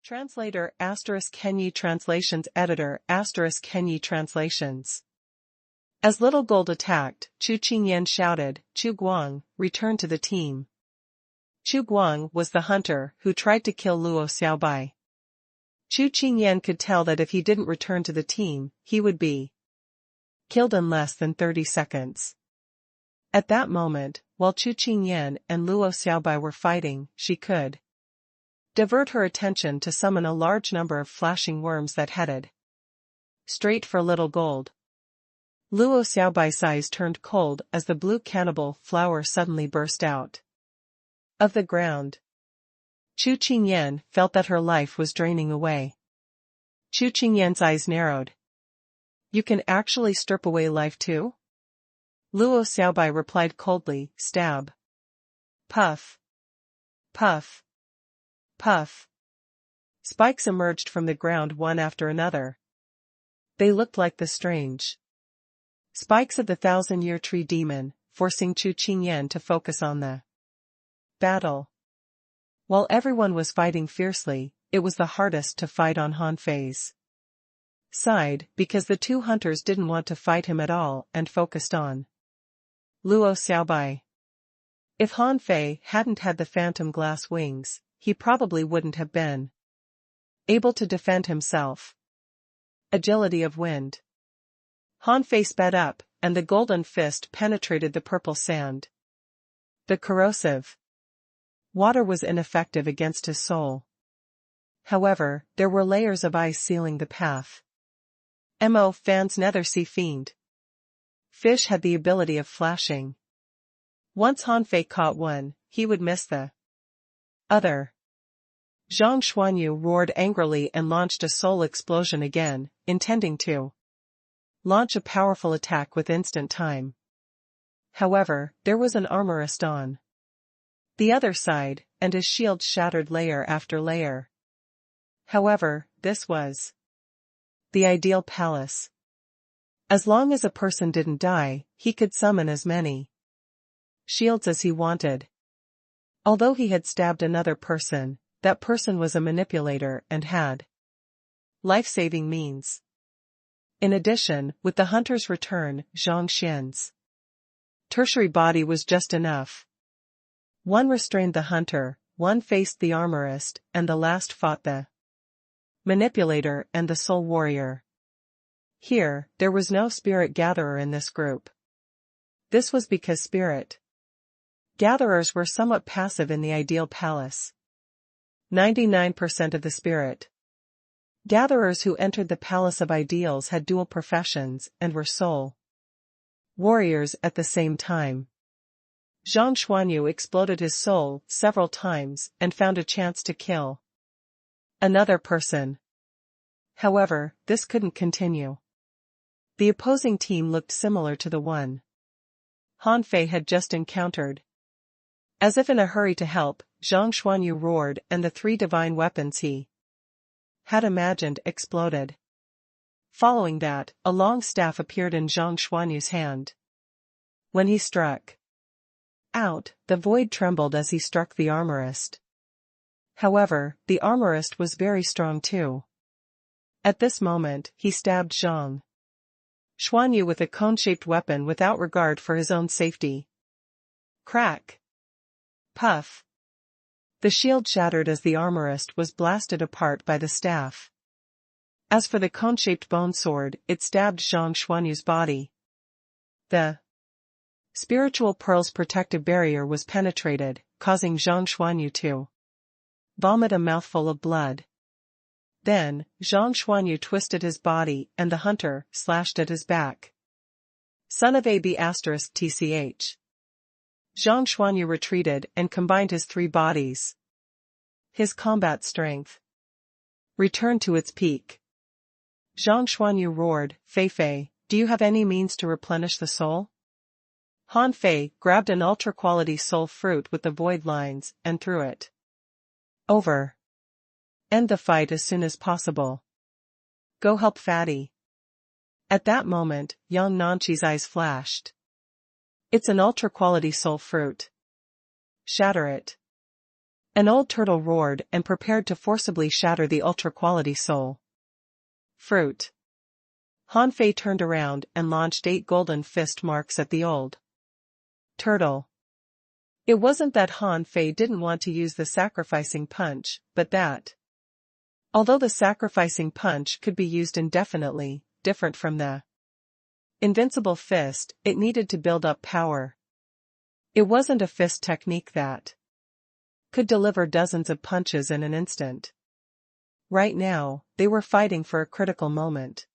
Translator *Kenyi Translations Editor *Kenyi Translations. As Little Gold attacked, Chu Qingyan shouted, "Chu Guang, return to the team." Chu Guang was the hunter who tried to kill Luo Xiaobai. Chu Qingyan could tell that if he didn't return to the team, he would be killed in less than 30 seconds. At that moment, while Chu Qingyan and Luo Xiaobai were fighting, she could divert her attention to summon a large number of flashing worms that headed straight for Little Gold. Luo Xiaobai's eyes turned cold as the blue cannibal flower suddenly burst out of the ground. Chu Qingyan felt that her life was draining away. Chu Qingyan's eyes narrowed. "You can actually strip away life too?" Luo Xiaobai replied coldly, "Stab." Puff. Puff. Puff. Spikes emerged from the ground one after another. They looked like the strange spikes of the 1,000-year tree demon, forcing Chu Qingyan to focus on the battle. While everyone was fighting fiercely, it was the hardest to fight on Han Fei's side because the two hunters didn't want to fight him at all and focused on Luo Xiaobai. If Han Fei hadn't had the phantom glass wings, he probably wouldn't have been able to defend himself. Agility of wind. Han Fei sped up, and the golden fist penetrated the purple sand. The corrosive water was ineffective against his soul. However, there were layers of ice sealing the path. Mo Fan's Nether Sea Fiend. Fish had the ability of flashing. Once Han Fei caught one, he would miss the other. Zhang Xuanyu roared angrily and launched a soul explosion again, intending to launch a powerful attack with instant time. However, there was an armorist on the other side, and his shield shattered layer after layer. However, this was the ideal palace. As long as a person didn't die, he could summon as many shields as he wanted. Although he had stabbed another person, that person was a manipulator and had life-saving means. In addition, with the hunter's return, Zhang Xian's tertiary body was just enough. One restrained the hunter, one faced the armorist, and the last fought the manipulator and the soul warrior. Here, there was no spirit gatherer in this group. This was because spirit gatherers were somewhat passive in the ideal palace. 99% of the spirit gatherers who entered the Palace of Ideals had dual professions and were soul warriors at the same time. Zhang Xuanyu exploded his soul several times and found a chance to kill another person. However, this couldn't continue. The opposing team looked similar to the one Han Fei had just encountered. As if in a hurry to help, Zhang Xuanyu roared and the 3 divine weapons he had imagined exploded. Following that, a long staff appeared in Zhang Xuanyu's hand. When he struck out, the void trembled as he struck the armorist. However, the armorist was very strong too. At this moment, he stabbed Zhang Xuanyu with a cone-shaped weapon without regard for his own safety. Crack. Puff. The shield shattered as the armorist was blasted apart by the staff. As for the cone-shaped bone sword, it stabbed Zhang Xuanyu's body. The spiritual pearl's protective barrier was penetrated, causing Zhang Xuanyu to vomit a mouthful of blood. Then, Zhang Xuanyu twisted his body and the hunter slashed at his back. Son of AB******. Zhang Xuanyu retreated and combined his 3 bodies. His combat strength returned to its peak. Zhang Xuanyu roared, "Fei Fei, do you have any means to replenish the soul?" Han Fei grabbed an ultra-quality soul fruit with the void lines and threw it over. End the fight as soon as possible. Go help Fatty. At that moment, Yang Nanqi's eyes flashed. It's an ultra-quality soul fruit. Shatter it. An old turtle roared and prepared to forcibly shatter the ultra-quality soul fruit. Han Fei turned around and launched 8 golden fist marks at the old turtle. It wasn't that Han Fei didn't want to use the sacrificing punch, but that, although the sacrificing punch could be used indefinitely, different from the invincible fist, it needed to build up power. It wasn't a fist technique that could deliver dozens of punches in an instant. Right now, they were fighting for a critical moment.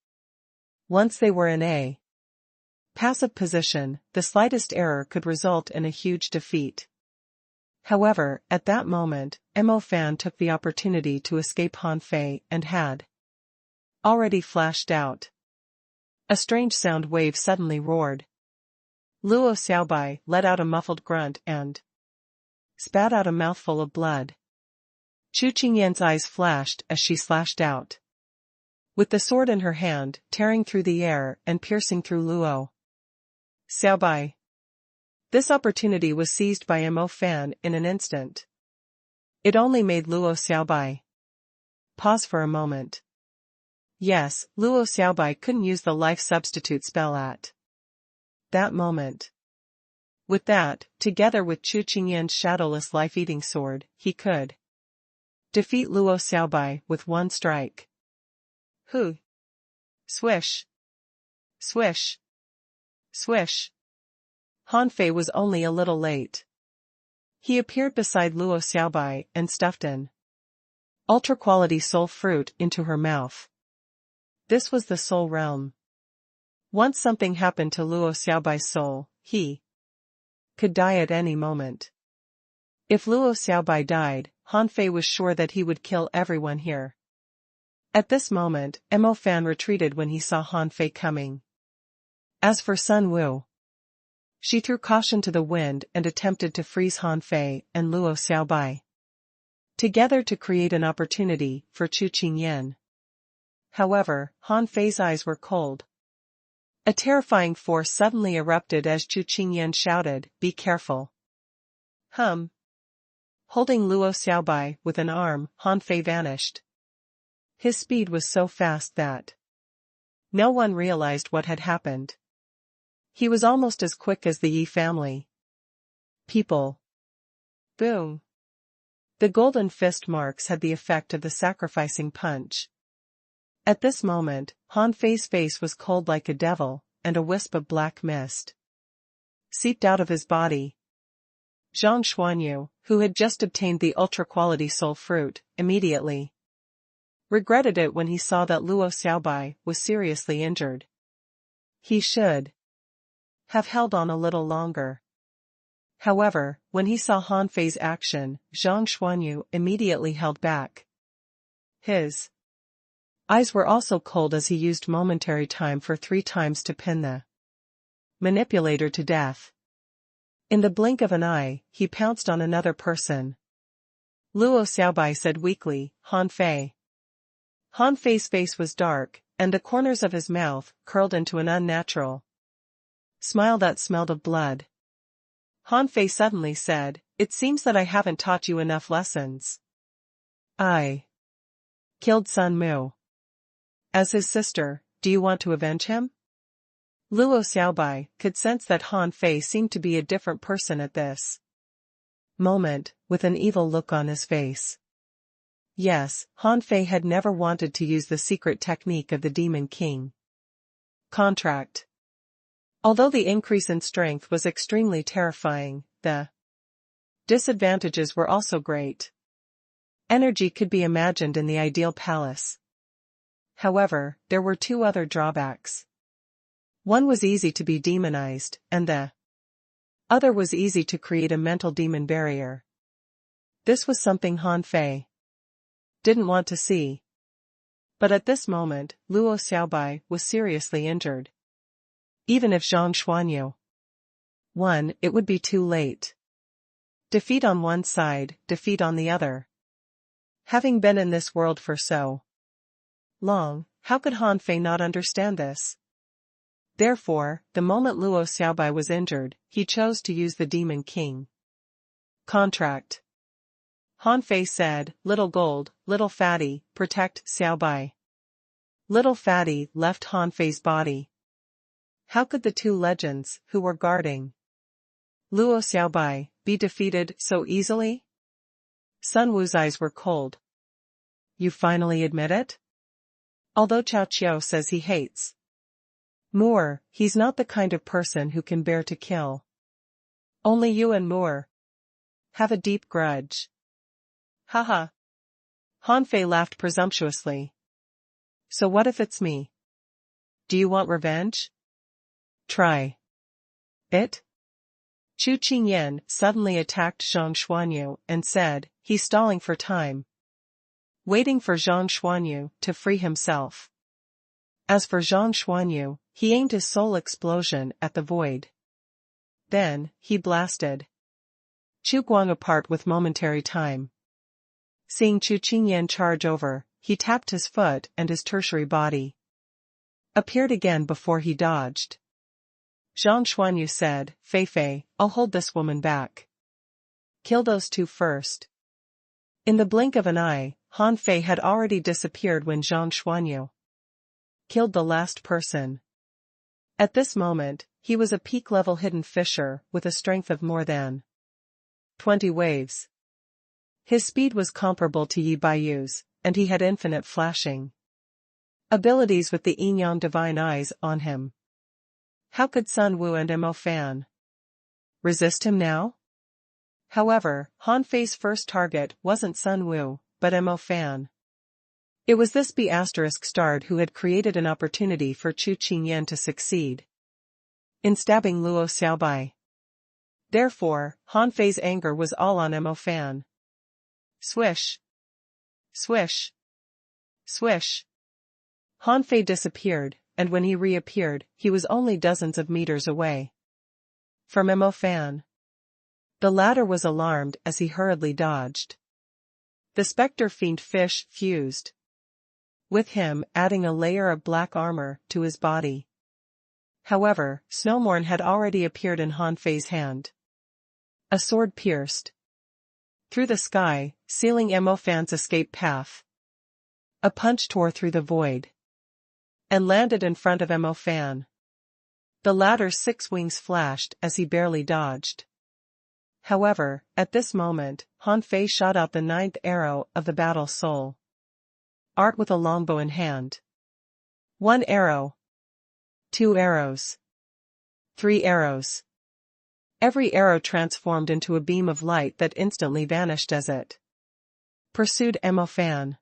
Once they were in a passive position, the slightest error could result in a huge defeat. However, at that moment, Mo Fan took the opportunity to escape Han Fei and had already flashed out. A strange sound wave suddenly roared. Luo Xiaobai let out a muffled grunt and spat out a mouthful of blood. Chu Qingyan's eyes flashed as she slashed out with the sword in her hand, tearing through the air and piercing through Luo Xiaobai. This opportunity was seized by Mo Fan in an instant. It only made Luo Xiaobai pause for a moment. Yes, Luo Xiaobai couldn't use the life substitute spell at that moment. With that, together with Chu Qingyan's shadowless life-eating sword, he could defeat Luo Xiaobai with one strike. Hu! Swish! Swish! Swish! Han Fei was only a little late. He appeared beside Luo Xiaobai and stuffed an ultra-quality soul fruit into her mouth. This was the soul realm. Once something happened to Luo Xiaobai's soul, he could die at any moment. If Luo Xiaobai died, Han Fei was sure that he would kill everyone here. At this moment, Mo Fan retreated when he saw Han Fei coming. As for Sun Wu, she threw caution to the wind and attempted to freeze Han Fei and Luo Xiaobai together to create an opportunity for Chu Qingyan. However, Han Fei's eyes were cold. A terrifying force suddenly erupted as Chu Qingyan shouted, "Be careful!" Holding Luo Xiaobai with an arm, Han Fei vanished. His speed was so fast that no one realized what had happened. He was almost as quick as the Yi family. People. Boom. The golden fist marks had the effect of the sacrificing punch. At this moment, Han Fei's face was cold like a devil, and a wisp of black mist seeped out of his body. Zhang Xuanyu, who had just obtained the ultra-quality soul fruit, immediately regretted it when he saw that Luo Xiaobai was seriously injured. He should have held on a little longer. However, when he saw Han Fei's action, Zhang Xuanyu immediately held back. His eyes were also cold as he used momentary time for 3 times to pin the manipulator to death. In the blink of an eye, he pounced on another person. Luo Xiaobai said weakly, "Han Fei." Han Fei's face was dark, and the corners of his mouth curled into an unnatural smile that smelled of blood. Han Fei suddenly said, "It seems that I haven't taught you enough lessons. I killed Sun Mu. As his sister, do you want to avenge him?" Luo Xiaobai could sense that Han Fei seemed to be a different person at this moment, with an evil look on his face. Yes, Han Fei had never wanted to use the secret technique of the Demon King. Contract. Although the increase in strength was extremely terrifying, the disadvantages were also great. Energy could be imagined in the ideal palace. However, there were 2 other drawbacks. One was easy to be demonized, and the other was easy to create a mental demon barrier. This was something Han Fei didn't want to see. But at this moment, Luo Xiaobai was seriously injured. Even if Zhang Xuanyu won, it would be too late. Defeat on one side, defeat on the other. Having been in this world for so long, how could Han Fei not understand this? Therefore, the moment Luo Xiaobai was injured, he chose to use the Demon King. Contract. Han Fei said, "Little Gold, Little Fatty, protect Xiaobai." Little Fatty left Han Fei's body. How could the two legends, who were guarding Luo Xiaobai, be defeated so easily? Sun Wu's eyes were cold. You finally admit it? Although Cao Qiao says he hates Moore, he's not the kind of person who can bear to kill. Only you and Moore have a deep grudge. Haha. Han Fei laughed presumptuously. So what if it's me? Do you want revenge? Try it. Chu Qingyan suddenly attacked Zhang Xuanyu and said, he's stalling for time, waiting for Zhang Xuanyu to free himself. As for Zhang Xuanyu, he aimed his soul explosion at the void. Then, he blasted Chu Guang apart with momentary time. Seeing Chu Qingyan charge over, he tapped his foot and his tertiary body appeared again before he dodged. Zhang Xuanyu said, Fei Fei, I'll hold this woman back. Kill those two first. In the blink of an eye, Han Fei had already disappeared when Zhang Xuanyu killed the last person. At this moment, he was a peak-level hidden fisher with a strength of more than 20 waves. His speed was comparable to Yi Baiyu's, and he had infinite flashing abilities with the yin-yang divine eyes on him. How could Sun Wu and Mo Fan resist him now? However, Han Fei's first target wasn't Sun Wu, but Mo Fan. It was this B***starred who had created an opportunity for Chu Qingyan to succeed in stabbing Luo Xiaobai. Therefore, Han Fei's anger was all on Mo Fan. Swish. Swish. Swish. Han Fei disappeared, and when he reappeared, he was only dozens of meters away from Mo Fan. The latter was alarmed as he hurriedly dodged. The specter fiend fish fused with him, adding a layer of black armor to his body. However, Snowmorn had already appeared in Han Fei's hand. A sword pierced through the sky, sealing Mo Fan's escape path. A punch tore through the void and landed in front of Mo Fan. The latter's 6 wings flashed as he barely dodged. However, at this moment, Han Fei shot out the 9th arrow of the battle soul art with a longbow in hand. 1 arrow. 2 arrows. 3 arrows. Every arrow transformed into a beam of light that instantly vanished as it pursued Mo Fan.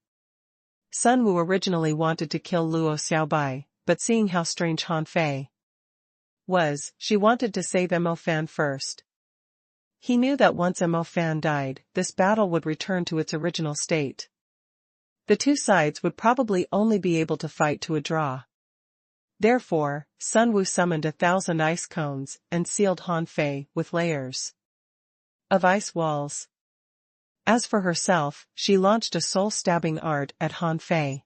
Sun Wu originally wanted to kill Luo Xiaobai, but seeing how strange Han Fei was, she wanted to save Mo Fan first. He knew that once Mo Fan died, this battle would return to its original state. The two sides would probably only be able to fight to a draw. Therefore, Sun Wu summoned 1,000 ice cones and sealed Han Fei with layers of ice walls. As for herself, she launched a soul-stabbing art at Han Fei.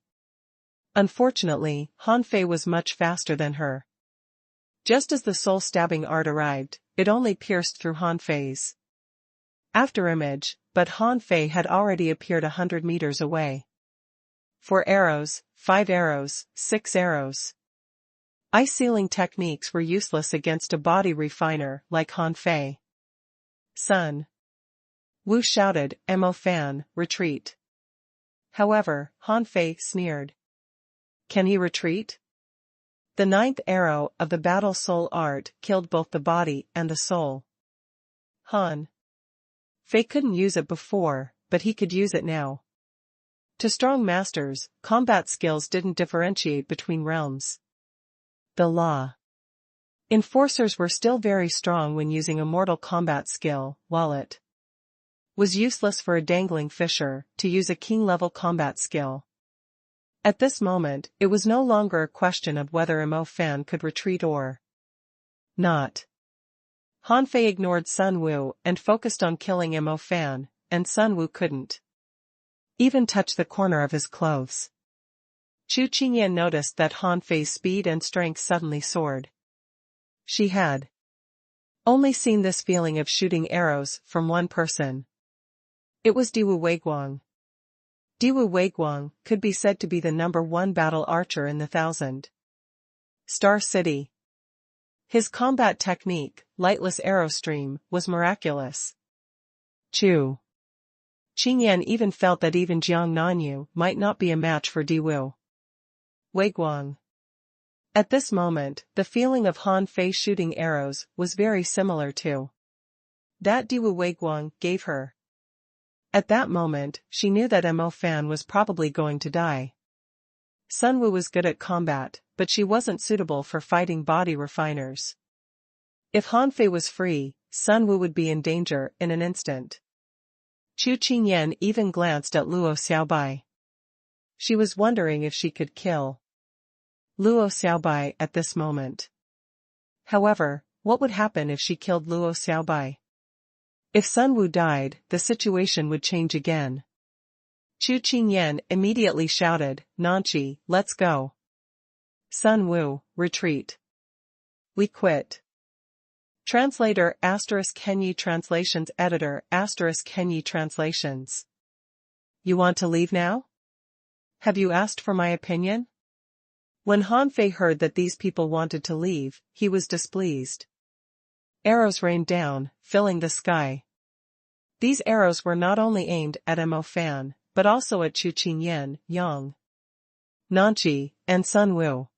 Unfortunately, Han Fei was much faster than her. Just as the soul-stabbing art arrived, it only pierced through Han Fei's afterimage, but Han Fei had already appeared 100 meters away. 4 arrows, 5 arrows, 6 arrows. Ice-sealing techniques were useless against a body refiner like Han Fei. Sun Wu shouted, Mo Fan, retreat. However, Han Fei sneered. Can he retreat? The 9th arrow of the battle soul art killed both the body and the soul. Han Fei couldn't use it before, but he could use it now. To strong masters, combat skills didn't differentiate between realms. The law enforcers were still very strong when using a mortal combat skill, while it was useless for a dangling fisher to use a king-level combat skill. At this moment, it was no longer a question of whether Mo Fan could retreat or not. Han Fei ignored Sun Wu and focused on killing Mo Fan, and Sun Wu couldn't even touch the corner of his clothes. Chu Qingyan noticed that Han Fei's speed and strength suddenly soared. She had only seen this feeling of shooting arrows from one person. It was Diwu Weiguang. Diwu Weiguang could be said to be the #1 battle archer in the Thousand Star City. His combat technique, lightless arrow stream, was miraculous. Chu Qingyan even felt that even Jiang Nanyu might not be a match for Diwu Weiguang. At this moment, the feeling of Han Fei shooting arrows was very similar to that Diwu Weiguang gave her. At that moment, she knew that Mo Fan was probably going to die. Sun Wu was good at combat, but she wasn't suitable for fighting body refiners. If Han Fei was free, Sun Wu would be in danger in an instant. Chu Qingyan even glanced at Luo Xiaobai. She was wondering if she could kill Luo Xiaobai at this moment. However, what would happen if she killed Luo Xiaobai? If Sun Wu died, the situation would change again. Chu Qingyan immediately shouted, "Nanchi, let's go." Sun Wu, retreat. We quit. Translator *Kenyi Translations Editor *Kenyi Translations. You want to leave now? Have you asked for my opinion? When Han Fei heard that these people wanted to leave, he was displeased. Arrows rained down, filling the sky. These arrows were not only aimed at Mo Fan, but also at Chu Qingyan, Yang Nanchi, and Sun Wu.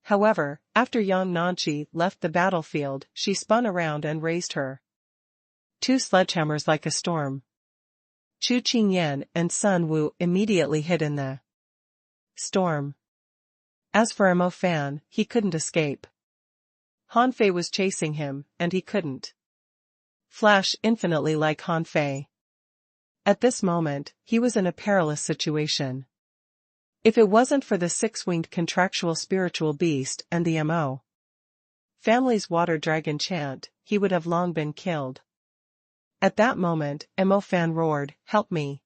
However, after Yang Nanchi left the battlefield, she spun around and raised her two sledgehammers like a storm. Chu Qingyan and Sun Wu immediately hid in the storm. As for Mo Fan, he couldn't escape. Han Fei was chasing him, and he couldn't flash infinitely like Han Fei. At this moment, he was in a perilous situation. If it wasn't for the six-winged contractual spiritual beast and the Mo family's water dragon chant, he would have long been killed. At that moment, Mo Fan roared, "Help me!"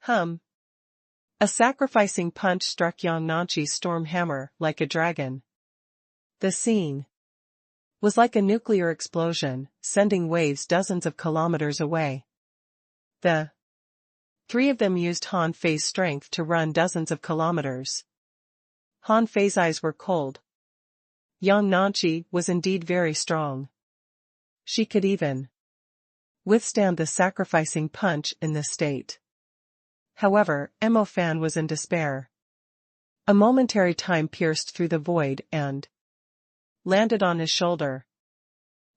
A sacrificing punch struck Yang Nanchi's storm hammer like a dragon. The scene was like a nuclear explosion, sending waves dozens of kilometers away. The three of them used Han Fei's strength to run dozens of kilometers. Han Fei's eyes were cold. Yang Nanchi was indeed very strong. She could even withstand the sacrificing punch in this state. However, Mo Fan was in despair. A momentary time pierced through the void and landed on his shoulder.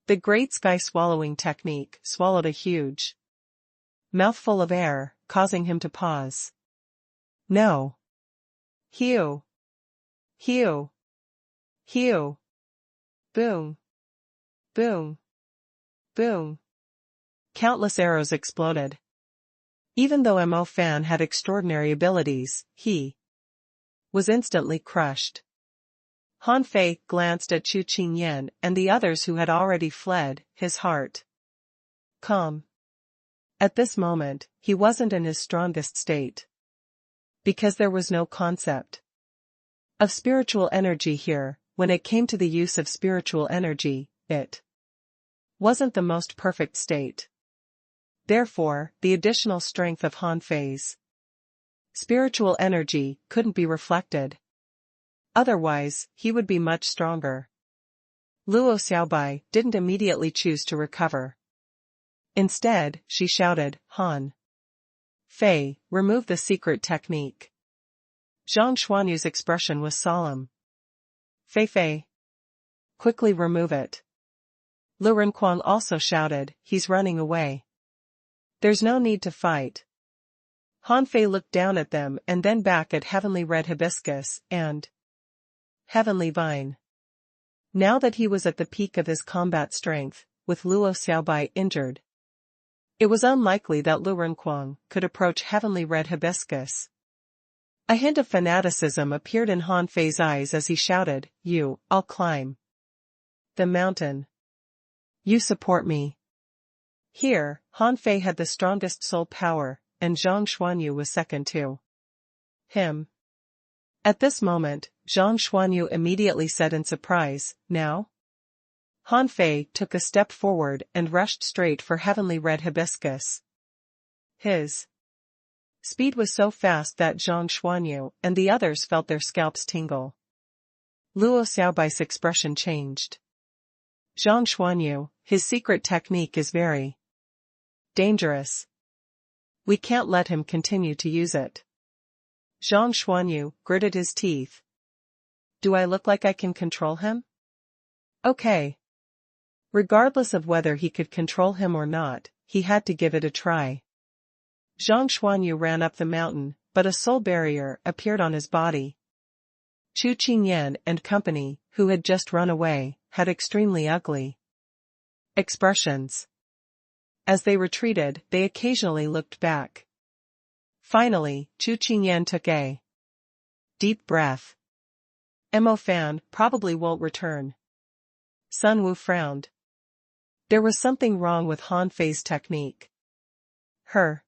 The great sky swallowing technique swallowed a huge mouthful of air, causing him to pause. No. Hew. Hew. Hew. Boom. Boom. Boom. Countless arrows exploded. Even though Mo Fan had extraordinary abilities, he was instantly crushed. Han Fei glanced at Chu Qingyan and the others who had already fled, his heart calm. At this moment, he wasn't in his strongest state. Because there was no concept of spiritual energy here. When it came to the use of spiritual energy, it wasn't the most perfect state. Therefore, the additional strength of Han Fei's spiritual energy couldn't be reflected. Otherwise, he would be much stronger. Luo Xiaobai didn't immediately choose to recover. Instead, she shouted, "Han Fei, remove the secret technique." Zhang Xuanyu's expression was solemn. Fei, quickly remove it." Lu Renquang also shouted, "He's running away. There's no need to fight." Han Fei looked down at them and then back at Heavenly Red Hibiscus and Heavenly Vine. Now that he was at the peak of his combat strength, with Luo Xiaobai injured, it was unlikely that Lu Renquang could approach Heavenly Red Hibiscus. A hint of fanaticism appeared in Han Fei's eyes as he shouted, I'll climb the mountain. You support me." Here, Han Fei had the strongest soul power, and Zhang Xuanyu was second to him. At this moment, Zhang Xuanyu immediately said in surprise, "Now?" Han Fei took a step forward and rushed straight for Heavenly Red Hibiscus. His speed was so fast that Zhang Xuanyu and the others felt their scalps tingle. Luo Xiaobai's expression changed. Zhang Xuanyu, his secret technique is very dangerous. We can't let him continue to use it. Zhang Xuanyu gritted his teeth. Do I look like I can control him? Okay. Regardless of whether he could control him or not, he had to give it a try. Zhang Xuanyu ran up the mountain, but a soul barrier appeared on his body. Chu Qingyan and company, who had just run away, had extremely ugly expressions. As they retreated, they occasionally looked back. Finally, Chu Qingyan took a deep breath. Mo Fan probably won't return. Sun Wu frowned. There was something wrong with Han Fei's technique. Her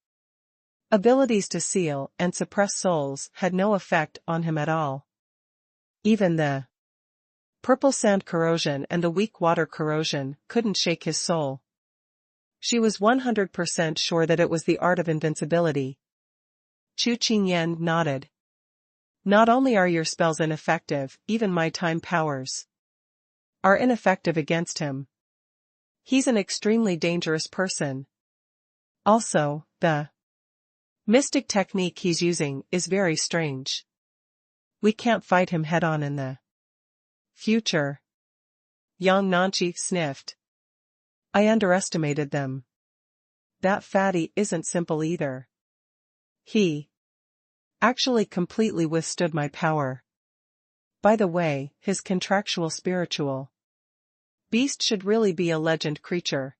abilities to seal and suppress souls had no effect on him at all. Even the purple sand corrosion and the weak water corrosion couldn't shake his soul. She was 100% sure that it was the art of invincibility. Chu Qingyan nodded. Not only are your spells ineffective, even my time powers are ineffective against him. He's an extremely dangerous person. Also, the mystic technique he's using is very strange. We can't fight him head-on in the future. Yang Nanchi sniffed. I underestimated them. That fatty isn't simple either. He actually completely withstood my power. By the way, his contractual spiritual beast should really be a legend creature.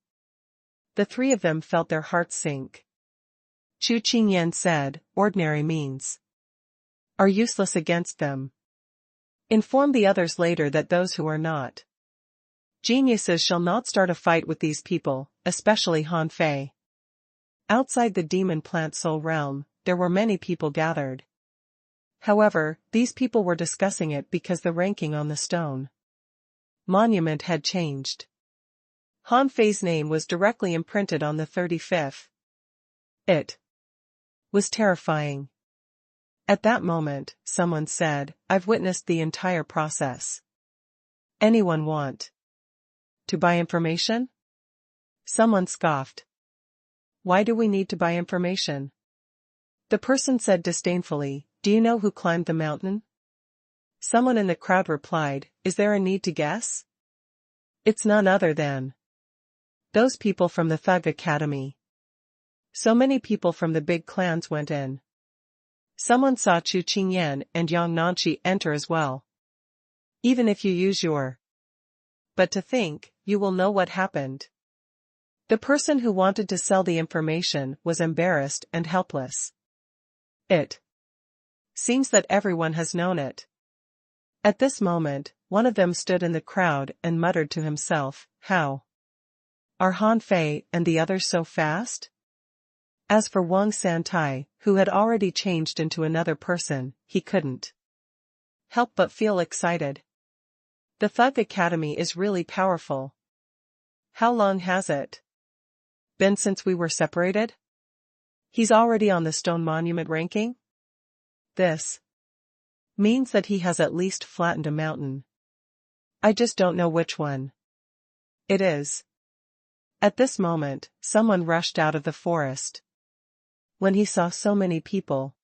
The three of them felt their hearts sink. Chu Qingyan said, ordinary means are useless against them. Inform the others later that those who are not geniuses shall not start a fight with these people, especially Han Fei. Outside the demon plant soul realm, there were many people gathered. However, these people were discussing it because the ranking on the stone monument had changed. Han Fei's name was directly imprinted on the 35th. It was terrifying. At that moment, someone said, I've witnessed the entire process. Anyone want to buy information? Someone scoffed. Why do we need to buy information? The person said disdainfully, do you know who climbed the mountain? Someone in the crowd replied, is there a need to guess? It's none other than those people from the Thug Academy. So many people from the big clans went in. Someone saw Chu Qingyan and Yang Nanchi enter as well. Even if you use your but to think, you will know what happened. The person who wanted to sell the information was embarrassed and helpless. It seems that everyone has known it. At this moment, one of them stood in the crowd and muttered to himself, how are Han Fei and the others so fast? As for Wang Santai, who had already changed into another person, he couldn't help but feel excited. The Thug Academy is really powerful. How long has it been since we were separated? He's already on the stone monument ranking? This means that he has at least flattened a mountain. I just don't know which one it is. At this moment, someone rushed out of the forest. When he saw so many people,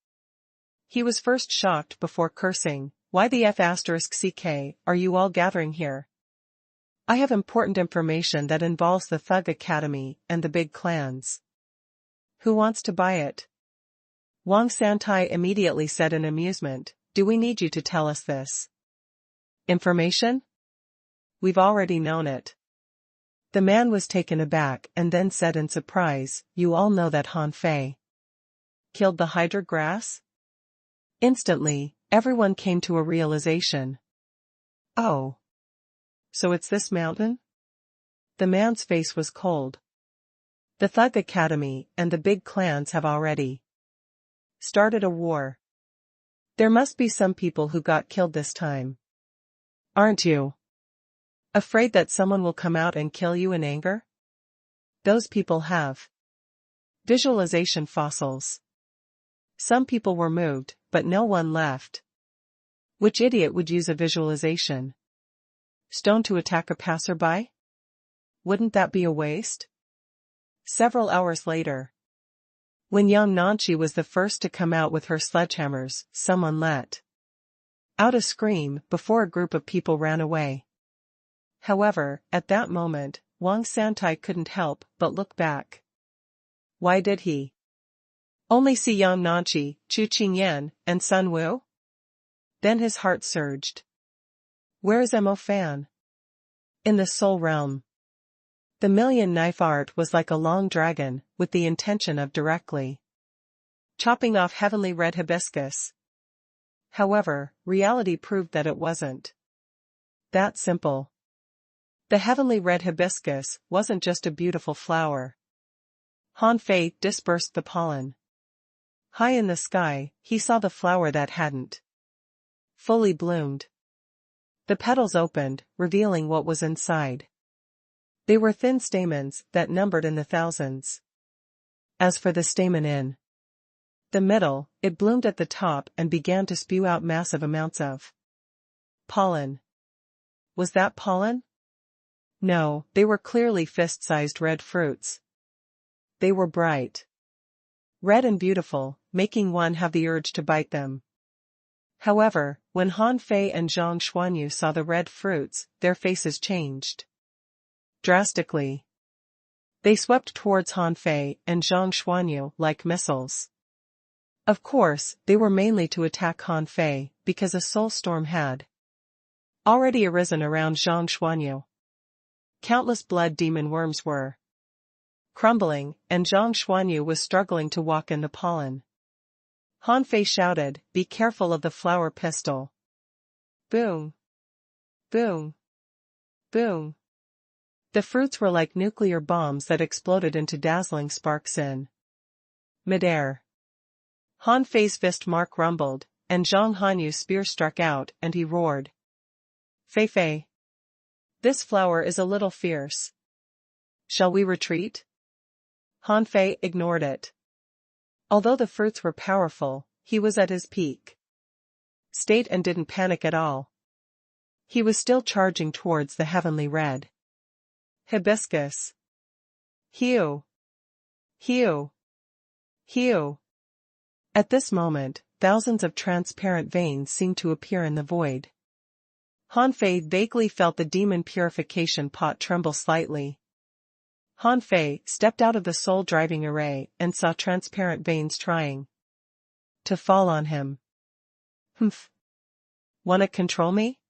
he was first shocked before cursing. Why the F***ck are you all gathering here? I have important information that involves the Thug Academy and the big clans. Who wants to buy it? Wang Santai immediately said in amusement, do we need you to tell us this information? We've already known it. The man was taken aback and then said in surprise, you all know that Han Fei killed the Hydra grass? Instantly, everyone came to a realization. Oh. So it's this mountain? The man's face was cold. The Thug Academy and the big clans have already started a war. There must be some people who got killed this time. Aren't you afraid that someone will come out and kill you in anger? Those people have Visualization fossils. Some people were moved, but no one left. Which idiot would use a visualization stone to attack a passerby? Wouldn't that be a waste? Several hours later, when young Nanchi was the first to come out with her sledgehammers, someone let out a scream before a group of people ran away. However, at that moment, Wang Santai couldn't help but look back. Why did he only see young Nanchi, Chu Qingyan, and Sun Wu? Then his heart surged. Where is Mo Fan? In the soul realm. The million knife art was like a long dragon, with the intention of directly chopping off heavenly red hibiscus. However, reality proved that it wasn't that simple. The heavenly red hibiscus wasn't just a beautiful flower. Han Fei dispersed the pollen. High in the sky, he saw the flower that hadn't fully bloomed. The petals opened, revealing what was inside. They were thin stamens that numbered in the thousands. As for the stamen in the middle, it bloomed at the top and began to spew out massive amounts of pollen. Was that pollen? No, they were clearly fist-sized red fruits. They were bright red and beautiful, making one have the urge to bite them. However, when Han Fei and Zhang Xuanyu saw the red fruits, their faces changed drastically. They swept towards Han Fei and Zhang Xuanyu like missiles. Of course, they were mainly to attack Han Fei, because a soul storm had already arisen around Zhang Xuanyu. Countless blood demon worms were crumbling, and Zhang Xuanyu was struggling to walk in the pollen. Han Fei shouted, "Be careful of the flower pistol." Boom! Boom! Boom! The fruits were like nuclear bombs that exploded into dazzling sparks in midair. Han Fei's fist mark rumbled, and Zhang Hanyu's spear struck out, and he roared. "Fei Fei! This flower is a little fierce. Shall we retreat?" Han Fei ignored it. Although the fruits were powerful, he was at his peak state and didn't panic at all. He was still charging towards the heavenly red hibiscus. Hew! Hew! Hew! At this moment, thousands of transparent veins seemed to appear in the void. Han Fei vaguely felt the demon purification pot tremble slightly. Han Fei stepped out of the soul-driving array and saw transparent veins trying to fall on him. Humph! Wanna control me?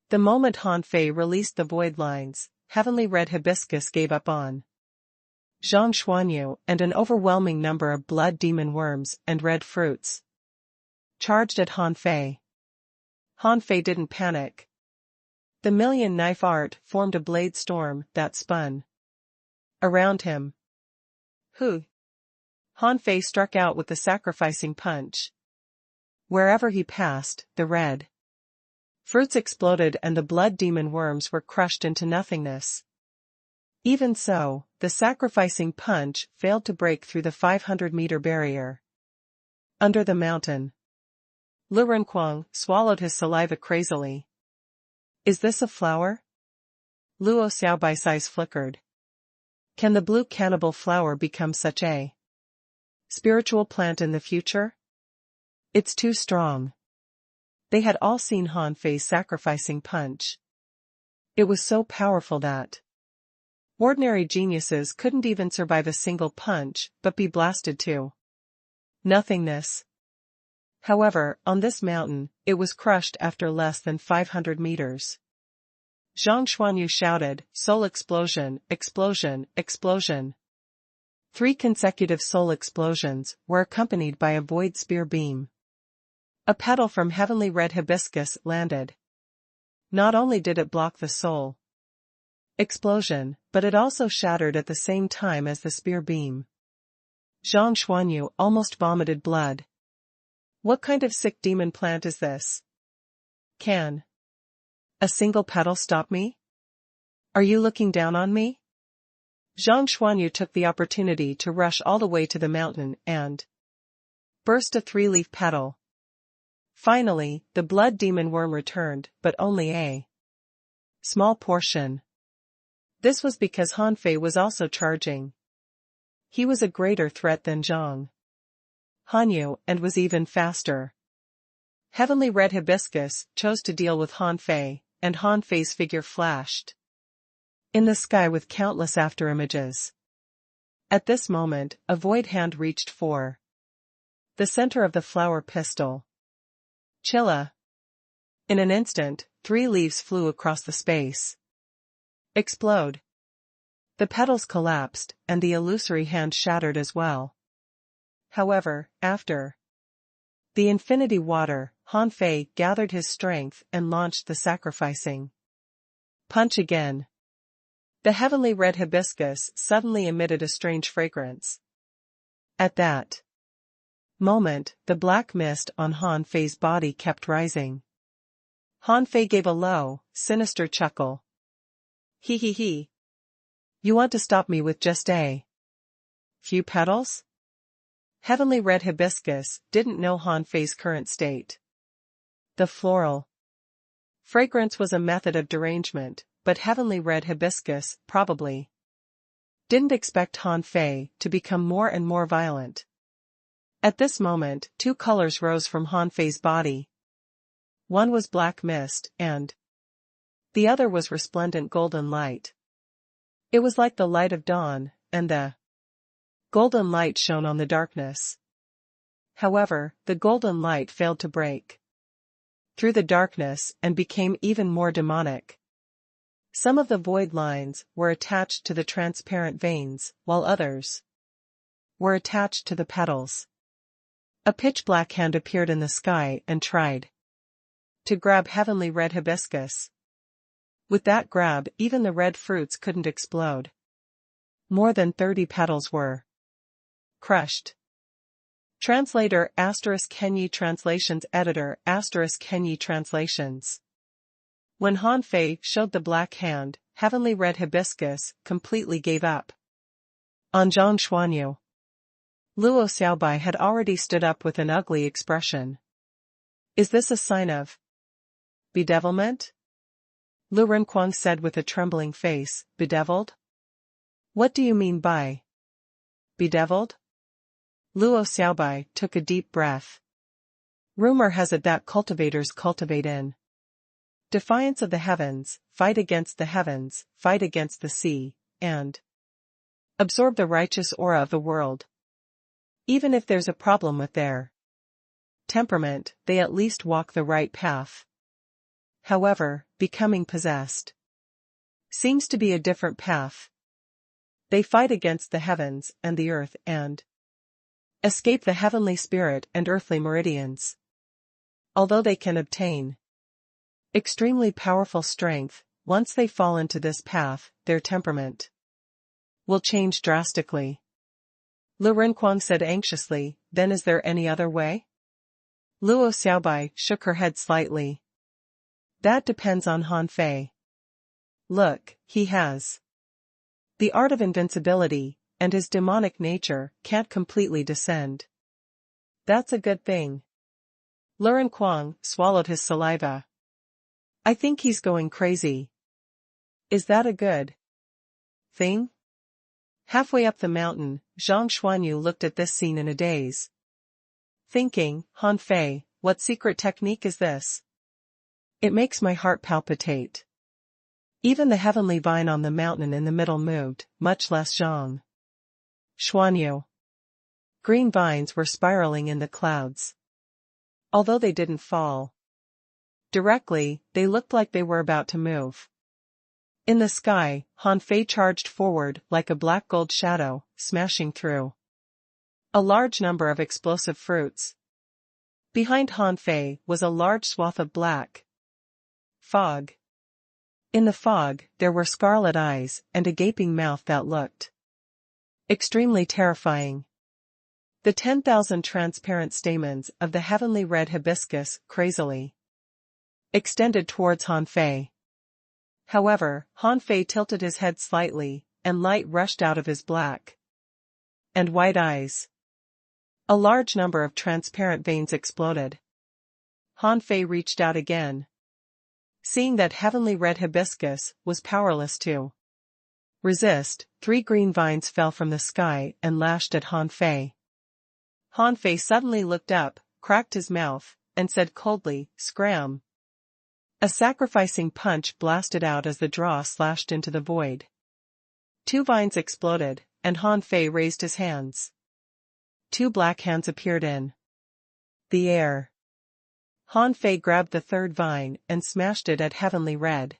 The moment Han Fei released the void lines, heavenly red hibiscus gave up on Zhang Xuanyu, and an overwhelming number of blood demon worms and red fruits charged at Han Fei. Han Fei didn't panic. The million knife art formed a blade storm that spun around him. Hu! Han Fei struck out with the sacrificing punch. Wherever he passed, the red fruits exploded and the blood demon worms were crushed into nothingness. Even so, the sacrificing punch failed to break through the 500-meter barrier. Under the mountain, Lu Renkuang swallowed his saliva crazily. Is this a flower? Luo Xiaobai's eyes flickered. Can the blue cannibal flower become such a spiritual plant in the future? It's too strong. They had all seen Han Fei's sacrificing punch. It was so powerful that ordinary geniuses couldn't even survive a single punch, but be blasted to nothingness. However, on this mountain, it was crushed after less than 500 meters. Zhang Xuanyu shouted, "Soul explosion, explosion, explosion." 3 consecutive soul explosions were accompanied by a void spear beam. A petal from heavenly red hibiscus landed. Not only did it block the soul explosion, but it also shattered at the same time as the spear beam. Zhang Xuanyu almost vomited blood. What kind of sick demon plant is this? Can a single petal stop me? Are you looking down on me? Zhang Xuanyu took the opportunity to rush all the way to the mountain and burst a 3-leaf petal. Finally, the blood demon worm returned, but only a small portion. This was because Han Fei was also charging. He was a greater threat than Zhang Hanyu and was even faster. Heavenly Red Hibiscus chose to deal with Han Fei, and Han Fei's figure flashed in the sky with countless afterimages. At this moment, a void hand reached for the center of the flower pistil. Chilla. In an instant, 3 leaves flew across the space. Explode. The petals collapsed, and the illusory hand shattered as well. However, after the infinity water, Han Fei gathered his strength and launched the sacrificing punch again. The heavenly red hibiscus suddenly emitted a strange fragrance. At that moment, the black mist on Han Fei's body kept rising. Han Fei gave a low, sinister chuckle. He. You want to stop me with just a few petals? Heavenly red hibiscus didn't know Han Fei's current state. The floral fragrance was a method of derangement, but heavenly red hibiscus probably didn't expect Han Fei to become more and more violent. At this moment, 2 colors rose from Han Fei's body. One was black mist, and the other was resplendent golden light. It was like the light of dawn, and the golden light shone on the darkness. However, the golden light failed to break through the darkness and became even more demonic. Some of the void lines were attached to the transparent veins, while others were attached to the petals. A pitch-black hand appeared in the sky and tried to grab heavenly red hibiscus. With that grab, even the red fruits couldn't explode. More than 30 petals were crushed. Translator ** Kenyi Translations Editor ** Kenyi Translations. When Han Fei showed the black hand, heavenly red hibiscus completely gave up on Zhang Xuanyu. Luo Xiaobai had already stood up with an ugly expression. Is this a sign of bedevilment? Lu Renquang said with a trembling face, bedeviled? What do you mean by bedeviled? Luo Xiaobai took a deep breath. Rumor has it that cultivators cultivate in defiance of the heavens, fight against the heavens, fight against the sea, and absorb the righteous aura of the world. Even if there's a problem with their temperament, they at least walk the right path. However, becoming possessed seems to be a different path. They fight against the heavens and the earth and escape the heavenly spirit and earthly meridians. Although they can obtain extremely powerful strength, once they fall into this path, their temperament will change drastically. Lu Renquang said anxiously, then is there any other way? Luo Xiaobai shook her head slightly. That depends on Han Fei. Look, he has the art of invincibility, and his demonic nature can't completely descend. That's a good thing. Lu Renquang swallowed his saliva. I think he's going crazy. Is that a good thing? Halfway up the mountain, Zhang Xuanyu looked at this scene in a daze. Thinking, Han Fei, what secret technique is this? It makes my heart palpitate. Even the heavenly vine on the mountain in the middle moved, much less Zhang Xuanyu. Green vines were spiraling in the clouds. Although they didn't fall directly, they looked like they were about to move. In the sky, Han Fei charged forward like a black gold shadow, smashing through a large number of explosive fruits. Behind Han Fei was a large swath of black fog. In the fog, there were scarlet eyes and a gaping mouth that looked extremely terrifying. The 10,000 transparent stamens of the heavenly red hibiscus crazily extended towards Han Fei. However, Han Fei tilted his head slightly, and light rushed out of his black and white eyes. A large number of transparent veins exploded. Han Fei reached out again. Seeing that heavenly red hibiscus was powerless to resist, 3 green vines fell from the sky and lashed at Han Fei. Han Fei suddenly looked up, cracked his mouth, and said coldly, "Scram." A sacrificing punch blasted out as the draw slashed into the void. 2 vines exploded, and Han Fei raised his hands. 2 black hands appeared in the air. Han Fei grabbed the 3rd vine and smashed it at heavenly red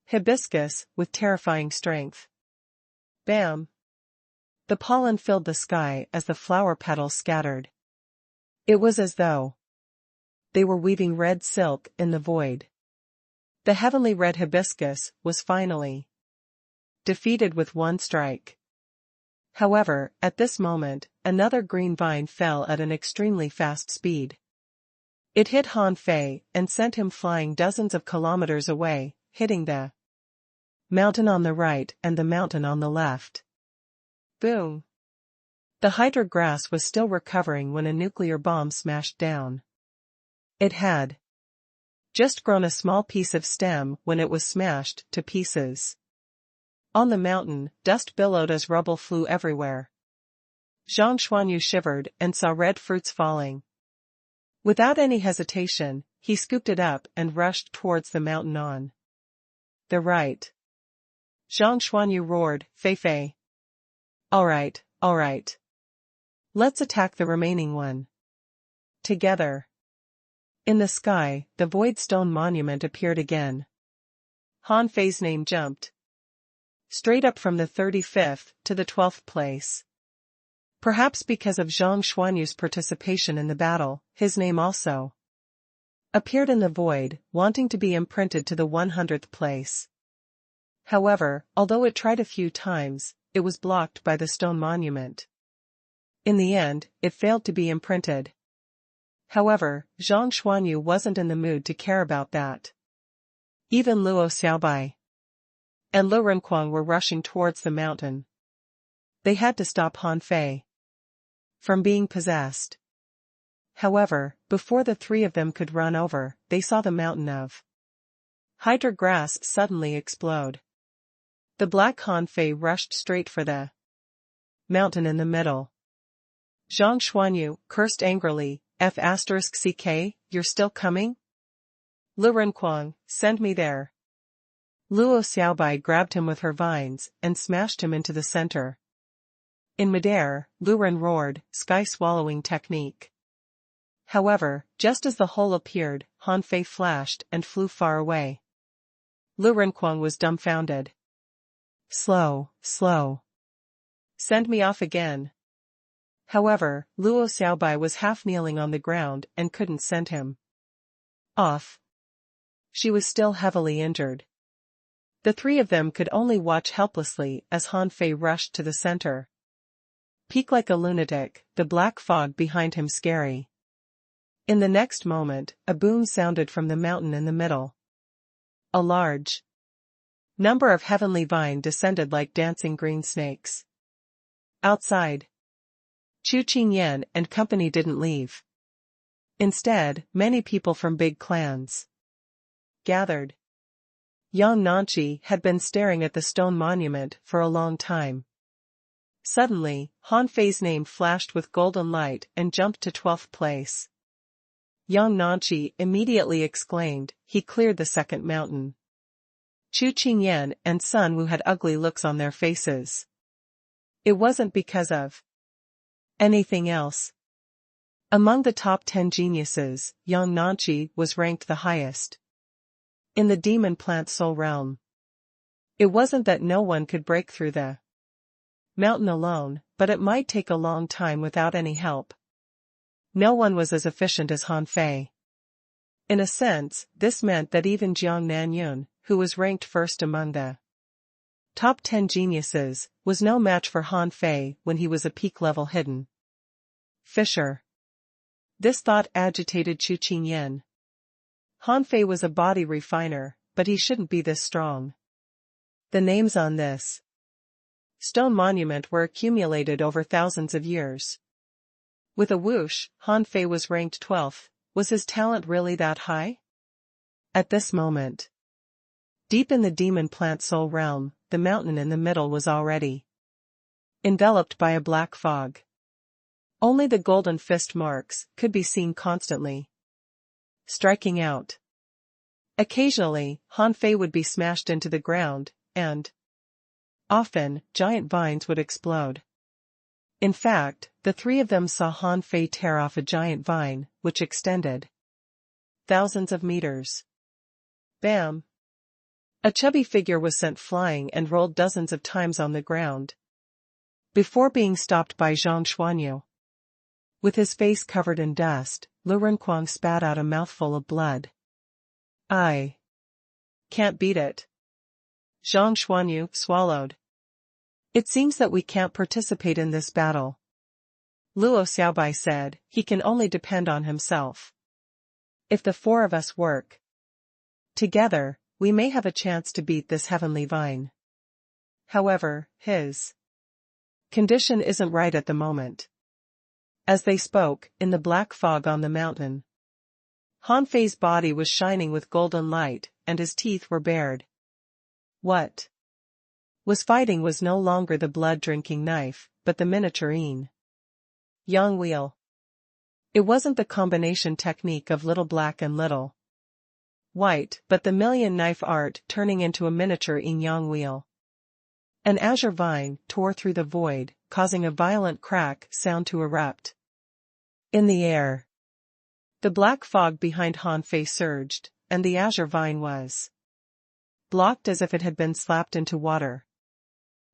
hibiscus with terrifying strength. Bam! The pollen filled the sky as the flower petals scattered. It was as though they were weaving red silk in the void. The heavenly red hibiscus was finally defeated with 1 strike. However, at this moment, another green vine fell at an extremely fast speed. It hit Han Fei and sent him flying dozens of kilometers away, hitting the mountain on the right and the mountain on the left. Boom! The hydra grass was still recovering when a nuclear bomb smashed down. It had just grown a small piece of stem when it was smashed to pieces. On the mountain, dust billowed as rubble flew everywhere. Zhang Xuanyu shivered and saw red fruits falling. Without any hesitation, he scooped it up and rushed towards the mountain on the right. Zhang Xuanyu roared, "Fei Fei. All right. Let's attack the remaining one together." In the sky, the void stone monument appeared again. Han Fei's name jumped straight up from the 35th to the 12th place. Perhaps because of Zhang Xuanyu's participation in the battle, his name also appeared in the void, wanting to be imprinted to the 100th place. However, although it tried a few times, it was blocked by the stone monument. In the end, it failed to be imprinted. However, Zhang Xuanyu wasn't in the mood to care about that. Even Luo Xiaobai and Lu Renquang were rushing towards the mountain. They had to stop Han Fei from being possessed. However, before the 3 of them could run over, they saw the mountain of hydra grass suddenly explode. The black Han Fei rushed straight for the mountain in the middle. Zhang Xuanyu cursed angrily, "F***ck, you're still coming? Lu Renquang, send me there." Luo Xiaobai grabbed him with her vines and smashed him into the center. In midair, Lu Ren roared, "Sky-swallowing technique." However, just as the hole appeared, Han Fei flashed and flew far away. Lu Renquang was dumbfounded. Slow. Send me off again." However, Luo Xiaobai was half kneeling on the ground and couldn't send him off. She was still heavily injured. The 3 of them could only watch helplessly as Han Fei rushed to the center. Peak like a lunatic, the black fog behind him scary. In the next moment, a boom sounded from the mountain in the middle. A large number of heavenly vine descended like dancing green snakes. Outside, Chu Qingyan and company didn't leave. Instead, many people from big clans gathered. Yang Nanchi had been staring at the stone monument for a long time. Suddenly, Han Fei's name flashed with golden light and jumped to 12th place. Yang Nanchi immediately exclaimed, "He cleared the 2nd mountain." Chu Qingyan and Sun Wu had ugly looks on their faces. It wasn't because of anything else. Among the top 10 geniuses, Yang Nanchi was ranked the highest in the demon plant soul realm. It wasn't that no one could break through the mountain alone, but it might take a long time without any help. No one was as efficient as Han Fei. In a sense, this meant that even Jiang Nanyun, who was ranked first among the top 10 geniuses, was no match for Han Fei when he was a peak level hidden fisher. This thought agitated Chu Qingyan. Han Fei was a body refiner, but he shouldn't be this strong. The names on this stone monument were accumulated over thousands of years. With a whoosh, Han Fei was ranked 12th. Was his talent really that high? At this moment, deep in the demon plant soul realm, the mountain in the middle was already enveloped by a black fog. Only the golden fist marks could be seen constantly striking out. Occasionally, Han Fei would be smashed into the ground, and often, giant vines would explode. In fact, the three of them saw Han Fei tear off a giant vine, which extended thousands of meters. Bam! A chubby figure was sent flying and rolled dozens of times on the ground, before being stopped by Zhang Xuanyu. With his face covered in dust, Lu Renkuang spat out a mouthful of blood. I can't beat it. Zhang Xuanyu swallowed. It seems that we can't participate in this battle. Luo Xiaobai said, he can only depend on himself. If the four of us work together, we may have a chance to beat this heavenly vine. However, his condition isn't right at the moment. As they spoke, in the black fog on the mountain, Han Fei's body was shining with golden light, and his teeth were bared. What was fighting was no longer the blood-drinking knife, but the miniature yang wheel. It wasn't the combination technique of little black and little white, but the million knife art turning into a miniature yang wheel. An azure vine tore through the void, causing a violent crack sound to erupt. In the air, the black fog behind Han Fei surged, and the azure vine was blocked as if it had been slapped into water.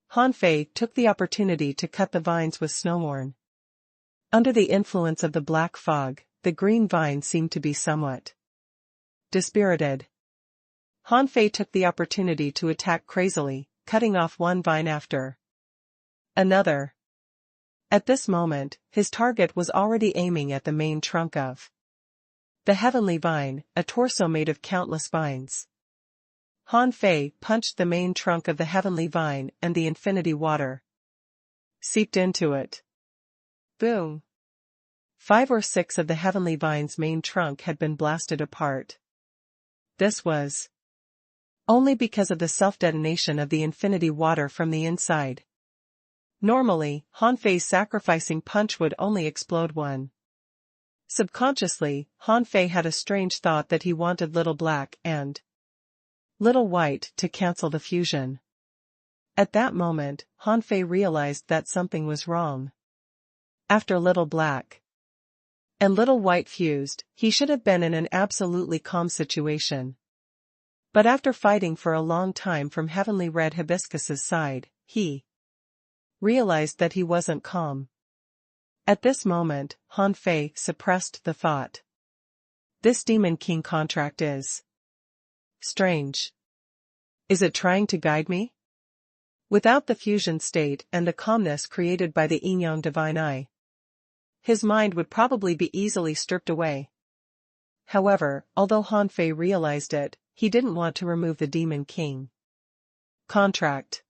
Han Fei took the opportunity to cut the vines with snowhorn. Under the influence of the black fog, the green vine seemed to be somewhat dispirited. Han Fei took the opportunity to attack crazily, cutting off one vine after another. At this moment, his target was already aiming at the main trunk of the heavenly vine, a torso made of countless vines. Han Fei punched the main trunk of the heavenly vine, and the infinity water seeped into it. Boom! 5 or 6 of the heavenly vine's main trunk had been blasted apart. This was only because of the self-detonation of the infinity water from the inside. Normally, Han Fei's sacrificing punch would only explode one. Subconsciously, Han Fei had a strange thought that he wanted little black and little white to cancel the fusion. At that moment, Han Fei realized that something was wrong. After little black and little white fused, he should have been in an absolutely calm situation. But after fighting for a long time from Heavenly Red Hibiscus's side, he realized that he wasn't calm. At this moment, Han Fei suppressed the thought. This Demon King contract is strange. Is it trying to guide me? Without the fusion state and the calmness created by the yin-yang divine eye, his mind would probably be easily stripped away. However, although Han Fei realized it, he didn't want to remove the Demon King contract.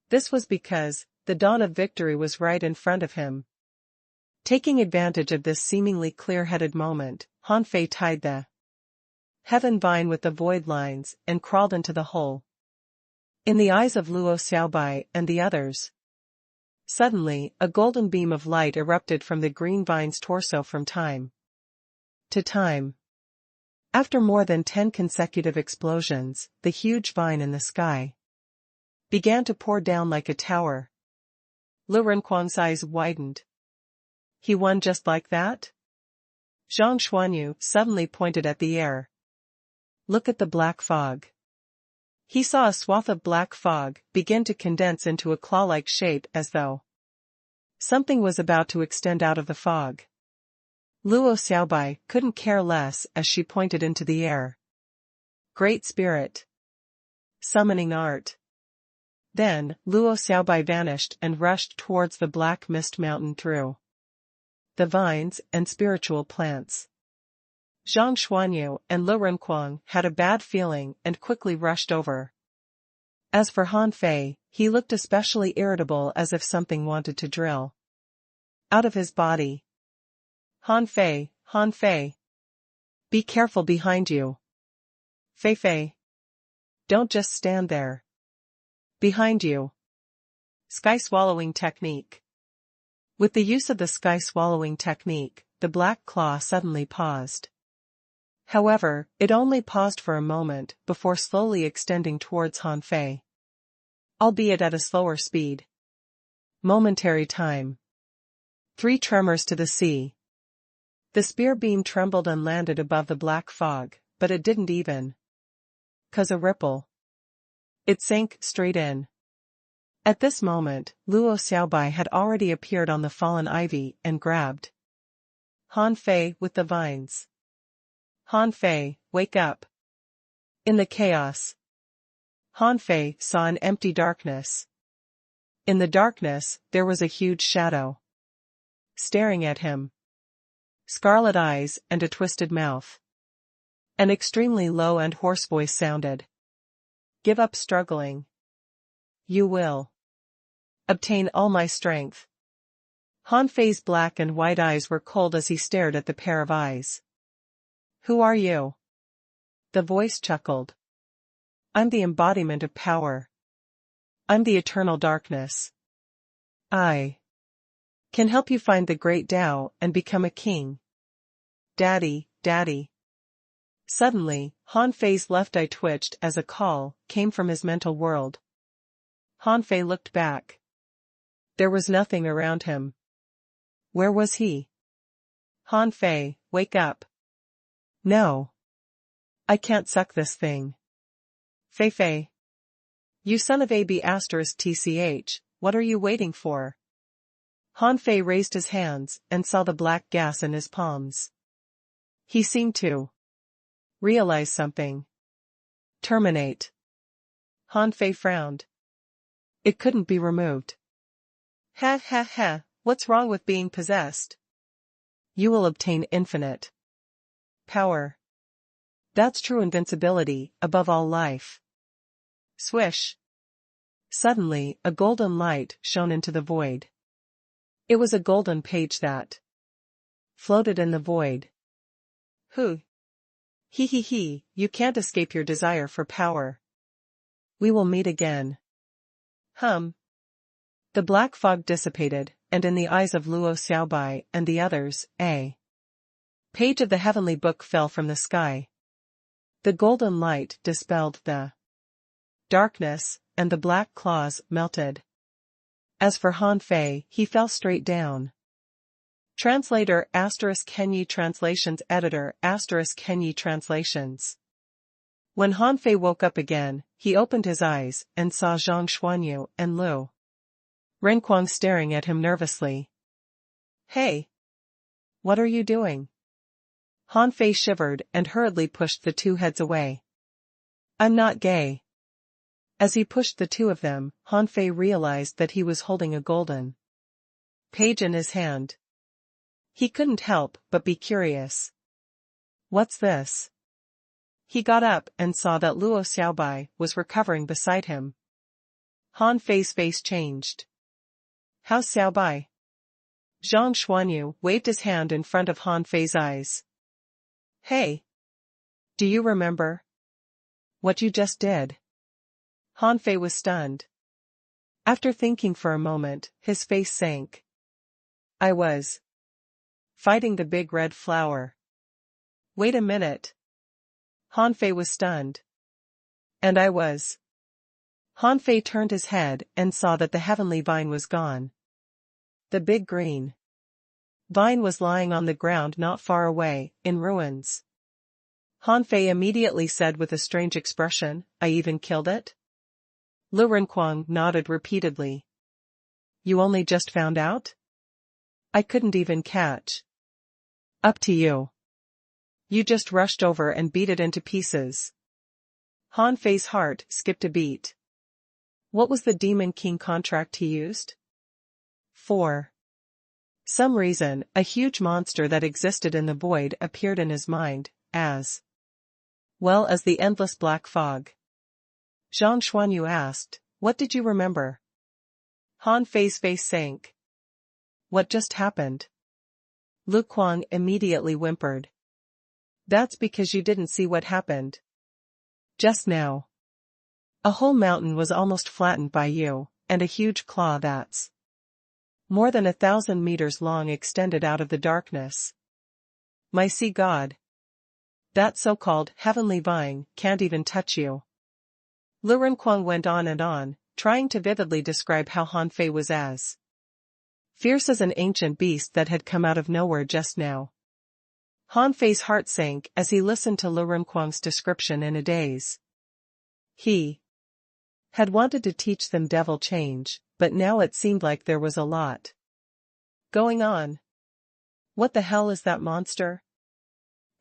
This was because the dawn of victory was right in front of him. Taking advantage of this seemingly clear-headed moment, Han Fei tied the heaven vine with the void lines and crawled into the hole. In the eyes of Luo Xiaobai and the others, suddenly, a golden beam of light erupted from the green vine's torso from time to time. After more than 10 consecutive explosions, the huge vine in the sky began to pour down like a tower. Lu Renkuang's eyes widened. He won just like that? Zhang Xuanyu suddenly pointed at the air. Look at the black fog. He saw a swath of black fog begin to condense into a claw-like shape as though something was about to extend out of the fog. Luo Xiaobai couldn't care less as she pointed into the air. Great Spirit. Summoning art. Then, Luo Xiaobai vanished and rushed towards the black mist mountain through the vines and spiritual plants. Zhang Xuanyu and Lu Renkuang had a bad feeling and quickly rushed over. As for Han Fei, he looked especially irritable, as if something wanted to drill out of his body. Han Fei, Han Fei. Be careful behind you. Fei Fei. Don't just stand there. Behind you. Sky swallowing technique. With the use of the sky swallowing technique, the black claw suddenly paused. However, it only paused for a moment before slowly extending towards Han Fei, albeit at a slower speed. Momentary time. 3 tremors to the sea. The spear beam trembled and landed above the black fog, but it didn't even cause a ripple. It sank straight in. At this moment, Luo Xiaobai had already appeared on the fallen ivy and grabbed Han Fei with the vines. Han Fei, wake up. In the chaos, Han Fei saw an empty darkness. In the darkness, there was a huge shadow staring at him. Scarlet eyes and a twisted mouth. An extremely low and hoarse voice sounded. Give up struggling. You will obtain all my strength. Han Fei's black and white eyes were cold as he stared at the pair of eyes. Who are you? The voice chuckled. I'm the embodiment of power. I'm the eternal darkness. I can help you find the great Tao and become a king. Daddy, Daddy. Suddenly, Han Fei's left eye twitched as a call came from his mental world. Han Fei looked back. There was nothing around him. Where was he? Han Fei, wake up. No. I can't suck this thing. Fei Fei. You son of a b*tch, what are you waiting for? Han Fei raised his hands and saw the black gas in his palms. He seemed to realize something. Terminate. Han Fei frowned. It couldn't be removed. Ha ha ha, what's wrong with being possessed? You will obtain infinite power. That's true invincibility, above all life. Swish. Suddenly, a golden light shone into the void. It was a golden page that floated in the void. Hoo. Hee hee hee, you can't escape your desire for power. We will meet again. Hum. The black fog dissipated, and in the eyes of Luo Xiaobai and the others, a page of the heavenly book fell from the sky. The golden light dispelled the darkness, and the black claws melted. As for Han Fei, he fell straight down. Translator *Kenyi Translations Editor *Kenyi Translations. When Han Fei woke up again, he opened his eyes and saw Zhang Xuanyu and Lu Renquang staring at him nervously. Hey! What are you doing? Han Fei shivered and hurriedly pushed the 2 heads away. I'm not gay. As he pushed the 2 of them, Han Fei realized that he was holding a golden page in his hand. He couldn't help but be curious. What's this? He got up and saw that Luo Xiaobai was recovering beside him. Han Fei's face changed. How's Xiaobai? Zhang Xuanyu waved his hand in front of Han Fei's eyes. Hey! Do you remember what you just did? Han Fei was stunned. After thinking for a moment, his face sank. I was fighting the big red flower. Wait a minute. Han Fei was stunned. And I was. Han Fei turned his head and saw that the heavenly vine was gone. The big green vine was lying on the ground not far away, in ruins. Han Fei immediately said with a strange expression, I even killed it? Lu Renquang nodded repeatedly. You only just found out? I couldn't even catch up to you. You just rushed over and beat it into pieces. Han Fei's heart skipped a beat. What was the Demon King contract he used? For some reason, a huge monster that existed in the void appeared in his mind, as well as the endless black fog. Zhang Xuanyu asked, What did you remember? Han Fei's face sank. What just happened? Lu Kuang immediately whimpered. That's because you didn't see what happened. Just now. A whole mountain was almost flattened by you, and a huge claw that's more than 1,000 meters long extended out of the darkness. My sea god. That so-called heavenly vine can't even touch you. Lu Renkuang went on and on, trying to vividly describe how Han Fei was as fierce as an ancient beast that had come out of nowhere just now. Han Fei's heart sank as he listened to Lu Renkuang's description in a daze. He had wanted to teach them devil change, but now it seemed like there was a lot going on. What the hell is that monster?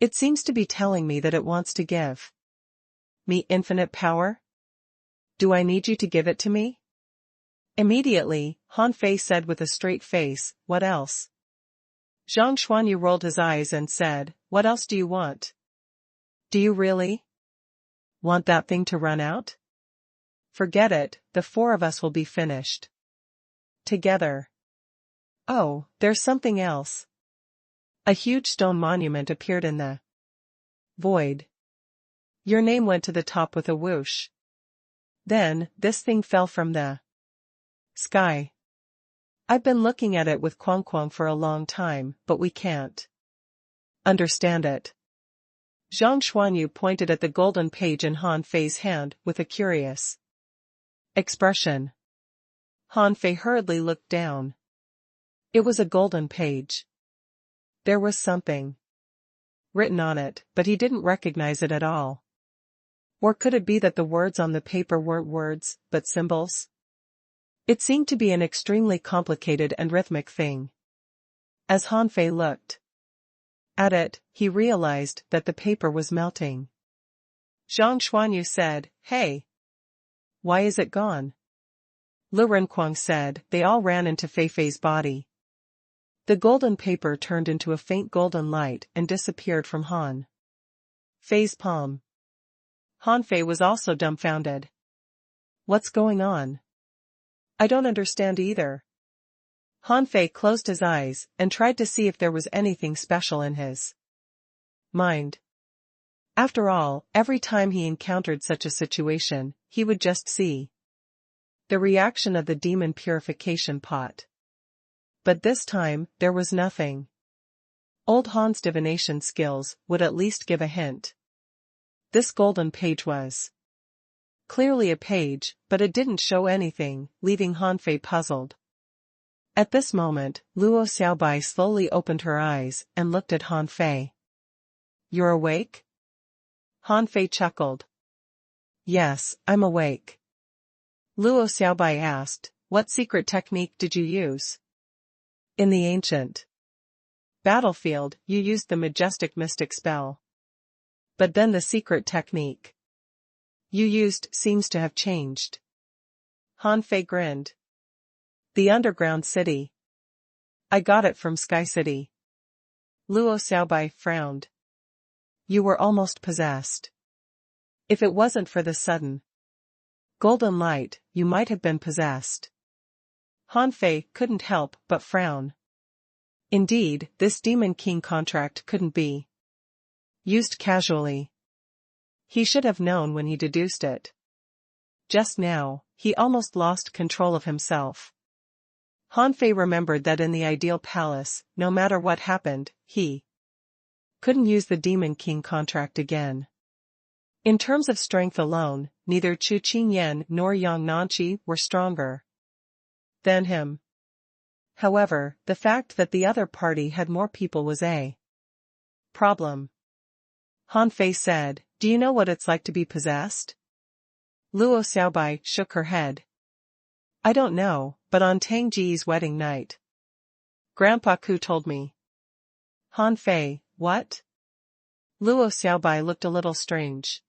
It seems to be telling me that it wants to give me infinite power. Do I need you to give it to me? Immediately, Han Fei said with a straight face, what else? Zhang Xuanyu rolled his eyes and said, what else do you want? Do you really want that thing to run out? Forget it, the four of us will be finished together. Oh, there's something else. A huge stone monument appeared in the void. Your name went to the top with a whoosh. Then, this thing fell from the sky. I've been looking at it with Kuang Kuang for a long time, but we can't understand it. Zhang Xuanyu pointed at the golden page in Han Fei's hand with a curious expression. Han Fei hurriedly looked down. It was a golden page. There was something written on it, but he didn't recognize it at all. Or could it be that the words on the paper weren't words, but symbols? It seemed to be an extremely complicated and rhythmic thing. As Han Fei looked at it, he realized that the paper was melting. Zhang Xuanyu said, hey! Why is it gone? Lu Renkuang said, they all ran into Fei Fei's body. The golden paper turned into a faint golden light and disappeared from Han Fei's palm. Han Fei was also dumbfounded. What's going on? I don't understand either. Han Fei closed his eyes and tried to see if there was anything special in his mind. After all, every time he encountered such a situation, he would just see the reaction of the demon purification pot. But this time, there was nothing. Old Han's divination skills would at least give a hint. This golden page was clearly a page, but it didn't show anything, leaving Han Fei puzzled. At this moment, Luo Xiaobai slowly opened her eyes and looked at Han Fei. You're awake? Han Fei chuckled. Yes, I'm awake. Luo Xiaobai asked, what secret technique did you use? In the ancient battlefield, you used the majestic mystic spell. But then the secret technique you used seems to have changed. Han Fei grinned. The underground city. I got it from Sky City. Luo Xiaobai frowned. You were almost possessed. If it wasn't for the sudden golden light, you might have been possessed. Han Fei couldn't help but frown. Indeed, this Demon King contract couldn't be used casually. He should have known when he deduced it. Just now, he almost lost control of himself. Han Fei remembered that in the ideal palace, no matter what happened, he couldn't use the Demon King contract again. In terms of strength alone, neither Chu Qingyan nor Yang Nanqi were stronger than him. However, the fact that the other party had more people was a problem. Han Fei said, do you know what it's like to be possessed? Luo Xiaobai shook her head. I don't know, but on Tang Ji's wedding night, Grandpa Ku told me. Han Fei, what? Luo Xiaobai looked a little strange.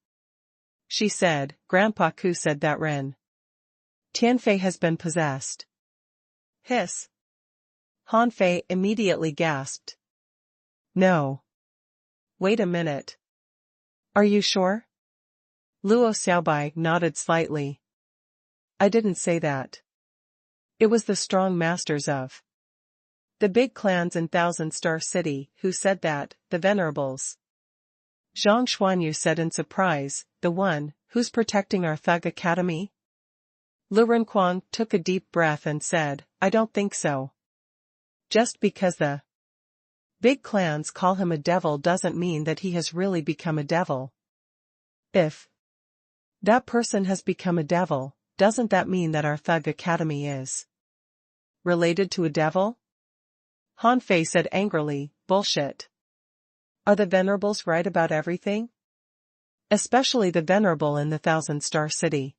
She said, Grandpa Ku said that Ren Tianfei has been possessed. Hiss. Han Fei immediately gasped. No. Wait a minute. Are you sure? Luo Xiaobai nodded slightly. I didn't say that. It was the strong masters of the big clans in Thousand Star City who said that, the venerables. Zhang Xuanyu said in surprise, the one who's protecting our thug academy? Lu Renquang took a deep breath and said, I don't think so. Just because the big clans call him a devil doesn't mean that he has really become a devil. If that person has become a devil, doesn't that mean that our thug academy is related to a devil? Han Fei said angrily, bullshit. Are the venerables right about everything? Especially the venerable in the Thousand Star City.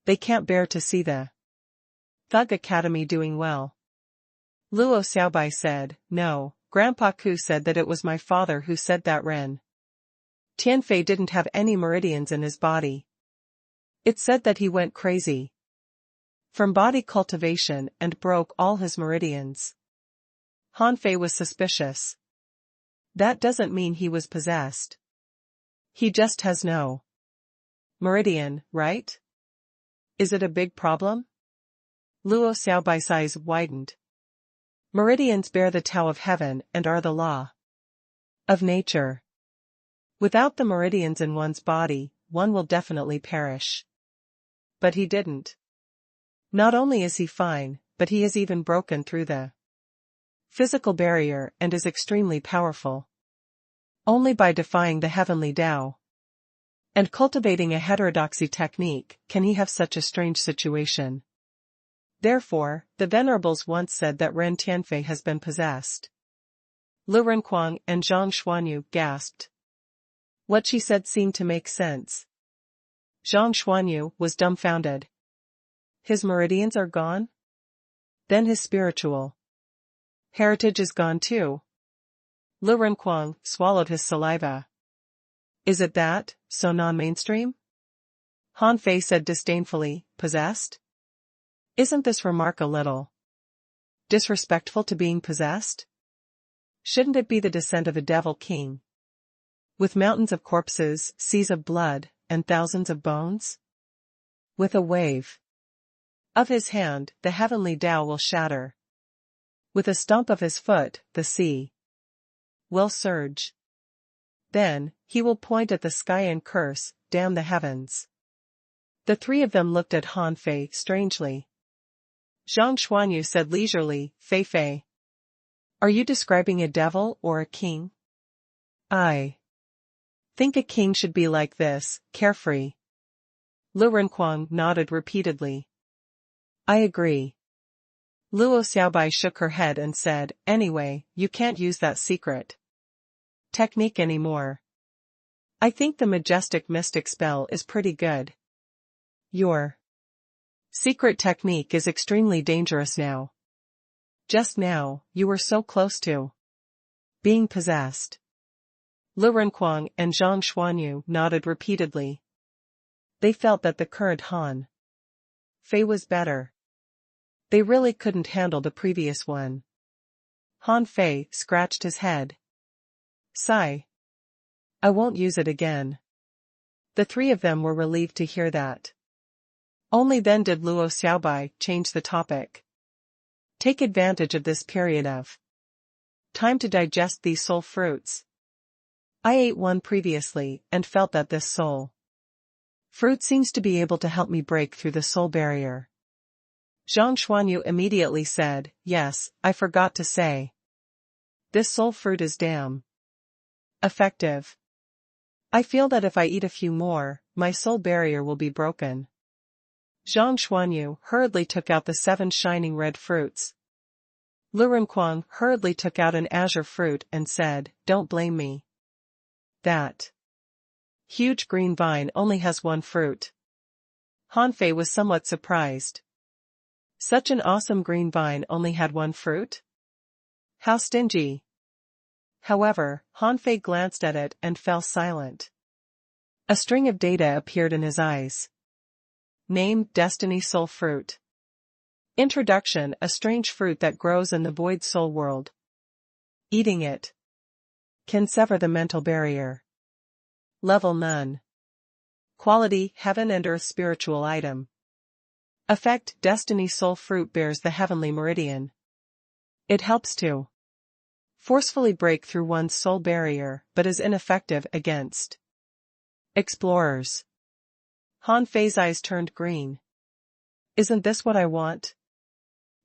They can't bear to see the thug academy doing well. Luo Xiaobai said, no, Grandpa Ku said that it was my father who said that Ren Tianfei didn't have any meridians in his body. It said that he went crazy from body cultivation and broke all his meridians. Han Fei was suspicious. That doesn't mean he was possessed. He just has no meridian, right? Is it a big problem? Luo Xiaobai's eyes widened. Meridians bear the Tao of heaven and are the law of nature. Without the meridians in one's body, one will definitely perish. But he didn't. Not only is he fine, but he has even broken through the physical barrier and is extremely powerful. Only by defying the heavenly Tao and cultivating a heterodoxy technique can he have such a strange situation. Therefore, the venerables once said that Ren Tianfei has been possessed. Lu Renquang and Zhang Xuanyu gasped. What she said seemed to make sense. Zhang Xuanyu was dumbfounded. His meridians are gone? Then his spiritual heritage is gone too. Lu Renquang swallowed his saliva. Is it that, so non-mainstream? Han Fei said disdainfully, possessed? Isn't this remark a little disrespectful to being possessed? Shouldn't it be the descent of a devil king? With mountains of corpses, seas of blood, and thousands of bones? With a wave of his hand, the heavenly Tao will shatter. With a stomp of his foot, the sea will surge. Then, he will point at the sky and curse, damn the heavens. The three of them looked at Han Fei strangely. Zhang Xuanyu said leisurely, Fei Fei. Are you describing a devil or a king? I think a king should be like this, carefree. Lu Renquang nodded repeatedly. I agree. Luo Xiaobai shook her head and said, anyway, you can't use that secret technique anymore. I think the majestic mystic spell is pretty good. Your secret technique is extremely dangerous now. Just now, you were so close to being possessed. Lu Renquang and Zhang Xuanyu nodded repeatedly. They felt that the current Han Fei was better. They really couldn't handle the previous one. Han Fei scratched his head. Sigh. I won't use it again. The three of them were relieved to hear that. Only then did Luo Xiaobai change the topic. Take advantage of this period of time to digest these soul fruits. I ate one previously and felt that this soul fruit seems to be able to help me break through the soul barrier. Zhang Xuanyu immediately said, yes, I forgot to say. This soul fruit is damn effective. I feel that if I eat a few more, my soul barrier will be broken. Zhang Xuanyu hurriedly took out the 7 shining red fruits. Lu Renquang hurriedly took out an azure fruit and said, don't blame me. That huge green vine only has 1 fruit. Han Fei was somewhat surprised. Such an awesome green vine only had 1 fruit? How stingy. However, Han Fei glanced at it and fell silent. A string of data appeared in his eyes. Name, Destiny Soul Fruit. Introduction, a strange fruit that grows in the void soul world. Eating it can sever the mental barrier. Level none. Quality, heaven and earth spiritual item. Effect: Destiny Soul Fruit bears the heavenly meridian. It helps to forcefully break through one's soul barrier, but is ineffective against explorers. Han Fei's eyes turned green. Isn't this what I want?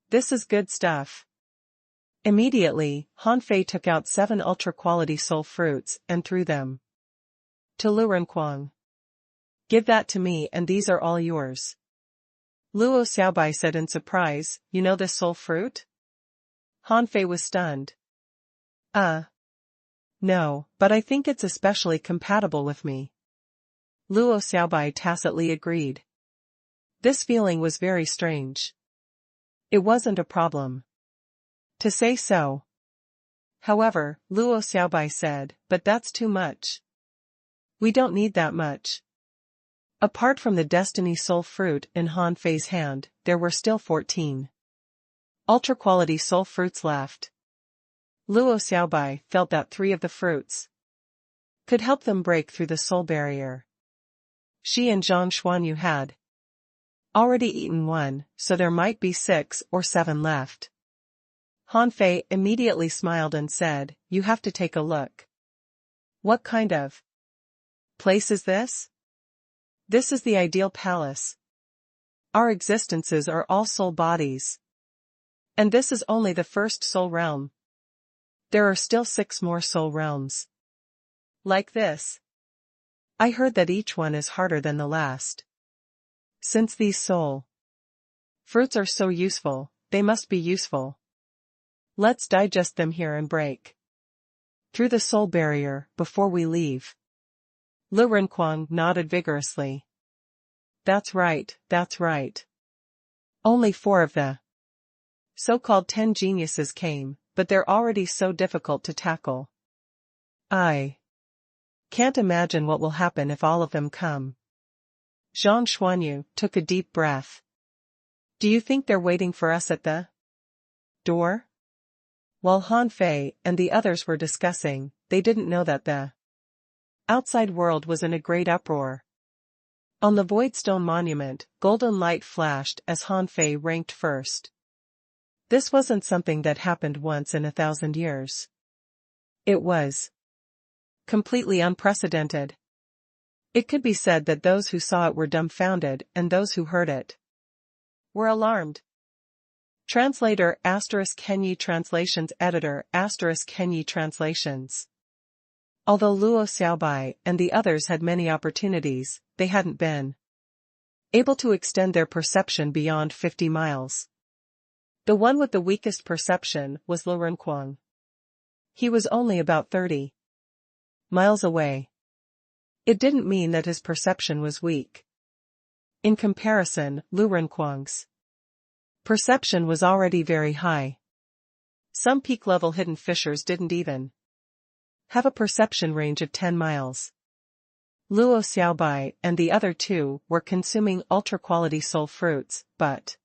This is good stuff. Immediately, Han Fei took out 7 ultra-quality soul fruits and threw them to Lu Renquang. Give that to me and these are all yours. Luo Xiaobai said in surprise, you know this soul fruit? Han Fei was stunned. No, but I think it's especially compatible with me. Luo Xiaobai tacitly agreed. This feeling was very strange. It wasn't a problem, to say so. However, Luo Xiaobai said, but that's too much. We don't need that much. Apart from the Destiny Soul Fruit in Han Fei's hand, there were still 14 ultra-quality soul fruits left. Luo Xiaobai felt that 3 of the fruits could help them break through the soul barrier. She and Zhang Xuanyu had already eaten 1, so there might be 6 or 7 left. Han Fei immediately smiled and said, you have to take a look. What kind of place is this? This is the ideal palace. Our existences are all soul bodies. And this is only the first soul realm. There are still 6 more soul realms. Like this. I heard that each one is harder than the last. Since these soul fruits are so useful, they must be useful. Let's digest them here and break through the soul barrier before we leave. Lu Renquang nodded vigorously. That's right, that's right. Only 4 of the so-called 10 geniuses came, but they're already so difficult to tackle. I can't imagine what will happen if all of them come. Zhang Xuanyu took a deep breath. Do you think they're waiting for us at the door? While Han Fei and the others were discussing, they didn't know that the outside world was in a great uproar. On the Voidstone Monument, golden light flashed as Han Fei ranked first. This wasn't something that happened once in 1,000 years. It was completely unprecedented. It could be said that those who saw it were dumbfounded and those who heard it were alarmed. Translator * Kenyi Translations Editor * Kenyi Translations. Although Luo Xiaobai and the others had many opportunities, they hadn't been able to extend their perception beyond 50 miles. The one with the weakest perception was Lu Renquang. He was only about 30 miles away. It didn't mean that his perception was weak. In comparison, Lu Renquang's perception was already very high. Some peak-level hidden fissures didn't even have a perception range of 10 miles. Luo Xiaobai and the other 2 were consuming ultra-quality soul fruits, but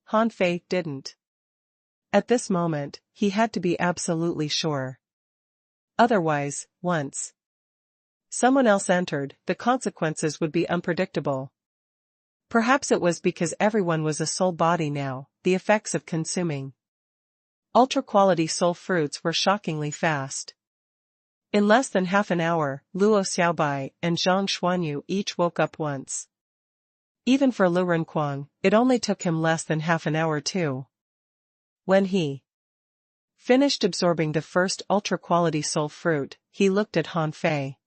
Han Fei didn't. At this moment, he had to be absolutely sure. Otherwise, once someone else entered, the consequences would be unpredictable. Perhaps it was because everyone was a soul body now, the effects of consuming ultra-quality soul fruits were shockingly fast. In less than half an hour, Luo Xiaobai and Zhang Xuanyu each woke up once. Even for Lu Renquang, it only took him less than half an hour too. When he finished absorbing the first ultra-quality soul fruit, he looked at Han Fei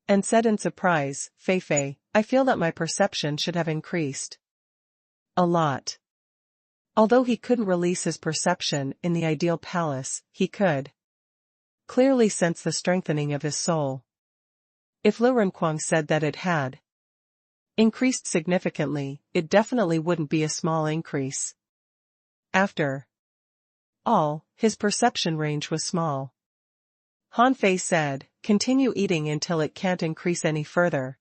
and said in surprise, Fei, I feel that my perception should have increased a lot. Although he couldn't release his perception in the ideal palace, he could clearly sense the strengthening of his soul. If Lu Renquang said that it had increased significantly, it definitely wouldn't be a small increase. After all, his perception range was small. Han Fei said, continue eating until it can't increase any further.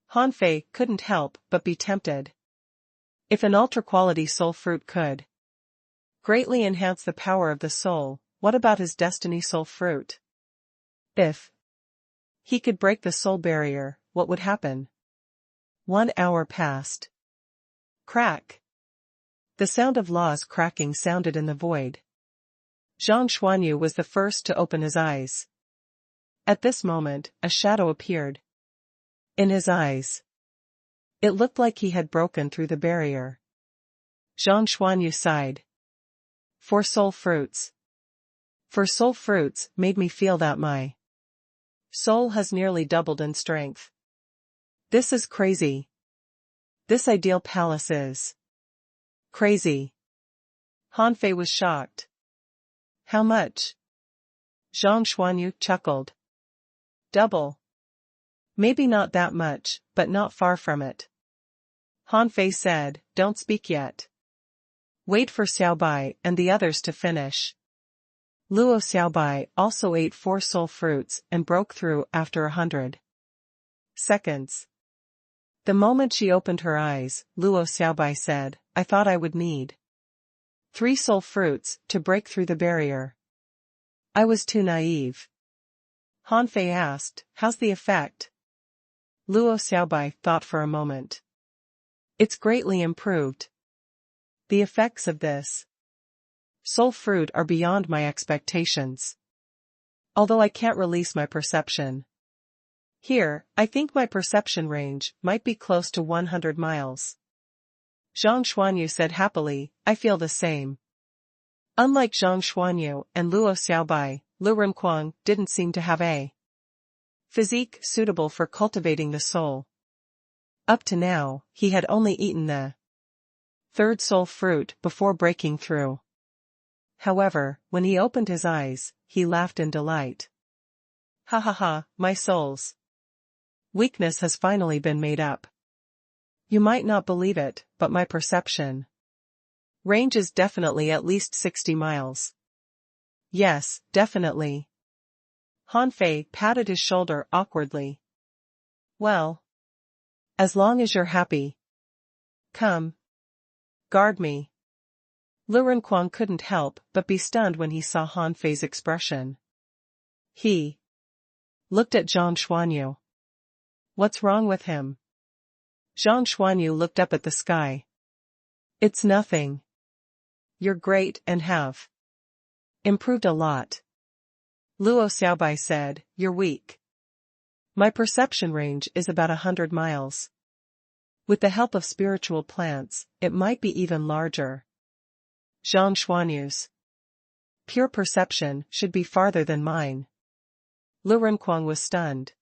Han Fei couldn't help but be tempted. If an ultra-quality soul fruit could greatly enhance the power of the soul, what about his destiny soul fruit? If he could break the soul barrier, what would happen? 1 hour passed. Crack. The sound of laws cracking sounded in the void. Zhang Xuanyu was the first to open his eyes. At this moment, a shadow appeared in his eyes. It looked like he had broken through the barrier. Zhang Xuanyu sighed. For soul fruits. For soul fruits made me feel that my soul has nearly doubled in strength. This is crazy. This ideal palace is crazy. Han Fei was shocked. How much? Zhang Xuanyu chuckled. Double. Maybe not that much, but not far from it. Han Fei said, don't speak yet. Wait for Xiaobai and the others to finish. Luo Xiaobai also ate 4 soul fruits and broke through after 100 seconds. The moment she opened her eyes, Luo Xiaobai said, I thought I would need 3 soul fruits to break through the barrier. I was too naive. Han Fei asked, how's the effect? Luo Xiaobai thought for a moment. It's greatly improved. The effects of this soul fruit are beyond my expectations. Although I can't release my perception. Here, I think my perception range might be close to 100 miles. Zhang Xuanyu said happily, I feel the same. Unlike Zhang Xuanyu and Luo Xiaobai, Lu Renquang didn't seem to have a physique suitable for cultivating the soul. Up to now, he had only eaten the 3rd soul fruit before breaking through. However, when he opened his eyes, he laughed in delight. Ha ha ha, my souls. Weakness has finally been made up. You might not believe it, but my perception range is definitely at least 60 miles. Yes, definitely. Han Fei patted his shoulder awkwardly. Well. As long as you're happy. Come. Guard me. Lu Renquang couldn't help but be stunned when he saw Han Fei's expression. He looked at Zhang Xuanyu. What's wrong with him? Zhang Xuanyu looked up at the sky. It's nothing. You're great and have improved a lot. Luo Xiaobai said, you're weak. My perception range is about 100 miles. With the help of spiritual plants, it might be even larger. Zhang Xuanyu's pure perception should be farther than mine. Lu Renquang was stunned.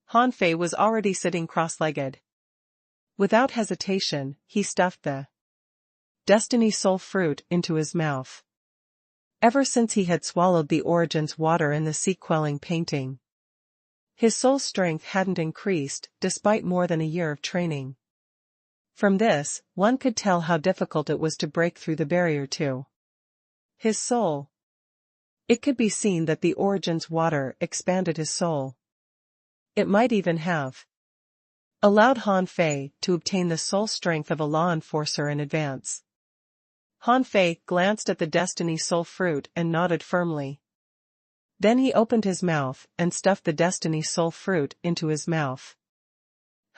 Han Fei was already sitting cross-legged. Without hesitation, he stuffed the destiny soul fruit into his mouth. Ever since he had swallowed the Origin's water in the sea-quelling painting, his soul strength hadn't increased despite more than a year of training. From this, one could tell how difficult it was to break through the barrier to his soul. It could be seen that the Origin's water expanded his soul. It might even have allowed Han Fei to obtain the soul strength of a law enforcer in advance. Han Fei glanced at the destiny soul fruit and nodded firmly. Then he opened his mouth and stuffed the destiny soul fruit into his mouth.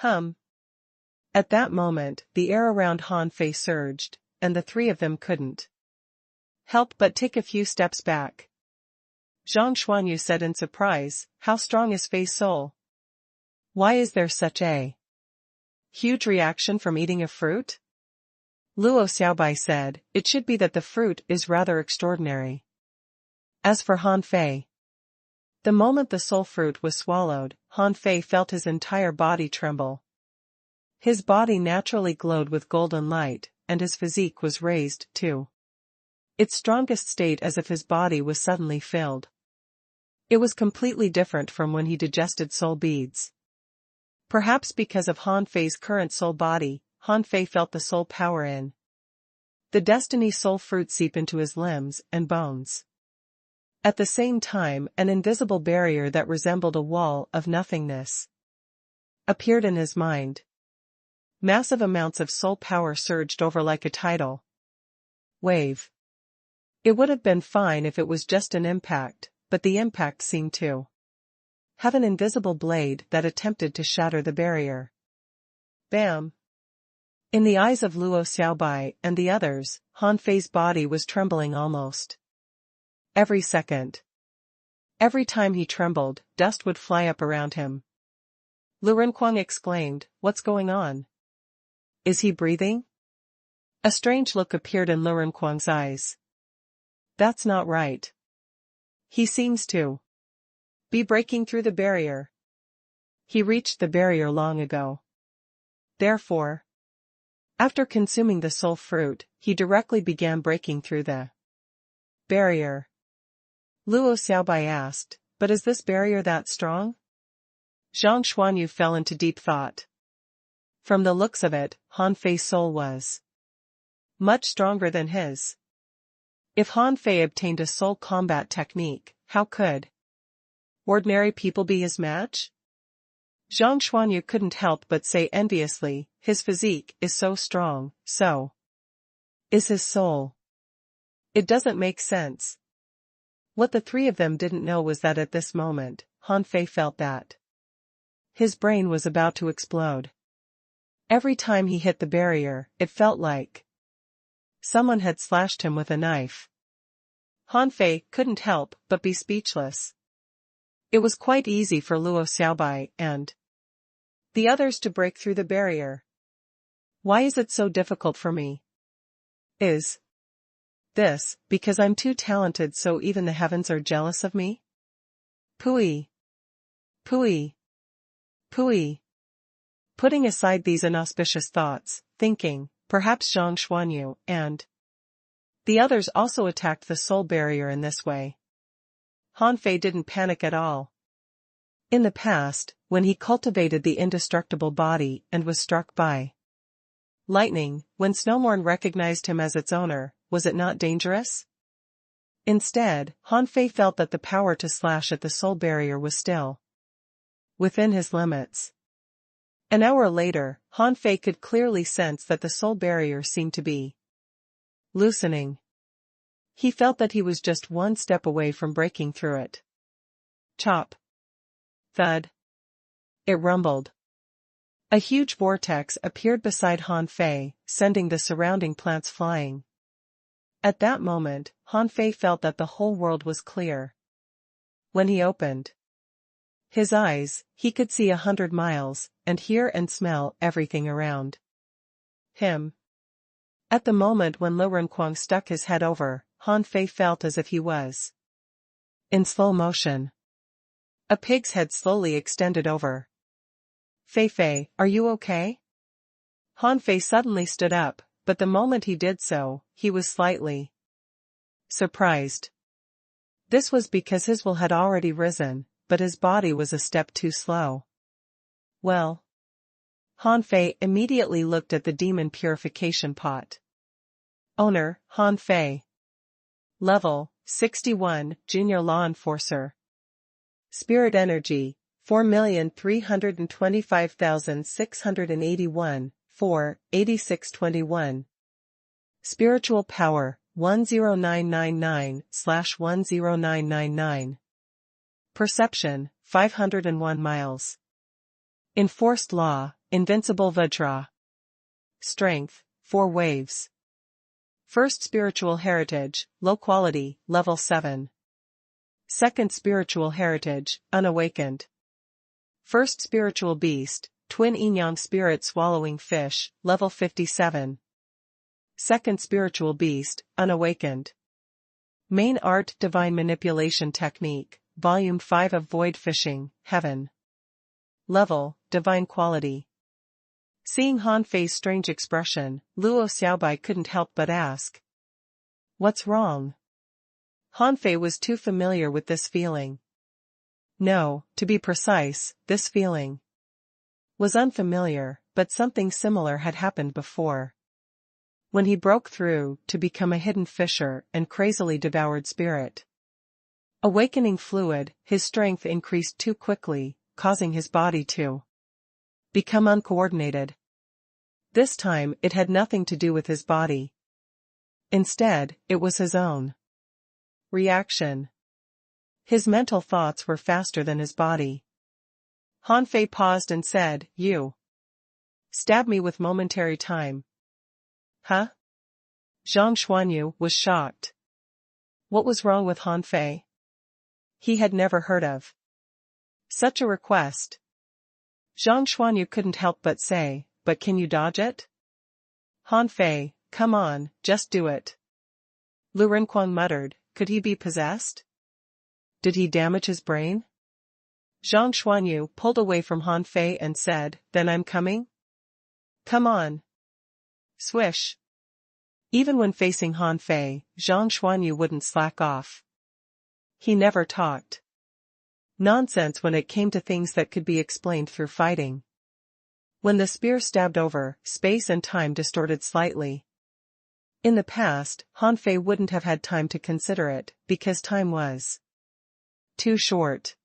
At that moment, the air around Han Fei surged, and the 3 of them couldn't help but take a few steps back. Zhang Xuanyu said in surprise, how strong is Fei's soul? Why is there such a huge reaction from eating a fruit? Luo Xiaobai said, it should be that the fruit is rather extraordinary. As for Han Fei, the moment the soul fruit was swallowed, Han Fei felt his entire body tremble. His body naturally glowed with golden light, and his physique was raised, to its strongest state as if his body was suddenly filled. It was completely different from when he digested soul beads. Perhaps because of Han Fei's current soul body, Han Fei felt the soul power in the destiny soul fruit seep into his limbs and bones. At the same time, an invisible barrier that resembled a wall of nothingness appeared in his mind. Massive amounts of soul power surged over like a tidal wave. It would have been fine if it was just an impact, but the impact seemed to have an invisible blade that attempted to shatter the barrier. Bam! In the eyes of Luo Xiaobai and the others, Han Fei's body was trembling almost every second. Every time he trembled, dust would fly up around him. Lu Renkuang exclaimed, "What's going on? Is he breathing?" A strange look appeared in Lu Renkuang's eyes. "That's not right. He seems to be breaking through the barrier. He reached the barrier long ago. Therefore, after consuming the soul fruit, he directly began breaking through the barrier." Luo Xiaobai asked, "But is this barrier that strong?" Zhang Xuanyu fell into deep thought. From the looks of it, Han Fei's soul was much stronger than his. If Han Fei obtained a soul combat technique, how could ordinary people be his match? Zhang Xuanyu couldn't help but say enviously, "His physique is so strong, so is his soul. It doesn't make sense." What the three of them didn't know was that at this moment, Han Fei felt that his brain was about to explode. Every time he hit the barrier, it felt like someone had slashed him with a knife. Han Fei couldn't help but be speechless. It was quite easy for Luo Xiaobai and the others to break through the barrier. Why is it so difficult for me? Is this because I'm too talented so even the heavens are jealous of me? Pooey. Pooey. Pooey. Putting aside these inauspicious thoughts, thinking, perhaps Zhang Xuanyu and the others also attacked the soul barrier in this way. Han Fei didn't panic at all. In the past, when he cultivated the indestructible body and was struck by lightning, when Snowmorn recognized him as its owner, was it not dangerous? Instead, Han Fei felt that the power to slash at the soul barrier was still within his limits. An hour later, Han Fei could clearly sense that the soul barrier seemed to be loosening. He felt that he was just one step away from breaking through it. Chop. Thud. It rumbled. A huge vortex appeared beside Han Fei, sending the surrounding plants flying. At that moment, Han Fei felt that the whole world was clear. When he opened his eyes, he could see 100 miles, and hear and smell everything around him. At the moment when Lu Renkuang stuck his head over, Han Fei felt as if he was in slow motion. A pig's head slowly extended over. "Fei Fei, are you okay?" Han Fei suddenly stood up, but the moment he did so, he was slightly surprised. This was because his will had already risen, but his body was a step too slow. Well, Han Fei immediately looked at the demon purification pot. Owner, Han Fei. Level, 61, Junior Law Enforcer. Spirit Energy, 4,325,681, 48621. Spiritual Power, 10999/10999. Perception, 501 miles. Enforced Law, Invincible Vajra. Strength, 4 waves. First Spiritual Heritage, Low Quality, Level 7. Second Spiritual Heritage, Unawakened. First Spiritual Beast, Twin Yin-Yang Spirit Swallowing Fish, Level 57. Second Spiritual Beast, Unawakened. Main Art Divine Manipulation Technique, Volume 5 of Void Fishing, Heaven. Level, Divine Quality. Seeing Han Fei's strange expression, Luo Xiaobai couldn't help but ask, "What's wrong?" Han Fei was too familiar with this feeling. No, to be precise, this feeling was unfamiliar, but something similar had happened before. When he broke through to become a hidden fisher and crazily devoured spirit. Awakening fluid, his strength increased too quickly, causing his body to become uncoordinated. This time it had nothing to do with his body. Instead, it was his own reaction. His mental thoughts were faster than his body. Han Fei paused and said, "You Stab me with momentary time. Huh? Zhang Xuanyu was shocked. What was wrong with Han Fei? He had never heard of such a request. Zhang Xuanyu couldn't help but say, but can you dodge it? Han Fei, come on, just do it. Lu Renquang muttered, could he be possessed? Did he damage his brain? Zhang Xuanyu pulled away from Han Fei and said, then I'm coming? Come on. Swish. Even when facing Han Fei, Zhang Xuanyu wouldn't slack off. He never talked nonsense when it came to things that could be explained through fighting. When the spear stabbed over, space and time distorted slightly. In the past, Han Fei wouldn't have had time to consider it, because time was too short.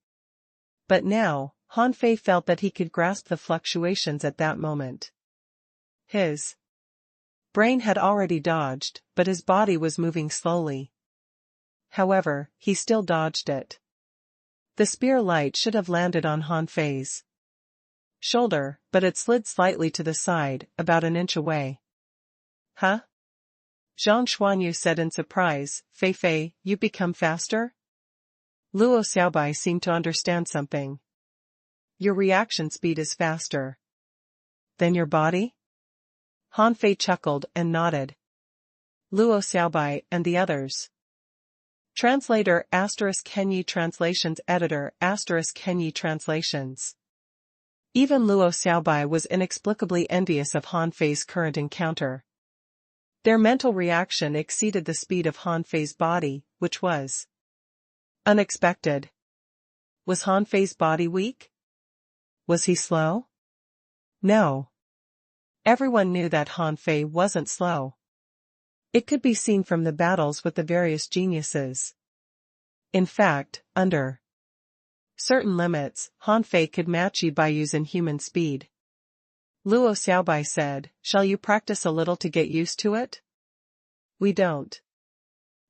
But now, Han Fei felt that he could grasp the fluctuations at that moment. His brain had already dodged, but his body was moving slowly. However, he still dodged it. The spear light should have landed on Han Fei's shoulder, but it slid slightly to the side, about an inch away. Huh? Zhang Xuanyu said in surprise, Fei Fei, you've become faster? Luo Xiaobai seemed to understand something. Your reaction speed is faster than your body? Han Fei chuckled and nodded. Luo Xiaobai and the others. Translator ** Kenyi Translations Editor ** Kenyi Translations. Even Luo Xiaobai was inexplicably envious of Han Fei's current encounter. Their mental reaction exceeded the speed of Han Fei's body, which was unexpected. Was Han Fei's body weak? Was he slow? No. Everyone knew that Han Fei wasn't slow. It could be seen from the battles with the various geniuses. In fact, under certain limits, Han Fei could match Yi Baiyu's inhuman speed. Luo Xiaobai said, shall you practice a little to get used to it? We don't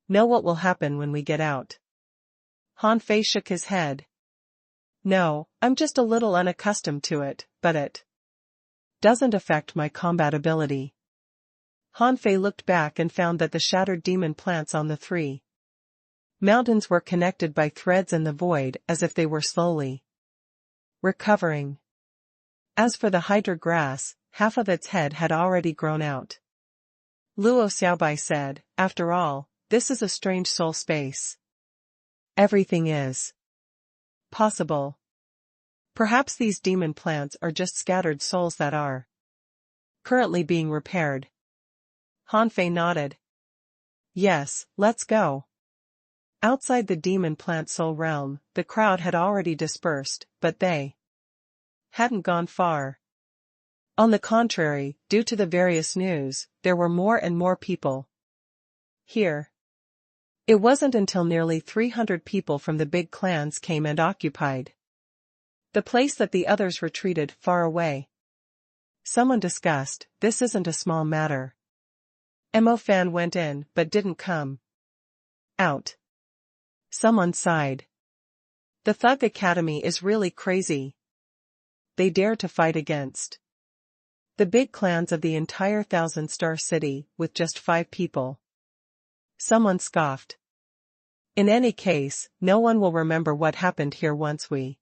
know what will happen when we get out. Han Fei shook his head. No, I'm just a little unaccustomed to it, but it doesn't affect my combat ability. Han Fei looked back and found that the shattered demon plants on the 3 mountains were connected by threads in the void as if they were slowly recovering. As for the hydra grass, half of its head had already grown out. Luo Xiaobai said, after all, this is a strange soul space. Everything is possible. Perhaps these demon plants are just scattered souls that are currently being repaired. Han Fei nodded. Yes, let's go. Outside the demon plant soul realm, the crowd had already dispersed, but they hadn't gone far. On the contrary, due to the various news, there were more and more people here. It wasn't until nearly 300 people from the big clans came and occupied the place that the others retreated far away. Someone discussed, this isn't a small matter. Mo Fan went in, but didn't come out. Someone sighed. The Thug Academy is really crazy. They dare to fight against the big clans of the entire 1,000-star city, with just 5 people. Someone scoffed. In any case, no one will remember what happened here once we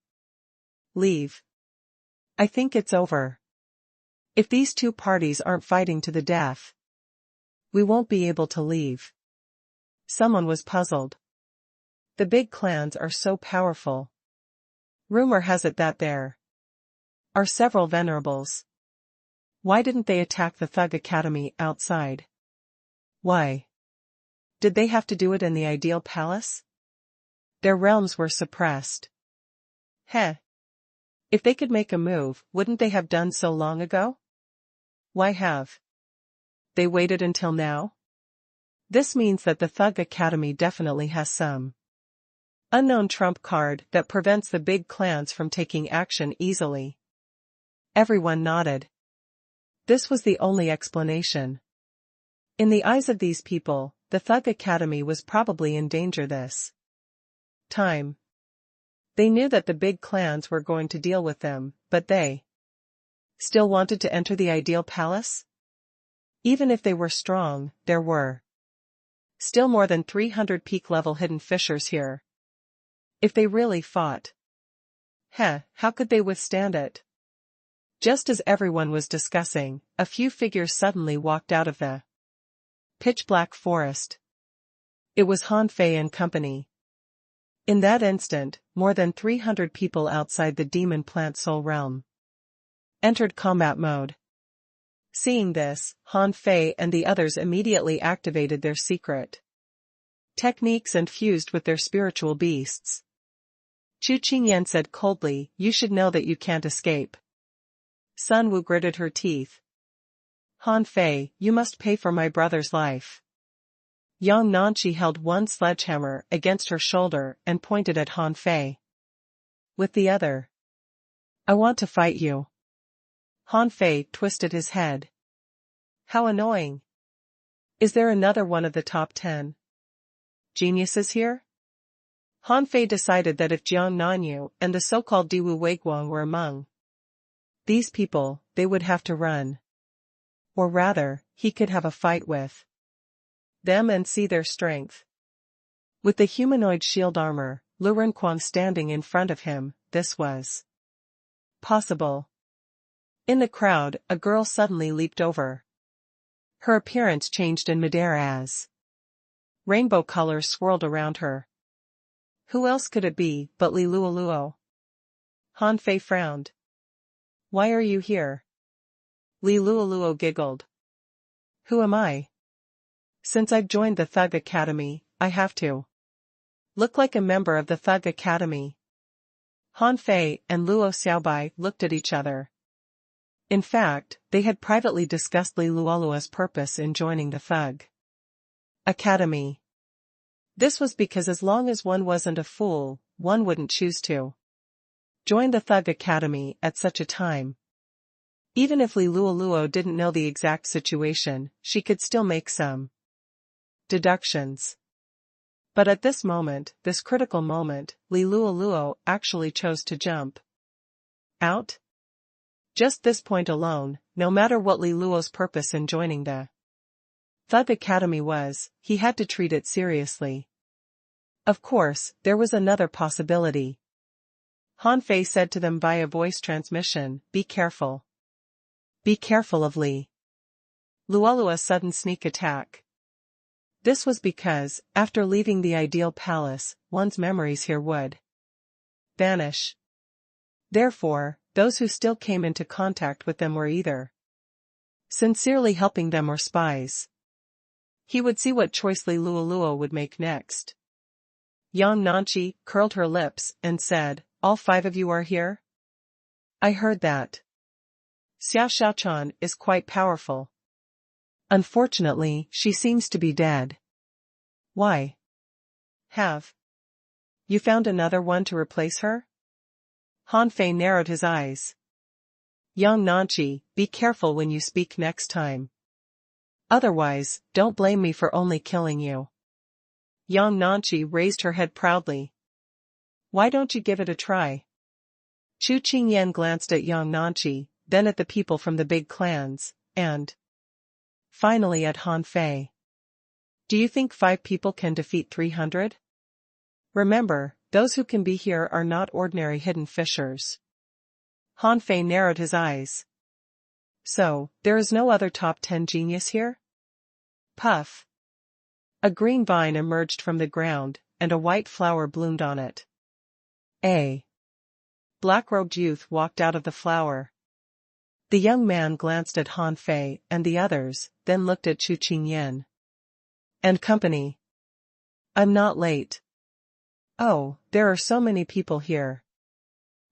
leave. I think it's over. If these 2 parties aren't fighting to the death, we won't be able to leave. Someone was puzzled. The big clans are so powerful. Rumor has it that there are several venerables. Why didn't they attack the Thug Academy outside? Why did they have to do it in the Ideal Palace? Their realms were suppressed. Heh. If they could make a move, wouldn't they have done so long ago? Why have they waited until now? This means that the Thug Academy definitely has some unknown trump card that prevents the big clans from taking action easily. Everyone nodded. This was the only explanation. In the eyes of these people, the Thug Academy was probably in danger this time. They knew that the big clans were going to deal with them, but they Still wanted to enter the ideal palace? Even if they were strong, there were still more than 300 peak-level hidden fishers here. If they really fought, how could they withstand it? Just as everyone was discussing, a few figures suddenly walked out of the pitch-black forest. It was Han Fei and company. In that instant, more than 300 people outside the demon plant soul realm entered combat mode. Seeing this, Han Fei and the others immediately activated their secret techniques and fused with their spiritual beasts. Chu Qingyan said coldly, "You should know that you can't escape." Sun Wu gritted her teeth. "Han Fei, you must pay for my brother's life." Yang Nanqi held one sledgehammer against her shoulder and pointed at Han Fei with the other. "I want to fight you." Han Fei twisted his head. "How annoying. Is there another one of the top 10 geniuses here?" Han Fei decided that if Jiang Nanyu and the so-called Diwu Weiguang were among these people, they would have to run. Or rather, he could have a fight with them and see their strength. With the humanoid shield armor, Lu Renquang standing in front of him, this was possible. In the crowd, a girl suddenly leaped over. Her appearance changed in midair as rainbow colors swirled around her. Who else could it be but Li Luoluo? Han Fei frowned. "Why are you here?" Li Luoluo giggled. "Who am I? Since I've joined the Thug Academy, I have to look like a member of the Thug Academy." Han Fei and Luo Xiaobai looked at each other. In fact, they had privately discussed Li Luoluo's purpose in joining the Thug Academy. This was because as long as one wasn't a fool, one wouldn't choose to join the Thug Academy at such a time. Even if Li Luoluo didn't know the exact situation, she could still make some deductions. But at this moment, this critical moment, Li Luoluo actually chose to jump out. Just this point alone, no matter what Li Luo's purpose in joining the Thug Academy was, he had to treat it seriously. Of course, there was another possibility. Han Fei said to them via voice transmission, "Be careful. Be careful of Li Luoluo's sudden sneak attack." This was because, after leaving the ideal palace, one's memories here would vanish. Therefore, those who still came into contact with them were either sincerely helping them or spies. He would see what choice Li Luoluo would make next. Yang Nanqi curled her lips and said, "All 5 of you are here?" "I heard that. Xiao Xiaochan is quite powerful. Unfortunately, she seems to be dead." "Why? Have you found another one to replace her?" Han Fei narrowed his eyes. "Yang Nanqi, be careful when you speak next time. Otherwise, don't blame me for only killing you." Yang Nanqi raised her head proudly. "Why don't you give it a try?" Chu Qingyan glanced at Yang Nanqi, then at the people from the big clans, and finally at Han Fei. "Do you think 5 people can defeat 300? Remember, those who can be here are not ordinary hidden fishers." Han Fei narrowed his eyes. "So, there is no other top 10 genius here?" Puff. A green vine emerged from the ground, and a white flower bloomed on it. A black-robed youth walked out of the flower. The young man glanced at Han Fei and the others, then looked at Chu Qingyan and company. "I'm not late." "Oh, there are so many people here."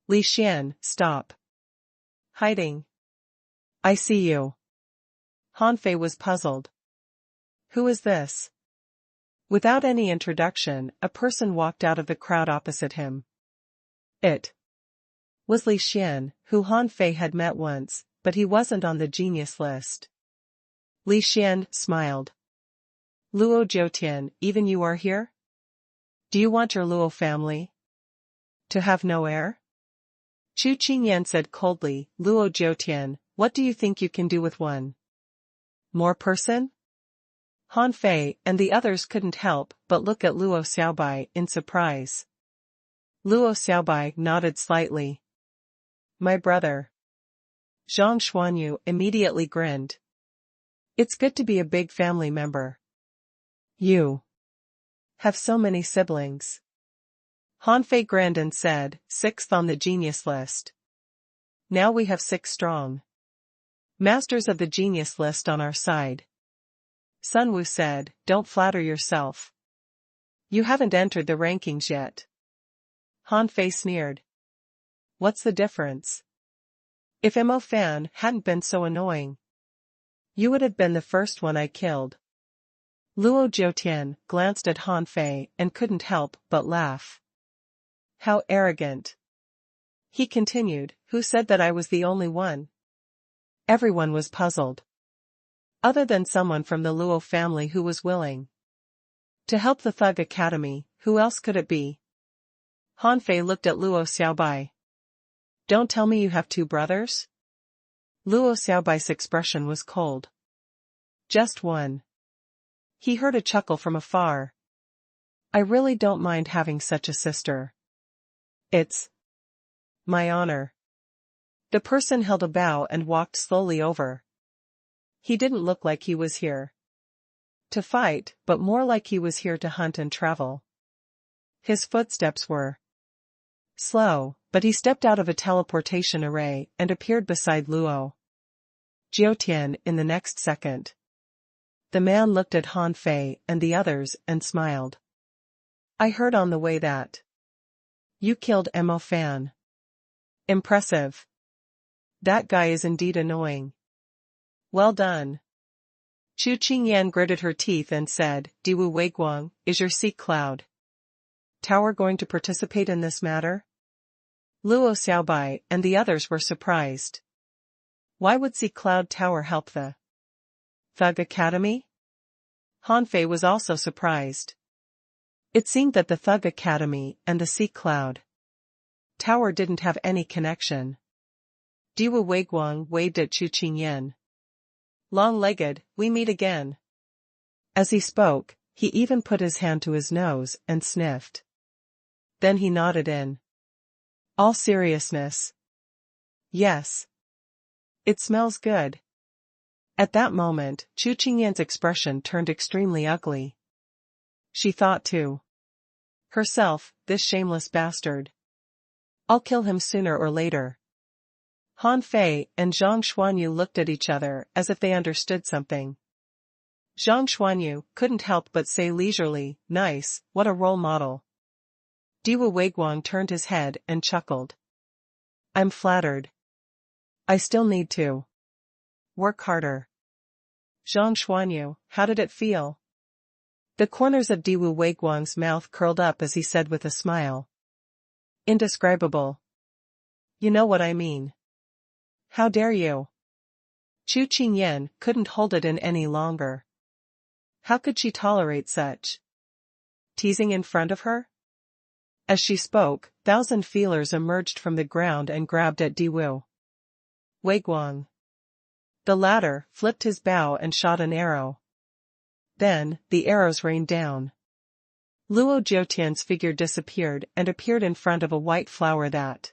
"Li Xian, stop hiding. I see you." Han Fei was puzzled. Who is this? Without any introduction, a person walked out of the crowd opposite him. It was Li Xian, who Han Fei had met once, but he wasn't on the genius list. Li Xian smiled. "Luo Jiutian, even you are here? Do you want your Luo family to have no heir?" Chu Qingyan said coldly, Luo Jiutian, what do you think you can do with one more person? Han Fei and the others couldn't help but look at Luo Xiaobai in surprise. Luo Xiaobai nodded slightly. My brother. Zhang Xuanyu immediately grinned. It's good to be a big family member. You have so many siblings. Han Fei grinned and said, 6th on the genius list. Now we have 6 strong masters of the genius list on our side. Sun Wu said, don't flatter yourself. You haven't entered the rankings yet. Han Fei sneered. What's the difference? If Mo Fan hadn't been so annoying, you would have been the first one I killed. Luo Jiutian glanced at Han Fei and couldn't help but laugh. How arrogant. He continued, who said that I was the only one? Everyone was puzzled. Other than someone from the Luo family who was willing to help the Thug Academy, who else could it be? Han Fei looked at Luo Xiaobai. Don't tell me you have 2 brothers? Luo Xiaobai's expression was cold. Just one. He heard a chuckle from afar. I really don't mind having such a sister. It's my honor. The person held a bow and walked slowly over. He didn't look like he was here to fight, but more like he was here to hunt and travel. His footsteps were slow, but he stepped out of a teleportation array and appeared beside Luo Jiutian in the next second. The man looked at Han Fei and the others and smiled. I heard on the way that you killed Mo Fan. Impressive. That guy is indeed annoying. Well done. Chu Qingyan gritted her teeth and said, Diwu Weiguang, is your Sea Cloud Tower going to participate in this matter? Luo Xiaobai and the others were surprised. Why would Sea Cloud Tower help the Thug Academy? Han Fei was also surprised. It seemed that the Thug Academy and the Sea Cloud Tower didn't have any connection. Diwu Weiguang waved at Chu Qingyan. Long-legged, we meet again. As he spoke, he even put his hand to his nose and sniffed. Then he nodded in all seriousness. Yes. It smells good. At that moment, Chu Qingyan's expression turned extremely ugly. She thought to herself, this shameless bastard. I'll kill him sooner or later. Han Fei and Zhang Xuanyu looked at each other as if they understood something. Zhang Xuanyu couldn't help but say leisurely, nice, what a role model. Diwu Weiguang turned his head and chuckled. I'm flattered. I still need to work harder. Zhang Xuanyu, how did it feel? The corners of Diwu Weiguang's mouth curled up as he said with a smile. Indescribable. You know what I mean. How dare you? Chu Qingyan couldn't hold it in any longer. How could she tolerate such teasing in front of her? As she spoke, 1,000 feelers emerged from the ground and grabbed at Diwu Weiguang. The latter flipped his bow and shot an arrow. Then, the arrows rained down. Luo Jiutian's figure disappeared and appeared in front of a white flower that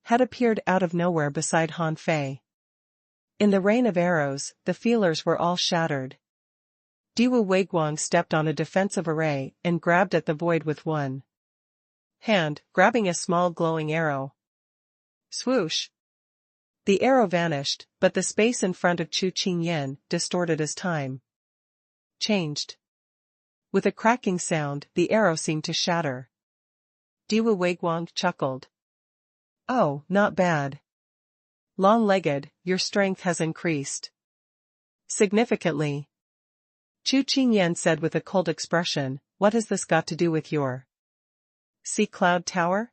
had appeared out of nowhere beside Han Fei. In the rain of arrows, the feelers were all shattered. Diwu Weiguang stepped on a defensive array and grabbed at the void with one hand, grabbing a small glowing arrow. Swoosh! The arrow vanished, but the space in front of Chu Qingyan distorted as time changed. With a cracking sound, the arrow seemed to shatter. Diwu Weiguang chuckled. Oh, not bad. Long-legged, your strength has increased significantly. Chu Qingyan said with a cold expression, what has this got to do with your Sea Cloud Tower?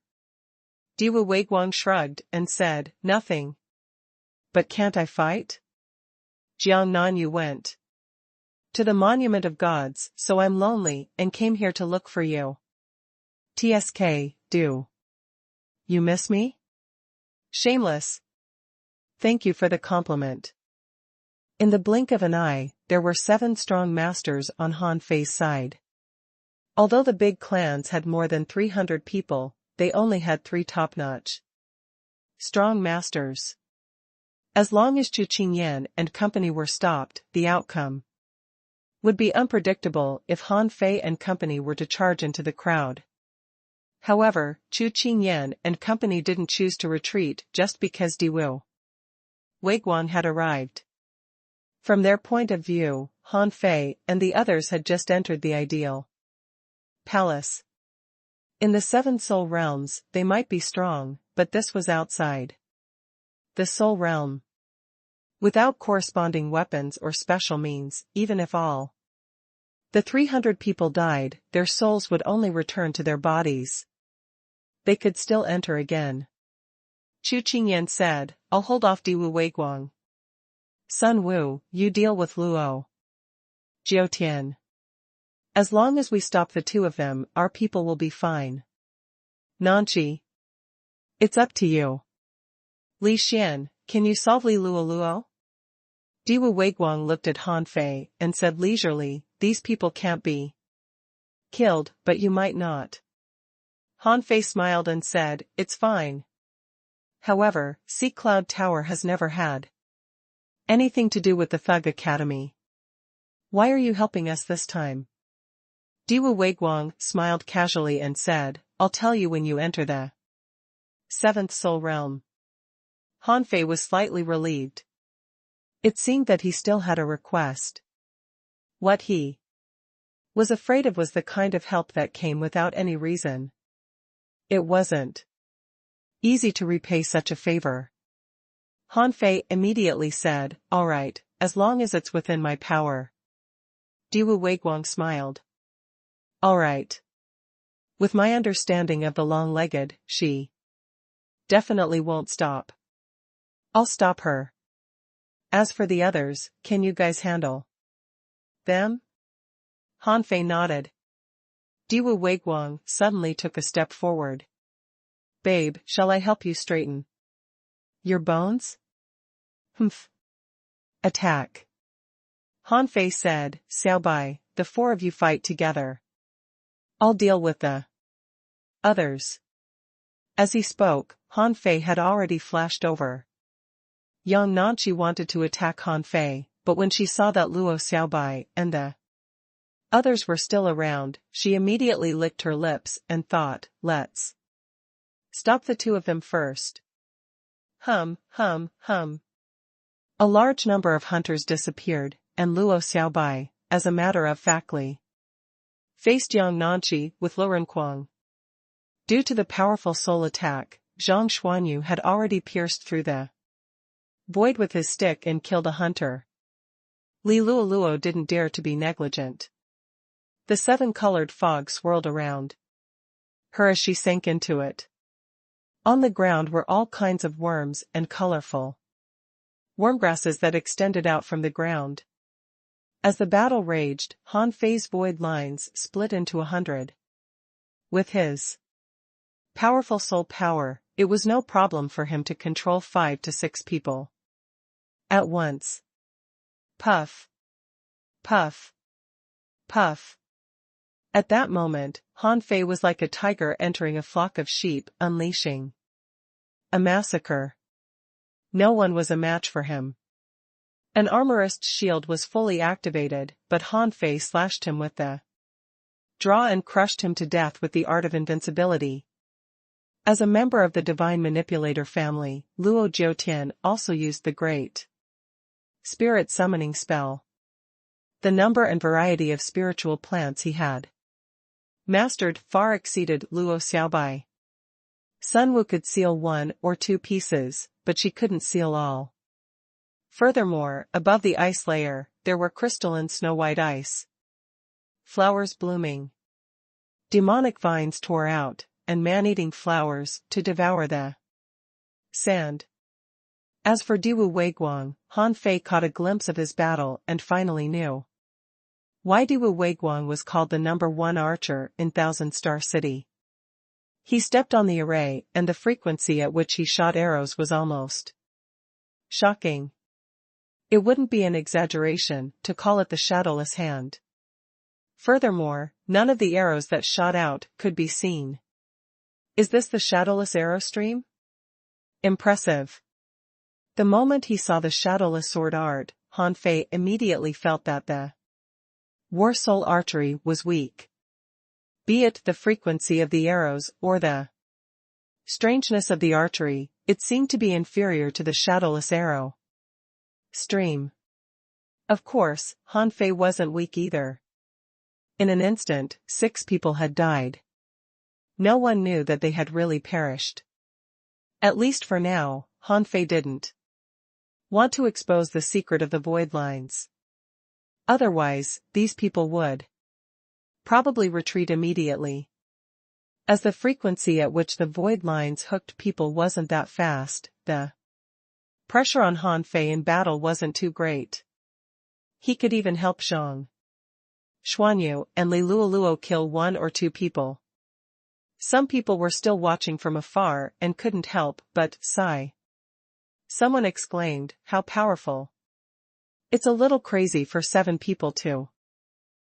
Diwu Weiguang shrugged and said, nothing. But can't I fight? Jiang Nanyu went to the Monument of Gods, so I'm lonely and came here to look for you. TSK, do you miss me? Shameless. Thank you for the compliment. In the blink of an eye, there were 7 strong masters on Han Fei's side. Although the big clans had more than 300 people, they only had 3 top-notch strong masters. As long as Chu Qingyan and company were stopped, the outcome would be unpredictable if Han Fei and company were to charge into the crowd. However, Chu Qingyan and company didn't choose to retreat just because Diwu Weiguang had arrived. From their point of view, Han Fei and the others had just entered the ideal palace. In the 7 soul realms, they might be strong, but this was outside the soul realm. Without corresponding weapons or special means, even if all the 300 people died, their souls would only return to their bodies. They could still enter again. Chu Qingyan said, I'll hold off Diwu Weiguang. Sun Wu, you deal with Luo Jiutian. As long as we stop the 2 of them, our people will be fine. Nanchi. It's up to you. Li Xian, can you solve Li Luo? Diwu Weiguang looked at Han Fei and said leisurely, these people can't be killed, but you might not. Han Fei smiled and said, it's fine. However, Sea Cloud Tower has never had anything to do with the Thug Academy. Why are you helping us this time? Diwu Weiguang smiled casually and said, I'll tell you when you enter the 7th soul realm. Han Fei was slightly relieved. It seemed that he still had a request. What he was afraid of was the kind of help that came without any reason. It wasn't easy to repay such a favor. Han Fei immediately said, all right, as long as it's within my power. Diwu Weiguang smiled. All right. With my understanding of the long-legged, she definitely won't stop. I'll stop her. As for the others, can you guys handle them? Han Fei nodded. Diwu Weiguang suddenly took a step forward. Babe, shall I help you straighten your bones? Humph. Attack. Han Fei said, Xiao Bai, the 4 of you fight together. I'll deal with the others. As he spoke, Han Fei had already flashed over. Yang Nanchi wanted to attack Han Fei, but when she saw that Luo Xiaobai and the others were still around, she immediately licked her lips and thought, let's stop the 2 of them first. Hum. A large number of hunters disappeared, and Luo Xiaobai, as a matter of factly, faced Yang Nanchi with Lurenquang. Due to the powerful soul attack, Zhang Xuanyu had already pierced through the void with his stick and killed a hunter. Li Luoluo didn't dare to be negligent. The 7-colored fog swirled around her as she sank into it. On the ground were all kinds of worms and colorful wormgrasses that extended out from the ground. As the battle raged, Han Fei's void lines split into 100. With his powerful soul power, it was no problem for him to control 5 to 6 people at once. Puff. Puff. Puff. At that moment, Han Fei was like a tiger entering a flock of sheep, unleashing a massacre. No one was a match for him. An armorist's shield was fully activated, but Han Fei slashed him with the draw and crushed him to death with the art of invincibility. As a member of the divine manipulator family, Luo Jiutian also used the great spirit summoning spell. The number and variety of spiritual plants he had mastered far exceeded Luo Xiaobai. Sun Wu could seal 1 or 2 pieces, but she couldn't seal all. Furthermore, above the ice layer, there were crystalline snow-white ice flowers blooming. Demonic vines tore out, and man-eating flowers, to devour the sand. As for Diwu Weiguang, Han Fei caught a glimpse of his battle and finally knew why Diwu Weiguang was called the #1 archer in Thousand Star City. He stepped on the array, and the frequency at which he shot arrows was almost shocking. It wouldn't be an exaggeration to call it the shadowless hand. Furthermore, none of the arrows that shot out could be seen. Is this the shadowless arrow stream? Impressive. The moment he saw the shadowless sword art, Han Fei immediately felt that the war soul archery was weak. Be it the frequency of the arrows or the strangeness of the archery, it seemed to be inferior to the shadowless arrow stream. Of course, Han Fei wasn't weak either. In an instant, 6 people had died. No one knew that they had really perished. At least for now, Han Fei didn't want to expose the secret of the void lines. Otherwise, these people would probably retreat immediately. As the frequency at which the void lines hooked people wasn't that fast, the pressure on Han Fei in battle wasn't too great. He could even help Zhang Xuanyu and Li Luoluo kill 1 or 2 people. Some people were still watching from afar and couldn't help but sigh. Someone exclaimed, "How powerful." It's a little crazy for 7 people to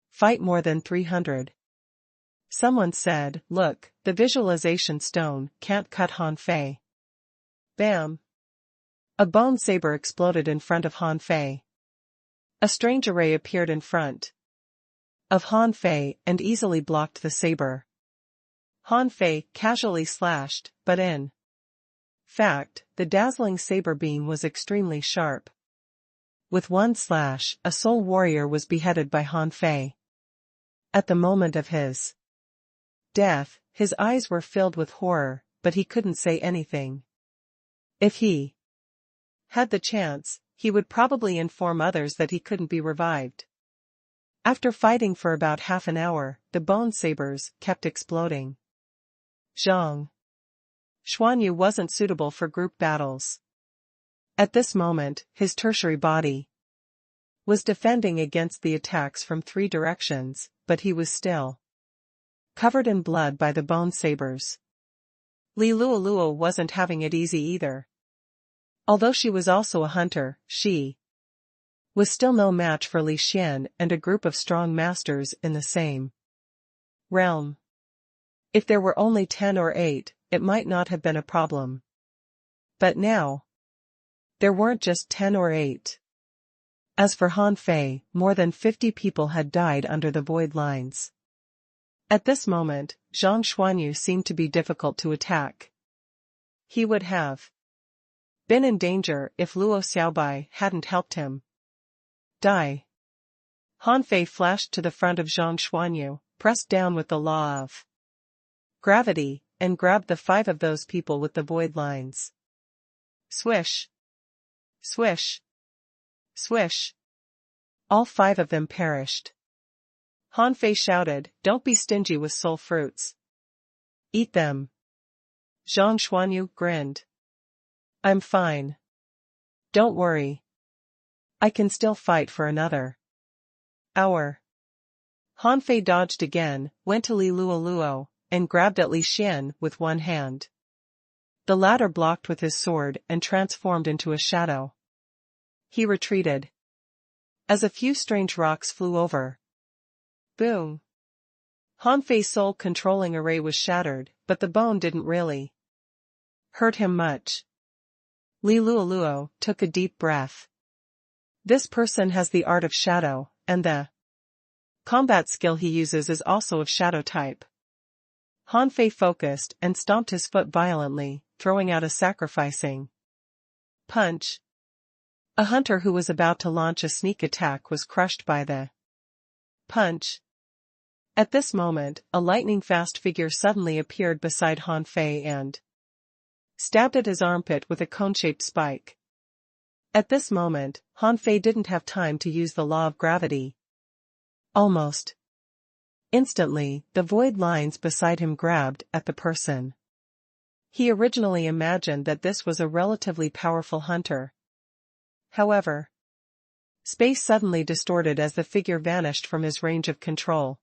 fight more than 300. Someone said, "Look, the visualization stone can't cut Han Fei." Bam! A bone saber exploded in front of Han Fei. A strange array appeared in front of Han Fei and easily blocked the saber. Han Fei casually slashed, but in fact, the dazzling saber beam was extremely sharp. With one slash, a soul warrior was beheaded by Han Fei. At the moment of his death, his eyes were filled with horror, but he couldn't say anything. If he had the chance, he would probably inform others that he couldn't be revived. After fighting for about half an hour, the bone sabers kept exploding. Zhang Xuanyu wasn't suitable for group battles. At this moment, his tertiary body was defending against the attacks from 3 directions, but he was still covered in blood by the bone sabers. Li Luoluo wasn't having it easy either. Although she was also a hunter, she was still no match for Li Xian and a group of strong masters in the same realm. If there were only 10 or 8, it might not have been a problem. But now, there weren't just 10 or 8. As for Han Fei, more than 50 people had died under the void lines. At this moment, Zhang Xuanyu seemed to be difficult to attack. He would have been in danger if Luo Xiaobai hadn't helped him. Die. Han Fei flashed to the front of Zhang Xuanyu, pressed down with the law of gravity, and grabbed the 5 of those people with the void lines. Swish. Swish. Swish. All 5 of them perished. Han Fei shouted, "Don't be stingy with soul fruits. Eat them." Zhang Xuanyu grinned. "I'm fine. Don't worry. I can still fight for another hour." Han Fei dodged again, went to Li Luoluo, and grabbed at Li Xian with one hand. The latter blocked with his sword and transformed into a shadow. He retreated as a few strange rocks flew over. Boom! Han Fei's soul-controlling array was shattered, but the bone didn't really hurt him much. Li Luoluo took a deep breath. This person has the art of shadow, and the combat skill he uses is also of shadow type. Han Fei focused and stomped his foot violently, throwing out a sacrificing punch. A hunter who was about to launch a sneak attack was crushed by the punch. At this moment, a lightning-fast figure suddenly appeared beside Han Fei and stabbed at his armpit with a cone-shaped spike. At this moment, Han Fei didn't have time to use the law of gravity. Almost instantly, the void lines beside him grabbed at the person. He originally imagined that this was a relatively powerful hunter. However, space suddenly distorted as the figure vanished from his range of control.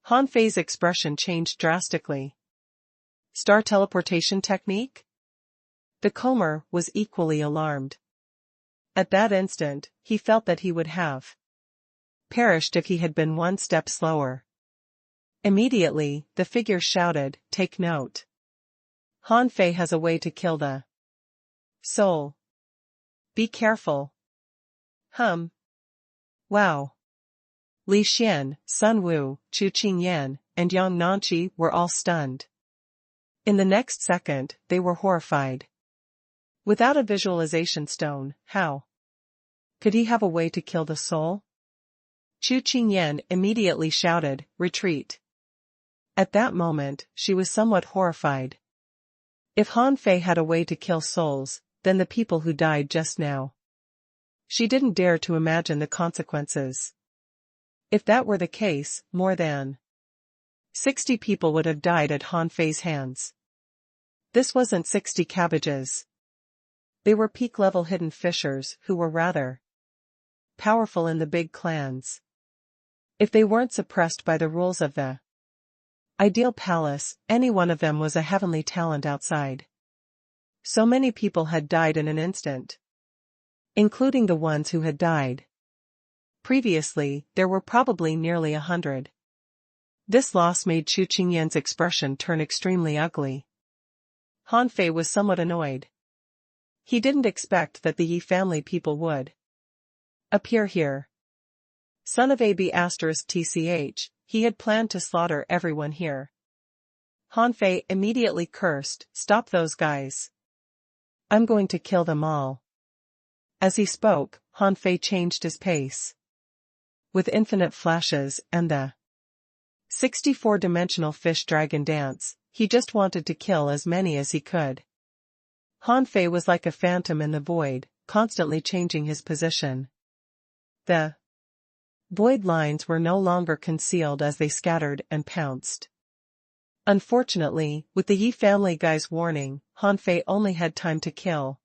Han Fei's expression changed drastically. Star teleportation technique? The Comer was equally alarmed. At that instant, he felt that he would have perished if he had been one step slower. Immediately, the figure shouted, "Take note. Han Fei has a way to kill the soul. Be careful." Wow. Li Xian, Sun Wu, Chu Qingyan, and Yang Nanqi were all stunned. In the next second, they were horrified. Without a visualization stone, how could he have a way to kill the soul? Chu Qingyan immediately shouted, "Retreat." At that moment, she was somewhat horrified. If Han Fei had a way to kill souls, then the people who died just now. She didn't dare to imagine the consequences. If that were the case, more than 60 people would have died at Han Fei's hands. This wasn't 60 cabbages. They were peak-level hidden fishers who were rather powerful in the big clans. If they weren't suppressed by the rules of the ideal palace, any one of them was a heavenly talent outside. So many people had died in an instant, including the ones who had died previously. There were probably nearly 100. This loss made Chu Qingyan's expression turn extremely ugly. Han Fei was somewhat annoyed. He didn't expect that the Yi family people would appear here. Son of AB*TCH, he had planned to slaughter everyone here. Han Fei immediately cursed, "Stop those guys. I'm going to kill them all." As he spoke, Han Fei changed his pace. With infinite flashes and the 64-dimensional fish dragon dance, he just wanted to kill as many as he could. Han Fei was like a phantom in the void, constantly changing his position. The void lines were no longer concealed as they scattered and pounced. Unfortunately, with the Yi family guy's warning, Han Fei only had time to kill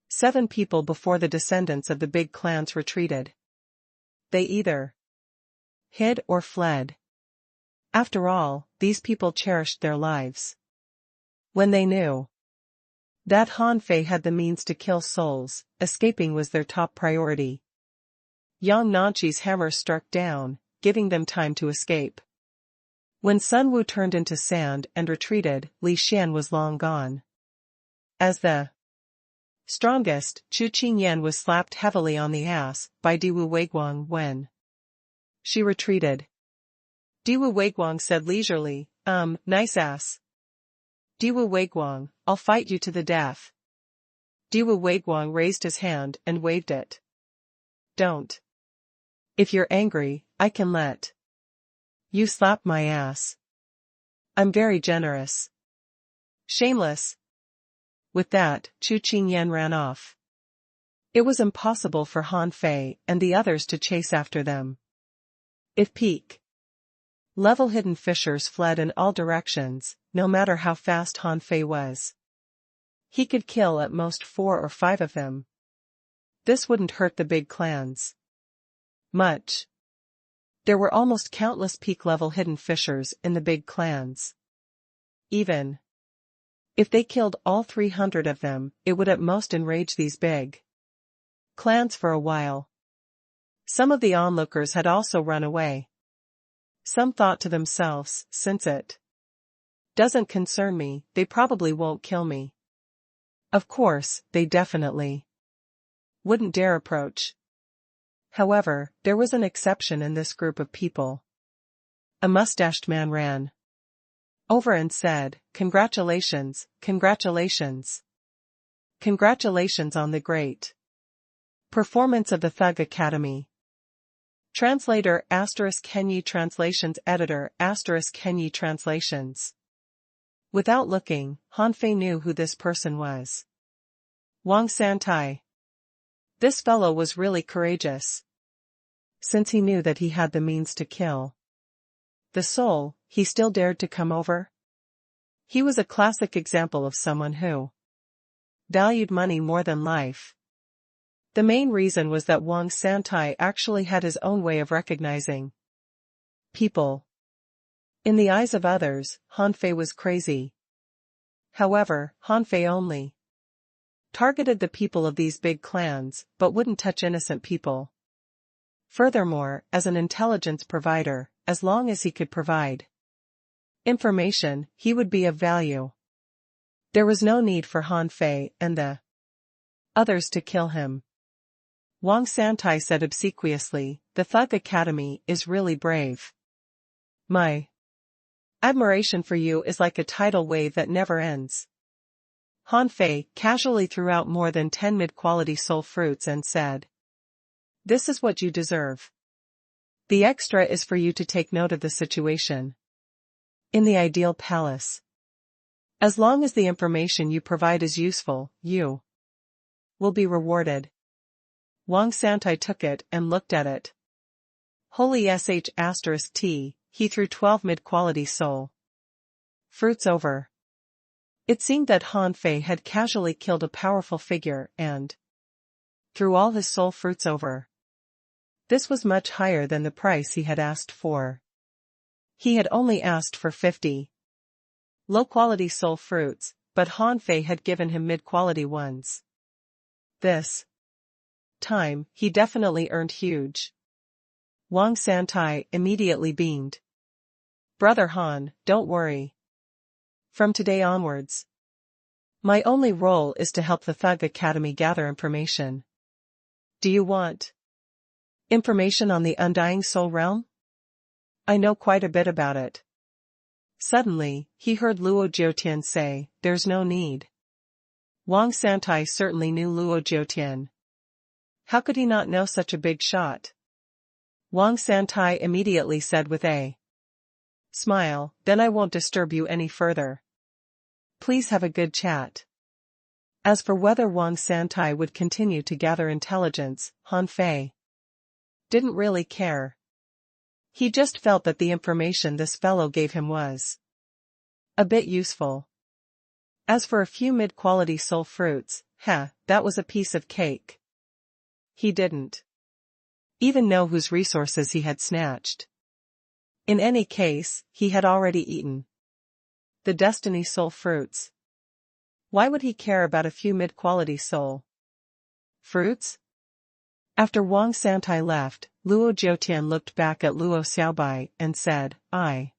7 people before the descendants of the big clans retreated. They either hid or fled. After all, these people cherished their lives. When they knew that Han Fei had the means to kill souls, escaping was their top priority. Yang Nanqi's hammer struck down, giving them time to escape. When Sun Wu turned into sand and retreated, Li Xian was long gone. As the strongest, Chu Qingyan was slapped heavily on the ass by Diwu Weiguang when she retreated. Diwu Weiguang said leisurely, "Nice ass. Diwu Weiguang, I'll fight you to the death." Diwu Weiguang raised his hand and waved it. "Don't. If you're angry, I can let you slap my ass. I'm very generous." Shameless. With that, Chu Qingyan ran off. It was impossible for Han Fei and the others to chase after them. If peak-level hidden fishers fled in all directions, no matter how fast Han Fei was, he could kill at most 4 or 5 of them. This wouldn't hurt the big clans much. There were almost countless peak-level hidden fishers in the big clans. Even if they killed all 300 of them, it would at most enrage these big clans for a while. Some of the onlookers had also run away. Some thought to themselves, "Since it doesn't concern me, they probably won't kill me." Of course, they definitely wouldn't dare approach. However, there was an exception in this group of people. A mustached man ran over and said, "Congratulations, congratulations. Congratulations on the great performance of the Thug Academy." Translator *Kenyi Translations Editor *Kenyi Translations. Without looking, Han Fei knew who this person was. Wang Santai. This fellow was really courageous. Since he knew that he had the means to kill the soul, he still dared to come over. He was a classic example of someone who valued money more than life. The main reason was that Wang Santai actually had his own way of recognizing people. In the eyes of others, Han Fei was crazy. However, Han Fei only targeted the people of these big clans, but wouldn't touch innocent people. Furthermore, as an intelligence provider, as long as he could provide information, he would be of value. There was no need for Han Fei and the others to kill him. Wang Santai said obsequiously, "The Thug Academy is really brave. My admiration for you is like a tidal wave that never ends." Han Fei casually threw out more than 10 mid-quality soul fruits and said, "This is what you deserve. The extra is for you to take note of the situation in the ideal palace. As long as the information you provide is useful, you will be rewarded." Wang Santai took it and looked at it. Holy sh*t, he threw 12 mid-quality soul fruits over. It seemed that Han Fei had casually killed a powerful figure and threw all his soul fruits over. This was much higher than the price he had asked for. He had only asked for 50 low-quality soul fruits, but Han Fei had given him mid-quality ones. This time, he definitely earned huge. Wang Santai immediately beamed. "Brother Han, don't worry. From today onwards, my only role is to help the Thug Academy gather information. Do you want information on the Undying Soul Realm? I know quite a bit about it." Suddenly, he heard Luo Jiutian say, "There's no need." Wang Santai certainly knew Luo Jiutian. How could he not know such a big shot? Wang Santai immediately said with a smile, "Then I won't disturb you any further. Please have a good chat." As for whether Wang Santai would continue to gather intelligence, Han Fei didn't really care. He just felt that the information this fellow gave him was a bit useful. As for a few mid-quality soul fruits, that was a piece of cake. He didn't even know whose resources he had snatched. In any case, he had already eaten the Destiny soul fruits. Why would he care about a few mid-quality soul fruits? After Wang Santai left, Luo Jiutian looked back at Luo Xiaobai and said, "I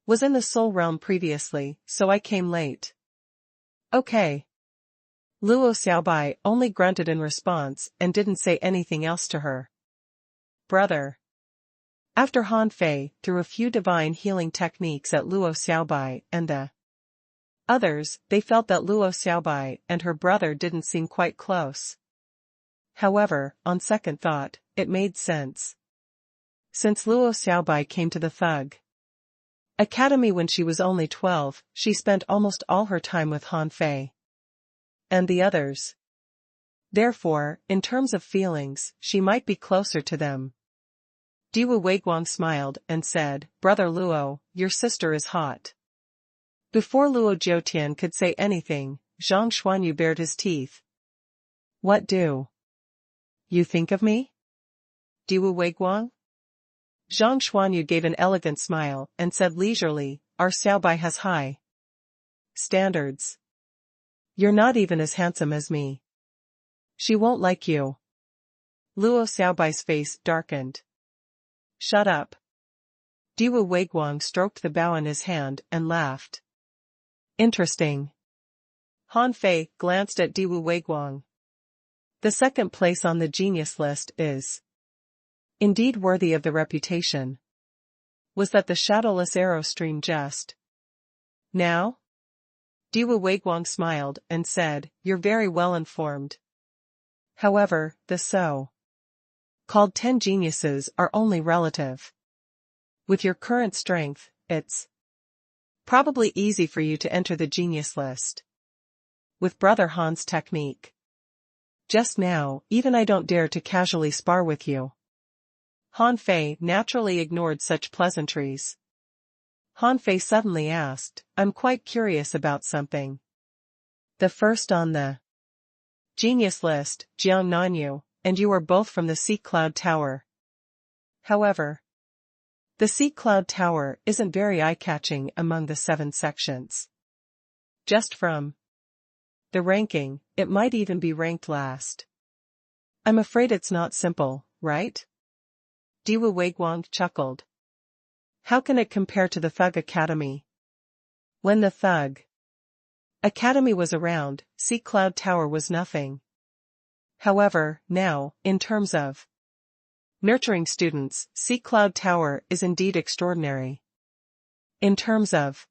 was in the soul realm previously, so I came late." "Okay." Luo Xiaobai only grunted in response and didn't say anything else to her. "Brother." After Han Fei threw a few divine healing techniques at Luo Xiaobai and the others, they felt that Luo Xiaobai and her brother didn't seem quite close. However, on second thought, it made sense. Since Luo Xiaobai came to the Thug Academy when she was only 12, she spent almost all her time with Han Fei and the others. Therefore, in terms of feelings, she might be closer to them. Diwu Weiguang smiled and said, "Brother Luo, your sister is hot." Before Luo Jiutian could say anything, Zhang Xuanyu bared his teeth. "What do you think of me, Diwu Weiguang?" Zhang Xuanyu gave an elegant smile and said leisurely, "Our Xiaobai has high standards. You're not even as handsome as me. She won't like you." Luo Xiaobai's face darkened. "Shut up." Diwu Weiguang stroked the bow in his hand and laughed. "Interesting." Han Fei glanced at Diwu Weiguang. The second place on the genius list is indeed worthy of the reputation. Was that the shadowless arrow stream just now? Diwu Weiguang smiled and said, "You're very well informed. However, the so-called 10 geniuses are only relative. With your current strength, it's probably easy for you to enter the genius list. With Brother Han's technique. Just now, even I don't dare to casually spar with you." Han Fei naturally ignored such pleasantries. Han Fei suddenly asked, "I'm quite curious about something. The first on the genius list, Jiang Nanyu, and you are both from the Sea Cloud Tower. However, the Sea Cloud Tower isn't very eye-catching among the 7 sections. Just from the ranking, it might even be ranked last. I'm afraid it's not simple, right? Diwu Weiguang chuckled. How can it compare to the Thug Academy? When the Thug Academy was around, Sea Cloud Tower was nothing. However, now, in terms of nurturing students, Sea Cloud Tower is indeed extraordinary. In terms of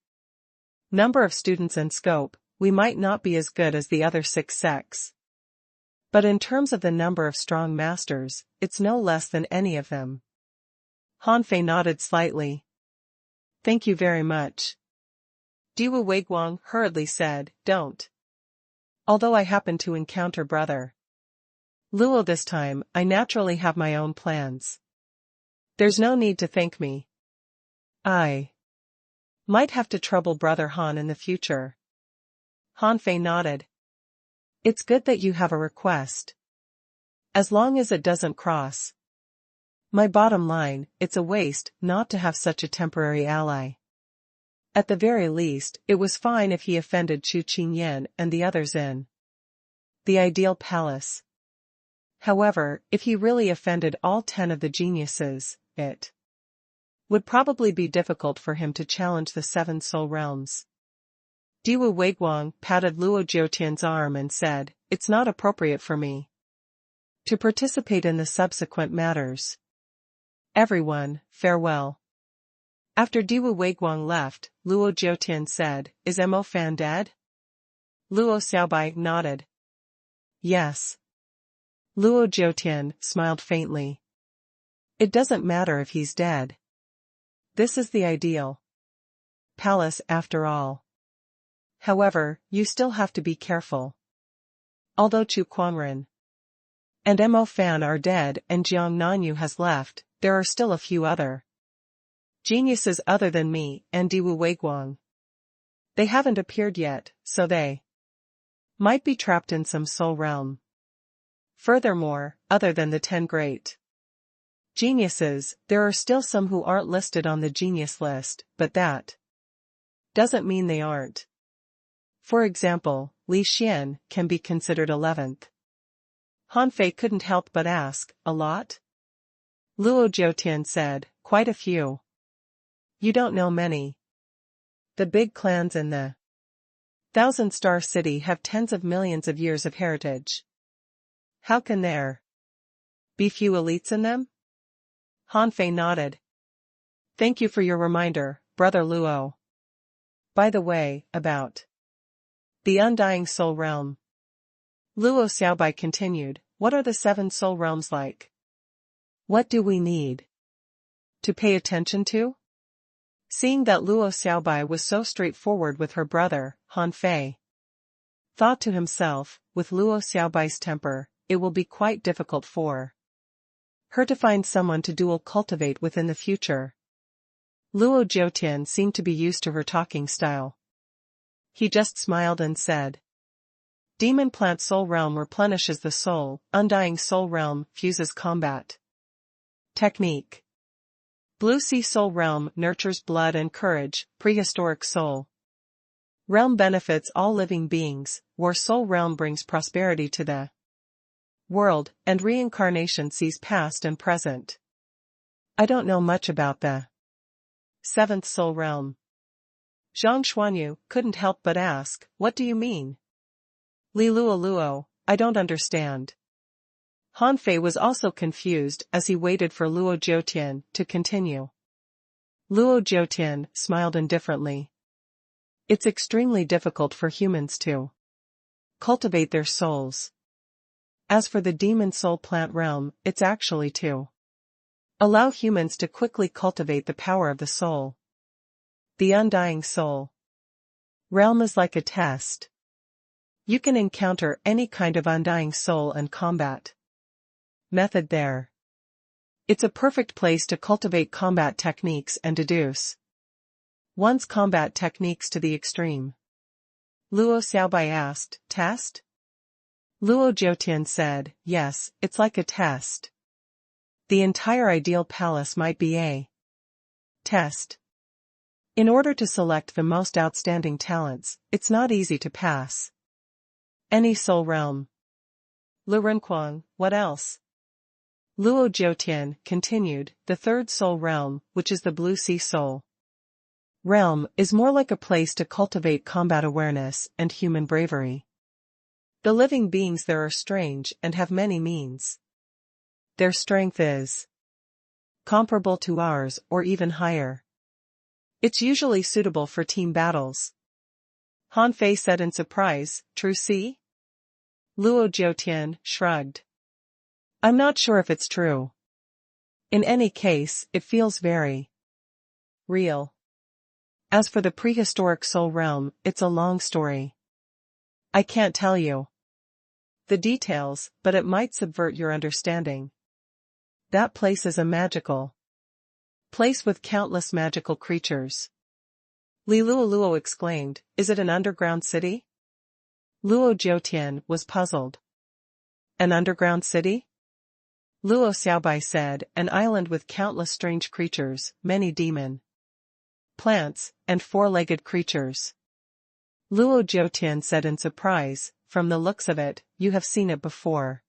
number of students and scope, we might not be as good as the other 6 sects. But in terms of the number of strong masters, it's no less than any of them. Hanfei nodded slightly. Thank you very much. Diwu Weiguang hurriedly said, don't. Although I happen to encounter Brother Luo this time, I naturally have my own plans. There's no need to thank me. I might have to trouble Brother Han in the future. Hanfei nodded. It's good that you have a request. As long as it doesn't cross my bottom line, it's a waste not to have such a temporary ally. At the very least, it was fine if he offended Chu Qingyan and the others in the ideal palace. However, if he really offended all 10 of the geniuses, it would probably be difficult for him to challenge the 7 soul realms. Diwu Weiguang patted Luo Jiutian's arm and said, it's not appropriate for me to participate in the subsequent matters. Everyone, farewell. After Diwu Weiguang left, Luo Jiutian said, is Mo Fan dead? Luo Xiaobai nodded. Yes. Luo Jiutian smiled faintly. It doesn't matter if he's dead. This is the ideal palace after all. However, you still have to be careful. Although Chu Quanren and Mo Fan are dead and Jiang Nanyu has left, there are still a few other geniuses other than me and Diwu Weiguang. They haven't appeared yet, so they might be trapped in some soul realm. Furthermore, other than the 10 great geniuses, there are still some who aren't listed on the genius list, but that doesn't mean they aren't. For example, Li Xian can be considered 11th. Hanfei couldn't help but ask, a lot? Luo Jiutian said, quite a few. You don't know many. The big clans in the 1,000-star city have tens of millions of years of heritage. How can there be few elites in them? Hanfei nodded. Thank you for your reminder, Brother Luo. By the way, about the Undying Soul Realm. Luo Xiaobai continued, what are the 7 soul realms like? What do we need to pay attention to? Seeing that Luo Xiaobai was so straightforward with her brother, Hanfei thought to himself, with Luo Xiaobai's temper, it will be quite difficult for her to find someone to dual cultivate within the future. Luo Jiutian seemed to be used to her talking style. He just smiled and said, Demon Plant Soul Realm replenishes the soul, Undying Soul Realm fuses combat technique. Blue Sea Soul Realm nurtures blood and courage, Prehistoric Soul Realm benefits all living beings, War Soul Realm brings prosperity to the world, and Reincarnation sees past and present. I don't know much about the 7th Soul Realm. Zhang Xuanyu couldn't help but ask, what do you mean? Li Luo, I don't understand. Hanfei was also confused as he waited for Luo Jiutian to continue. Luo Jiutian smiled indifferently. It's extremely difficult for humans to cultivate their souls. As for the demon soul plant realm, it's actually to allow humans to quickly cultivate the power of the soul. The undying soul realm is like a test. You can encounter any kind of undying soul and combat method there. It's a perfect place to cultivate combat techniques and deduce one's combat techniques to the extreme. Luo Xiaobai asked, test? Luo Jiutian said, yes, it's like a test. The entire ideal palace might be a test. In order to select the most outstanding talents, it's not easy to pass any soul realm. Lu Renquang, what else? Luo Jiutian continued, the third soul realm, which is the Blue Sea Soul realm, is more like a place to cultivate combat awareness and human bravery. The living beings there are strange and have many means. Their strength is comparable to ours or even higher. It's usually suitable for team battles. Han Fei said in surprise, true see? Luo Jiutian shrugged. I'm not sure if it's true. In any case, it feels very real. As for the prehistoric soul realm, it's a long story. I can't tell you the details, but it might subvert your understanding. That place is a magical place with countless magical creatures. Li Luoluo exclaimed, is it an underground city? Luo Jiutian was puzzled. An underground city? Luo Xiaobai said, an island with countless strange creatures, many demon plants, and four-legged creatures. Luo Jiutian said in surprise, from the looks of it, you have seen it before.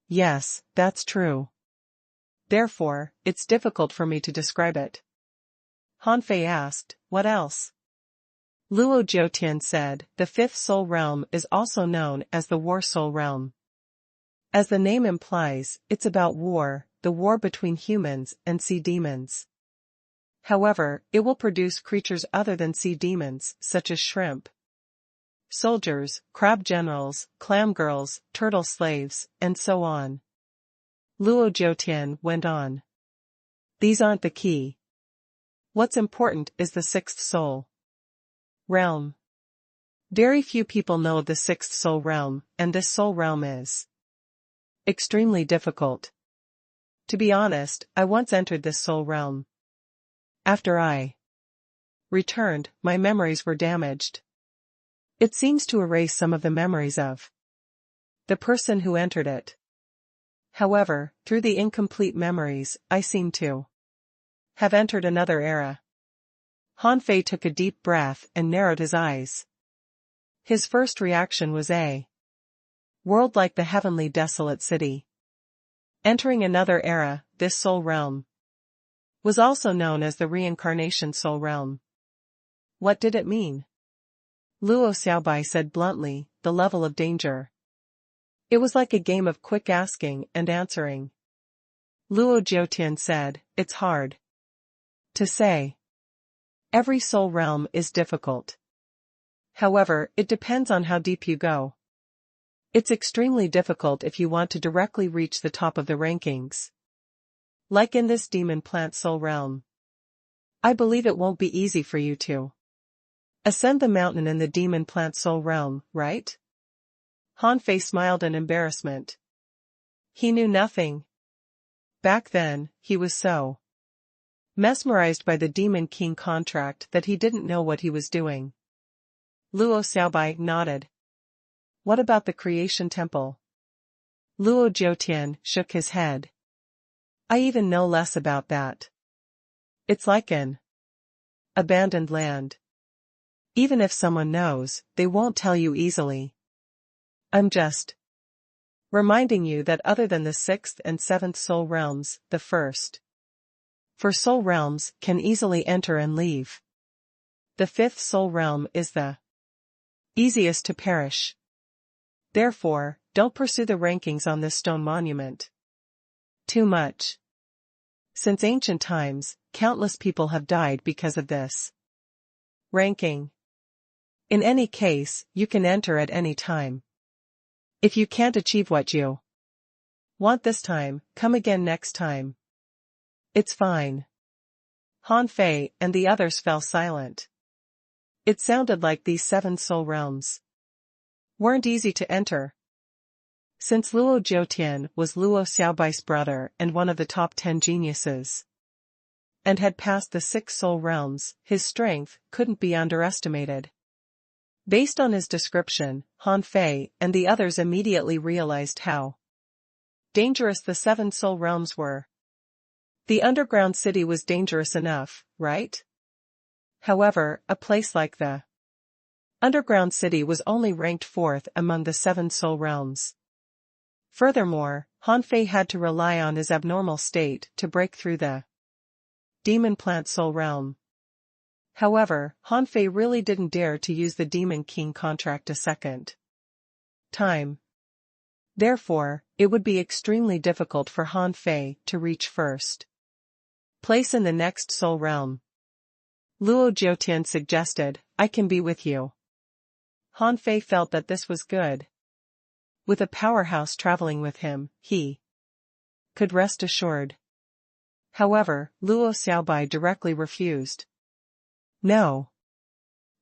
Yes, that's true. Therefore, it's difficult for me to describe it. Han Fei asked, what else? Luo Jiutian said, the fifth soul realm is also known as the War Soul Realm. As the name implies, it's about war, the war between humans and sea demons. However, it will produce creatures other than sea demons, such as shrimp soldiers, crab generals, clam girls, turtle slaves, and so on. Luo Jiutian went on. These aren't the key. What's important is the sixth soul realm. Very few people know of the sixth soul realm, and this soul realm is extremely difficult. To be honest, I once entered this soul realm. After I returned, my memories were damaged. It seems to erase some of the memories of the person who entered it. However, through the incomplete memories, I seem to have entered another era. Han Fei took a deep breath and narrowed his eyes. His first reaction was a world like the heavenly desolate city. Entering another era, this soul realm was also known as the reincarnation soul realm. What did it mean? Luo Xiaobai said bluntly, the level of danger. It was like a game of quick asking and answering. Luo Jiutian said, it's hard to say. Every soul realm is difficult. However, it depends on how deep you go. It's extremely difficult if you want to directly reach the top of the rankings. Like in this demon plant soul realm. I believe it won't be easy for you to ascend the mountain in the demon plant soul realm, right? Han Fei smiled in embarrassment. He knew nothing. Back then, he was so mesmerized by the Demon King contract that he didn't know what he was doing. Luo Xiaobai nodded. What about the creation temple? Luo Jiutian shook his head. I even know less about that. It's like an abandoned land. Even if someone knows, they won't tell you easily. I'm just reminding you that other than the sixth and seventh soul realms, the first four soul realms can easily enter and leave. The fifth soul realm is the easiest to perish. Therefore, don't pursue the rankings on this stone monument too much. Since ancient times, countless people have died because of this ranking. In any case, you can enter at any time. If you can't achieve what you want this time, come again next time. It's fine. Han Fei and the others fell silent. It sounded like these seven soul realms weren't easy to enter. Since Luo Jiutian was Luo Xiaobai's brother and one of the top 10 geniuses, and had passed the 6 soul realms, his strength couldn't be underestimated. Based on his description, Han Fei and the others immediately realized how dangerous the 7 soul realms were. The underground city was dangerous enough, right? However, a place like the underground city was only ranked 4th among the 7 soul realms. Furthermore, Han Fei had to rely on his abnormal state to break through the demon plant soul realm. However, Han Fei really didn't dare to use the Demon King contract a second time. Therefore, it would be extremely difficult for Han Fei to reach first place in the next soul realm. Luo Jiutian suggested, "I can be with you." Han Fei felt that this was good. With a powerhouse traveling with him, he could rest assured. However, Luo Xiaobai directly refused. "No.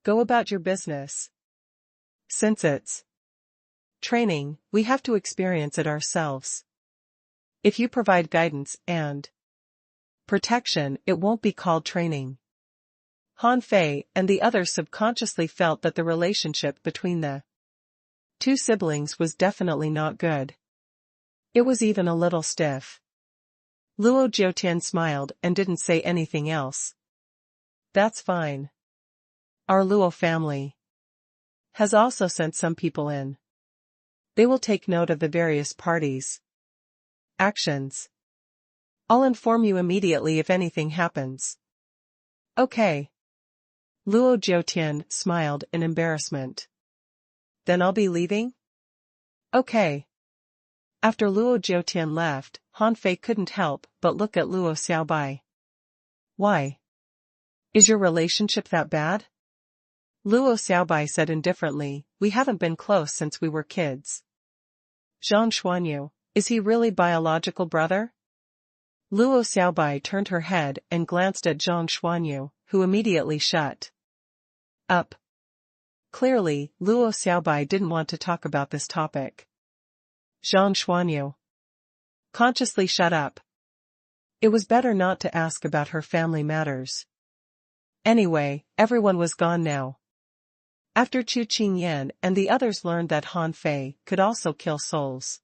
Go about your business. Since it's training, we have to experience it ourselves. If you provide guidance and protection, it won't be called training." Han Fei and the others subconsciously felt that the relationship between the 2 siblings was definitely not good. It was even a little stiff. Luo Jiutian smiled and didn't say anything else. "That's fine. Our Luo family has also sent some people in. They will take note of the various parties' actions. I'll inform you immediately if anything happens." "Okay." Luo Jiutian smiled in embarrassment. "Then I'll be leaving?" "Okay." After Luo Jiutian left, Han Fei couldn't help but look at Luo Xiaobai. "Why? Is your relationship that bad?" Luo Xiaobai said indifferently, "We haven't been close since we were kids." "Zhang Xuanyu, is he really biological brother?" Luo Xiaobai turned her head and glanced at Zhang Xuanyu, who immediately shut up. Clearly, Luo Xiaobai didn't want to talk about this topic. Zhang Xuanyu consciously shut up. It was better not to ask about her family matters. Anyway, everyone was gone now. After Chu Qingyan and the others learned that Han Fei could also kill souls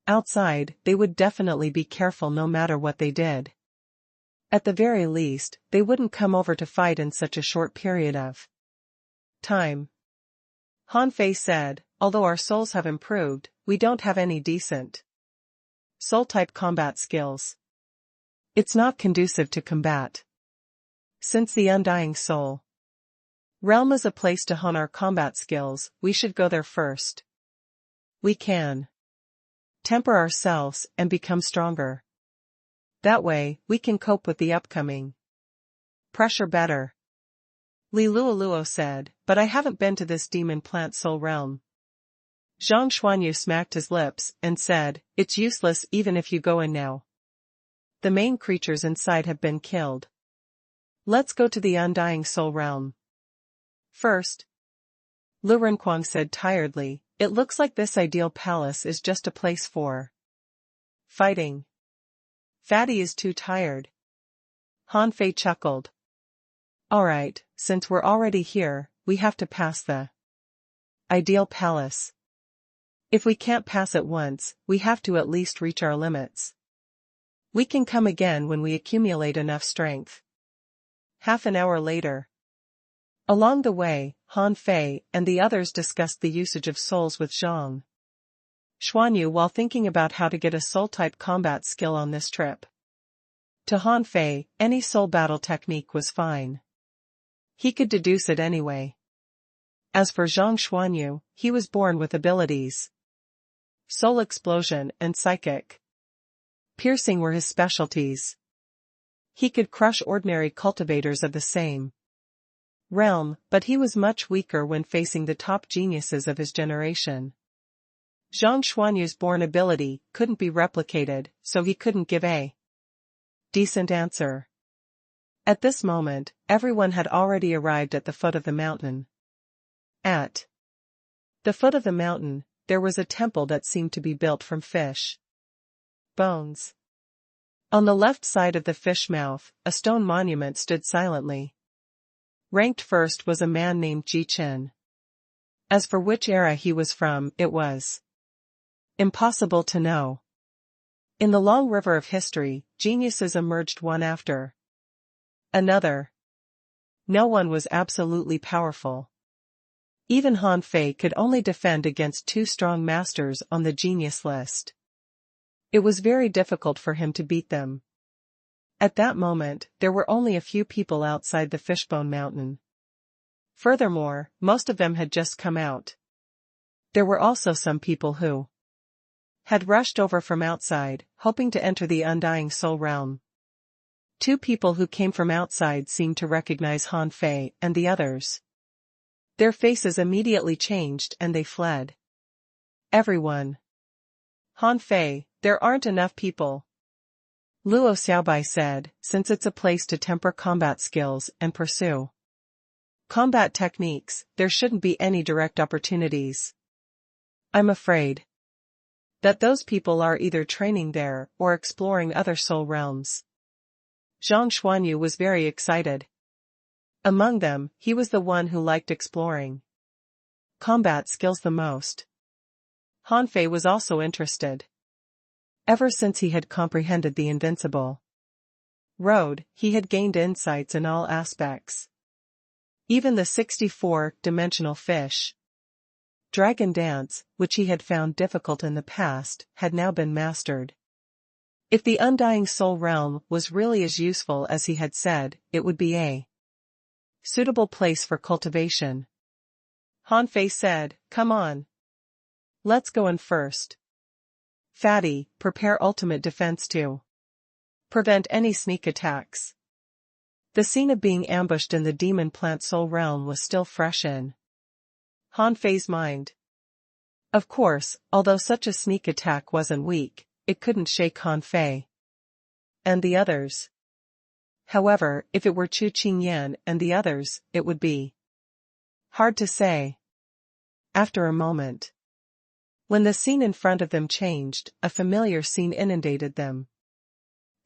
outside, they would definitely be careful no matter what they did. At the very least, they wouldn't come over to fight in such a short period of time. Han Fei said, "Although our souls have improved, we don't have any decent soul-type combat skills. It's not conducive to combat. Since the Undying Soul realm is a place to hone our combat skills, we should go there first. We can temper ourselves and become stronger. That way, we can cope with the upcoming pressure better." Li Luoluo said, "But I haven't been to this demon plant soul realm." Zhang Xuanyu smacked his lips and said, "It's useless even if you go in now. The main creatures inside have been killed. Let's go to the Undying Soul realm first." Lu Renquang said tiredly, "It looks like this ideal palace is just a place for fighting. Fatty is too tired." Han Fei chuckled. "Alright, since we're already here, we have to pass the ideal palace. If we can't pass it once, we have to at least reach our limits. We can come again when we accumulate enough strength." Half an hour later. Along the way, Han Fei and the others discussed the usage of souls with Zhang Xuanyu while thinking about how to get a soul-type combat skill on this trip. To Han Fei, any soul battle technique was fine. He could deduce it anyway. As for Zhang Xuanyu, he was born with abilities. Soul explosion and psychic piercing were his specialties. He could crush ordinary cultivators of the same realm, but he was much weaker when facing the top geniuses of his generation. Zhang Xuanyu's born ability couldn't be replicated, so he couldn't give a decent answer. At this moment, everyone had already arrived at the foot of the mountain. At the foot of the mountain, there was a temple that seemed to be built from fish bones. On the left side of the fish mouth, a stone monument stood silently. Ranked first was a man named Ji Chen. As for which era he was from, it was impossible to know. In the long river of history, geniuses emerged one after another. No one was absolutely powerful. Even Han Fei could only defend against 2 strong masters on the genius list. It was very difficult for him to beat them. At that moment, there were only a few people outside the Fishbone Mountain. Furthermore, most of them had just come out. There were also some people who had rushed over from outside, hoping to enter the Undying Soul Realm. 2 people who came from outside seemed to recognize Han Fei and the others. Their faces immediately changed and they fled. Everyone. Han Fei, there aren't enough people. Luo Xiaobai said, since it's a place to temper combat skills and pursue combat techniques, there shouldn't be any direct opportunities. I'm afraid that those people are either training there or exploring other soul realms. Zhang Xuanyu was very excited. Among them, he was the one who liked exploring combat skills the most. Han Fei was also interested. Ever since he had comprehended the invincible road, he had gained insights in all aspects. Even the 64-dimensional fish dragon dance, which he had found difficult in the past, had now been mastered. If the Undying Soul Realm was really as useful as he had said, it would be a suitable place for cultivation. Han Fei said, "Come on. Let's go in first. Fatty, prepare ultimate defense to prevent any sneak attacks." The scene of being ambushed in the Demon Plant Soul Realm was still fresh in Han Fei's mind. Of course, although such a sneak attack wasn't weak, it couldn't shake Han Fei and the others. However, if it were Chu Qingyan and the others, it would be hard to say. After a moment, when the scene in front of them changed, a familiar scene inundated them.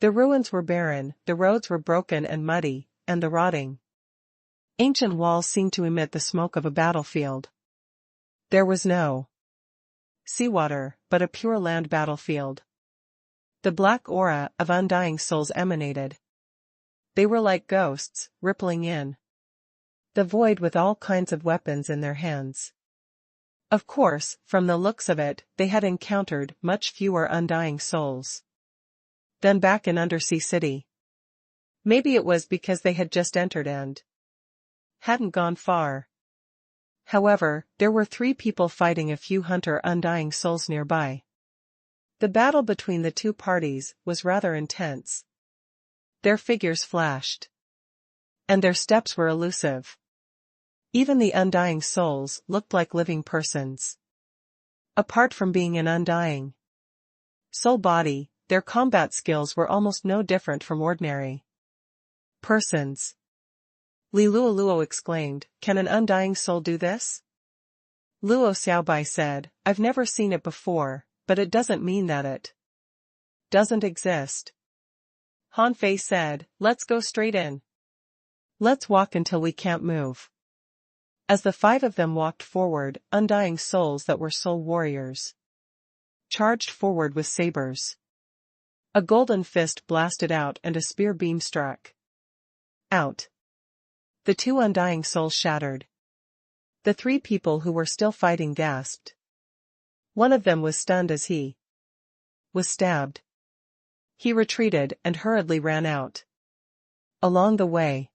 The ruins were barren, the roads were broken and muddy, and the rotting ancient walls seemed to emit the smoke of a battlefield. There was no seawater, but a pure land battlefield. The black aura of undying souls emanated. They were like ghosts, rippling in the void with all kinds of weapons in their hands. Of course, from the looks of it, they had encountered much fewer undying souls than back in Undersea City. Maybe it was because they had just entered and hadn't gone far. However, there were 3 people fighting a few hunter undying souls nearby. The battle between the 2 parties was rather intense. Their figures flashed, and their steps were elusive. Even the undying souls looked like living persons. Apart from being an undying soul body, their combat skills were almost no different from ordinary persons. Li Luoluo exclaimed, "Can an undying soul do this?" Luo Xiaobai said, "I've never seen it before, but it doesn't mean that it doesn't exist." Han Fei said, "Let's go straight in. Let's walk until we can't move." As the 5 of them walked forward, undying souls that were soul warriors charged forward with sabers. A golden fist blasted out and a spear beam struck out. The 2 undying souls shattered. The 3 people who were still fighting gasped. One of them was stunned as he was stabbed. He retreated and hurriedly ran out. Along the way,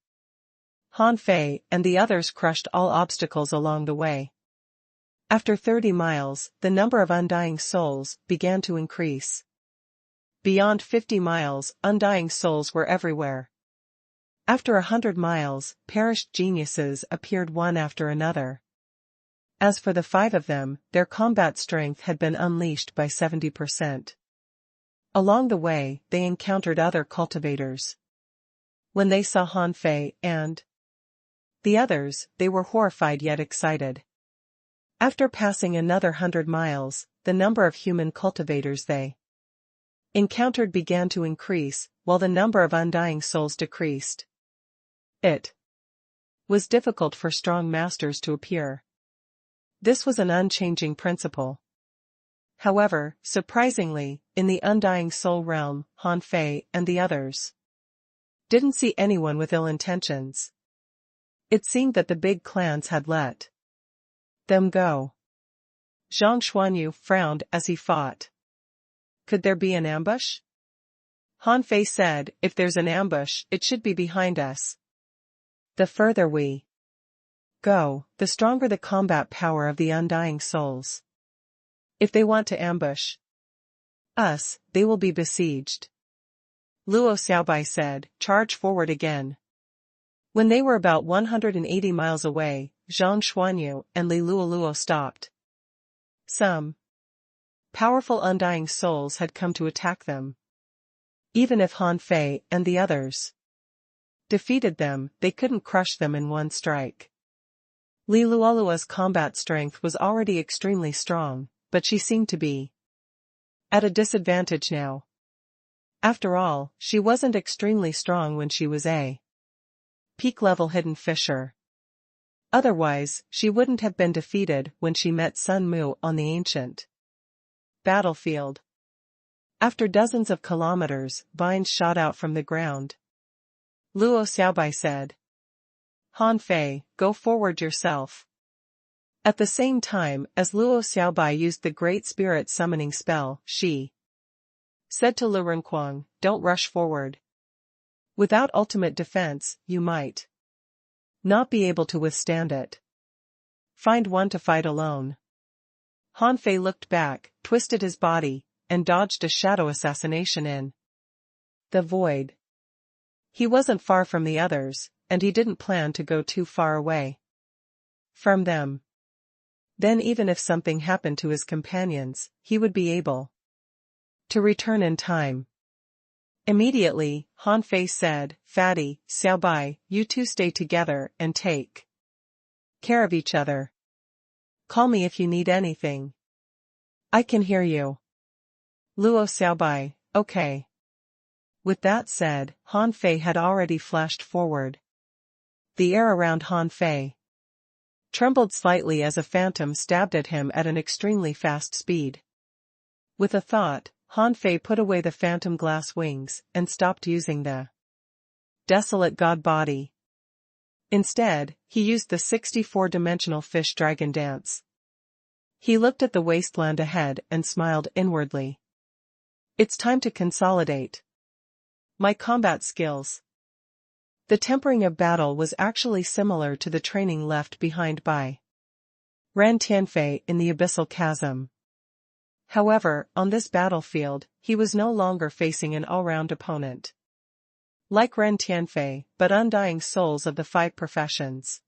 Han Fei and the others crushed all obstacles along the way. After 30 miles, the number of undying souls began to increase. Beyond 50 miles, undying souls were everywhere. After 100 miles, perished geniuses appeared one after another. As for the 5 of them, their combat strength had been unleashed by 70%. Along the way, they encountered other cultivators. When they saw Han Fei and the others, they were horrified yet excited. After passing another 100 miles, the number of human cultivators they encountered began to increase, while the number of undying souls decreased. It was difficult for strong masters to appear. This was an unchanging principle. However, surprisingly, in the undying soul realm, Han Fei and the others didn't see anyone with ill intentions. It seemed that the big clans had let them go. Zhang Xuanyu frowned as he fought. Could there be an ambush? Han Fei said, if there's an ambush, it should be behind us. The further we go, the stronger the combat power of the undying souls. If they want to ambush us, they will be besieged. Luo Xiaobai said, charge forward again. When they were about 180 miles away, Zhang Xuanyu and Li Luoluo stopped. Some powerful undying souls had come to attack them. Even if Han Fei and the others defeated them, they couldn't crush them in one strike. Li Luoluo's combat strength was already extremely strong, but she seemed to be at a disadvantage now. After all, she wasn't extremely strong when she was a peak-level hidden fisher. Otherwise, she wouldn't have been defeated when she met Sun Mu on the ancient battlefield. After dozens of kilometers, vines shot out from the ground. Luo Xiaobai said, Han Fei, go forward yourself. At the same time as Luo Xiaobai used the Great Spirit summoning spell, she said to Lu Renquang, don't rush forward. Without ultimate defense, you might not be able to withstand it. Find one to fight alone. Han Fei looked back, twisted his body, and dodged a shadow assassination in the void. He wasn't far from the others, and he didn't plan to go too far away from them. Then even if something happened to his companions, he would be able to return in time. Immediately, Han Fei said, Fatty, Xiaobai, you two stay together and take care of each other. Call me if you need anything. I can hear you. Luo Xiaobai, okay. With that said, Han Fei had already flashed forward. The air around Han Fei trembled slightly as a phantom stabbed at him at an extremely fast speed. With a thought, Han Fei put away the phantom glass wings and stopped using the desolate god body. Instead, he used the 64-dimensional fish dragon dance. He looked at the wasteland ahead and smiled inwardly. It's time to consolidate my combat skills. The tempering of battle was actually similar to the training left behind by Ran Tianfei in the Abyssal Chasm. However, on this battlefield, he was no longer facing an all-round opponent like Ren Tianfei, but undying souls of the 5 professions.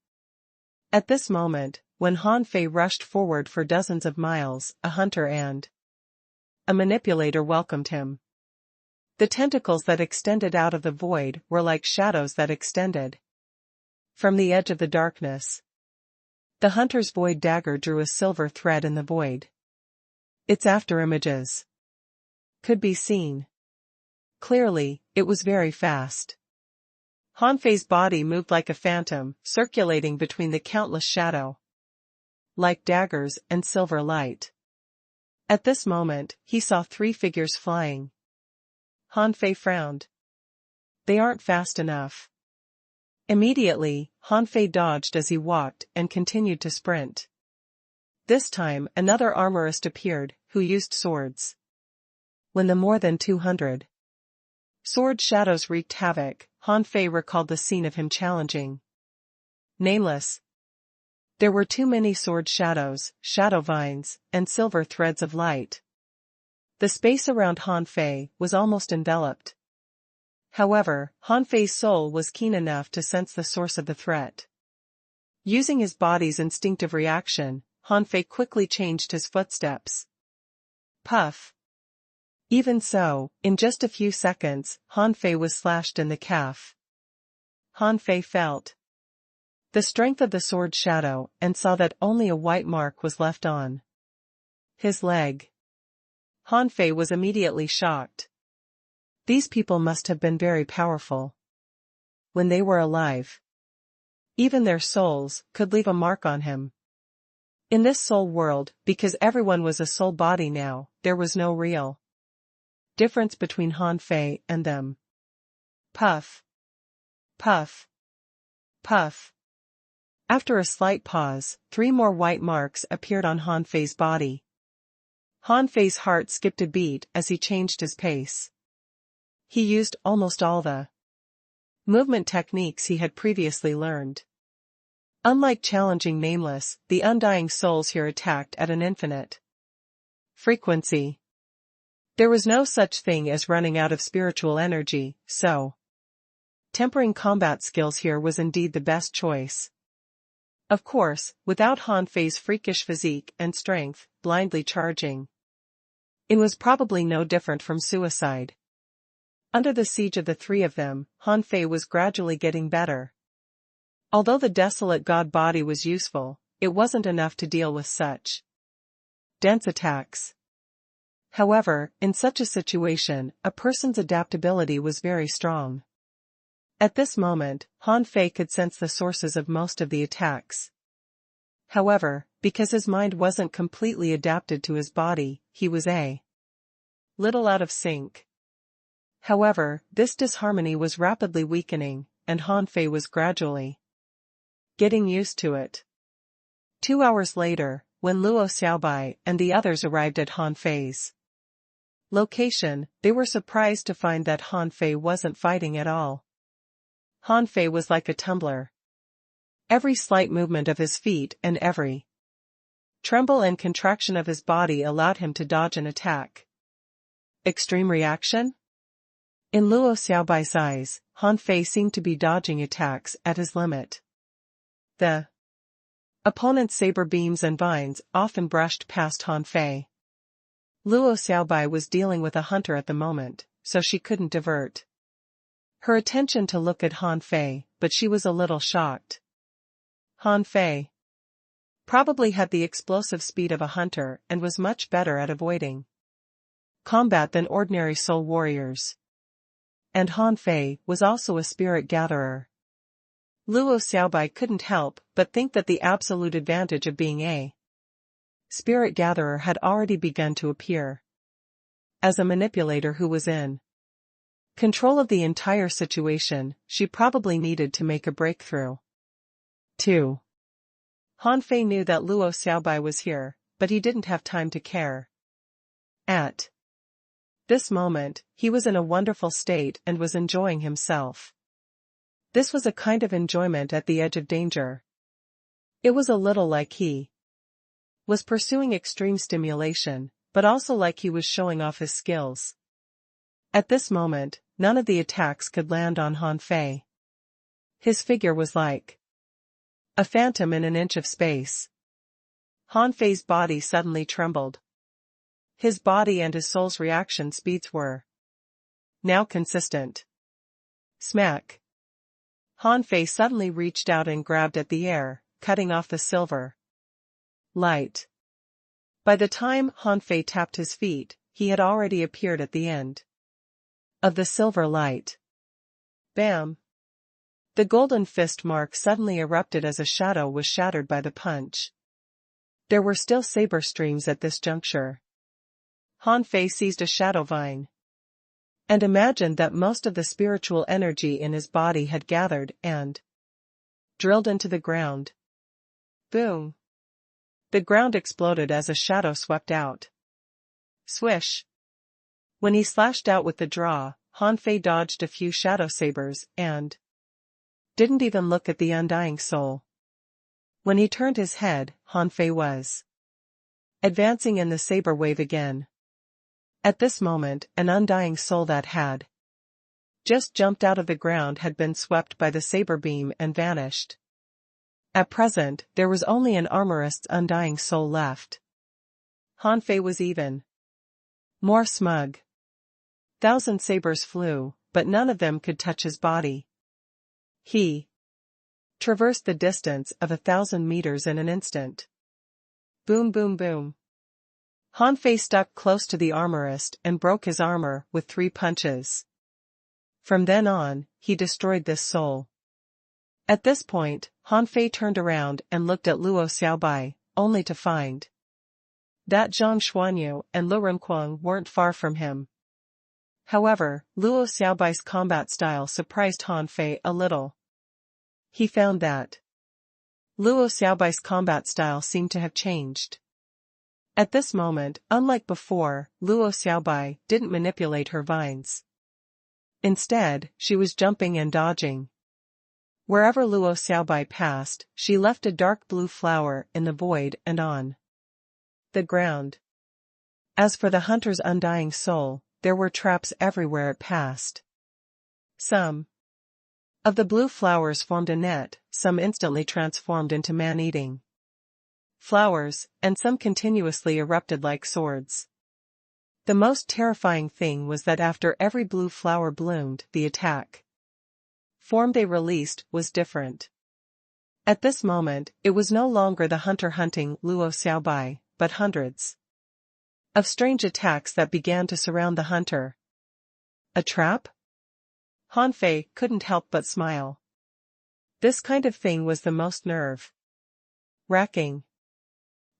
At this moment, when Han Fei rushed forward for dozens of miles, a hunter and a manipulator welcomed him. The tentacles that extended out of the void were like shadows that extended from the edge of the darkness. The hunter's void dagger drew a silver thread in the void. Its afterimages could be seen clearly. It was very fast. Han Fei's body moved like a phantom, circulating between the countless shadow-like daggers and silver light. At this moment, he saw 3 figures flying. Han Fei frowned. They aren't fast enough. Immediately, Han Fei dodged as he walked and continued to sprint. This time, another armorist appeared, who used swords. When the more than 200 sword shadows wreaked havoc, Han Fei recalled the scene of him challenging Nameless. There were too many sword shadows, shadow vines, and silver threads of light. The space around Han Fei was almost enveloped. However, Han Fei's soul was keen enough to sense the source of the threat. Using his body's instinctive reaction, Han Fei quickly changed his footsteps. Puff. Even so, in just a few seconds, Han Fei was slashed in the calf. Han Fei felt the strength of the sword shadow and saw that only a white mark was left on his leg. Han Fei was immediately shocked. These people must have been very powerful when they were alive. Even their souls could leave a mark on him. In this soul world, because everyone was a soul body now, there was no real difference between Han Fei and them. Puff. Puff. Puff. After a slight pause, 3 more white marks appeared on Han Fei's body. Han Fei's heart skipped a beat as he changed his pace. He used almost all the movement techniques he had previously learned. Unlike challenging Nameless, the undying souls here attacked at an infinite frequency. There was no such thing as running out of spiritual energy, so tempering combat skills here was indeed the best choice. Of course, without Han Fei's freakish physique and strength, blindly charging, it was probably no different from suicide. Under the siege of the 3 of them, Han Fei was gradually getting better. Although the desolate god body was useful, it wasn't enough to deal with such dense attacks. However, in such a situation, a person's adaptability was very strong. At this moment, Han Fei could sense the sources of most of the attacks. However, because his mind wasn't completely adapted to his body, he was a little out of sync. However, this disharmony was rapidly weakening, and Han Fei was gradually getting used to it. 2 hours later, when Luo Xiaobai and the others arrived at Han Fei's location, they were surprised to find that Han Fei wasn't fighting at all. Han Fei was like a tumbler. Every slight movement of his feet and every tremble and contraction of his body allowed him to dodge an attack. Extreme reaction? In Luo Xiaobai's eyes, Han Fei seemed to be dodging attacks at his limit. The opponent's saber beams and vines often brushed past Han Fei. Luo Xiaobai was dealing with a hunter at the moment, so she couldn't divert her attention to look at Han Fei, but she was a little shocked. Han Fei probably had the explosive speed of a hunter and was much better at avoiding combat than ordinary soul warriors. And Han Fei was also a spirit gatherer. Luo Xiaobai couldn't help but think that the absolute advantage of being a spirit gatherer had already begun to appear. As a manipulator who was in control of the entire situation, she probably needed to make a breakthrough. 2. Han Fei knew that Luo Xiaobai was here, but he didn't have time to care. At this moment, he was in a wonderful state and was enjoying himself. This was a kind of enjoyment at the edge of danger. It was a little like he was pursuing extreme stimulation, but also like he was showing off his skills. At this moment, none of the attacks could land on Han Fei. His figure was like a phantom in an inch of space. Han Fei's body suddenly trembled. His body and his soul's reaction speeds were now consistent. Smack! Han Fei suddenly reached out and grabbed at the air, cutting off the silver light. By the time Han Fei tapped his feet, he had already appeared at the end of the silver light. Bam! The golden fist mark suddenly erupted as a shadow was shattered by the punch. There were still saber streams at this juncture. Han Fei seized a shadow vine and imagined that most of the spiritual energy in his body had gathered and drilled into the ground. Boom! The ground exploded as a shadow swept out. Swish! When he slashed out with the draw, Han Fei dodged a few shadow sabers and didn't even look at the undying soul. When he turned his head, Han Fei was advancing in the saber wave again. At this moment, an undying soul that had just jumped out of the ground had been swept by the saber beam and vanished. At present, there was only an armorist's undying soul left. Han Fei was even more smug. 1,000 sabers flew, but none of them could touch his body. He traversed the distance of 1,000 meters in an instant. Boom boom boom. Han Fei stuck close to the armorist and broke his armor with 3 punches. From then on, he destroyed this soul. At this point, Han Fei turned around and looked at Luo Xiaobai, only to find that Zhang Xuanyu and Lu Renkuang weren't far from him. However, Luo Xiaobai's combat style surprised Han Fei a little. He found that Luo Xiaobai's combat style seemed to have changed. At this moment, unlike before, Luo Xiaobai didn't manipulate her vines. Instead, she was jumping and dodging. Wherever Luo Xiaobai passed, she left a dark blue flower in the void and on the ground. As for the hunter's undying soul, there were traps everywhere it passed. Some of the blue flowers formed a net, some instantly transformed into man-eating flowers, and some continuously erupted like swords. The most terrifying thing was that after every blue flower bloomed, the attack form they released was different. At this moment, it was no longer the hunter hunting Luo Xiaobai, but hundreds of strange attacks that began to surround the hunter. A trap? Han Fei couldn't help but smile. This kind of thing was the most nerve-wracking.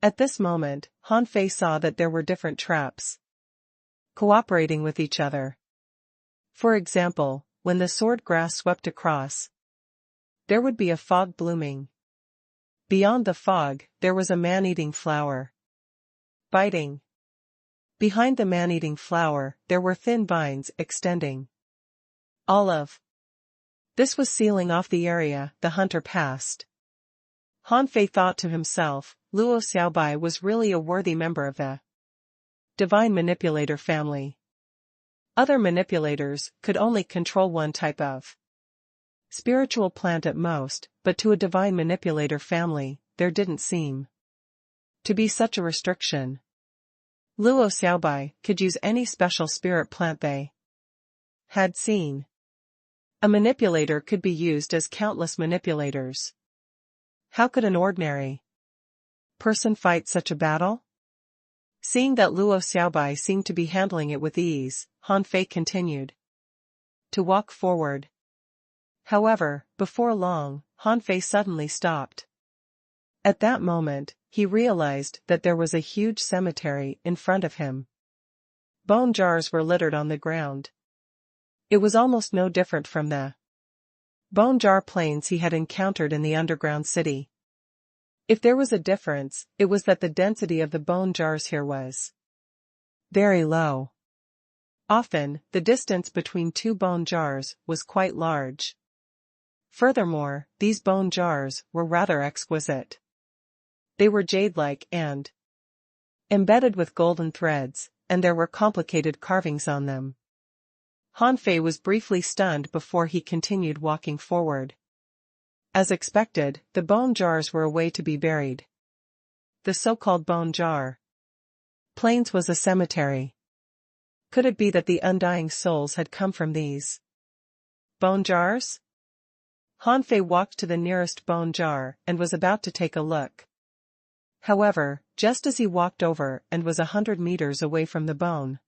At this moment, Han Fei saw that there were different traps cooperating with each other. For example, when the sword grass swept across, there would be a fog blooming. Beyond the fog, there was a man-eating flower biting. Behind the man-eating flower, there were thin vines extending. This was sealing off the area the hunter passed. Han Fei thought to himself, Luo Xiaobai was really a worthy member of the divine manipulator family. Other manipulators could only control one type of spiritual plant at most, but to a divine manipulator family, there didn't seem to be such a restriction. Luo Xiaobai could use any special spirit plant they had seen. A manipulator could be used as countless manipulators. How could an ordinary person fight such a battle? Seeing that Luo Xiaobai seemed to be handling it with ease, Han Fei continued to walk forward. However, before long, Han Fei suddenly stopped. At that moment, he realized that there was a huge cemetery in front of him. Bone jars were littered on the ground. It was almost no different from the bone jar plains he had encountered in the underground city. If there was a difference, it was that the density of the bone jars here was very low. Often, the distance between two bone jars was quite large. Furthermore, these bone jars were rather exquisite. They were jade-like and embedded with golden threads, and there were complicated carvings on them. Han Fei was briefly stunned before he continued walking forward. As expected, the bone jars were a way to be buried. The so-called bone jar plains was a cemetery. Could it be that the undying souls had come from these bone jars? Han Fei walked to the nearest bone jar and was about to take a look. However, just as he walked over and was 100 meters away from the bone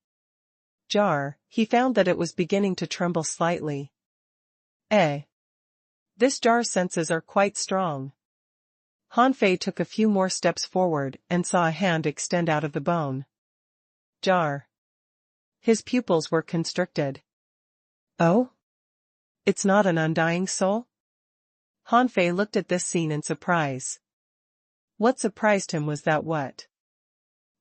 jar, he found that it was beginning to tremble slightly. This jar's senses are quite strong. Han Fei took a few more steps forward and saw a hand extend out of the bone jar. His pupils were constricted. Oh? It's not an undying soul? Han Fei looked at this scene in surprise. What surprised him was that what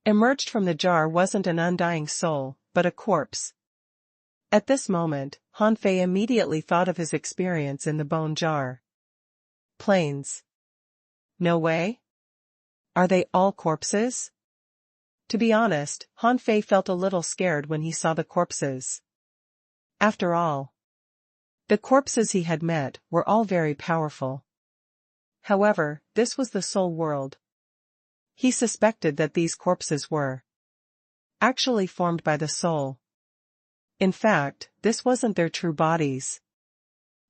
emerged from the jar wasn't an undying soul, but a corpse. At this moment, Han Fei immediately thought of his experience in the bone jar plains. No way? Are they all corpses? To be honest, Han Fei felt a little scared when he saw the corpses. After all, the corpses he had met were all very powerful. However, this was the soul world. He suspected that these corpses were actually formed by the soul. In fact, this wasn't their true bodies.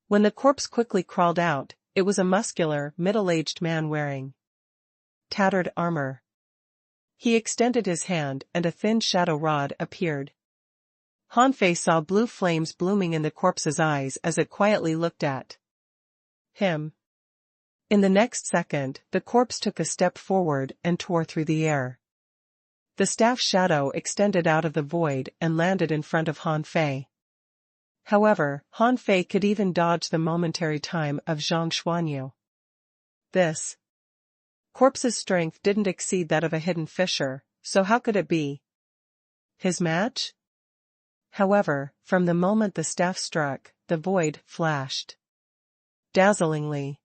When the corpse quickly crawled out, it was a muscular, middle-aged man wearing tattered armor. He extended his hand and a thin shadow rod appeared. Han Fei saw blue flames blooming in the corpse's eyes as it quietly looked at him. In the next second, the corpse took a step forward and tore through the air. The staff shadow extended out of the void and landed in front of Han Fei. However, Han Fei could even dodge the momentary time of Zhang Xuanyu. This Corpse's strength didn't exceed that of a hidden fisher, so how could it be his match? However, from the moment the staff struck, the void flashed dazzlingly.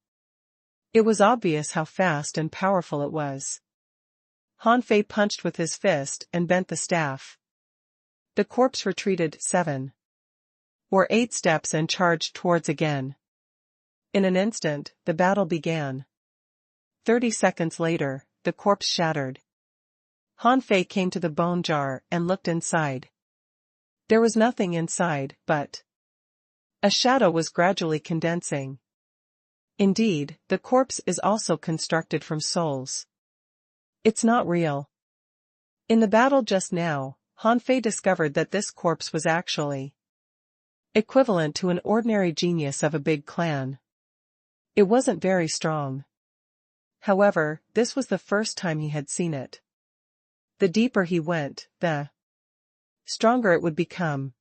It was obvious how fast and powerful it was. Han Fei punched with his fist and bent the staff. The corpse retreated 7 or 8 steps and charged towards again. In an instant, the battle began. 30 seconds later, the corpse shattered. Han Fei came to the bone jar and looked inside. There was nothing inside, but a shadow was gradually condensing. Indeed, the corpse is also constructed from souls. It's not real. In the battle just now, Han Fei discovered that this corpse was actually equivalent to an ordinary genius of a big clan. It wasn't very strong. However, this was the first time he had seen it. The deeper he went, the stronger it would become.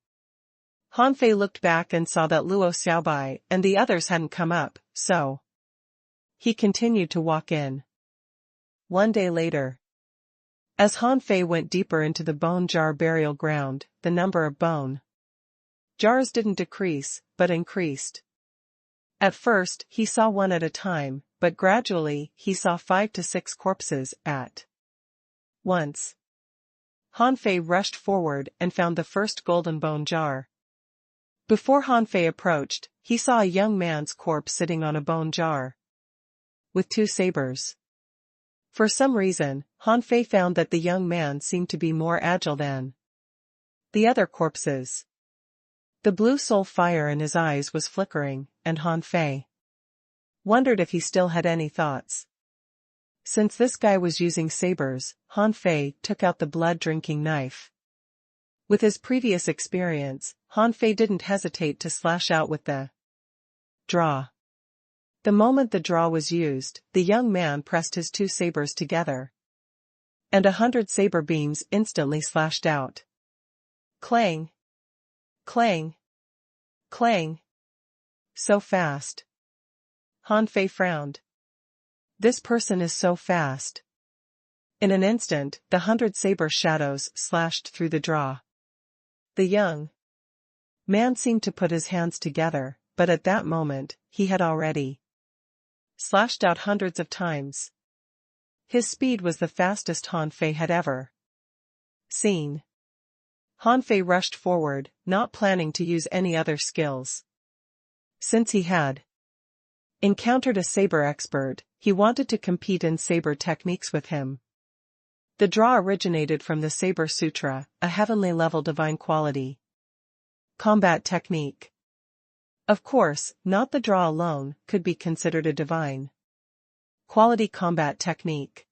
Han Fei looked back and saw that Luo Xiaobai and the others hadn't come up, so he continued to walk in. One day later, as Han Fei went deeper into the bone jar burial ground, the number of bone jars didn't decrease, but increased. At first, he saw one at a time, but gradually, he saw 5 to 6 corpses at once. Han Fei rushed forward and found the first golden bone jar. Before Han Fei approached, he saw a young man's corpse sitting on a bone jar with 2 sabers. For some reason, Han Fei found that the young man seemed to be more agile than the other corpses. The blue soul fire in his eyes was flickering, and Han Fei wondered if he still had any thoughts. Since this guy was using sabers, Han Fei took out the blood-drinking knife. With his previous experience, Han Fei didn't hesitate to slash out with the draw. The moment the draw was used, the young man pressed his 2 sabers together, and 100 saber beams instantly slashed out. Clang! Clang! Clang! So fast. Han Fei frowned. This person is so fast. In an instant, the 100 saber shadows slashed through the draw. The young man seemed to put his hands together, but at that moment, he had already slashed out hundreds of times. His speed was the fastest Han Fei had ever seen. Han Fei rushed forward, not planning to use any other skills. Since he had encountered a saber expert, he wanted to compete in saber techniques with him. The draw originated from the Saber Sutra, a heavenly level divine quality combat technique. Of course, not the draw alone could be considered a divine quality combat technique.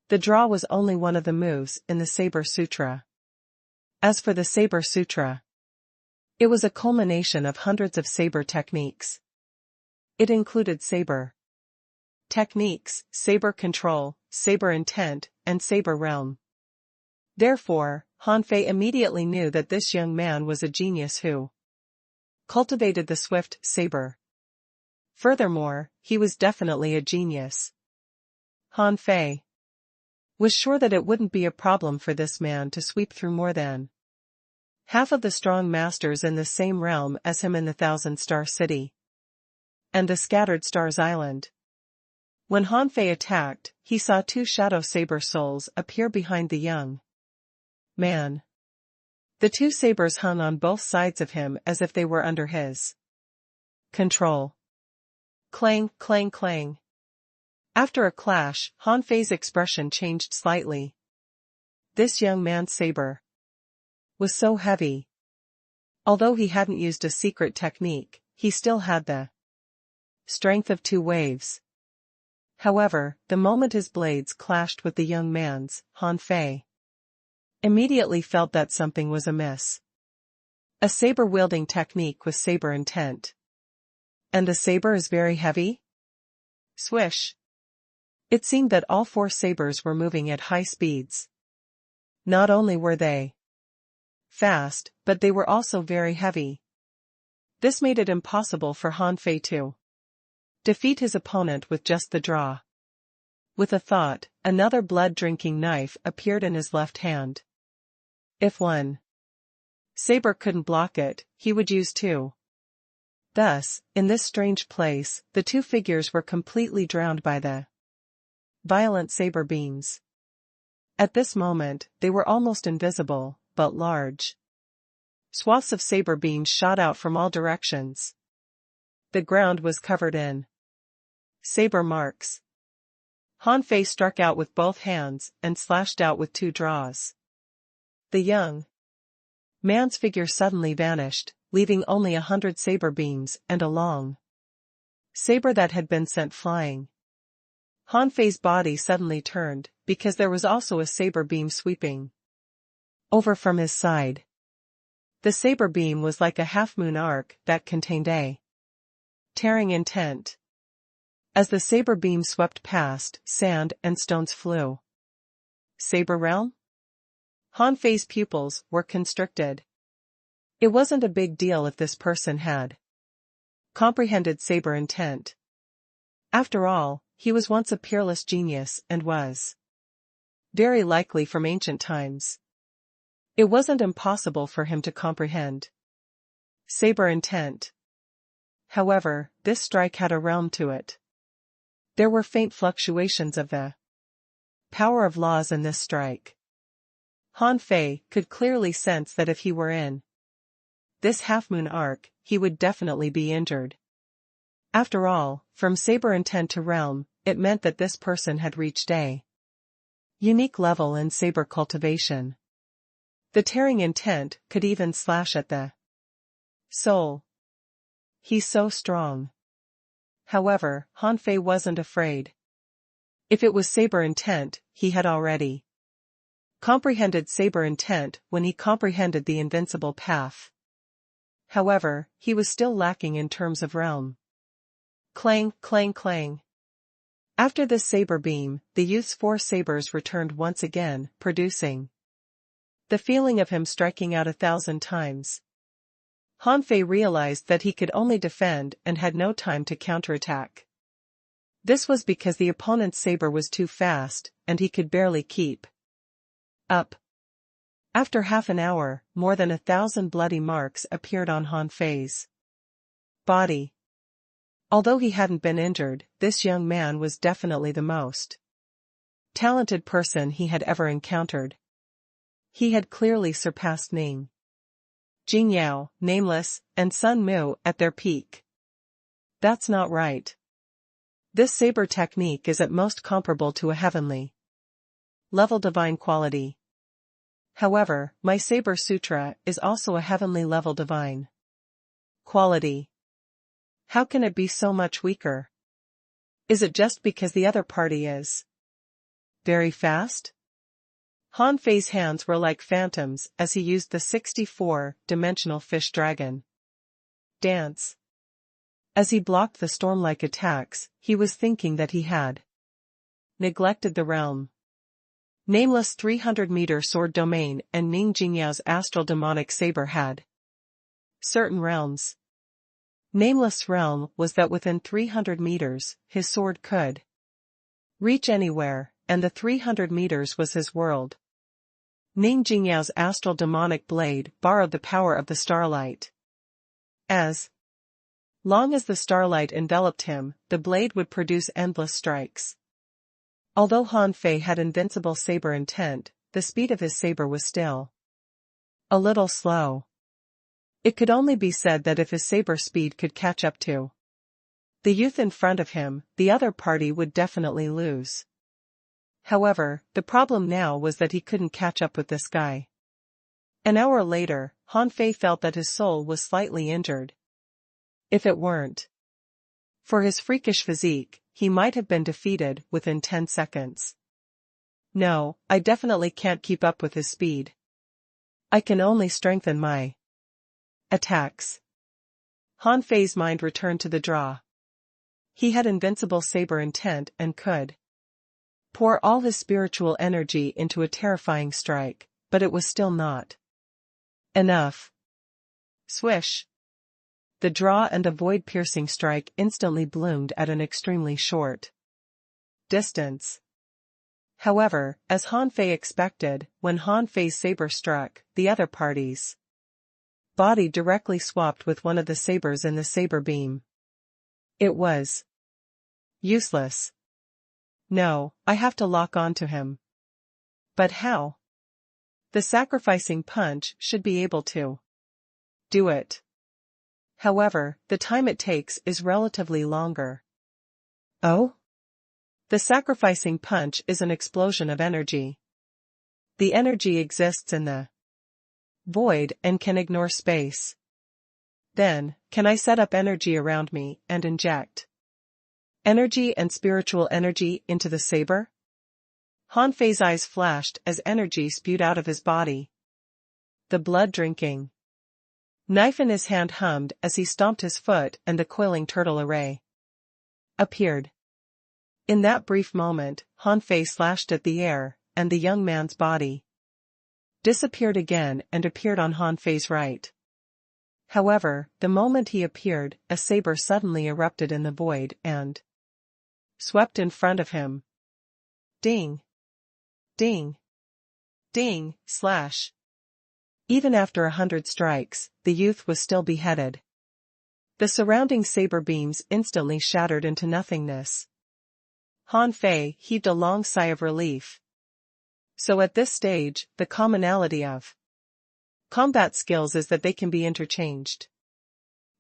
The draw was only one of the moves in the Saber Sutra. As for the Saber Sutra, it was a culmination of hundreds of saber techniques. It included saber techniques, saber control, saber intent, and saber realm. Therefore, Han Fei immediately knew that this young man was a genius who cultivated the swift saber. Furthermore, he was definitely a genius. Han Fei was sure that it wouldn't be a problem for this man to sweep through more than half of the strong masters in the same realm as him in the Thousand-Star City and the Scattered Stars Island. When Han Fei attacked, he saw 2 shadow saber souls appear behind the young man. The 2 sabers hung on both sides of him as if they were under his control. Clang, clang, clang. After a clash, Han Fei's expression changed slightly. This young man's saber was so heavy. Although he hadn't used a secret technique, he still had the strength of 2 waves. However, the moment his blades clashed with the young man's, Han Fei immediately felt that something was amiss. A saber-wielding technique with saber intent. And the saber is very heavy? Swish. It seemed that all 4 sabers were moving at high speeds. Not only were they fast, but they were also very heavy. This made it impossible for Han Fei to defeat his opponent with just the draw. With a thought, another blood-drinking knife appeared in his left hand. If one saber couldn't block it, he would use two. Thus, in this strange place, the two figures were completely drowned by the violent saber beams. At this moment, they were almost invisible, but large swaths of saber beams shot out from all directions. The ground was covered in saber marks. Han Fei struck out with both hands and slashed out with two draws. The young man's figure suddenly vanished, leaving only 100 saber beams and a long saber that had been sent flying. Han Fei's body suddenly turned, because there was also a saber beam sweeping over from his side. The saber beam was like a half-moon arc that contained a tearing intent. As the saber beam swept past, sand and stones flew. Saber realm? Han Fei's pupils were constricted. It wasn't a big deal if this person had comprehended saber intent. After all, he was once a peerless genius and was very likely from ancient times. It wasn't impossible for him to comprehend saber intent. However, this strike had a realm to it. There were faint fluctuations of the power of laws in this strike. Han Fei could clearly sense that if he were in this half-moon arc, he would definitely be injured. After all, from saber intent to realm, it meant that this person had reached a unique level in saber cultivation. The tearing intent could even slash at the soul. He's so strong. However, Han Fei wasn't afraid. If it was saber intent, he had already comprehended saber intent when he comprehended the invincible path. However, he was still lacking in terms of realm. Clang, clang, clang. After this saber beam, the youth's 4 sabers returned once again, producing the feeling of him striking out 1,000 times. Han Fei realized that he could only defend and had no time to counterattack. This was because the opponent's saber was too fast, and he could barely keep up. After half an hour, more than 1,000 bloody marks appeared on Han Fei's body. Although he hadn't been injured, this young man was definitely the most talented person he had ever encountered. He had clearly surpassed Ning Jingyao, Nameless, and Sun Mu at their peak. That's not right. This saber technique is at most comparable to a heavenly level divine quality. However, my saber sutra is also a heavenly level divine quality. How can it be so much weaker? Is it just because the other party is very fast? Han Fei's hands were like phantoms as he used the 64-dimensional fish dragon dance. As he blocked the storm-like attacks, he was thinking that he had neglected the realm. Nameless 300-meter sword domain and Ning Jingyao's astral demonic saber had certain realms. Nameless realm was that within 300 meters, his sword could reach anywhere, and the 300 meters was his world. Ning Jingyao's astral demonic blade borrowed the power of the starlight. As long as the starlight enveloped him, the blade would produce endless strikes. Although Han Fei had invincible saber intent, the speed of his saber was still a little slow. It could only be said that if his saber speed could catch up to the youth in front of him, the other party would definitely lose. However, the problem now was that he couldn't catch up with this guy. An hour later, Han Fei felt that his soul was slightly injured. If it weren't for his freakish physique, he might have been defeated within 10 seconds. No, I definitely can't keep up with his speed. I can only strengthen my attacks. Han Fei's mind returned to the draw. He had invincible saber intent and could pour all his spiritual energy into a terrifying strike, but it was still not enough. Swish! The draw and a void-piercing strike instantly bloomed at an extremely short distance. However, as Han Fei expected, when Han Fei's saber struck, the other party's body directly swapped with one of the sabers in the saber beam. It was useless. No, I have to lock onto him. But how? The sacrificing punch should be able to do it. However, the time it takes is relatively longer. Oh? The sacrificing punch is an explosion of energy. The energy exists in the void and can ignore space. Then, can I set up energy around me and inject energy and spiritual energy into the saber? Han Fei's eyes flashed as energy spewed out of his body. The blood-drinking knife in his hand hummed as he stomped his foot, and the coiling turtle array appeared. In that brief moment, Han Fei slashed at the air, and the young man's body disappeared again and appeared on Han Fei's right. However, the moment he appeared, a saber suddenly erupted in the void and swept in front of him. Ding! Ding! Ding! Slash! Even after 100 strikes, the youth was still beheaded. The surrounding saber beams instantly shattered into nothingness. Han Fei heaved a long sigh of relief. So at this stage, the commonality of combat skills is that they can be interchanged.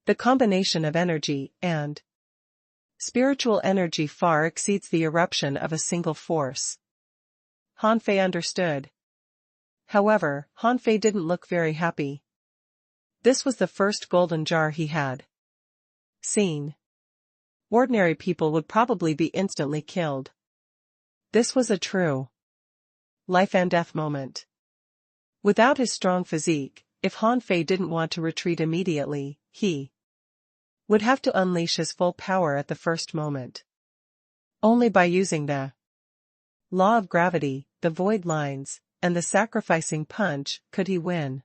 The combination of energy and spiritual energy far exceeds the eruption of a single force. Han Fei understood. However, Han Fei didn't look very happy. This was the first golden jar he had seen. Ordinary people would probably be instantly killed. This was a true life and death moment. Without his strong physique, if Han Fei didn't want to retreat immediately, he would have to unleash his full power at the first moment. Only by using the law of gravity, the void lines, and the sacrificing punch could he win.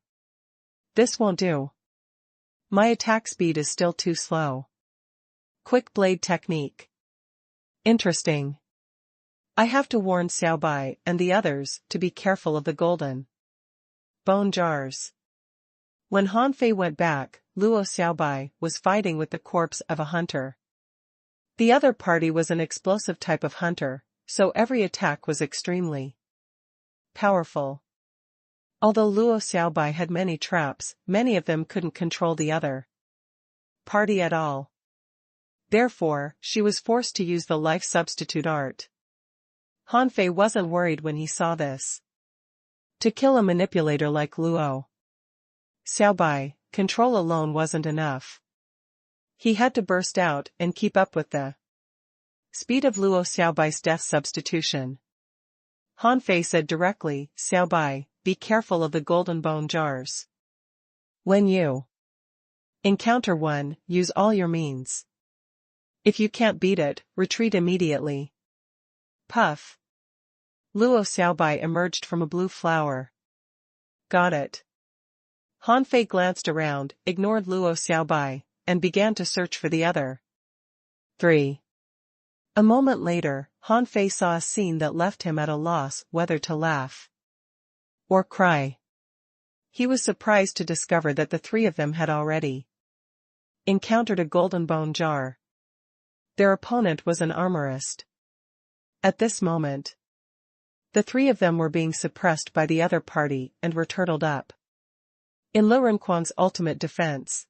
This won't do. My attack speed is still too slow. Quick blade technique. Interesting. I have to warn Xiao Bai and the others to be careful of the golden bone jars. When Han Fei went back, Luo Xiaobai was fighting with the corpse of a hunter. The other party was an explosive type of hunter, so every attack was extremely powerful. Although Luo Xiaobai had many traps, many of them couldn't control the other party at all. Therefore, she was forced to use the life substitute art. Han Fei wasn't worried when he saw this. To kill a manipulator like Luo Xiaobai, control alone wasn't enough. He had to burst out and keep up with the speed of Luo Xiaobai's death substitution. Han Fei said directly, "Xiaobai, be careful of the golden bone jars. When you encounter one, use all your means. If you can't beat it, retreat immediately." Puff. Luo Xiaobai emerged from a blue flower. Got it. Han Fei glanced around, ignored Luo Xiaobai, and began to search for the other 3. A moment later, Han Fei saw a scene that left him at a loss whether to laugh or cry. He was surprised to discover that the 3 of them had already encountered a golden bone jar. Their opponent was an armorist. At this moment, the 3 of them were being suppressed by the other party and were turtled up. In Le Renquan's ultimate defense,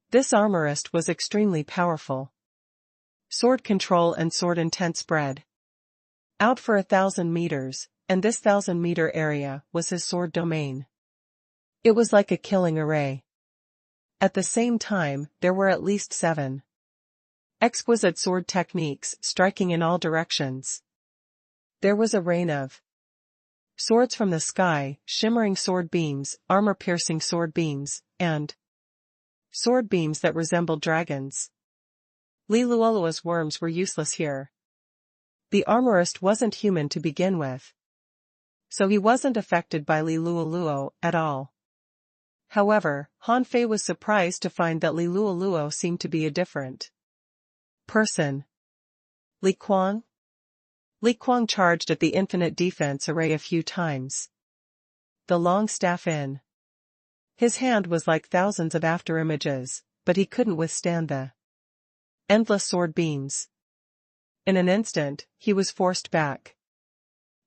this armorist was extremely powerful. Sword control and sword intent spread out for 1,000 meters, and this 1,000-meter area was his sword domain. It was like a killing array. At the same time, there were at least 7 exquisite sword techniques striking in all directions. There was a rain of swords from the sky, shimmering sword beams, armor-piercing sword beams, and sword beams that resembled dragons. Li Luolua's worms were useless here. The armorist wasn't human to begin with, so he wasn't affected by Li Luoluo at all. However, Han Fei was surprised to find that Li Luoluo seemed to be a different person. Li Kuang? Li Kuang charged at the infinite defense array a few times. The long staff in his hand was like thousands of afterimages, but he couldn't withstand the endless sword beams. In an instant, he was forced back.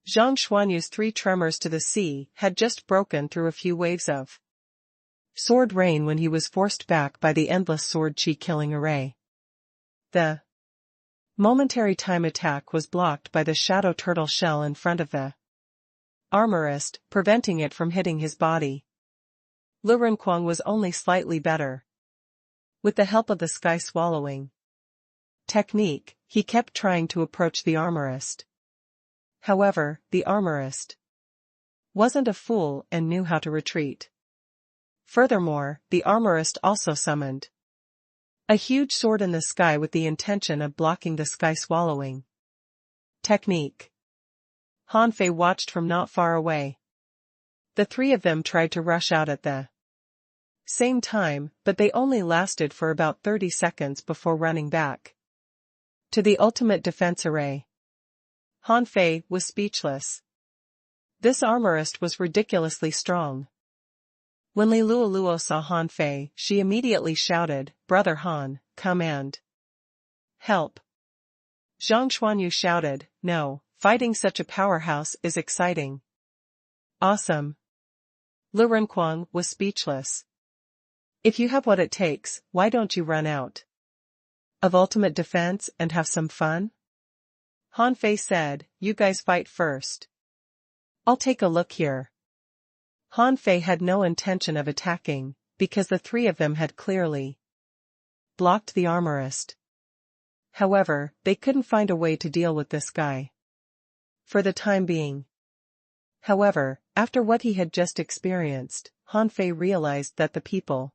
Zhang Xuanyu's 3 tremors to the sea had just broken through a few waves of sword rain when he was forced back by the endless sword chi-killing array. The momentary time attack was blocked by the shadow turtle shell in front of the armorist, preventing it from hitting his body. Lu Renkuang was only slightly better. With the help of the sky swallowing technique, he kept trying to approach the armorist. However, the armorist wasn't a fool and knew how to retreat. Furthermore, the armorist also summoned a huge sword in the sky with the intention of blocking the sky swallowing technique. Han Fei watched from not far away. The 3 of them tried to rush out at the same time, but they only lasted for about 30 seconds before running back to the ultimate defense array. Han Fei was speechless. This armorist was ridiculously strong. When Li Luoluo saw Han Fei, she immediately shouted, "Brother Han, come and help." Zhang Xuanyu shouted, "No, fighting such a powerhouse is exciting. Awesome." Lu Renkuang was speechless. "If you have what it takes, why don't you run out of ultimate defense and have some fun?" Han Fei said, "You guys fight first. I'll take a look here." Han Fei had no intention of attacking, because the 3 of them had clearly blocked the armorist. However, they couldn't find a way to deal with this guy for the time being. However, after what he had just experienced, Han Fei realized that the people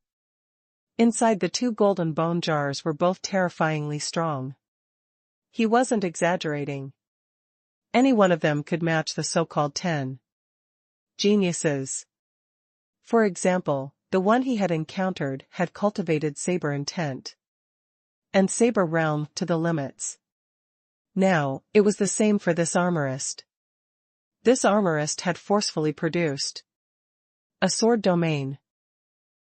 inside the 2 golden bone jars were both terrifyingly strong. He wasn't exaggerating. Any one of them could match the so-called 10 geniuses. For example, the one he had encountered had cultivated saber intent and saber realm to the limits. Now, it was the same for this armorist. This armorist had forcefully produced a sword domain.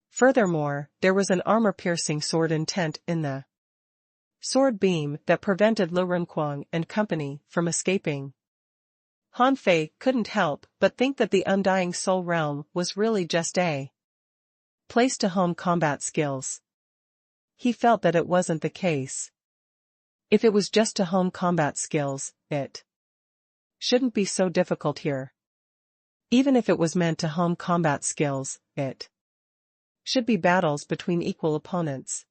Furthermore, there was an armor-piercing sword intent in the sword beam that prevented Lu Renkuang and company from escaping. Han Fei couldn't help but think that the Undying Soul Realm was really just a place to hone combat skills. He felt that it wasn't the case. If it was just to hone combat skills, it shouldn't be so difficult here. Even if it was meant to hone combat skills, it should be battles between equal opponents.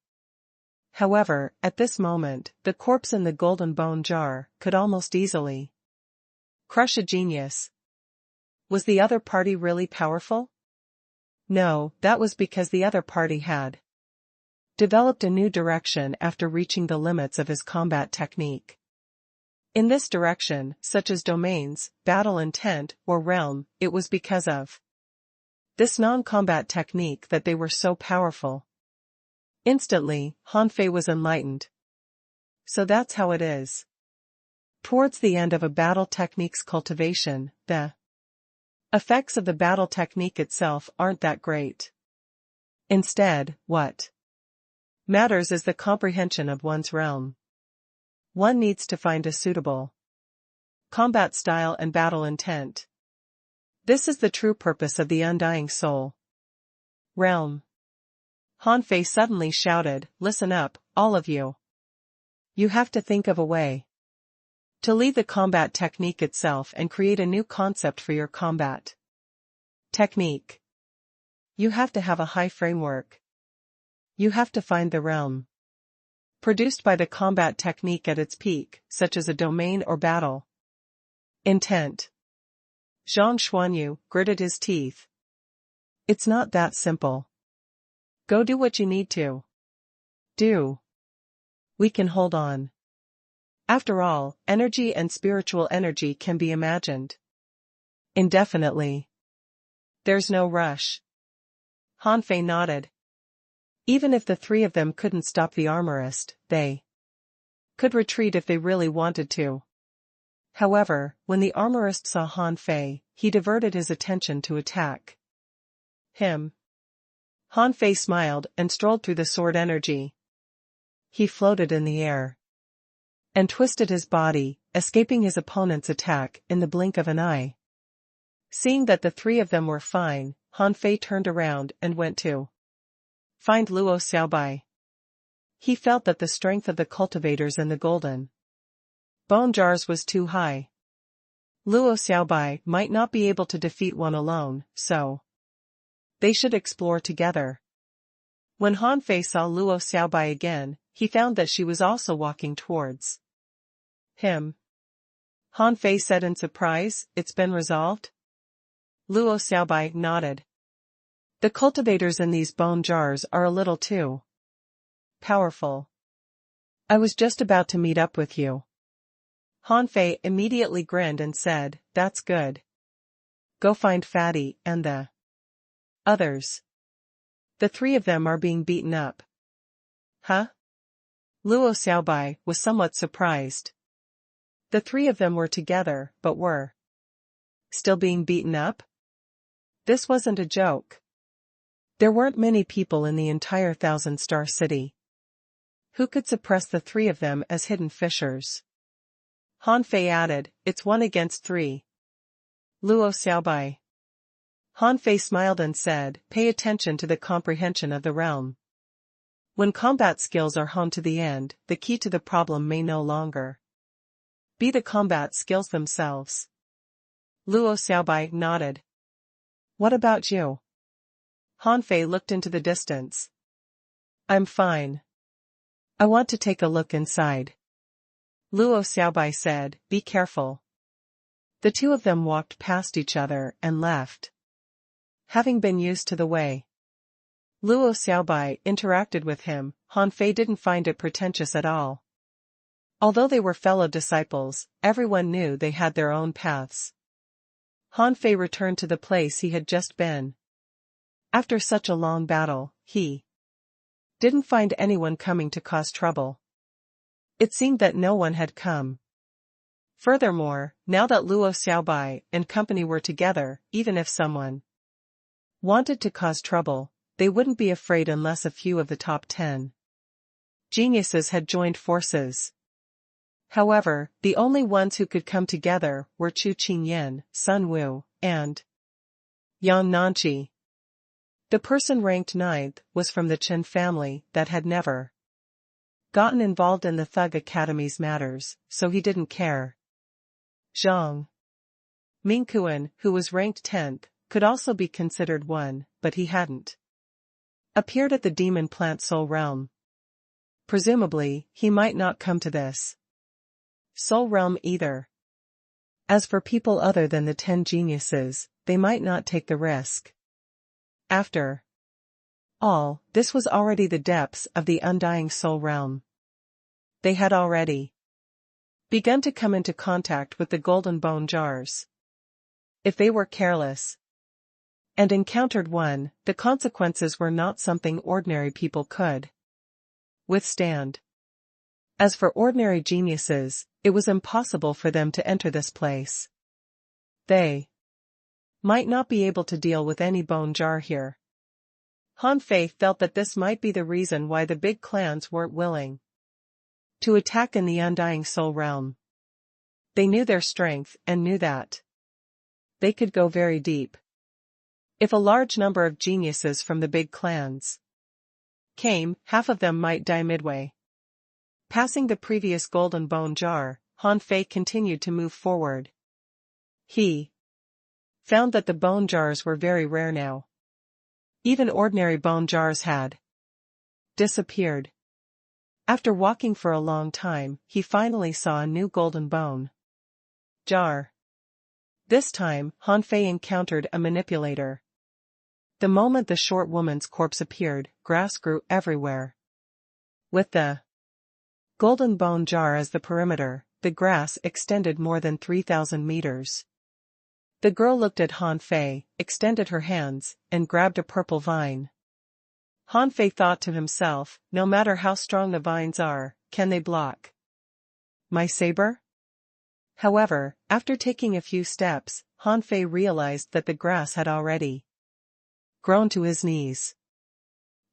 However, at this moment, the corpse in the golden bone jar could almost easily crush a genius. Was the other party really powerful? No, that was because the other party had developed a new direction after reaching the limits of his combat technique. In this direction, such as domains, battle intent, or realm, it was because of this non-combat technique that they were so powerful. Instantly, Han Fei was enlightened. So that's how it is. Towards the end of a battle technique's cultivation, the effects of the battle technique itself aren't that great. Instead, what matters is the comprehension of one's realm. One needs to find a suitable combat style and battle intent. This is the true purpose of the Undying Soul Realm. Han Fei suddenly shouted, "Listen up, all of you. You have to think of a way to leave the combat technique itself and create a new concept for your combat technique. You have to have a high framework. You have to find the realm produced by the combat technique at its peak, such as a domain or battle intent." Zhang Xuanyu gritted his teeth. "It's not that simple. Go do what you need to do. We can hold on. After all, energy and spiritual energy can be imagined indefinitely. There's no rush." Han Fei nodded. Even if the 3 of them couldn't stop the armorist, they could retreat if they really wanted to. However, when the armorist saw Han Fei, he diverted his attention to attack him. Han Fei smiled and strolled through the sword energy. He floated in the air and twisted his body, escaping his opponent's attack in the blink of an eye. Seeing that the three of them were fine, Han Fei turned around and went to find Luo Xiaobai. He felt that the strength of the cultivators in the golden bone jars was too high. Luo Xiaobai might not be able to defeat one alone, so they should explore together. When Han Fei saw Luo Xiaobai again, he found that she was also walking towards him. Han Fei said in surprise, "It's been resolved?" Luo Xiaobai nodded. "The cultivators in these bone jars are a little too powerful. I was just about to meet up with you." Han Fei immediately grinned and said, "That's good. Go find Fatty and the others. The three of them are being beaten up." "Huh?" Luo Xiaobai was somewhat surprised. The three of them were together, but were still being beaten up? This wasn't a joke. There weren't many people in the entire Thousand-Star City who could suppress the three of them as hidden fishers. Han Fei added, "It's 1 against 3. Luo Xiaobai." Han Fei smiled and said, "Pay attention to the comprehension of the realm. When combat skills are honed to the end, the key to the problem may no longer be the combat skills themselves." Luo Xiaobai nodded. "What about you?" Han Fei looked into the distance. "I'm fine. I want to take a look inside." Luo Xiaobai said, "Be careful." The two of them walked past each other and left, having been used to the way Luo Xiaobai interacted with him. Han Fei didn't find it pretentious at all. Although they were fellow disciples, everyone knew they had their own paths. Han Fei returned to the place he had just been. After such a long battle, he didn't find anyone coming to cause trouble. It seemed that no one had come. Furthermore, now that Luo Xiaobai and company were together, even if someone wanted to cause trouble, they wouldn't be afraid unless a few of the top 10 geniuses had joined forces. However, the only ones who could come together were Chu Qingyan, Sun Wu, and Yang Nanqi. The person ranked 9th was from the Chen family that had never gotten involved in the Thug Academy's matters, so he didn't care. Zhang Mingquan, who was ranked 10th, could also be considered one, but he hadn't appeared at the Demon Plant Soul Realm. Presumably, he might not come to this Soul Realm either. As for people other than the 10 geniuses, they might not take the risk. After all, this was already the depths of the Undying Soul Realm. They had already begun to come into contact with the golden bone jars. If they were careless and encountered one, the consequences were not something ordinary people could withstand. As for ordinary geniuses, it was impossible for them to enter this place. They might not be able to deal with any bone jar here. Han Fei felt that this might be the reason why the big clans weren't willing to attack in the Undying Soul Realm. They knew their strength and knew that they could go very deep. If a large number of geniuses from the big clans came, half of them might die midway. Passing the previous golden bone jar, Han Fei continued to move forward. He found that the bone jars were very rare now. Even ordinary bone jars had disappeared. After walking for a long time, he finally saw a new golden bone jar. This time, Han Fei encountered a manipulator. The moment the short woman's corpse appeared, grass grew everywhere. With the golden bone jar as the perimeter, the grass extended more than 3,000 meters. The girl looked at Han Fei, extended her hands, and grabbed a purple vine. Han Fei thought to himself, no matter how strong the vines are, can they block my saber? However, after taking a few steps, Han Fei realized that the grass had already grown to his knees.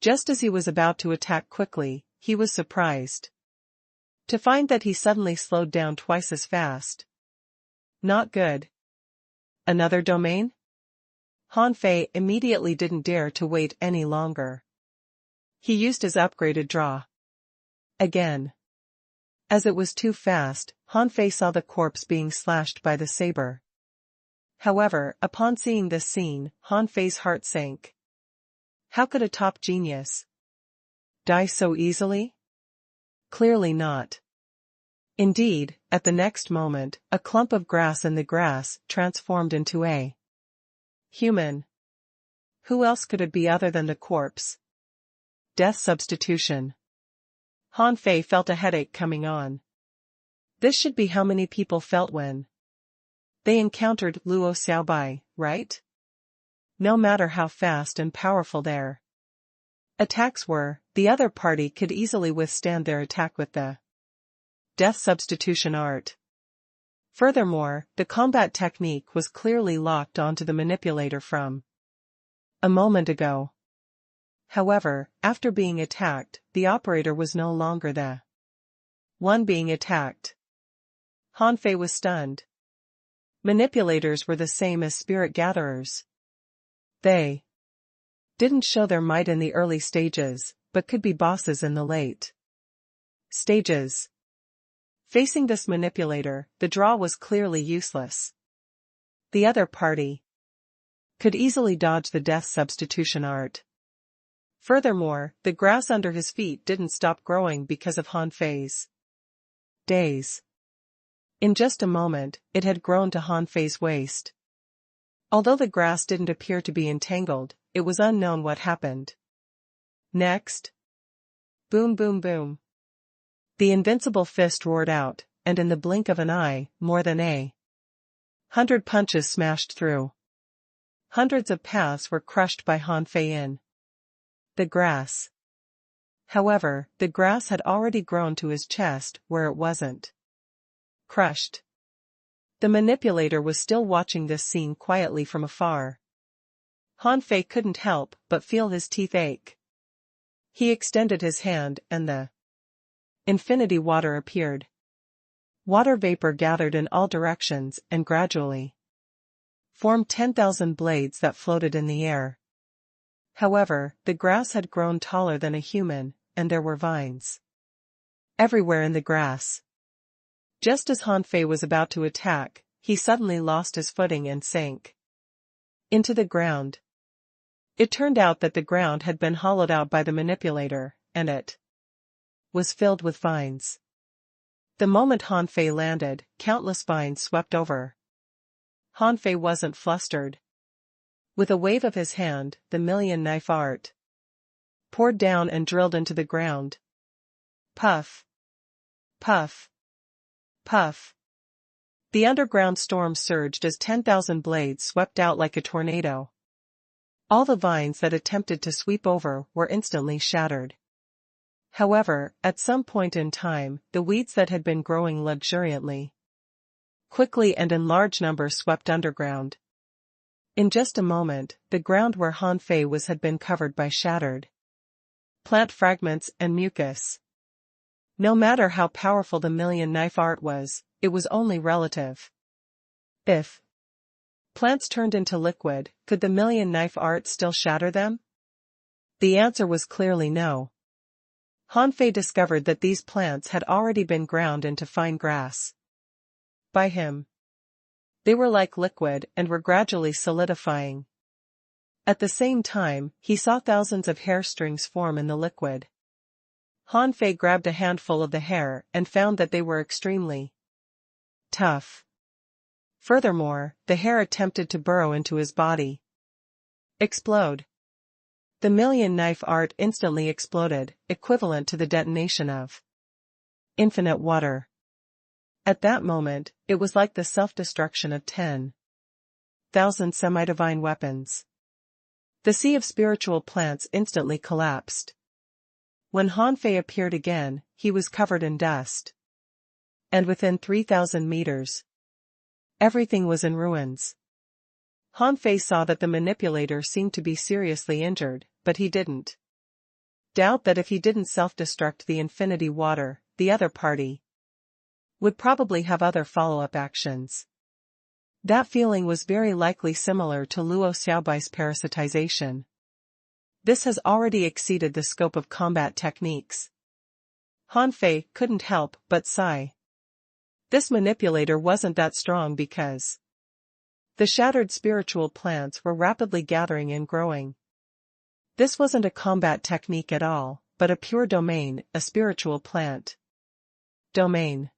Just as he was about to attack quickly, he was surprised to find that he suddenly slowed down twice as fast. Not good. Another domain? Han Fei immediately didn't dare to wait any longer. He used his upgraded draw again. As it was too fast, Han Fei saw the corpse being slashed by the saber. However, upon seeing this scene, Han Fei's heart sank. How could a top genius die so easily? Clearly not. Indeed, at the next moment, a clump of grass in the grass transformed into a human. Who else could it be other than the corpse? Death substitution. Han Fei felt a headache coming on. This should be how many people felt when they encountered Luo Xiaobai, right? No matter how fast and powerful their attacks were, the other party could easily withstand their attack with the death substitution art. Furthermore, the combat technique was clearly locked onto the manipulator from a moment ago. However, after being attacked, the operator was no longer the one being attacked. Han Fei was stunned. Manipulators were the same as spirit gatherers. They didn't show their might in the early stages, but could be bosses in the late stages. Facing this manipulator, the draw was clearly useless. The other party could easily dodge the death substitution art. Furthermore, the grass under his feet didn't stop growing because of Han Fei's daze. In just a moment, it had grown to Han Fei's waist. Although the grass didn't appear to be entangled, it was unknown what happened next. Boom boom boom. The invincible fist roared out, and in the blink of an eye, more than 100 punches smashed through. Hundreds of paths were crushed by Han Fei in the grass. However, the grass had already grown to his chest where it wasn't crushed. The manipulator was still watching this scene quietly from afar. Han Fei couldn't help but feel his teeth ache. He extended his hand and the infinity water appeared. Water vapor gathered in all directions and gradually formed 10,000 blades that floated in the air. However, the grass had grown taller than a human, and there were vines everywhere in the grass. Just as Han Fei was about to attack, he suddenly lost his footing and sank into the ground. It turned out that the ground had been hollowed out by the manipulator, and it was filled with vines. The moment Han Fei landed, countless vines swept over. Han Fei wasn't flustered. With a wave of his hand, the million knife art poured down and drilled into the ground. Puff. Puff. Puff. The underground storm surged as 10,000 blades swept out like a tornado. All the vines that attempted to sweep over were instantly shattered. However, at some point in time, the weeds that had been growing luxuriantly quickly and in large numbers swept underground. In just a moment, the ground where Han Fei was had been covered by shattered plant fragments and mucus. No matter how powerful the million knife art was, it was only relative. If plants turned into liquid, could the million knife art still shatter them? The answer was clearly no. Han Fei discovered that these plants had already been ground into fine grass by him. They were like liquid and were gradually solidifying. At the same time, he saw thousands of hair strings form in the liquid. Han Fei grabbed a handful of the hair and found that they were extremely tough. Furthermore, the hair attempted to burrow into his body. Explode. The million knife art instantly exploded, equivalent to the detonation of infinite water. At that moment, it was like the self-destruction of 10,000 semi-divine weapons. The sea of spiritual plants instantly collapsed. When Han Fei appeared again, he was covered in dust. And within 3,000 meters, Everything was in ruins. Han Fei saw that the manipulator seemed to be seriously injured, but he didn't doubt that if he didn't self-destruct the infinity water, the other party would probably have other follow-up actions. That feeling was very likely similar to Luo Xiaobai's parasitization. This has already exceeded the scope of combat techniques. Han Fei couldn't help but sigh. This manipulator wasn't that strong because the shattered spiritual plants were rapidly gathering and growing. This wasn't a combat technique at all, but a pure domain, a spiritual plant. Domain.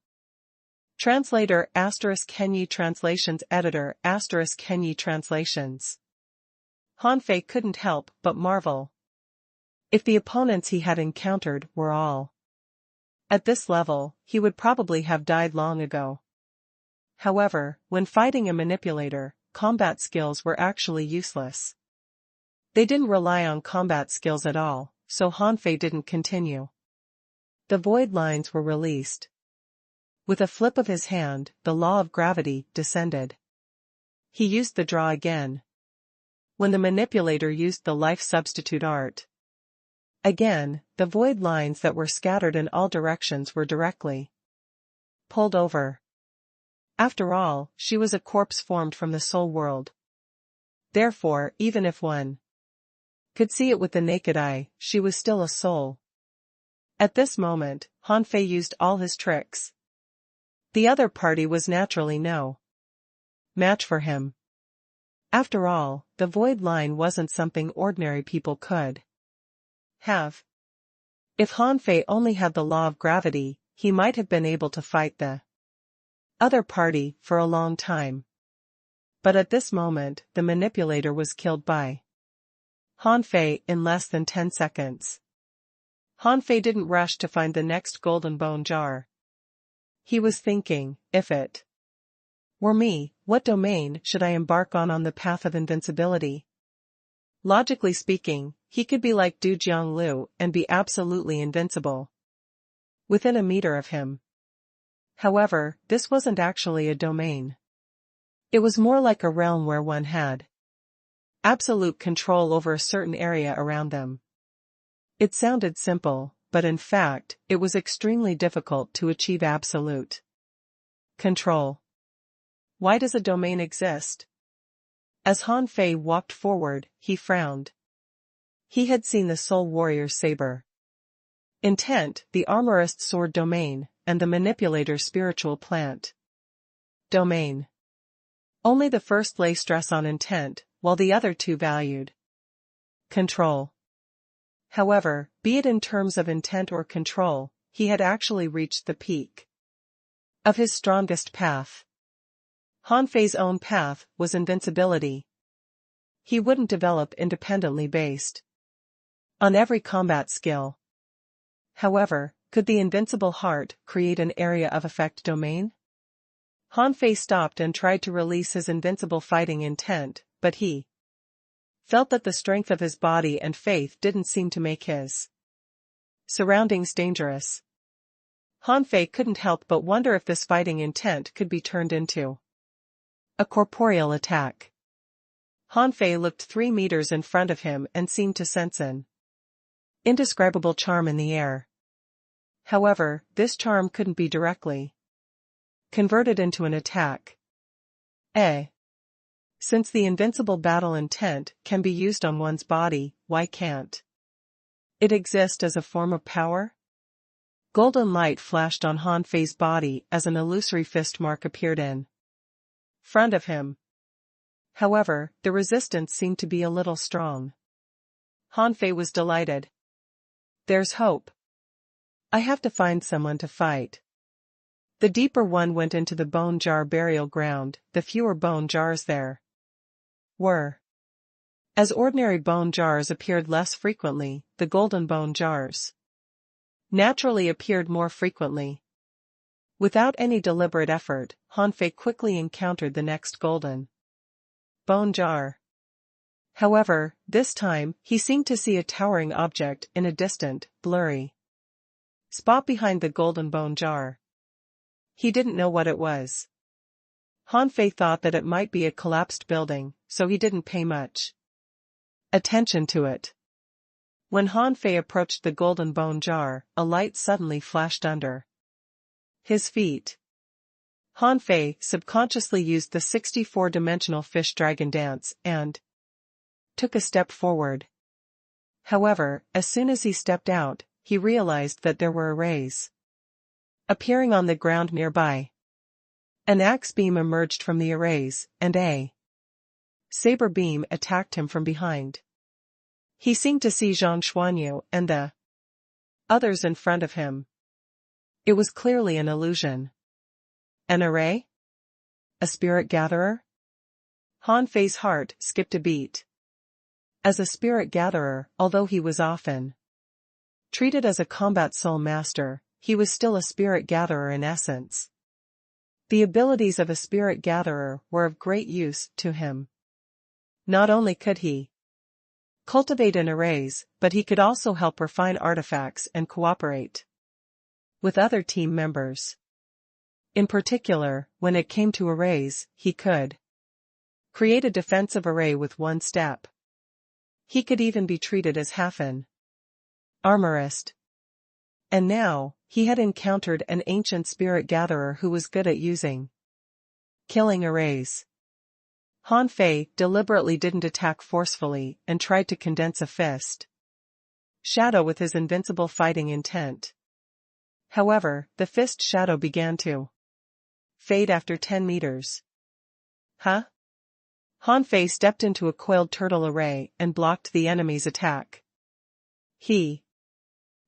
Translator ** Kenyi Translations Editor ** Kenyi Translations. Han Fei couldn't help but marvel. If the opponents he had encountered were all at this level, he would probably have died long ago. However, when fighting a manipulator, combat skills were actually useless. They didn't rely on combat skills at all, so Han Fei didn't continue. The void lines were released. With a flip of his hand, the law of gravity descended. He used the draw again. When the manipulator used the life substitute art again, the void lines that were scattered in all directions were directly pulled over. After all, she was a corpse formed from the soul world. Therefore, even if one could see it with the naked eye, she was still a soul. At this moment, Han Fei used all his tricks. The other party was naturally no match for him. After all, the void line wasn't something ordinary people could have. If Han Fei only had the law of gravity, he might have been able to fight the other party for a long time. But at this moment, the manipulator was killed by Han Fei in less than 10 seconds. Han Fei didn't rush to find the next golden bone jar. He was thinking, if it were me, what domain should I embark on the path of invincibility? Logically speaking, he could be like Du Jianglu and be absolutely invincible within a meter of him. However, this wasn't actually a domain. It was more like a realm where one had absolute control over a certain area around them. It sounded simple, but in fact, it was extremely difficult to achieve absolute control. Why does a domain exist? As Han Fei walked forward, he frowned. He had seen the Soul Warrior's saber intent, the armorist's sword domain, and the manipulator's spiritual plant domain. Only the first lay stress on intent, while the other two valued control. However, be it in terms of intent or control, he had actually reached the peak of his strongest path. Han Fei's own path was invincibility. He wouldn't develop independently based on every combat skill. However, could the invincible heart create an area of effect domain? Han Fei stopped and tried to release his invincible fighting intent, but he felt that the strength of his body and faith didn't seem to make his surroundings dangerous. Han Fei couldn't help but wonder if this fighting intent could be turned into a corporeal attack. Han Fei looked 3 meters in front of him and seemed to sense an indescribable charm in the air. However, this charm couldn't be directly converted into an attack. Since the invincible battle intent can be used on one's body, why can't it exist as a form of power? Golden light flashed on Han Fei's body as an illusory fist mark appeared in front of him. However, the resistance seemed to be a little strong. Han Fei was delighted. There's hope. I have to find someone to fight. The deeper one went into the bone jar burial ground, the fewer bone jars there were. As ordinary bone jars appeared less frequently, the golden bone jars naturally appeared more frequently. Without any deliberate effort, Han Fei quickly encountered the next golden bone jar. However, this time, he seemed to see a towering object in a distant, blurry spot behind the golden bone jar. He didn't know what it was. Han Fei thought that it might be a collapsed building, so he didn't pay much attention to it. When Han Fei approached the golden bone jar, a light suddenly flashed under his feet. Han Fei subconsciously used the 64-dimensional fish dragon dance and took a step forward. However, as soon as he stepped out, he realized that there were arrays appearing on the ground nearby. An axe beam emerged from the arrays, and a saber beam attacked him from behind. He seemed to see Zhang Xuanyu and the others in front of him. It was clearly an illusion. An array? A spirit gatherer? Han Fei's heart skipped a beat. As a spirit gatherer, although he was often treated as a combat soul master, he was still a spirit gatherer in essence. The abilities of a spirit gatherer were of great use to him. Not only could he cultivate in arrays, but he could also help refine artifacts and cooperate with other team members. In particular, when it came to arrays, he could create a defensive array with one step. He could even be treated as half an armorist. And now, he had encountered an ancient spirit gatherer who was good at using killing arrays. Han Fei deliberately didn't attack forcefully and tried to condense a fist shadow with his invincible fighting intent. However, the fist shadow began to fade after 10 meters. Huh? Han Fei stepped into a coiled turtle array and blocked the enemy's attack. He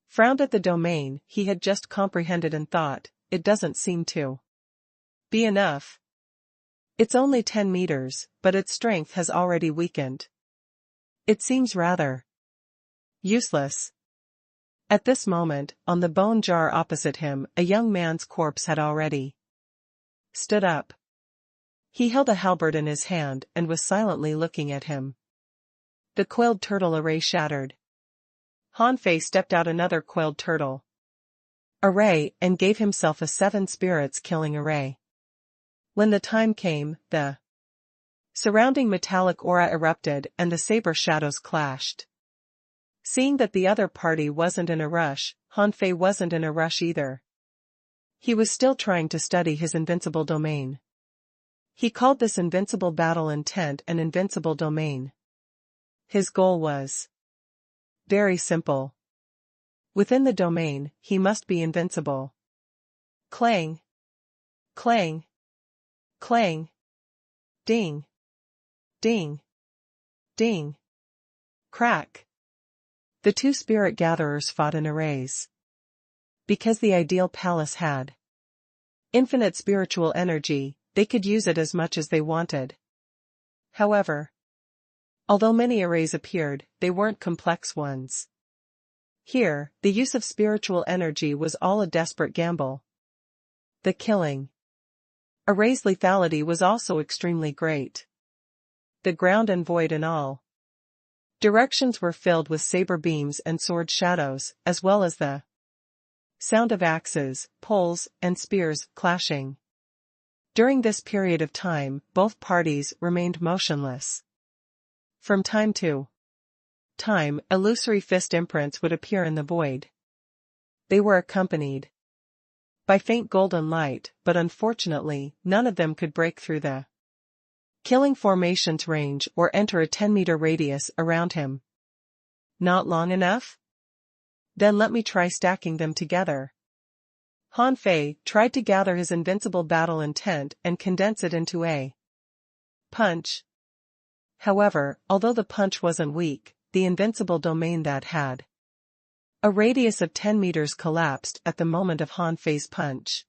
frowned at the domain he had just comprehended and thought, it doesn't seem to be enough. It's only 10 meters, but its strength has already weakened. It seems rather useless. At this moment, on the bone jar opposite him, a young man's corpse had already stood up. He held a halberd in his hand and was silently looking at him. The coiled turtle array shattered. Han Fei stepped out another coiled turtle array and gave himself a 7 spirits killing array. When the time came, the surrounding metallic aura erupted and the saber shadows clashed. Seeing that the other party wasn't in a rush, Han Fei wasn't in a rush either. He was still trying to study his invincible domain. He called this invincible battle intent an invincible domain. His goal was very simple. Within the domain, he must be invincible. Clang. Clang. Clang. Ding. Ding. Ding. Crack. The two spirit gatherers fought in arrays. Because the ideal palace had infinite spiritual energy, they could use it as much as they wanted. However, although many arrays appeared, they weren't complex ones. Here, the use of spiritual energy was all a desperate gamble. The killing array's lethality was also extremely great. The ground and void in all directions were filled with saber beams and sword shadows, as well as the sound of axes, poles, and spears clashing. During this period of time, both parties remained motionless. From time to time, illusory fist imprints would appear in the void. They were accompanied by faint golden light, but unfortunately, none of them could break through the killing formation's range or enter a 10-meter radius around him. Not long enough? Then let me try stacking them together. Han Fei tried to gather his invincible battle intent and condense it into a punch. However, although the punch wasn't weak, the invincible domain that had a radius of 10 meters collapsed at the moment of Han Fei's punch.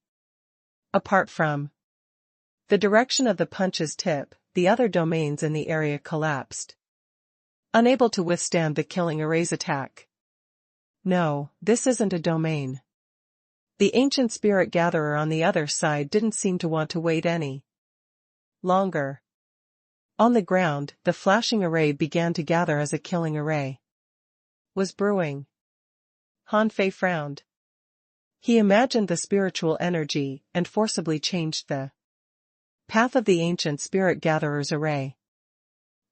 Apart from the direction of the punch's tip, the other domains in the area collapsed, unable to withstand the killing array's attack. No, this isn't a domain. The ancient spirit gatherer on the other side didn't seem to want to wait any longer. On the ground, the flashing array began to gather as a killing array was brewing. Han Fei frowned. He imagined the spiritual energy and forcibly changed the Path of the Ancient Spirit Gatherers Array.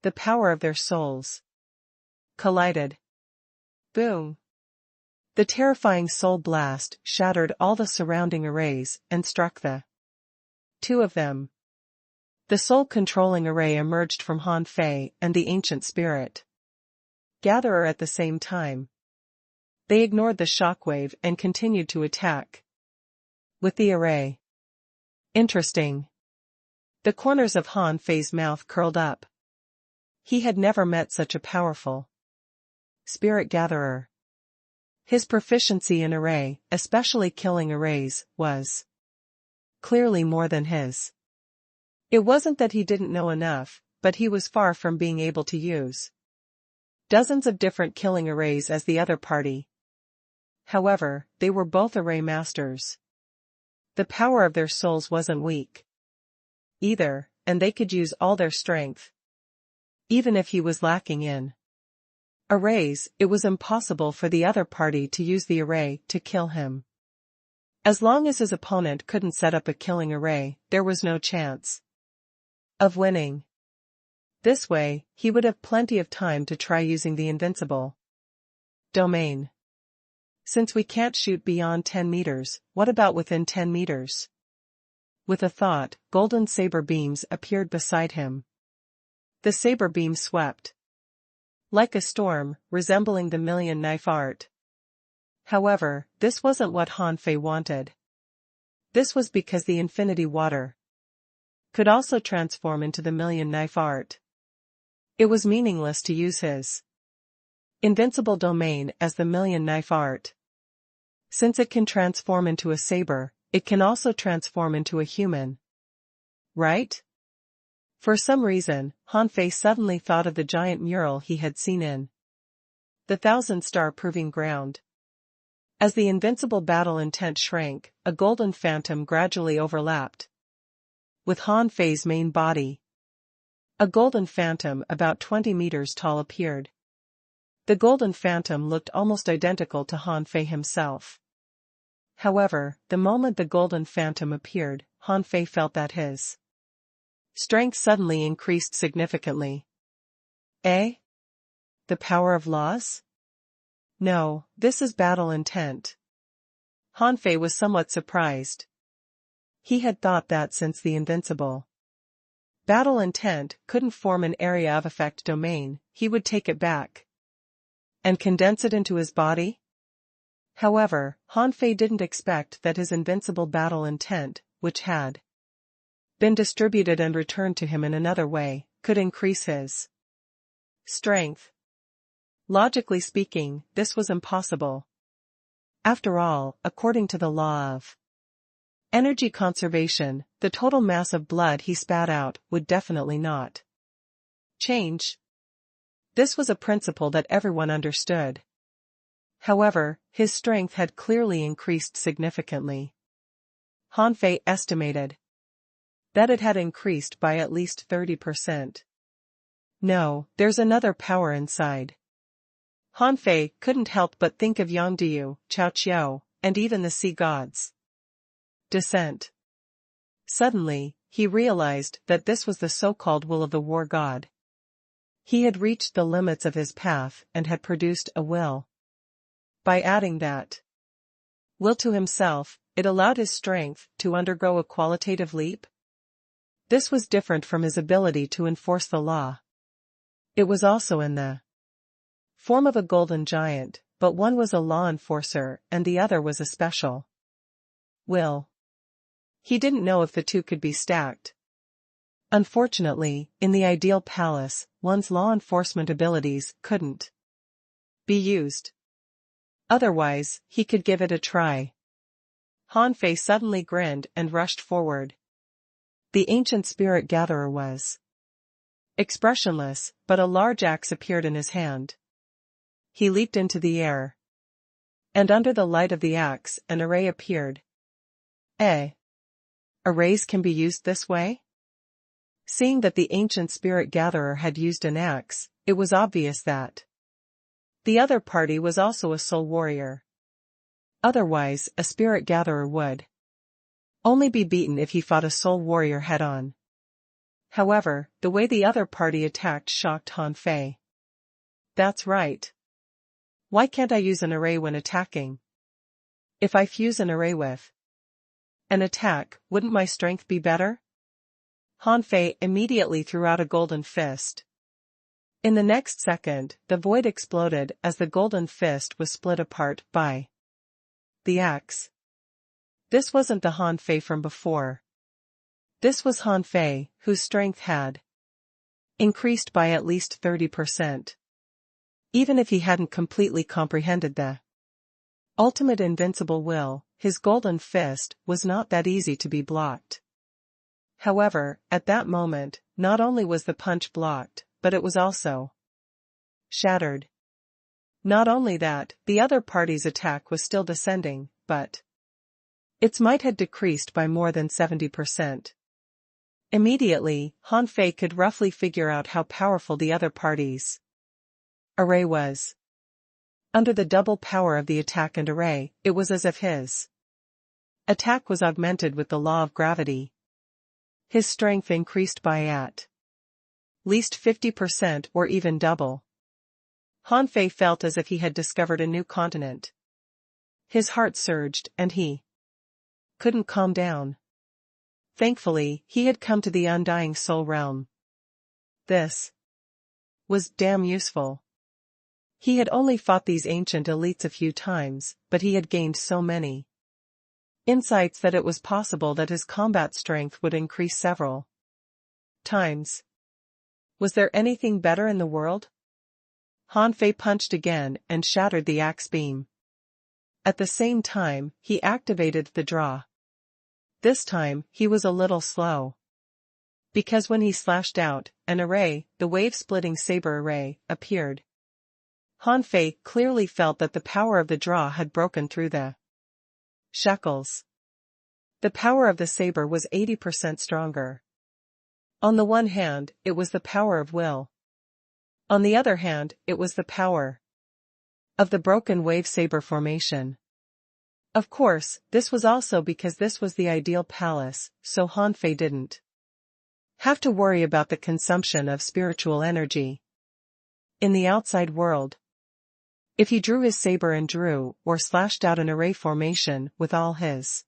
The power of their souls. Collided. Boom. The terrifying soul blast shattered all the surrounding arrays and struck the two of them. The soul-controlling array emerged from Han Fei and the Ancient Spirit Gatherer at the same time. They ignored the shockwave and continued to attack with the array. Interesting. The corners of Han Fei's mouth curled up. He had never met such a powerful spirit gatherer. His proficiency in array, especially killing arrays, was clearly more than his. It wasn't that he didn't know enough, but he was far from being able to use dozens of different killing arrays as the other party. However, they were both array masters. The power of their souls wasn't weak either, and they could use all their strength. Even if he was lacking in arrays, it was impossible for the other party to use the array to kill him. As long as his opponent couldn't set up a killing array, there was no chance of winning. This way, he would have plenty of time to try using the invincible domain. Since we can't shoot beyond 10 meters, what about within 10 meters? With a thought, golden saber beams appeared beside him. The saber beam swept like a storm, resembling the million knife art. However, this wasn't what Han Fei wanted. This was because the infinity water could also transform into the million knife art. It was meaningless to use his invincible domain as the million knife art. Since it can transform into a saber, it can also transform into a human. Right? For some reason, Han Fei suddenly thought of the giant mural he had seen in the Thousand-Star Proving Ground. As the invincible battle intent shrank, a golden phantom gradually overlapped with Han Fei's main body. A golden phantom about 20 meters tall appeared. The golden phantom looked almost identical to Han Fei himself. However, the moment the golden phantom appeared, Han Fei felt that his strength suddenly increased significantly. Eh? The power of laws? No, this is battle intent. Han Fei was somewhat surprised. He had thought that since the invincible battle intent couldn't form an area of effect domain, he would take it back and condense it into his body. However, Han Fei didn't expect that his invincible battle intent, which had been distributed and returned to him in another way, could increase his strength. Logically speaking, this was impossible. After all, according to the law of energy conservation, the total mass of blood he spat out would definitely not change. This was a principle that everyone understood. However, his strength had clearly increased significantly. Han Fei estimated that it had increased by at least 30%. No, there's another power inside. Han Fei couldn't help but think of Yangdu, Chao Qiao, and even the sea gods. Descent. Suddenly, he realized that this was the so-called will of the war god. He had reached the limits of his path and had produced a will. By adding that will to himself, it allowed his strength to undergo a qualitative leap. This was different from his ability to enforce the law. It was also in the form of a golden giant, but one was a law enforcer and the other was a special will. He didn't know if the two could be stacked. Unfortunately, in the ideal palace, one's law enforcement abilities couldn't be used. Otherwise, he could give it a try. Han Fei suddenly grinned and rushed forward. The ancient spirit gatherer was expressionless, but a large axe appeared in his hand. He leaped into the air. And under the light of the axe, an array appeared. Arrays can be used this way? Seeing that the ancient spirit gatherer had used an axe, it was obvious that the other party was also a soul warrior. Otherwise, a spirit gatherer would only be beaten if he fought a soul warrior head-on. However, the way the other party attacked shocked Han Fei. That's right. Why can't I use an array when attacking? If I fuse an array with an attack, wouldn't my strength be better? Han Fei immediately threw out a golden fist. In the next second, the void exploded as the golden fist was split apart by the axe. This wasn't the Han Fei from before. This was Han Fei, whose strength had increased by at least 30%. Even if he hadn't completely comprehended the ultimate invincible will, his golden fist was not that easy to be blocked. However, at that moment, not only was the punch blocked, but it was also shattered. Not only that, the other party's attack was still descending, but its might had decreased by more than 70%. Immediately, Han Fei could roughly figure out how powerful the other party's array was. Under the double power of the attack and array, it was as if his attack was augmented with the law of gravity. His strength increased by at least 50% or even double. Han Fei felt as if he had discovered a new continent. His heart surged and he couldn't calm down. Thankfully, he had come to the undying soul realm. This was damn useful. He had only fought these ancient elites a few times, but he had gained so many insights that it was possible that his combat strength would increase several times. Was there anything better in the world? Han Fei punched again and shattered the axe beam. At the same time, he activated the draw. This time, he was a little slow. Because when he slashed out, an array, the wave-splitting saber array, appeared. Han Fei clearly felt that the power of the draw had broken through the shackles. The power of the saber was 80% stronger. On the one hand, it was the power of will. On the other hand, it was the power of the broken wave saber formation. Of course, this was also because this was the ideal palace, so Han Fei didn't have to worry about the consumption of spiritual energy in the outside world. If he drew his saber and drew, or slashed out an array formation with all his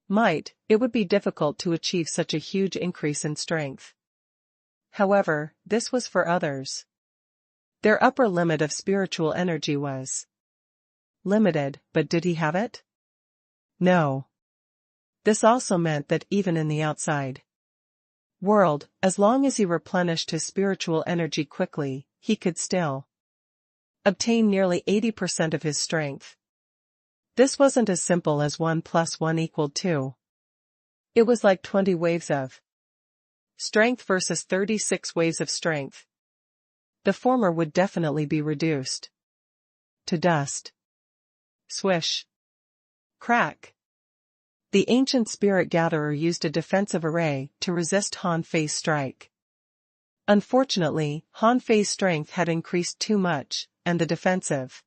might, it would be difficult to achieve such a huge increase in strength. However, this was for others. Their upper limit of spiritual energy was limited, but did he have it? No. This also meant that even in the outside world, as long as he replenished his spiritual energy quickly, he could still obtain nearly 80% of his strength. This wasn't as simple as 1 + 1 = 2. It was like 20 waves of strength versus 36 waves of strength. The former would definitely be reduced to dust. Swish. Crack. The ancient spirit gatherer used a defensive array to resist Han Fei's strike. Unfortunately, Han Fei's strength had increased too much, and the defensive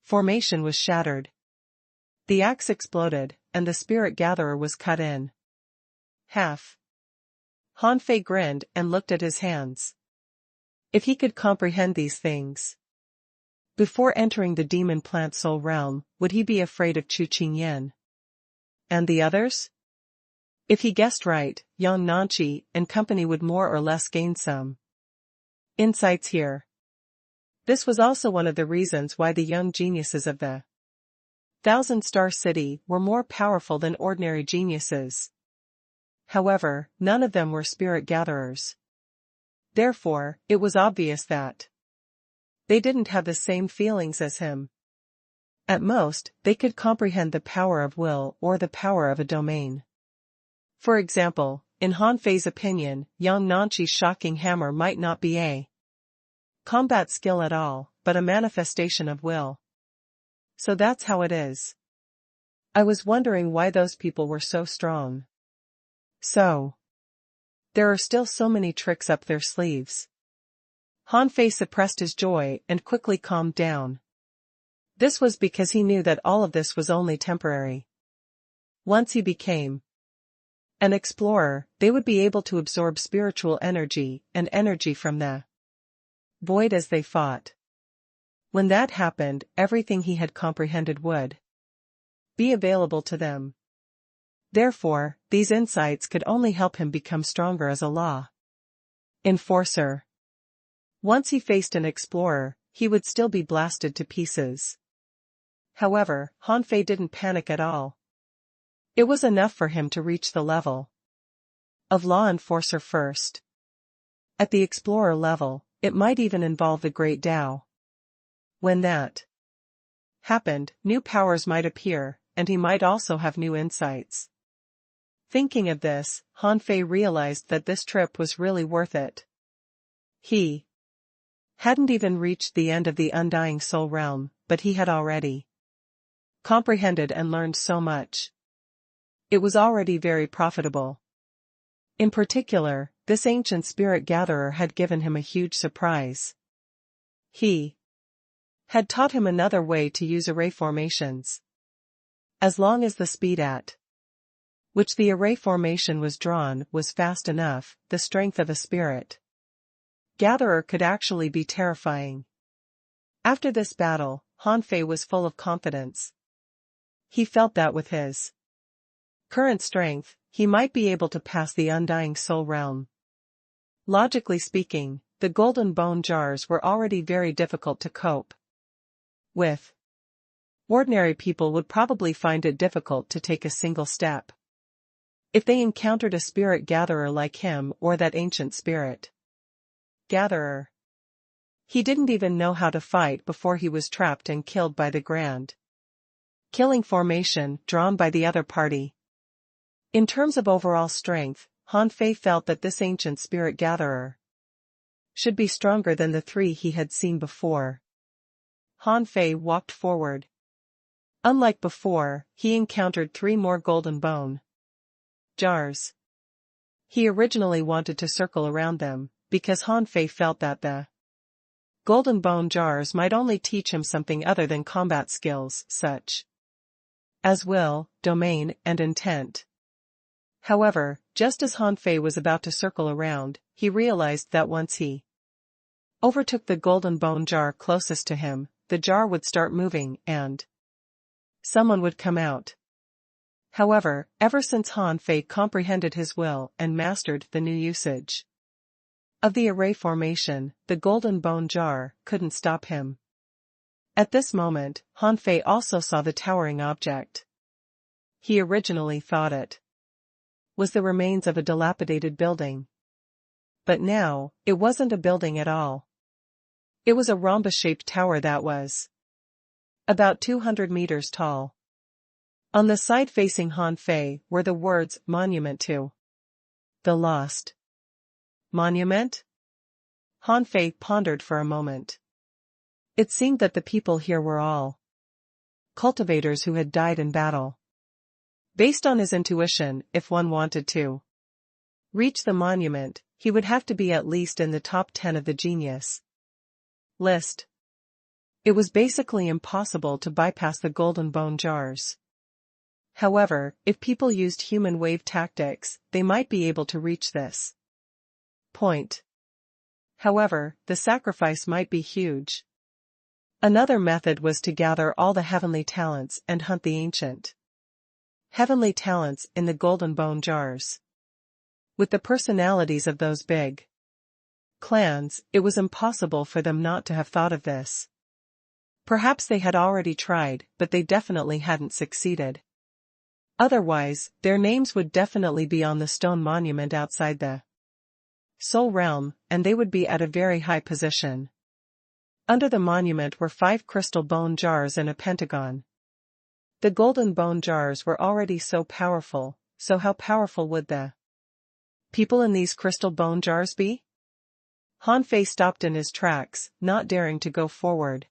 formation was shattered. The axe exploded, and the spirit gatherer was cut in half. Han Fei grinned and looked at his hands. If he could comprehend these things before entering the demon plant soul realm, would he be afraid of Chu Qingyan and the others? If he guessed right, Yang Nanqi and company would more or less gain some insights here. This was also one of the reasons why the young geniuses of the Thousand-Star City were more powerful than ordinary geniuses. However, none of them were spirit gatherers. Therefore, it was obvious that they didn't have the same feelings as him. At most, they could comprehend the power of will or the power of a domain. For example, in Han Fei's opinion, Yang Nanqi's shocking hammer might not be a combat skill at all, but a manifestation of will. So that's how it is. I was wondering why those people were so strong. So there are still so many tricks up their sleeves. Han Fei suppressed his joy and quickly calmed down. This was because he knew that all of this was only temporary. Once he became An explorer, they would be able to absorb spiritual energy and energy from the void as they fought. When that happened, everything he had comprehended would be available to them. Therefore, these insights could only help him become stronger as a law enforcer. Once he faced an explorer, he would still be blasted to pieces. However, Han Fei didn't panic at all. It was enough for him to reach the level of law enforcer first. At the explorer level, it might even involve the Great Tao. When that happened, new powers might appear, and he might also have new insights. Thinking of this, Han Fei realized that this trip was really worth it. He hadn't even reached the end of the undying soul realm, but he had already comprehended and learned so much. It was already very profitable. In particular, this ancient spirit gatherer had given him a huge surprise. He had taught him another way to use array formations. As long as the speed at which the array formation was drawn was fast enough, the strength of a spirit gatherer could actually be terrifying. After this battle, Han Fei was full of confidence. He felt that with his current strength, he might be able to pass the undying soul realm. Logically speaking, the golden bone jars were already very difficult to cope with. Ordinary people would probably find it difficult to take a single step if they encountered a spirit gatherer like him or that ancient spirit gatherer. He didn't even know how to fight before he was trapped and killed by the grand killing formation drawn by the other party. In terms of overall strength, Han Fei felt that this ancient spirit gatherer should be stronger than the three he had seen before. Han Fei walked forward. Unlike before, he encountered 3 more golden bone jars. He originally wanted to circle around them, because Han Fei felt that the golden bone jars might only teach him something other than combat skills, such as will, domain, and intent. However, just as Han Fei was about to circle around, he realized that once he overtook the golden bone jar closest to him, the jar would start moving and someone would come out. However, ever since Han Fei comprehended his will and mastered the new usage of the array formation, the golden bone jar couldn't stop him. At this moment, Han Fei also saw the towering object. He originally thought it was the remains of a dilapidated building. But now, it wasn't a building at all. It was a rhombus-shaped tower that was about 200 meters tall. On the side facing Han Fei were the words "Monument to the Lost." Monument? Han Fei pondered for a moment. It seemed that the people here were all cultivators who had died in battle. Based on his intuition, if one wanted to reach the monument, he would have to be at least in the top 10 of the genius list. It was basically impossible to bypass the golden bone jars. However, if people used human wave tactics, they might be able to reach this point. However, the sacrifice might be huge. Another method was to gather all the heavenly talents and hunt the ancient heavenly talents in the golden bone jars. With the personalities of those big clans, it was impossible for them not to have thought of this. Perhaps they had already tried, but they definitely hadn't succeeded. Otherwise, their names would definitely be on the stone monument outside the soul realm, and they would be at a very high position. Under the monument were 5 crystal bone jars and a pentagon. The golden bone jars were already so powerful, so how powerful would the people in these crystal bone jars be? Han Fei stopped in his tracks, not daring to go forward.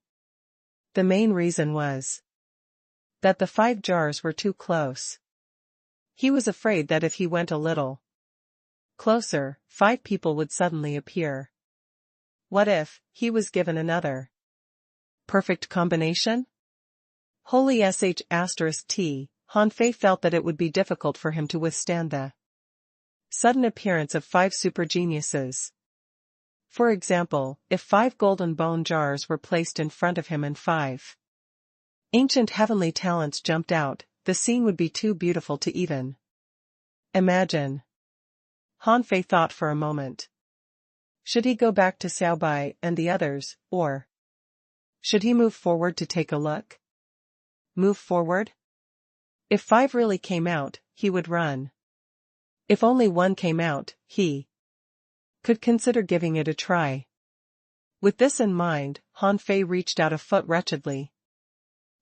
The main reason was that the 5 jars were too close. He was afraid that if he went a little closer, 5 people would suddenly appear. What if he was given another perfect combination? Holy sh*t, Han Fei felt that it would be difficult for him to withstand the Sudden appearance of 5 super geniuses. For example, if 5 golden bone jars were placed in front of him and 5 ancient heavenly talents jumped out, the scene would be too beautiful to even imagine. Han Fei thought for a moment. Should he go back to Xiao Bai and the others, or should he move forward to take a look? Move forward? If 5 really came out, he would run. If only 1 came out, he could consider giving it a try. With this in mind, Han Fei reached out a foot wretchedly.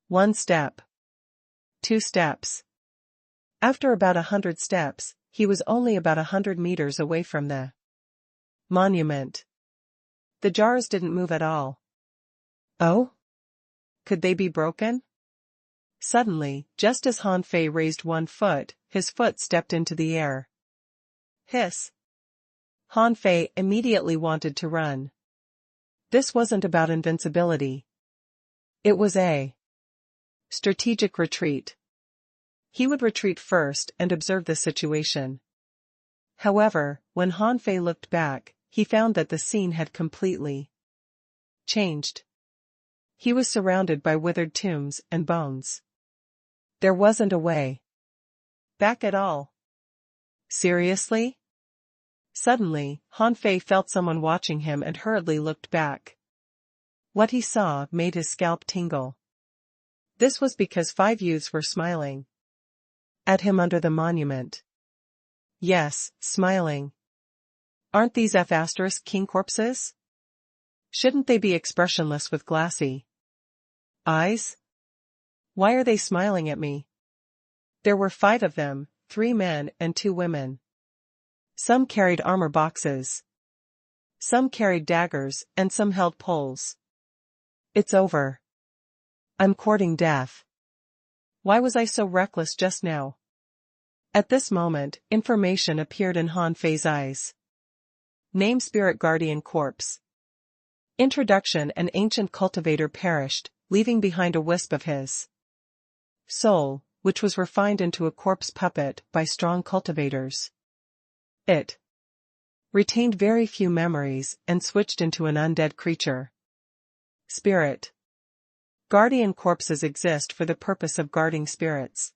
1 step. 2 steps. After about 100 steps, he was only about 100 meters away from the monument. The jars didn't move at all. Oh? Could they be broken? Suddenly, just as Han Fei raised 1 foot, his foot stepped into the air. Hiss. Han Fei immediately wanted to run. This wasn't about invincibility. It was a strategic retreat. He would retreat first and observe the situation. However, when Han Fei looked back, he found that the scene had completely changed. He was surrounded by withered tombs and bones. There wasn't a way back at all. Seriously? Suddenly, Han Fei felt someone watching him and hurriedly looked back. What he saw made his scalp tingle. This was because 5 youths were smiling at him under the monument. Yes, smiling. Aren't these F** king corpses? Shouldn't they be expressionless with glassy eyes? Why are they smiling at me? There were 5 of them, 3 men and 2 women. Some carried armor boxes. Some carried daggers, and some held poles. It's over. I'm courting death. Why was I so reckless just now? At this moment, information appeared in Han Fei's eyes. Name Spirit Guardian Corpse. Introduction: an ancient cultivator perished, leaving behind a wisp of his soul, which was refined into a corpse puppet by strong cultivators. It retained very few memories and switched into an undead creature. Spirit. Guardian corpses exist for the purpose of guarding spirits.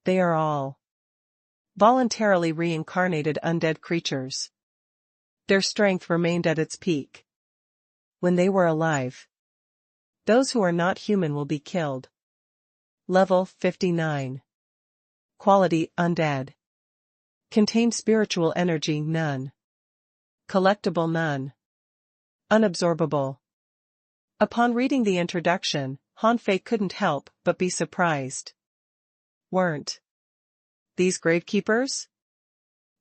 They are all voluntarily reincarnated undead creatures. Their strength remained at its peak when they were alive. Those who are not human will be killed. Level 59. Quality: undead. Contain spiritual energy: none. Collectible: none. Unabsorbable. Upon reading the introduction, Han Fei couldn't help but be surprised. Weren't these gravekeepers?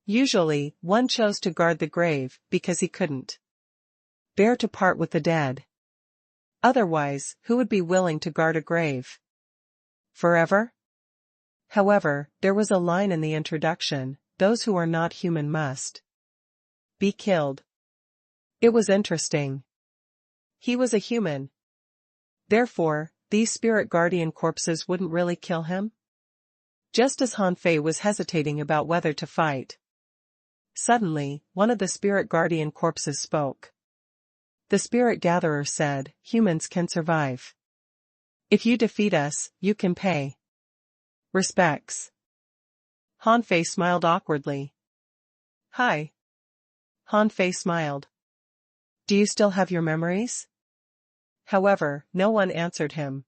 Usually, one chose to guard the grave because he couldn't bear to part with the dead. Otherwise, who would be willing to guard a grave forever? However, there was a line in the introduction: those who are not human must be killed. It was interesting. He was a human. Therefore, these spirit guardian corpses wouldn't really kill him? Just as Han Fei was hesitating about whether to fight, suddenly, one of the spirit guardian corpses spoke. The spirit gatherer said, "Humans can survive. If you defeat us, you can pay respects." Han Fei smiled awkwardly. "Hi." Han Fei smiled. "Do you still have your memories?" However, no one answered him.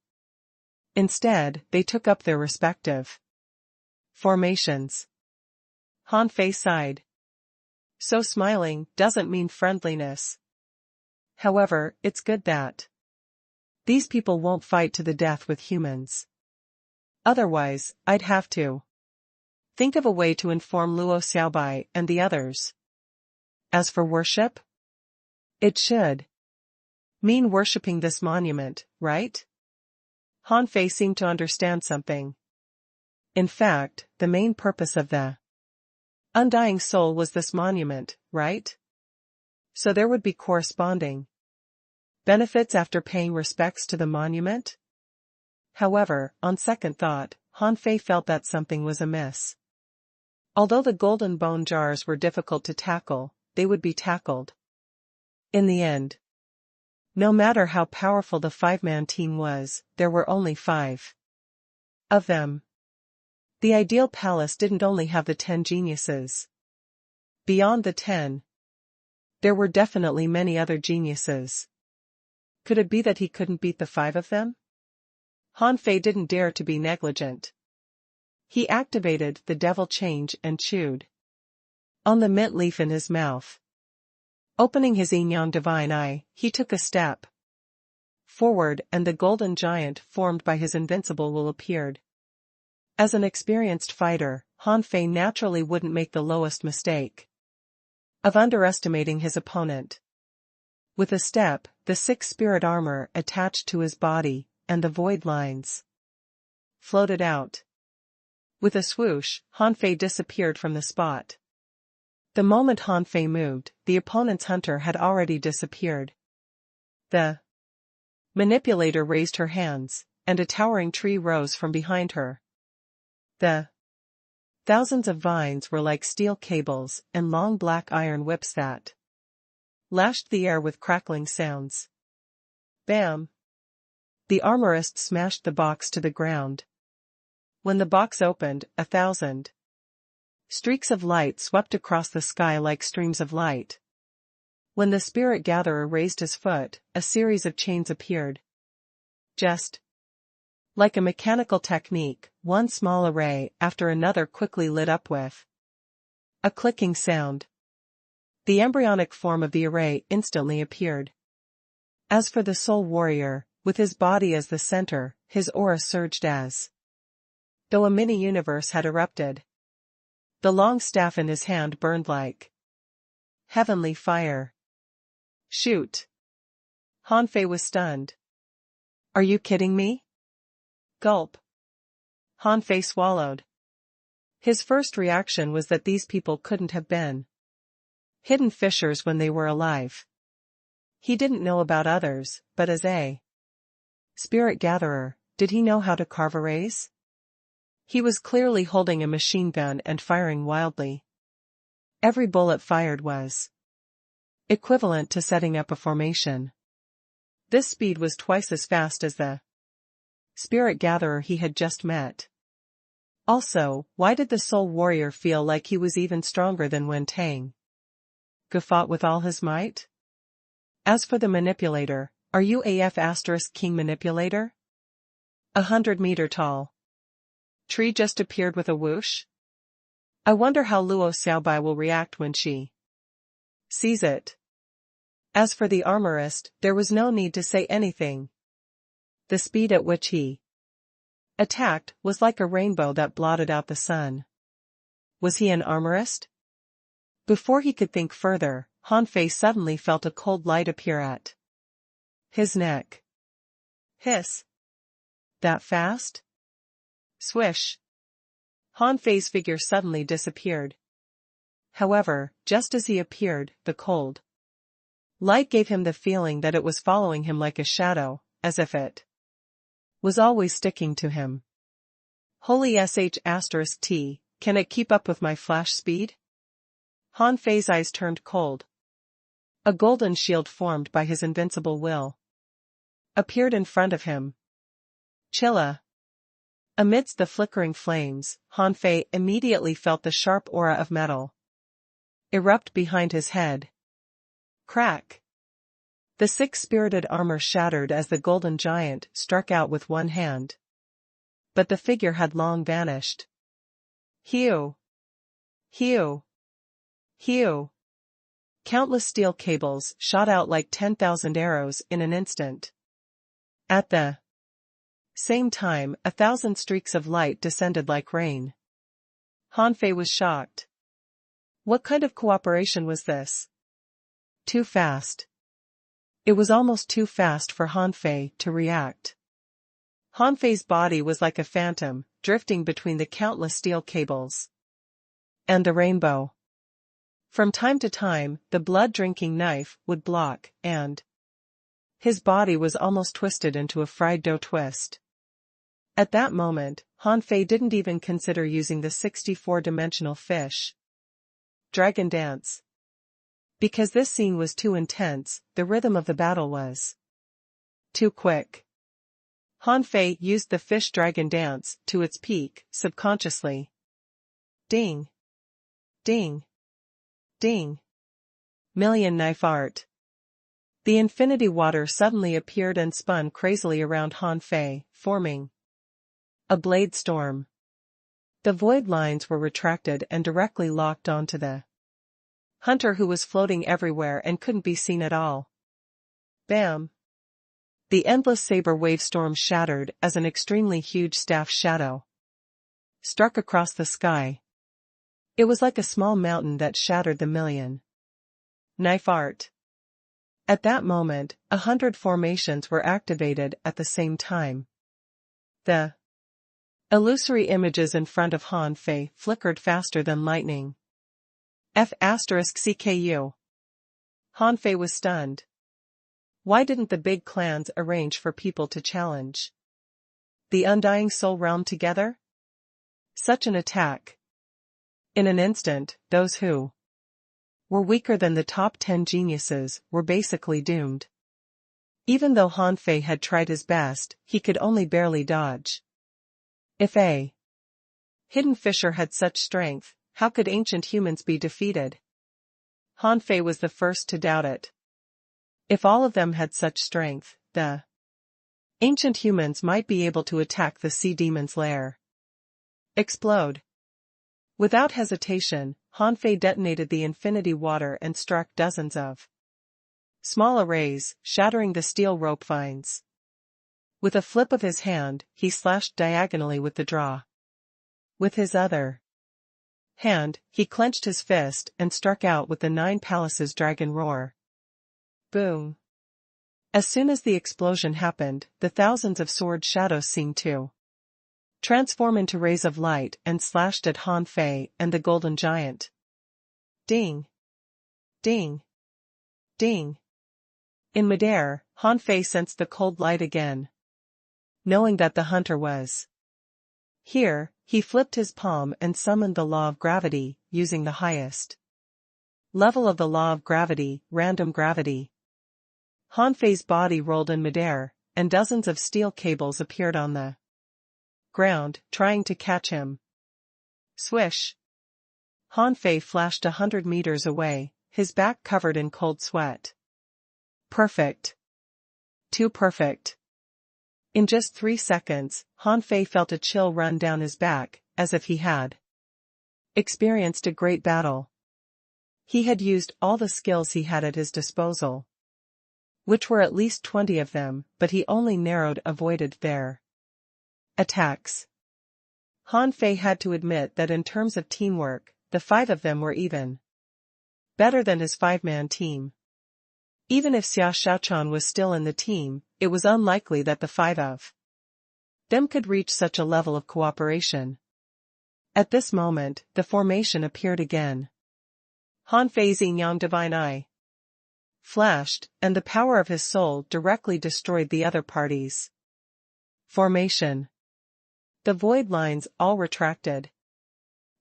Instead, they took up their respective formations. Han Fei sighed. So smiling doesn't mean friendliness. However, it's good that these people won't fight to the death with humans. Otherwise, I'd have to think of a way to inform Luo Xiaobai and the others. As for worship, it should mean worshipping this monument, right? Han Fei seemed to understand something. In fact, the main purpose of the undying soul was this monument, right? So there would be corresponding benefits after paying respects to the monument? However, on second thought, Han Fei felt that something was amiss. Although the golden bone jars were difficult to tackle, they would be tackled. In the end. No matter how powerful the 5-man team was, there were only 5 of them. The ideal palace didn't only have the 10 geniuses. Beyond the 10, there were definitely many other geniuses. Could it be that he couldn't beat the 5 of them? Han Fei didn't dare to be negligent. He activated the devil change and chewed on the mint leaf in his mouth. Opening his Inyan divine eye, he took a step forward and the golden giant formed by his invincible will appeared. As an experienced fighter, Han Fei naturally wouldn't make the lowest mistake of underestimating his opponent. With a step, the 6 spirit armor attached to his body, and the void lines floated out. With a swoosh, Han Fei disappeared from the spot. The moment Han Fei moved, the opponent's hunter had already disappeared. The manipulator raised her hands, and a towering tree rose from behind her. The thousands of vines were like steel cables and long black iron whips that lashed the air with crackling sounds. Bam! The armorist smashed the box to the ground. When the box opened, 1,000 streaks of light swept across the sky like streams of light. When the spirit gatherer raised his foot, a series of chains appeared. Just like a mechanical technique, one small array after another quickly lit up with a clicking sound. The embryonic form of the array instantly appeared. As for the soul warrior, with his body as the center, his aura surged as though a mini-universe had erupted. The long staff in his hand burned like heavenly fire. Shoot! Han Fei was stunned. Are you kidding me? Gulp. Han Fei swallowed. His first reaction was that these people couldn't have been hidden fissures when they were alive. He didn't know about others, but as a spirit gatherer, did he know how to carve arrays? He was clearly holding a machine gun and firing wildly. Every bullet fired was equivalent to setting up a formation. This speed was twice as fast as the spirit gatherer he had just met. Also, why did the soul warrior feel like he was even stronger than Wen Tang fought with all his might? As for the manipulator, are you king manipulator? 100-meter tall tree just appeared with a whoosh? I wonder how Luo Xiaobai will react when she sees it. As for the armorist, there was no need to say anything. The speed at which he attacked was like a rainbow that blotted out the sun. Was he an armorist? Before he could think further, Han Fei suddenly felt a cold light appear at his neck. Hiss! That fast? Swish! Han Fei's figure suddenly disappeared. However, just as he appeared, the cold light gave him the feeling that it was following him like a shadow, as if it was always sticking to him. Holy *T, can it keep up with my flash speed? Han Fei's eyes turned cold. A golden shield formed by his invincible will appeared in front of him. Chilla! Amidst the flickering flames, Han Fei immediately felt the sharp aura of metal erupt behind his head. Crack! The 6-spirited armor shattered as the golden giant struck out with one hand. But the figure had long vanished. Hew! Hew! Hew! Countless steel cables shot out like 10,000 arrows in an instant. At the same time, 1,000 streaks of light descended like rain. Han Fei was shocked. What kind of cooperation was this? Too fast. It was almost too fast for Han Fei to react. Han Fei's body was like a phantom, drifting between the countless steel cables and the rainbow. From time to time, the blood-drinking knife would block, and his body was almost twisted into a fried dough twist. At that moment, Han Fei didn't even consider using the 64-dimensional fish dragon dance. Because this scene was too intense, the rhythm of the battle was too quick. Han Fei used the fish dragon dance to its peak, subconsciously. Ding. Ding. Ding. Million knife art. The infinity water suddenly appeared and spun crazily around Han Fei, forming a blade storm. The void lines were retracted and directly locked onto the hunter, who was floating everywhere and couldn't be seen at all. Bam! The endless saber wave storm shattered as an extremely huge staff shadow struck across the sky. It was like a small mountain that shattered the million knife art. At that moment, 100 formations were activated at the same time. The illusory images in front of Han Fei flickered faster than lightning. F***CKU. Han Fei was stunned. Why didn't the big clans arrange for people to challenge the Undying Soul Realm together? Such an attack. In an instant, those who were weaker than the top 10 geniuses were basically doomed. Even though Han Fei had tried his best, he could only barely dodge. If a hidden fisher had such strength, how could ancient humans be defeated? Han Fei was the first to doubt it. If all of them had such strength, the ancient humans might be able to attack the sea demon's lair. Explode. Without hesitation, Han Fei detonated the infinity water and struck dozens of small arrays, shattering the steel rope vines. With a flip of his hand, he slashed diagonally with the draw. With his other hand, he clenched his fist and struck out with the 9 Palaces dragon roar. Boom. As soon as the explosion happened, the thousands of sword shadows seemed to transform into rays of light and slashed at Han Fei and the golden giant. Ding. Ding. Ding. In midair, Han Fei sensed the cold light again. Knowing that the hunter was here, he flipped his palm and summoned the law of gravity, using the highest level of the law of gravity, random gravity. Han Fei's body rolled in midair, and dozens of steel cables appeared on the ground, trying to catch him. Swish! Han Fei flashed 100 meters away, his back covered in cold sweat. Perfect. Too perfect. In just 3 seconds, Han Fei felt a chill run down his back, as if he had experienced a great battle. He had used all the skills he had at his disposal, which were at least 20 of them, but he only narrowly avoided their attacks. Han Fei had to admit that in terms of teamwork, the 5 of them were even better than his 5-man team. Even if Xia Shaochan was still in the team, it was unlikely that the 5 of them could reach such a level of cooperation. At this moment, the formation appeared again. Han Fei's Yin-Yang Divine Eye flashed, and the power of his soul directly destroyed the other party's formation. The void lines all retracted.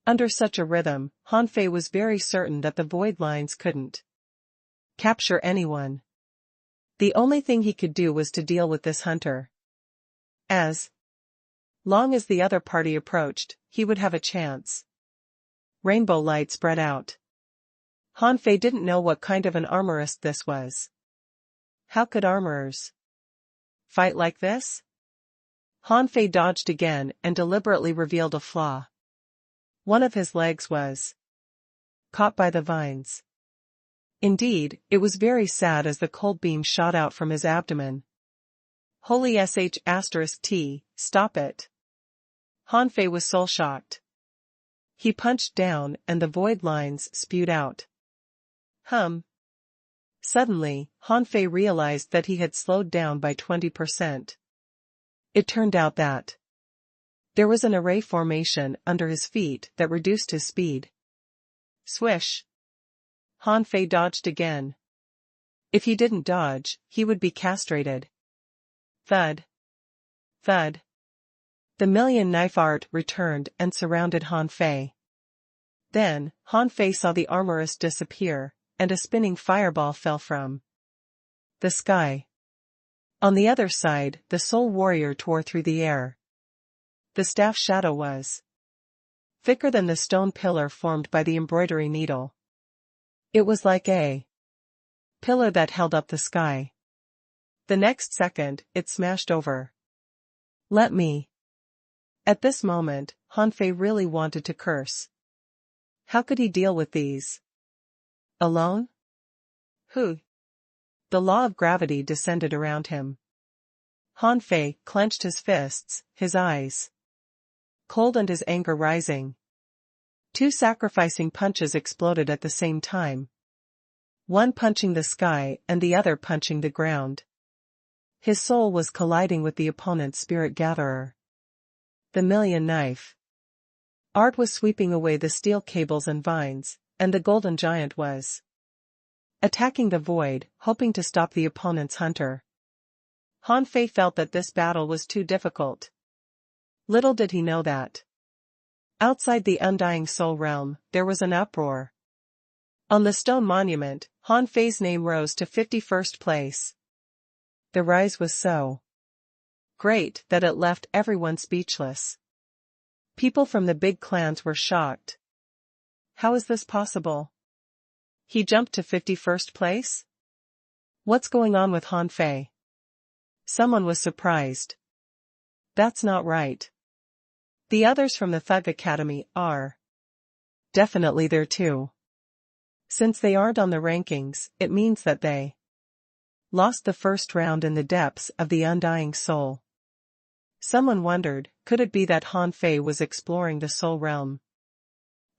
Under such a rhythm, Han Fei was very certain that the void lines couldn't capture anyone. The only thing he could do was to deal with this hunter. As long as the other party approached, he would have a chance. Rainbow light spread out. Han Fei didn't know what kind of an armorist this was. How could armorers fight like this? Han Fei dodged again and deliberately revealed a flaw. One of his legs was caught by the vines. Indeed, it was very sad as the cold beam shot out from his abdomen. Holy **T, stop it. Han Fei was soul-shocked. He punched down and the void lines spewed out. Suddenly, Han Fei realized that he had slowed down by 20%. It turned out that there was an array formation under his feet that reduced his speed. Swish! Han Fei dodged again. If he didn't dodge, he would be castrated. Thud. Thud. The million knife art returned and surrounded Han Fei. Then, Han Fei saw the armorist disappear, and a spinning fireball fell from the sky. On the other side, the soul warrior tore through the air. The staff shadow was thicker than the stone pillar formed by the embroidery needle. It was like a pillar that held up the sky. The next second, it smashed over. Let me. At this moment, Han Fei really wanted to curse. How could he deal with these? Alone? Who? The law of gravity descended around him. Han Fei clenched his fists, his eyes cold and his anger rising. Two sacrificing punches exploded at the same time. One punching the sky and the other punching the ground. His soul was colliding with the opponent's spirit gatherer. The million knife art was sweeping away the steel cables and vines, and the golden giant was attacking the void, hoping to stop the opponent's hunter. Han Fei felt that this battle was too difficult. Little did he know that outside the undying soul realm, there was an uproar. On the stone monument, Han Fei's name rose to 51st place. The rise was so great that it left everyone speechless. People from the big clans were shocked. How is this possible? He jumped to 51st place? What's going on with Han Fei? Someone was surprised. That's not right. The others from the Thug Academy are definitely there too. Since they aren't on the rankings, it means that they lost the first round in the depths of the undying soul. Someone wondered, could it be that Han Fei was exploring the soul realm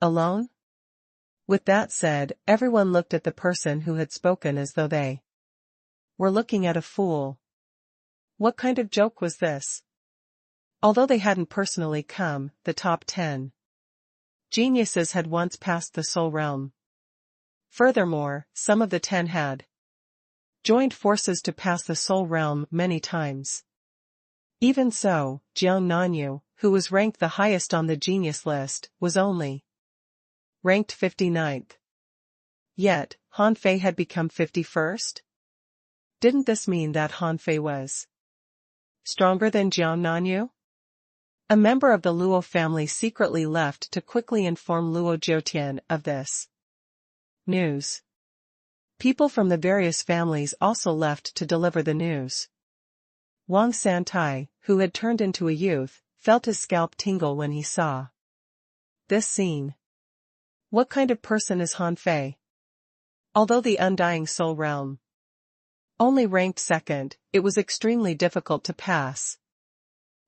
alone? With that said, everyone looked at the person who had spoken as though they were looking at a fool. What kind of joke was this? Although they hadn't personally come, the top 10 geniuses had once passed the soul realm. Furthermore, some of the 10 had joined forces to pass the soul realm many times. Even so, Jiang Nanyu, who was ranked the highest on the genius list, was only ranked 59th. Yet, Han Fei had become 51st? Didn't this mean that Han Fei was stronger than Jiang Nanyu? A member of the Luo family secretly left to quickly inform Luo Jiutian of this news. People from the various families also left to deliver the news. Wang Santai, who had turned into a youth, felt his scalp tingle when he saw this scene. What kind of person is Han Fei? Although the undying soul realm only ranked second, it was extremely difficult to pass.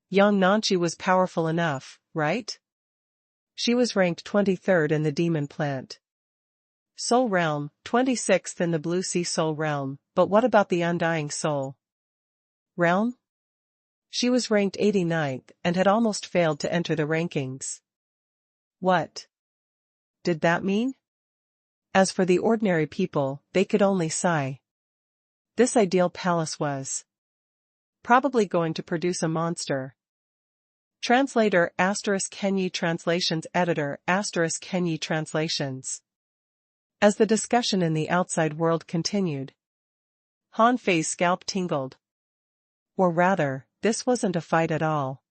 Yang Nanchi was powerful enough, right? She was ranked 23rd in the demon plant soul realm, 26th in the blue sea soul realm, but what about the undying soul realm? She was ranked 89th and had almost failed to enter the rankings. What did that mean? As for the ordinary people, they could only sigh. This ideal palace was probably going to produce a monster. Translator ** Kenyi Translations Editor ** Kenyi Translations. As the discussion in the outside world continued, Han Fei's scalp tingled. Or rather, this wasn't a fight at all.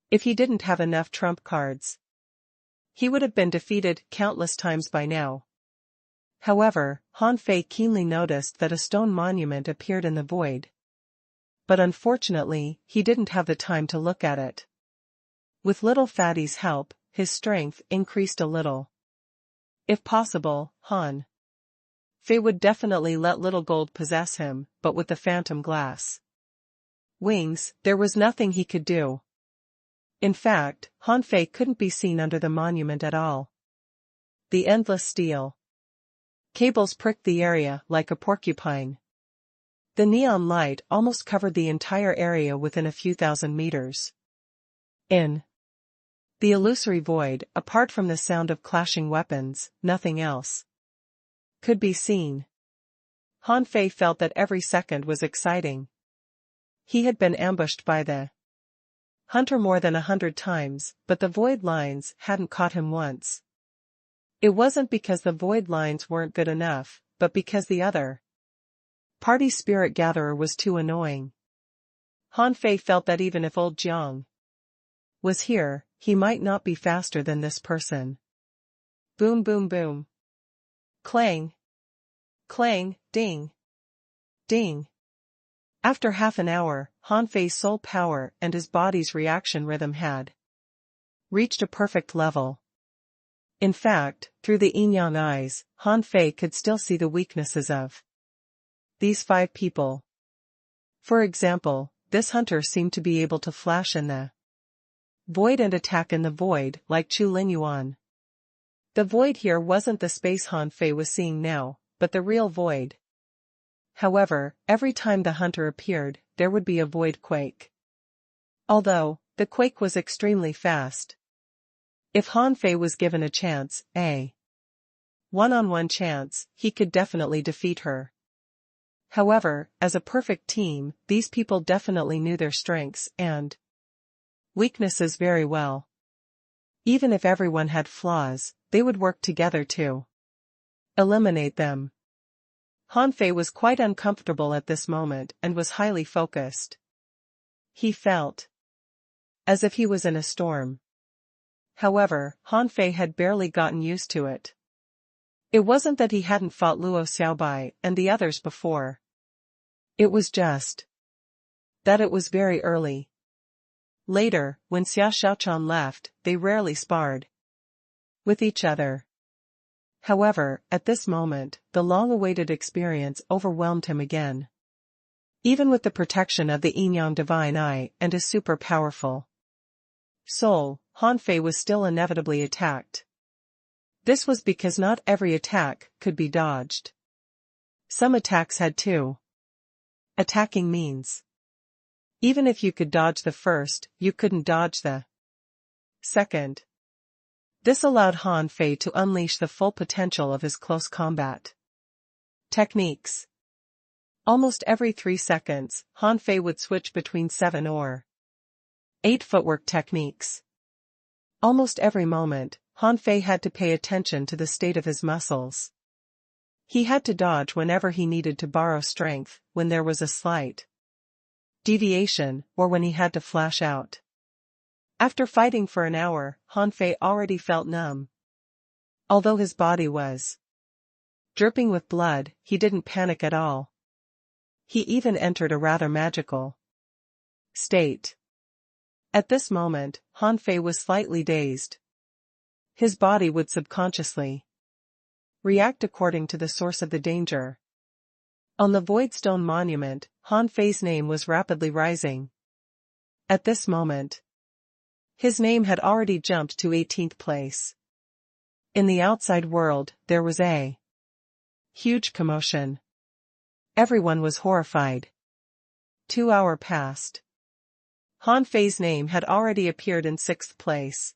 If he didn't have enough trump cards, he would have been defeated countless times by now. However, Han Fei keenly noticed that a stone monument appeared in the void. But unfortunately, he didn't have the time to look at it. With little Fatty's help, his strength increased a little. If possible, Han Fei would definitely let Little Gold possess him, but with the phantom glass wings, there was nothing he could do. In fact, Han Fei couldn't be seen under the monument at all. The endless steel cables pricked the area like a porcupine. The neon light almost covered the entire area within a few thousand meters. In the illusory void, apart from the sound of clashing weapons, nothing else could be seen. Han Fei felt that every second was exciting. He had been ambushed by the Hunter more than 100 times, but the void lines hadn't caught him once. It wasn't because the void lines weren't good enough, but because the other party spirit gatherer was too annoying. Han Fei felt that even if old Jiang was here, he might not be faster than this person. Boom boom boom. Clang. Clang, ding. Ding. After half an hour, Han Fei's soul power and his body's reaction rhythm had reached a perfect level. In fact, through the yin-yang eyes, Han Fei could still see the weaknesses of these 5 people. For example, this hunter seemed to be able to flash in the void and attack in the void like Chu Linyuan. The void here wasn't the space Han Fei was seeing now, but the real void. However, every time the hunter appeared, there would be a void quake. Although, the quake was extremely fast. If Han Fei was given a chance, a one-on-one chance, he could definitely defeat her. However, as a perfect team, these people definitely knew their strengths and weaknesses very well. Even if everyone had flaws, they would work together to eliminate them. Han Fei was quite uncomfortable at this moment and was highly focused. He felt as if he was in a storm. However, Han Fei had barely gotten used to it. It wasn't that he hadn't fought Luo Xiaobai and the others before. It was just that it was very early. Later, when Xia Xiaochan left, they rarely sparred with each other. However, at this moment, the long-awaited experience overwhelmed him again. Even with the protection of the yin-yang divine eye and his super-powerful soul, Han Fei was still inevitably attacked. This was because not every attack could be dodged. Some attacks had two attacking means. Even if you could dodge the first, you couldn't dodge the second. This allowed Han Fei to unleash the full potential of his close combat techniques. Almost every 3 seconds, Han Fei would switch between 7 or 8 footwork techniques. Almost every moment, Han Fei had to pay attention to the state of his muscles. He had to dodge whenever he needed to borrow strength, when there was a slight deviation, or when he had to flash out. After fighting for an hour, Han Fei already felt numb. Although his body was dripping with blood, he didn't panic at all. He even entered a rather magical state. At this moment, Han Fei was slightly dazed. His body would subconsciously react according to the source of the danger. On the Void Stone Monument, Han Fei's name was rapidly rising. At this moment, his name had already jumped to 18th place. In the outside world, there was a huge commotion. Everyone was horrified. 2 hours passed. Han Fei's name had already appeared in 6th place.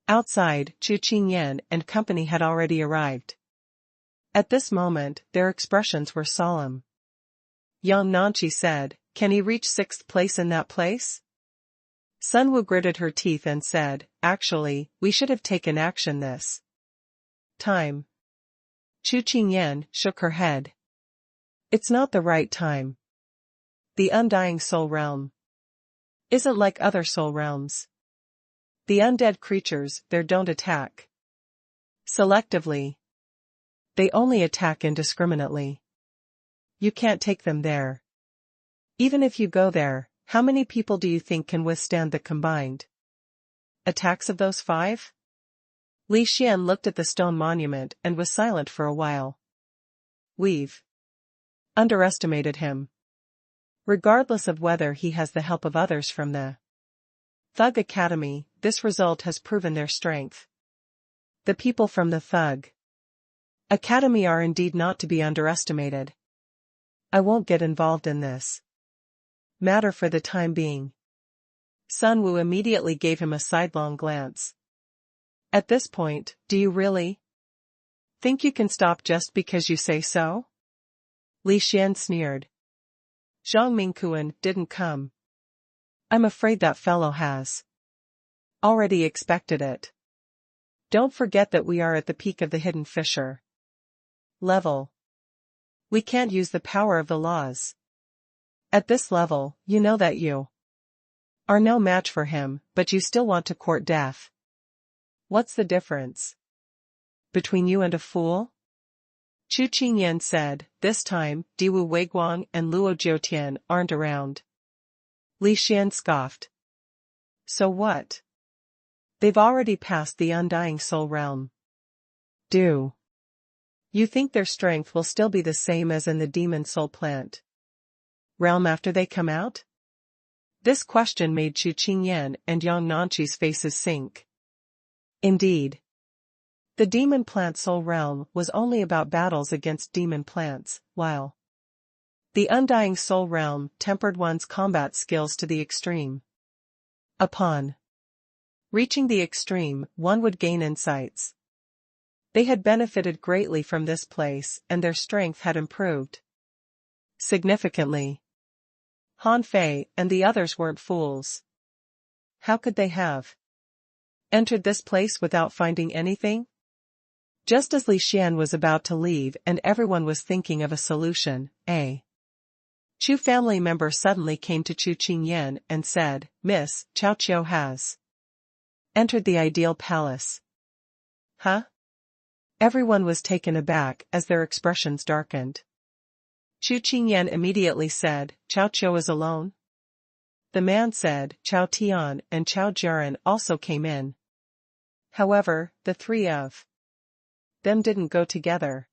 Outside, Chu Qingyan and company had already arrived. At this moment, their expressions were solemn. Yang Nanchi said, "Can he reach 6th place in that place?" Sun Wu gritted her teeth and said, "Actually, we should have taken action this time." Chu Qingyan shook her head. "It's not the right time. The Undying Soul Realm isn't like other soul realms. The undead creatures there don't attack selectively. They only attack indiscriminately. You can't take them there. Even if you go there, how many people do you think can withstand the combined attacks of those 5? Li Xian looked at the stone monument and was silent for a while. We've underestimated him. Regardless of whether he has the help of others from the Thug Academy, this result has proven their strength. The people from the Thug Academy are indeed not to be underestimated. I won't get involved in this matter for the time being." Sun Wu immediately gave him a sidelong glance. "At this point, do you really think you can stop just because you say so?" Li Xian sneered. Zhang Mingquan didn't come I'm afraid that fellow has already expected it. Don't forget that we are at the peak of the hidden fissure level. We can't use the power of the laws. At this level, you know that you are no match for him, but you still want to court death. What's the difference between you and a fool? Chu Qingyan said. This time, Diwu Weiguang and Luo Jiutian aren't around. Li Xian scoffed. So what? They've already passed the undying soul realm. Do you think their strength will still be the same as in the demon soul plant realm after they come out? This question made Chu Qingyan and Yang Nanqi's faces sink. Indeed. The demon plant soul realm was only about battles against demon plants, while the undying soul realm tempered one's combat skills to the extreme. Upon reaching the extreme, one would gain insights. They had benefited greatly from this place and their strength had improved significantly. Han Fei and the others weren't fools. How could they have entered this place without finding anything? Just as Li Xian was about to leave and everyone was thinking of a solution, a Chu family member suddenly came to Chu Qingyan and said, Miss, Chao Qiu has entered the ideal palace. Huh? Everyone was taken aback as their expressions darkened. Chu Qingyan immediately said, Chao Qiu is alone? The man said, Chao Tian and Chao Jiren also came in. However, the three of them didn't go together.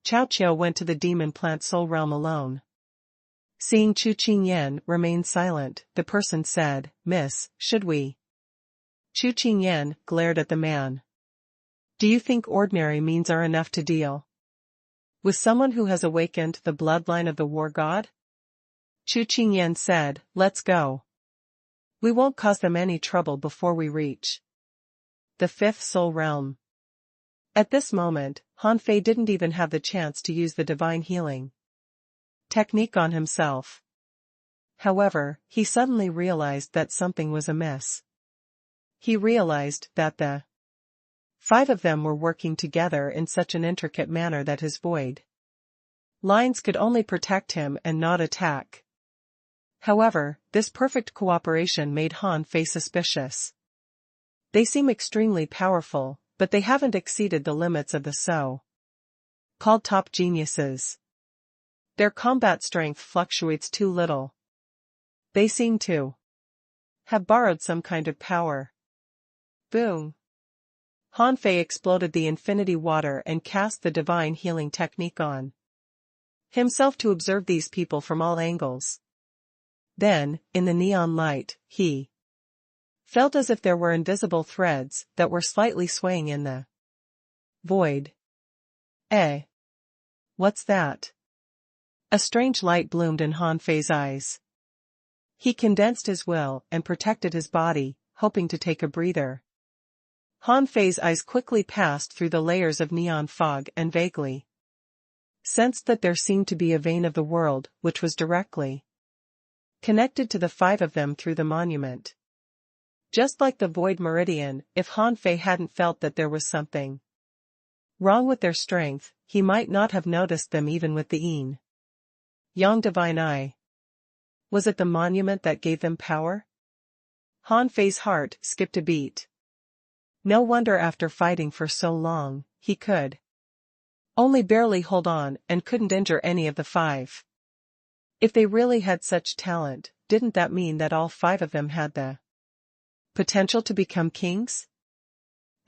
Chao Qiu went to the demon plant soul realm alone. Seeing Chu Qingyan remain silent, the person said, Miss, should we? Chu Qingyan glared at the man. Do you think ordinary means are enough to deal with someone who has awakened the bloodline of the war god? Chu Qingyan said, let's go. We won't cause them any trouble before we reach the fifth soul realm. At this moment, Han Fei didn't even have the chance to use the divine healing technique on himself. However, he suddenly realized that something was amiss. He realized that the five of them were working together in such an intricate manner that his void lines could only protect him and not attack. However, this perfect cooperation made Han Fei suspicious. They seem extremely powerful, but they haven't exceeded the limits of the so-called top geniuses. Their combat strength fluctuates too little. They seem to have borrowed some kind of power. Boom! Han Fei exploded the infinity water and cast the divine healing technique on himself to observe these people from all angles. Then, in the neon light, he felt as if there were invisible threads that were slightly swaying in the void. What's that? A strange light bloomed in Han Fei's eyes. He condensed his will and protected his body, hoping to take a breather. Han Fei's eyes quickly passed through the layers of neon fog and vaguely sensed that there seemed to be a vein of the world which was directly connected to the five of them through the monument. Just like the void meridian, if Han Fei hadn't felt that there was something wrong with their strength, he might not have noticed them even with the yang divine eye. Was it the monument that gave them power? Han Fei's heart skipped a beat. No wonder after fighting for so long, he could only barely hold on and couldn't injure any of the five. If they really had such talent, didn't that mean that all five of them had the potential to become kings?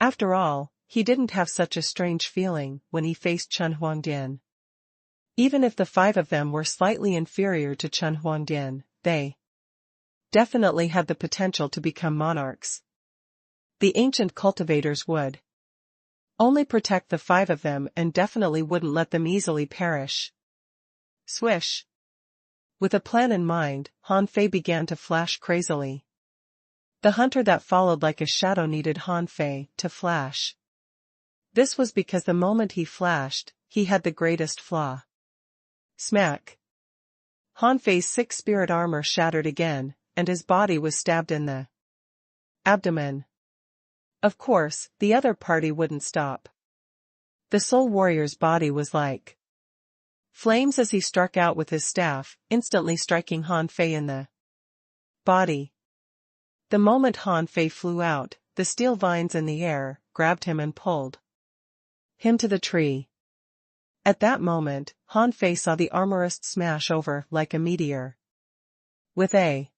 After all, he didn't have such a strange feeling when he faced Chen Huangdian. Even if the five of them were slightly inferior to Chen Huangdian, they definitely had the potential to become monarchs. The ancient cultivators would only protect the five of them and definitely wouldn't let them easily perish. Swish! With a plan in mind, Han Fei began to flash crazily. The hunter that followed like a shadow needed Han Fei to flash. This was because the moment he flashed, he had the greatest flaw. Smack! Han Fei's 6 spirit armor shattered again, and his body was stabbed in the abdomen. Of course, the other party wouldn't stop. The Soul Warrior's body was like flames as he struck out with his staff, instantly striking Han Fei in the body. The moment Han Fei flew out, the steel vines in the air grabbed him and pulled him to the tree. At that moment, Han Fei saw the armorist smash over like a meteor. With a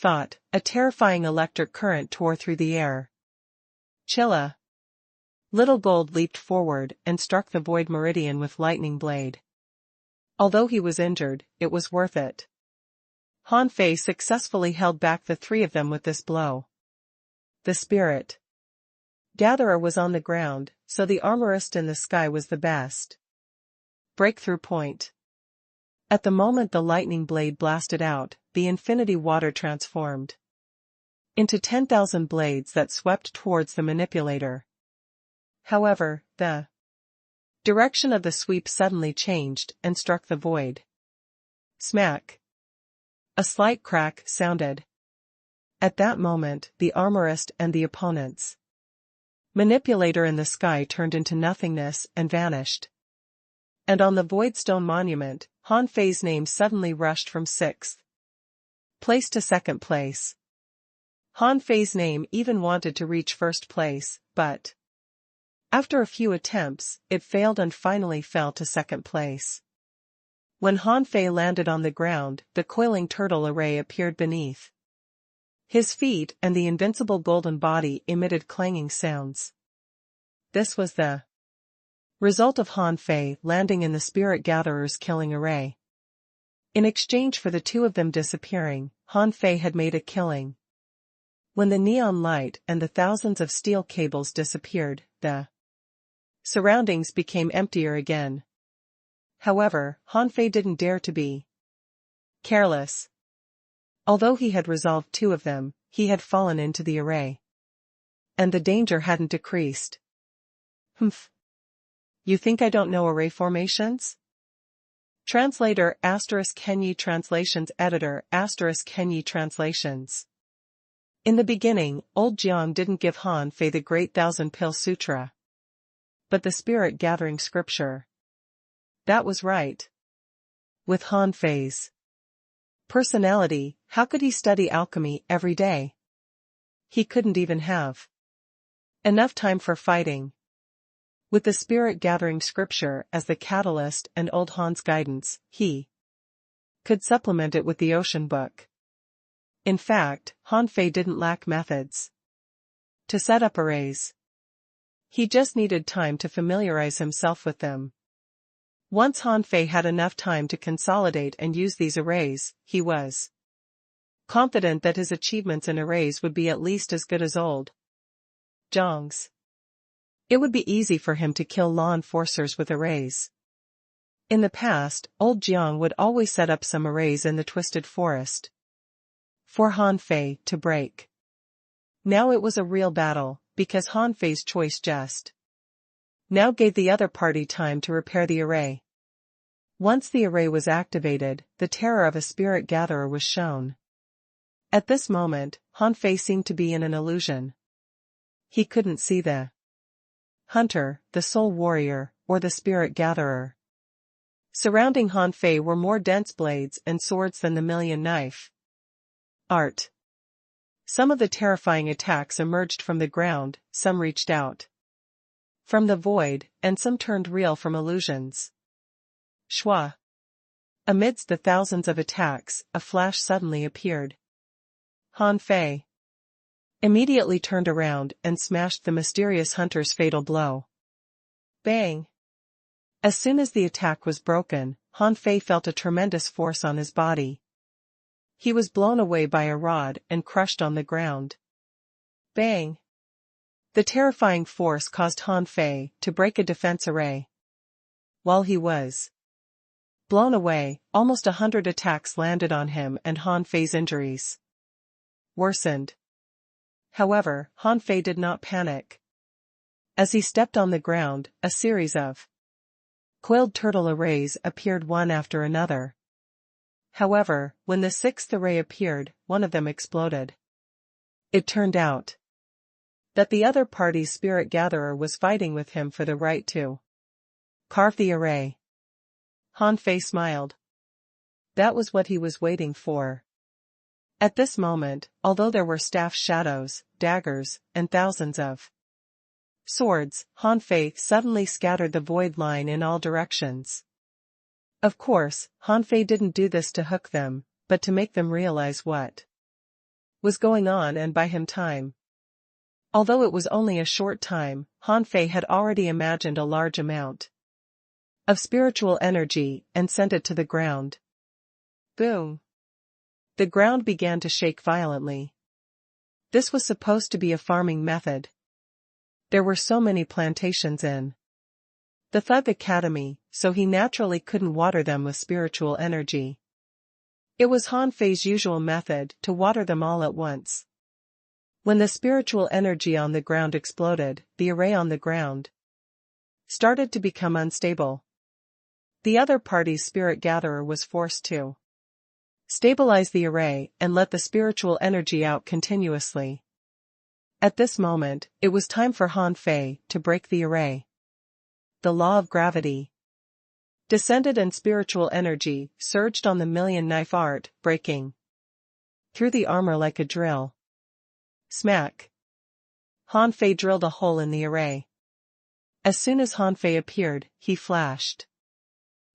thought, a terrifying electric current tore through the air. Chilla! Little Gold leaped forward and struck the void meridian with lightning blade. Although he was injured, it was worth it. Han Fei successfully held back the three of them with this blow. The spirit gatherer was on the ground, so the armorist in the sky was the best. Breakthrough point. At the moment the lightning blade blasted out, the infinity water transformed into 10,000 blades that swept towards the manipulator. However, the direction of the sweep suddenly changed and struck the void. Smack! A slight crack sounded. At that moment, the armorist and the opponent's manipulator in the sky turned into nothingness and vanished. And on the Voidstone monument, Han Fei's name suddenly rushed from 6th place to 2nd place. Han Fei's name even wanted to reach 1st place, but after a few attempts, it failed and finally fell to 2nd place. When Han Fei landed on the ground, the coiling turtle array appeared beneath his feet and the invincible golden body emitted clanging sounds. This was the result of Han Fei landing in the Spirit Gatherer's killing array. In exchange for the two of them disappearing, Han Fei had made a killing. When the neon light and the thousands of steel cables disappeared, the surroundings became emptier again. However, Han Fei didn't dare to be careless. Although he had resolved two of them, he had fallen into the array. And the danger hadn't decreased. Humph. You think I don't know array formations? Translator * Kenyi Translations Editor * Kenyi Translations. In the beginning, old Jiang didn't give Han Fei the Great Thousand Pill Sutra, but the Spirit Gathering Scripture. That was right. With Han Fei's personality, how could he study alchemy every day? He couldn't even have enough time for fighting. With the Spirit Gathering Scripture as the catalyst and old Han's guidance, he could supplement it with the Ocean Book. In fact, Han Fei didn't lack methods to set up arrays. He just needed time to familiarize himself with them. Once Han Fei had enough time to consolidate and use these arrays, he was confident that his achievements in arrays would be at least as good as old Jiang's. It would be easy for him to kill law enforcers with arrays. In the past, old Jiang would always set up some arrays in the Twisted Forest for Han Fei to break. Now it was a real battle, because Han Fei's choice just now gave the other party time to repair the array. Once the array was activated, the terror of a Spirit Gatherer was shown. At this moment, Han Fei seemed to be in an illusion. He couldn't see the hunter, the Soul Warrior, or the Spirit Gatherer. Surrounding Han Fei were more dense blades and swords than the Million Knife art. Some of the terrifying attacks emerged from the ground, some reached out from the void, and some turned real from illusions. Shwa! Amidst the thousands of attacks, a flash suddenly appeared. Han Fei immediately turned around and smashed the mysterious hunter's fatal blow. Bang! As soon as the attack was broken, Han Fei felt a tremendous force on his body. He was blown away by a rod and crushed on the ground. Bang! The terrifying force caused Han Fei to break a defense array. While he was blown away, almost 100 attacks landed on him and Han Fei's injuries worsened. However, Han Fei did not panic. As he stepped on the ground, a series of coiled turtle arrays appeared one after another. However, when the sixth array appeared, one of them exploded. It turned out that the other party's spirit gatherer was fighting with him for the right to carve the array. Han Fei smiled. That was what he was waiting for. At this moment, although there were staff shadows, daggers, and thousands of swords, Han Fei suddenly scattered the void line in all directions. Of course, Han Fei didn't do this to hook them, but to make them realize what was going on and buy him time. Although it was only a short time, Han Fei had already imagined a large amount of spiritual energy and sent it to the ground. Boom! The ground began to shake violently. This was supposed to be a farming method. There were so many plantations in the Thug Academy, so he naturally couldn't water them with spiritual energy. It was Han Fei's usual method to water them all at once. When the spiritual energy on the ground exploded, the array on the ground started to become unstable. The other party's spirit gatherer was forced to stabilize the array and let the spiritual energy out continuously. At this moment, it was time for Han Fei to break the array. The law of gravity descended and spiritual energy surged on the million knife art, breaking through the armor like a drill. Smack! Han Fei drilled a hole in the array. As soon as Han Fei appeared, he flashed.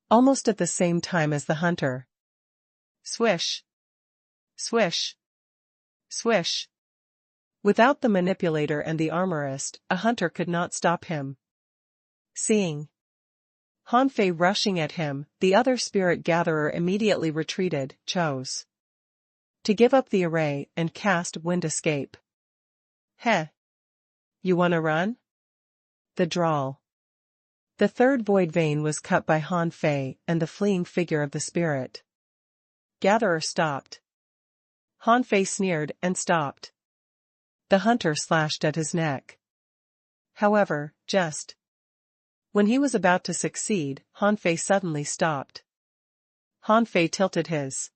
Almost at the same time as the hunter. Swish! Swish! Swish! Without the manipulator and the armorist, a hunter could not stop him. Seeing Han Fei rushing at him, the other spirit gatherer immediately retreated, chose to give up the array and cast Wind Escape. Heh! You wanna run? The drawl. The third void vein was cut by Han Fei and the fleeing figure of the spirit gatherer stopped. Han Fei sneered and stopped. The hunter slashed at his neck. However, just when he was about to succeed, Han Fei suddenly stopped. Han Fei tilted his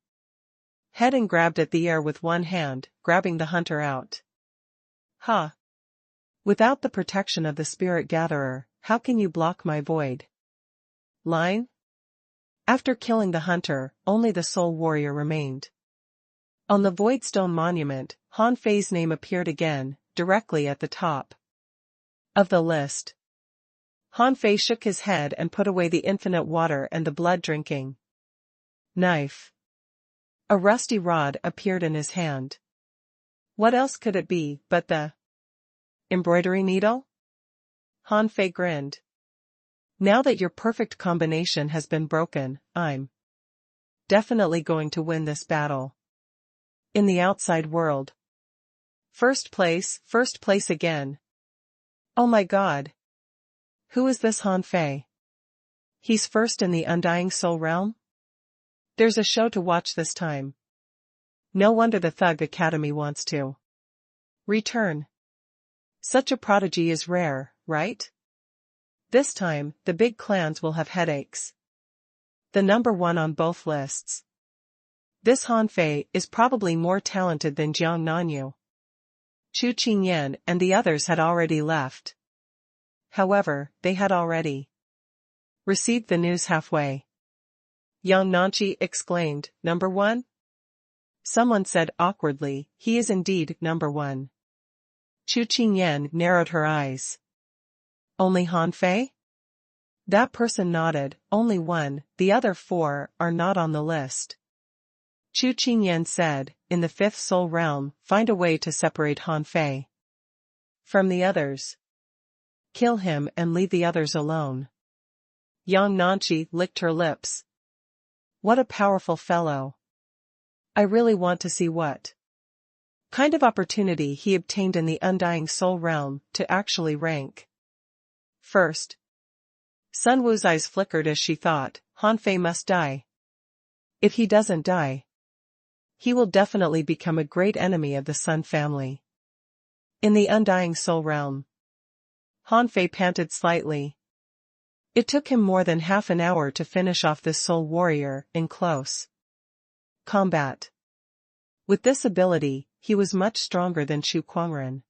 head and grabbed at the air with one hand, grabbing the hunter out. Ha! Without the protection of the spirit gatherer, how can you block my void line? After killing the hunter, only the soul warrior remained. On the void stone monument, Han Fei's name appeared again, directly at the top of the list. Han Fei shook his head and put away the infinite water and the blood-drinking knife. A rusty rod appeared in his hand. What else could it be but the embroidery needle? Han Fei grinned. Now that your perfect combination has been broken, I'm definitely going to win this battle. In the outside world. First place again. Oh my god. Who is this Han Fei? He's first in the Undying Soul realm? There's a show to watch this time. No wonder the Thug Academy wants to return. Such a prodigy is rare, right? This time, the big clans will have headaches. The number one on both lists. This Han Fei is probably more talented than Jiang Nanyu. Chu Qingyan and the others had already left. However, they had already received the news halfway. Yang Nanchi exclaimed, "Number one?" Someone said awkwardly, "He is indeed number one." Chu Qingyan narrowed her eyes. Only Han Fei? That person nodded, only one, the other four are not on the list. Chu Qingyan said, in the fifth soul realm, find a way to separate Han Fei from the others. Kill him and leave the others alone. Yang Nanchi licked her lips. What a powerful fellow. I really want to see what kind of opportunity he obtained in the Undying Soul realm to actually rank first. Sun Wu's eyes flickered as she thought, Han Fei must die. If he doesn't die, he will definitely become a great enemy of the Sun family. In the Undying Soul realm. Han Fei panted slightly. It took him more than half an hour to finish off this soul warrior in close Combat. With this ability, he was much stronger than Chu Kuangren.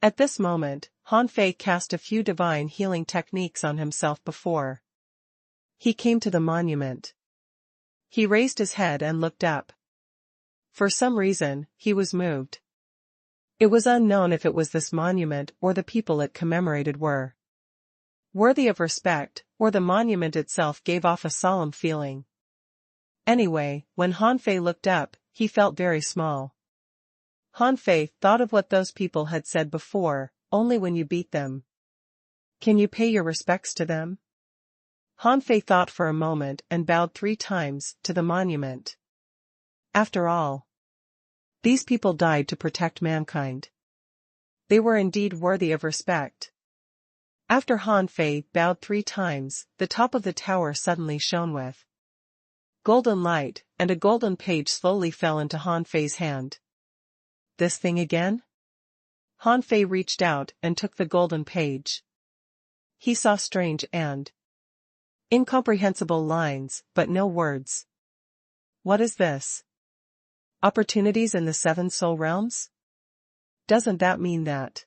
At this moment, Han Fei cast a few divine healing techniques on himself before he came to the monument. He raised his head and looked up. For some reason, he was moved. It was unknown if it was this monument or the people it commemorated were worthy of respect, or the monument itself gave off a solemn feeling. Anyway, when Han Fei looked up, he felt very small. Han Fei thought of what those people had said before, only when you beat them can you pay your respects to them? Han Fei thought for a moment and bowed 3 times to the monument. After all, these people died to protect mankind. They were indeed worthy of respect. After Han Fei bowed 3 times, the top of the tower suddenly shone with golden light, and a golden page slowly fell into Han Fei's hand. This thing again? Han Fei reached out and took the golden page. He saw strange and incomprehensible lines, but no words. What is this? Opportunities in the 7 soul realms? Doesn't that mean that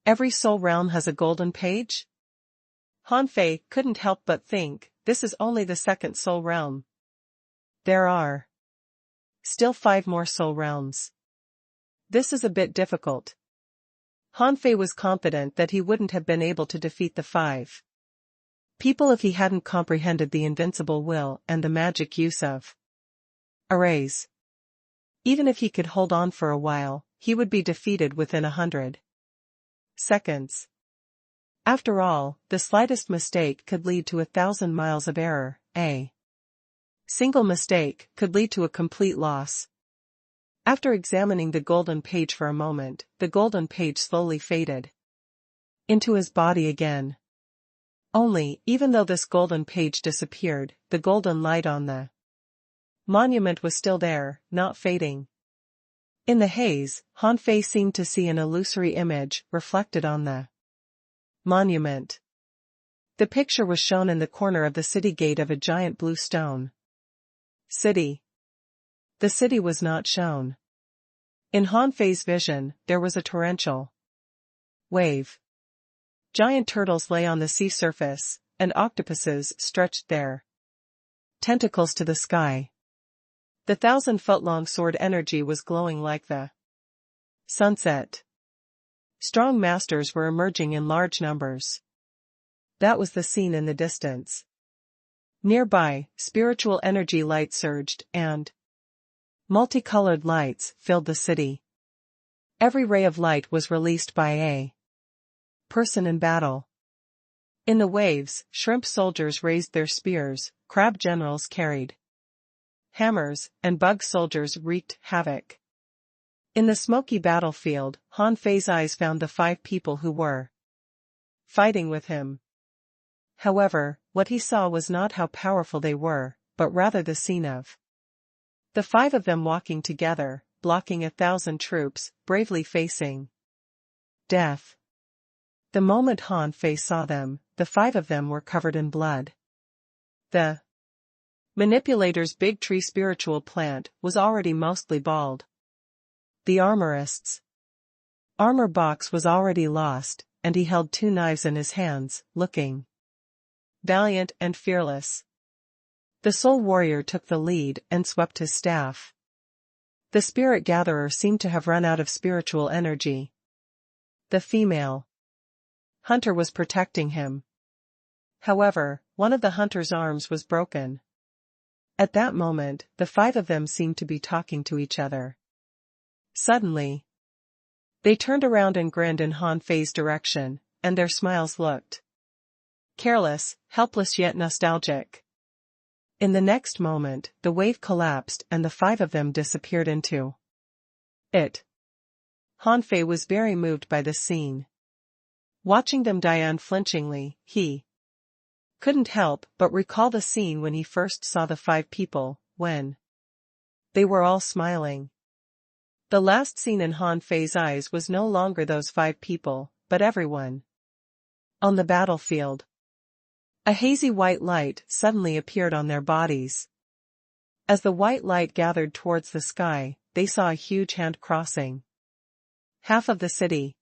every soul realm has a golden page? Han Fei couldn't help but think, this is only the 2nd soul realm. There are still 5 more soul realms. This is a bit difficult. Han Fei was confident that he wouldn't have been able to defeat the 5 people if he hadn't comprehended the invincible will and the magic use of arrays. Even if he could hold on for a while, he would be defeated within 100 seconds. After all, the slightest mistake could lead to 1,000 miles of error. A single mistake could lead to a complete loss. After examining the golden page for a moment, the golden page slowly faded into his body again. Only, even though this golden page disappeared, the golden light on the monument was still there, not fading. In the haze, Han Fei seemed to see an illusory image reflected on the monument. The picture was shown in the corner of the city gate of a giant blue stone city. The city was not shown. In Han Fei's vision, there was a torrential wave. Giant turtles lay on the sea surface, and octopuses stretched their tentacles to the sky. The 1,000-foot-long sword energy was glowing like the sunset. Strong masters were emerging in large numbers. That was the scene in the distance. Nearby, spiritual energy light surged, and multicolored lights filled the city. Every ray of light was released by a person in battle. In the waves, shrimp soldiers raised their spears, crab generals carried hammers, and bug soldiers wreaked havoc. In the smoky battlefield, Han Fei's eyes found the 5 people who were fighting with him. However, what he saw was not how powerful they were, but rather the scene of the 5 of them walking together, blocking 1,000 troops, bravely facing death. The moment Han Fei saw them, the 5 of them were covered in blood. The manipulator's big tree spiritual plant was already mostly bald. The armorist's armor box was already lost, and he held 2 knives in his hands, looking valiant and fearless. The soul warrior took the lead and swept his staff. The spirit gatherer seemed to have run out of spiritual energy. The female hunter was protecting him. However, one of the hunter's arms was broken. At that moment, the 5 of them seemed to be talking to each other. Suddenly, they turned around and grinned in Han Fei's direction, and their smiles looked careless, helpless yet nostalgic. In the next moment, the wave collapsed and the 5 of them disappeared into it. Han Fei was very moved by this scene. Watching them die unflinchingly, he couldn't help but recall the scene when he first saw the 5 people, when they were all smiling. The last scene in Han Fei's eyes was no longer those 5 people, but everyone on the battlefield. A hazy white light suddenly appeared on their bodies. As the white light gathered towards the sky, they saw a huge hand crossing half of the city.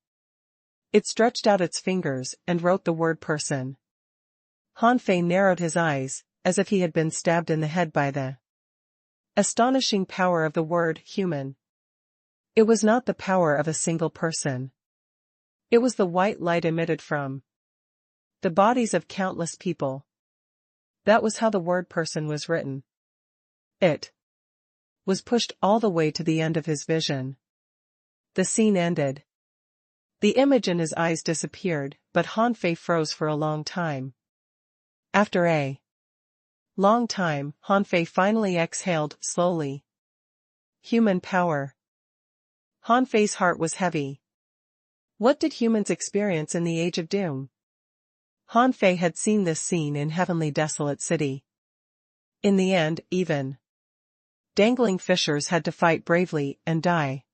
It stretched out its fingers and wrote the word person. Han Fei narrowed his eyes, as if he had been stabbed in the head by the astonishing power of the word human. It was not the power of a single person. It was the white light emitted from the bodies of countless people. That was how the word person was written. It was pushed all the way to the end of his vision. The scene ended. The image in his eyes disappeared, but Han Fei froze for a long time. After a long time, Han Fei finally exhaled slowly. Human power. Han Fei's heart was heavy. What did humans experience in the Age of Doom? Han Fei had seen this scene in Heavenly Desolate City. In the end, even dangling fishers had to fight bravely and die.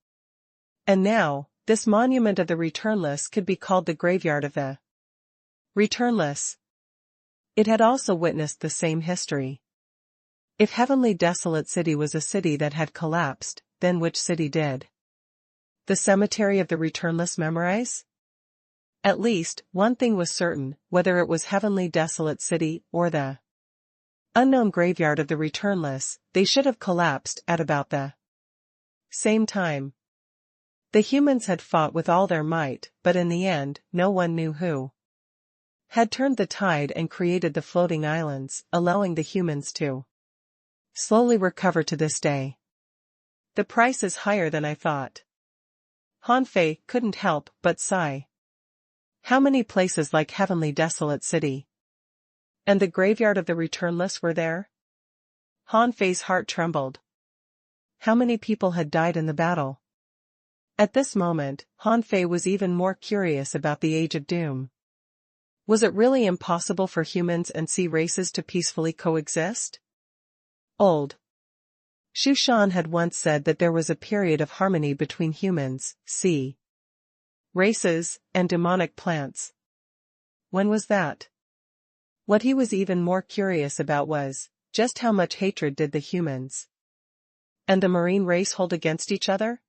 And now, this monument of the returnless could be called the graveyard of the returnless. It had also witnessed the same history. If Heavenly Desolate City was a city that had collapsed, then which city did the cemetery of the returnless memorize? At least, one thing was certain, whether it was Heavenly Desolate City or the unknown graveyard of the returnless, they should have collapsed at about the same time. The humans had fought with all their might, but in the end, no one knew who had turned the tide and created the floating islands, allowing the humans to slowly recover to this day. The price is higher than I thought. Han Fei couldn't help but sigh. How many places like Heavenly Desolate City and the graveyard of the returnless were there? Han Fei's heart trembled. How many people had died in the battle? At this moment, Han Fei was even more curious about the Age of Doom. Was it really impossible for humans and sea races to peacefully coexist? Old Shu Shan had once said that there was a period of harmony between humans, sea races, and demonic plants. When was that? What he was even more curious about was, just how much hatred did the humans and the marine race hold against each other?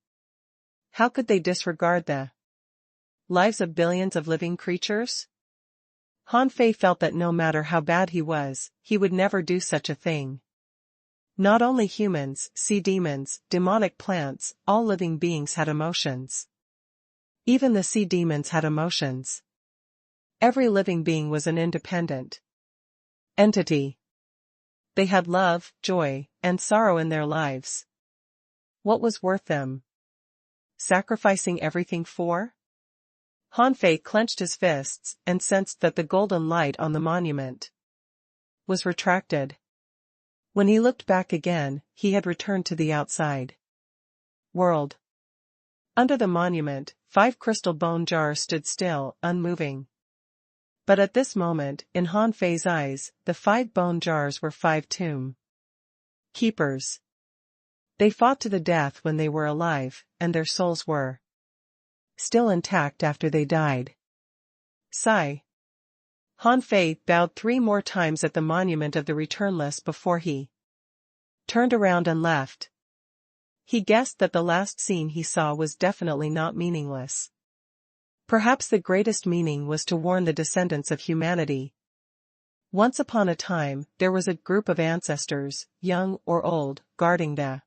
How could they disregard the lives of billions of living creatures? Han Fei felt that no matter how bad he was, he would never do such a thing. Not only humans, sea demons, demonic plants, all living beings had emotions. Even the sea demons had emotions. Every living being was an independent entity. They had love, joy, and sorrow in their lives. What was worth them sacrificing everything for? Han Fei clenched his fists and sensed that the golden light on the monument was retracted. When he looked back again, he had returned to the outside world. Under the monument, 5 crystal bone jars stood still, unmoving. But at this moment, in Han Fei's eyes, the 5 bone jars were 5 tomb keepers. They fought to the death when they were alive, and their souls were still intact after they died. Sigh. Han Fei bowed 3 more times at the monument of the returnless before he turned around and left. He guessed that the last scene he saw was definitely not meaningless. Perhaps the greatest meaning was to warn the descendants of humanity. Once upon a time, there was a group of ancestors, young or old, guarding the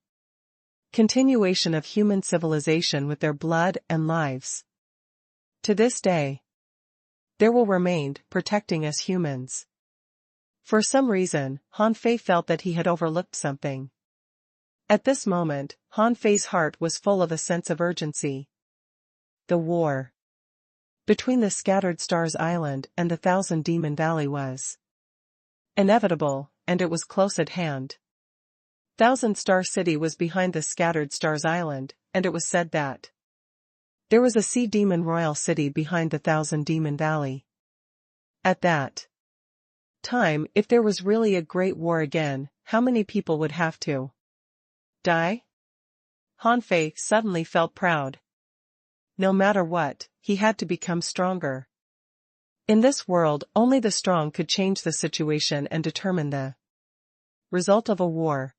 continuation of human civilization with their blood and lives. To this day, there will remain, protecting us humans. For some reason, Han Fei felt that he had overlooked something. At this moment, Han Fei's heart was full of a sense of urgency. The war between the Scattered Stars Island and the Thousand Demon Valley was inevitable, and it was close at hand. Thousand Star City was behind the Scattered Stars Island, and it was said that there was a sea demon royal city behind the Thousand Demon Valley. At that time, if there was really a great war again, how many people would have to die? Han Fei suddenly felt proud. No matter what, he had to become stronger. In this world, only the strong could change the situation and determine the result of a war.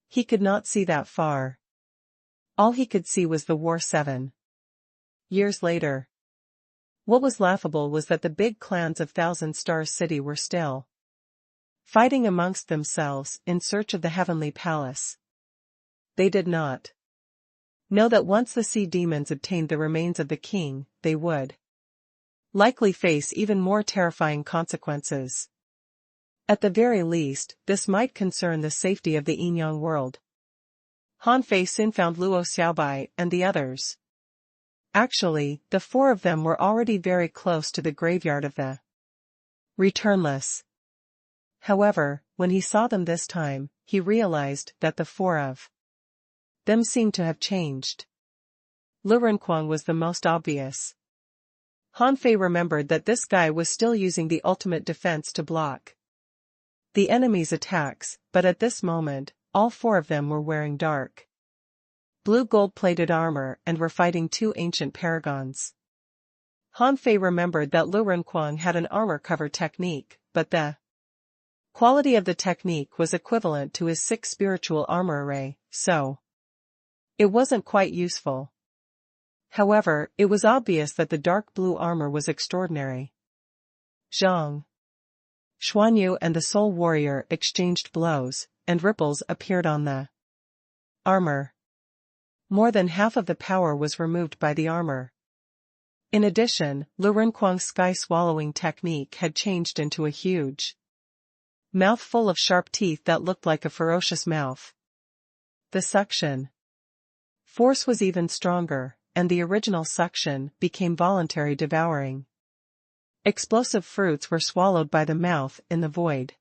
He could not see that far. All he could see was the war 7 years later. What was laughable was that the big clans of Thousand Stars City were still fighting amongst themselves in search of the heavenly palace. They did not know that once the sea demons obtained the remains of the king, they would likely face even more terrifying consequences. At the very least, this might concern the safety of the Inyang world. Han Fei soon found Luo Xiaobai and the others. Actually, the 4 of them were already very close to the graveyard of the returnless. However, when he saw them this time, he realized that the 4 of them seemed to have changed. Lu Renquang was the most obvious. Han Fei remembered that this guy was still using the ultimate defense to block the enemy's attacks, but at this moment, all 4 of them were wearing dark blue gold-plated armor and were fighting 2 ancient paragons. Han Fei remembered that Lu Renquang had an armor-cover technique, but the quality of the technique was equivalent to his 6 spiritual armor array, so it wasn't quite useful. However, it was obvious that the dark blue armor was extraordinary. Zhang Xuanyu and the Soul Warrior exchanged blows, and ripples appeared on the armor. More than half of the power was removed by the armor. In addition, Lu Renquang's sky-swallowing technique had changed into a huge mouth full of sharp teeth that looked like a ferocious mouth. The suction force was even stronger, and the original suction became voluntary devouring. Explosive fruits were swallowed by the mouth in the void.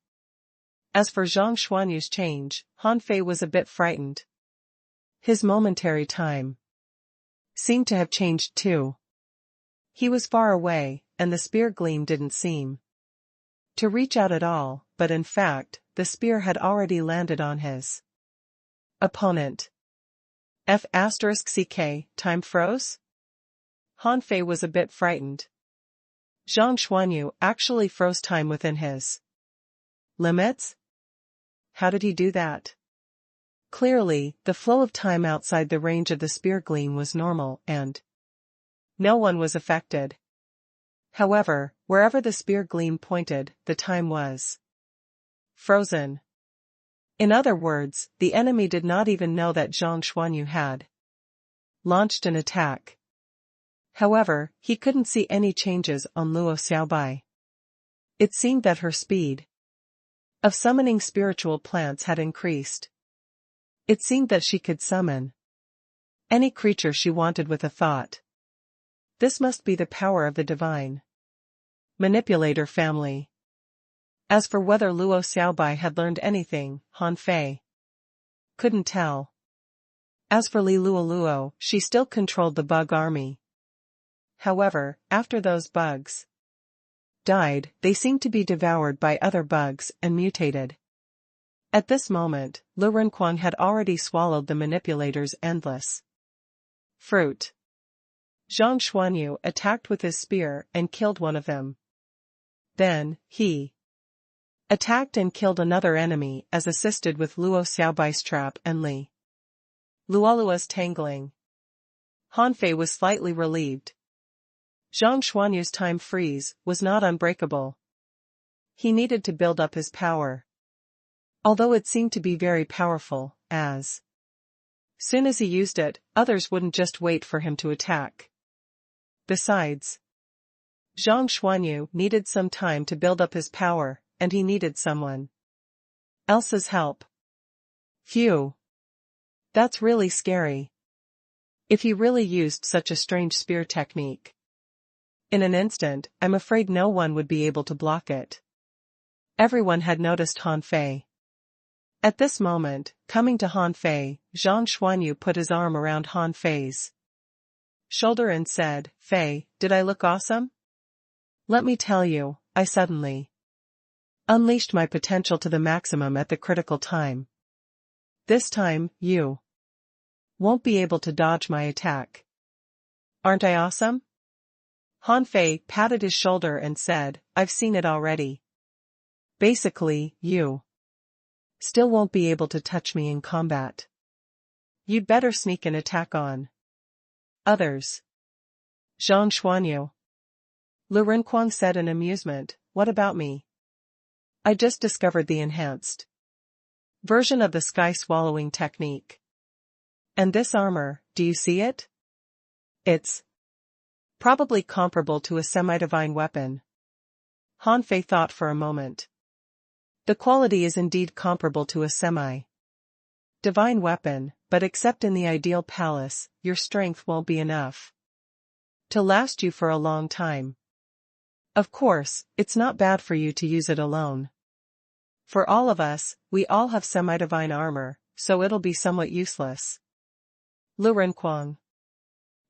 As for Zhang Xuanyu's change, Han Fei was a bit frightened. His momentary time seemed to have changed too. He was far away, and the spear gleam didn't seem to reach out at all, but in fact, the spear had already landed on his opponent. F***ck, time froze? Han Fei was a bit frightened. Zhang Xuanyu actually froze time within his limits? How did he do that? Clearly, the flow of time outside the range of the spear gleam was normal and no one was affected. However, wherever the spear gleam pointed, the time was frozen. In other words, the enemy did not even know that Zhang Xuanyu had launched an attack. However, he couldn't see any changes on Luo Xiaobai. It seemed that her speed of summoning spiritual plants had increased. It seemed that she could summon any creature she wanted with a thought. This must be the power of the divine manipulator family. As for whether Luo Xiaobai had learned anything, Han Fei couldn't tell. As for Li Luoluo, she still controlled the bug army. However, after those bugs died, they seemed to be devoured by other bugs and mutated. At this moment, Lu Renquang had already swallowed the manipulator's endless fruit. Zhang Xuanyu attacked with his spear and killed one of them. Then, he attacked and killed another enemy as assisted with Luo Xiaobai's trap and Li Luoluo's tangling. Han Fei was slightly relieved. Zhang Xuanyu's time freeze was not unbreakable. He needed to build up his power. Although it seemed to be very powerful, as soon as he used it, others wouldn't just wait for him to attack. Besides, Zhang Xuanyu needed some time to build up his power, and he needed someone else's help. Phew. That's really scary. If he really used such a strange spear technique in an instant, I'm afraid no one would be able to block it. Everyone had noticed Han Fei. At this moment, coming to Han Fei, Zhang Xuanyu put his arm around Han Fei's shoulder and said, "Fei, did I look awesome? Let me tell you, I suddenly unleashed my potential to the maximum at the critical time. This time, you won't be able to dodge my attack. Aren't I awesome?" Han Fei patted his shoulder and said, "I've seen it already. Basically, you Still won't be able to touch me in combat. You'd better sneak and attack on others. Zhang Xuanyu. Lu Renkuang said in amusement, what about me? I just discovered the enhanced version of the sky-swallowing technique. And this armor, do you see it? It's probably comparable to a semi-divine weapon. Han Fei thought for a moment. The quality is indeed comparable to a semi-divine weapon, but except in the ideal palace, your strength won't be enough to last you for a long time. Of course, it's not bad for you to use it alone. For all of us, we all have semi-divine armor, so it'll be somewhat useless. Lu Renkuang.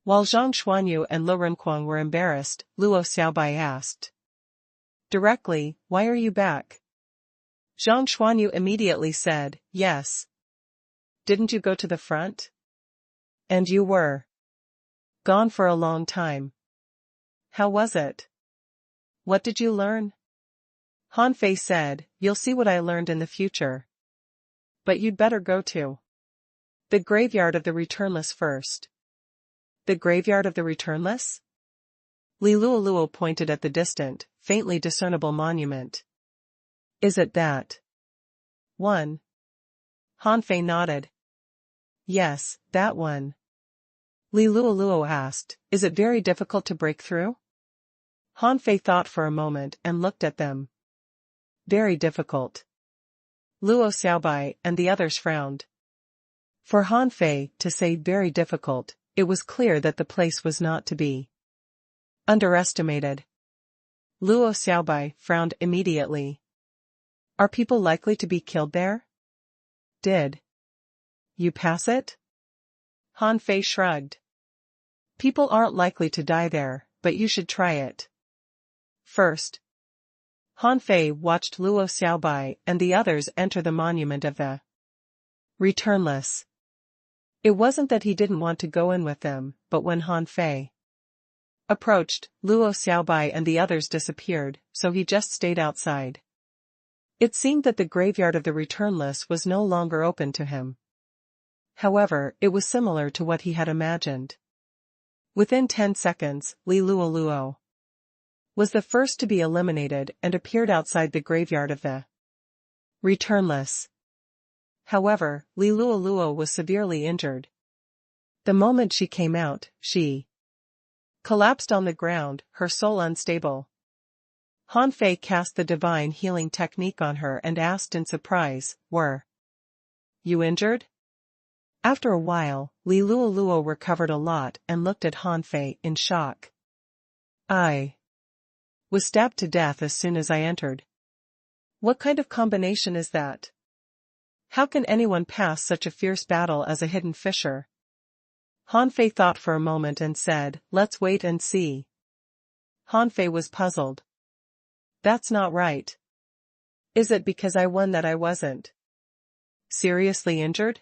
While Zhang Xuanyu and Lu Renkuang were embarrassed, Luo Xiaobai asked directly, why are you back? Zhang Xuanyu immediately said, yes. Didn't you go to the front? And you were gone for a long time. How was it? What did you learn? Han Fei said, you'll see what I learned in the future. But you'd better go to the graveyard of the returnless first. The graveyard of the returnless? Li Luoluo pointed at the distant, faintly discernible monument. Is it that one? Han Fei nodded. Yes, that one. Li Luoluo asked, is it very difficult to break through? Han Fei thought for a moment and looked at them. Very difficult. Luo Xiaobai and the others frowned. For Han Fei to say very difficult, it was clear that the place was not to be underestimated. Luo Xiaobai frowned immediately. Are people likely to be killed there? Did you pass it? Han Fei shrugged. People aren't likely to die there, but you should try it first. Han Fei watched Luo Xiaobai and the others enter the monument of the returnless. It wasn't that he didn't want to go in with them, but when Han Fei approached, Luo Xiaobai and the others disappeared, so he just stayed outside. It seemed that the graveyard of the returnless was no longer open to him. However, it was similar to what he had imagined. Within 10 seconds, Li Luoluo was the first to be eliminated and appeared outside the graveyard of the returnless. However, Li Luoluo was severely injured. The moment she came out, she collapsed on the ground, her soul unstable. Han Fei cast the divine healing technique on her and asked in surprise, were you injured? After a while, Li Luoluo recovered a lot and looked at Han Fei in shock. I was stabbed to death as soon as I entered. What kind of combination is that? How can anyone pass such a fierce battle as a hidden fissure? Han Fei thought for a moment and said, let's wait and see. Han Fei was puzzled. That's not right. Is it because I won that I wasn't seriously injured?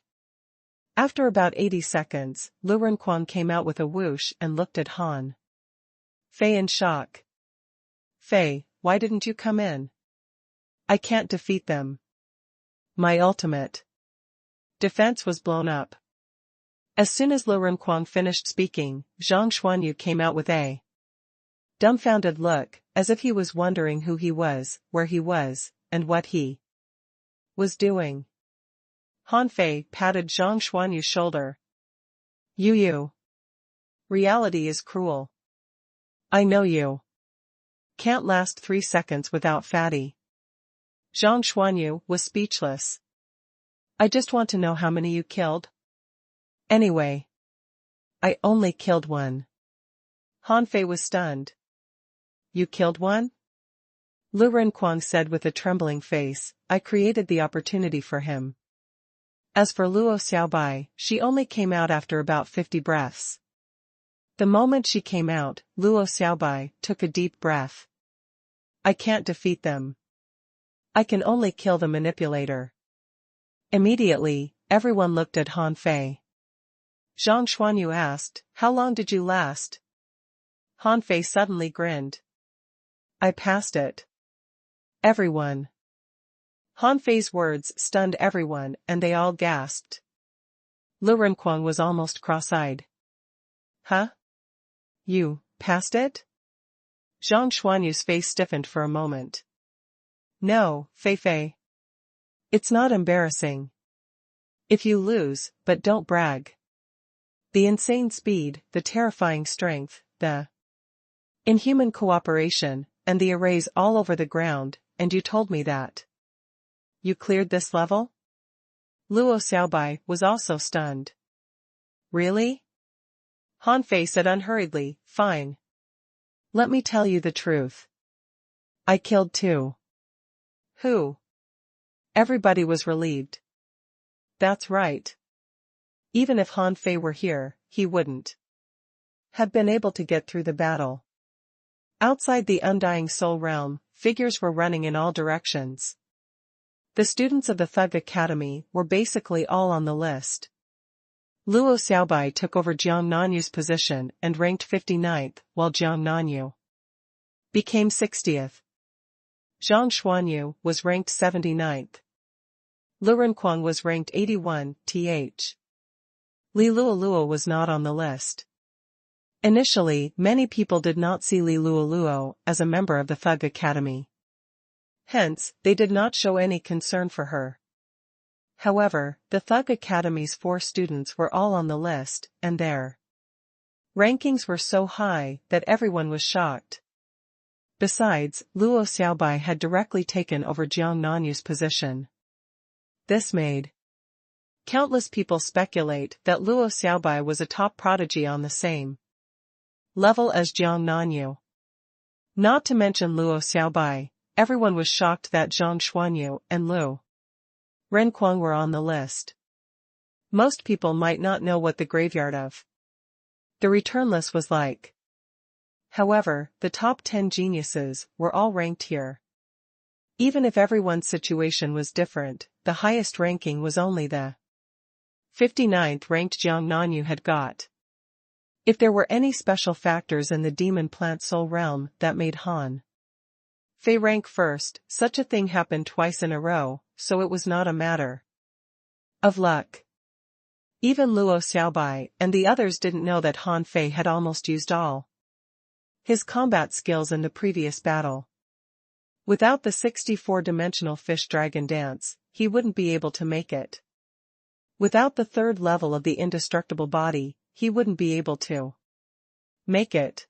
After about 80 seconds, Lu Renkuang came out with a whoosh and looked at Han Fei in shock. Fei, why didn't you come in? I can't defeat them. My ultimate defense was blown up. As soon as Lu Renkuang finished speaking, Zhang Xuanyu came out with a dumbfounded look, as if he was wondering who he was, where he was, and what he was doing. Han Fei patted Zhang Xuanyu's shoulder. You. Reality is cruel. I know you can't last 3 seconds without fatty. Zhang Xuanyu was speechless. I just want to know how many you killed. Anyway, I only killed one. Han Fei was stunned. You killed one? Lu Renkuang said with a trembling face, I created the opportunity for him. As for Luo Xiaobai, she only came out after about 50 breaths. The moment she came out, Luo Xiaobai took a deep breath. I can't defeat them. I can only kill the manipulator. Immediately, everyone looked at Han Fei. Zhang Xuanyu asked, how long did you last? Han Fei suddenly grinned. I passed it. Everyone Han Fei's words stunned everyone and they all gasped. Lu Renquang was almost cross-eyed. Huh? You passed it? Zhang Xuanyu's face stiffened for a moment. No, Fei Fei. It's not embarrassing. If you lose, but don't brag. The insane speed, the terrifying strength, the inhuman cooperation, and the arrays all over the ground, and you told me that. You cleared this level? Luo Xiaobai was also stunned. Really? Han Fei said unhurriedly, fine. Let me tell you the truth. I killed two. Who? Everybody was relieved. That's right. Even if Han Fei were here, he wouldn't have been able to get through the battle. Outside the Undying Soul Realm, figures were running in all directions. The students of the Thug Academy were basically all on the list. Luo Xiaobai took over Jiang Nanyu's position and ranked 59th, while Jiang Nanyu became 60th. Zhang Xuanyu was ranked 79th. Lu Renquang was ranked 81, th. Li Luoluo was not on the list. Initially, many people did not see Li Luoluo as a member of the Thug Academy. Hence, they did not show any concern for her. However, the Thug Academy's 4 students were all on the list, and their rankings were so high that everyone was shocked. Besides, Luo Xiaobai had directly taken over Jiang Nanyu's position. This made countless people speculate that Luo Xiaobai was a top prodigy on the same level as Jiang Nanyu. Not to mention Luo Xiaobai, everyone was shocked that Zhang Xuanyu and Lu Renquang were on the list. Most people might not know what the graveyard of the returnless was like. However, the top 10 geniuses were all ranked here. Even if everyone's situation was different, the highest ranking was only the 59th ranked Jiang Nanyu had got. If there were any special factors in the demon plant soul realm that made Han Fei rank first, such a thing happened twice in a row, so it was not a matter of luck. Even Luo Xiaobai and the others didn't know that Han Fei had almost used all his combat skills in the previous battle. Without the 64-dimensional fish dragon dance, he wouldn't be able to make it. Without the 3rd level of the indestructible body, he wouldn't be able to make it.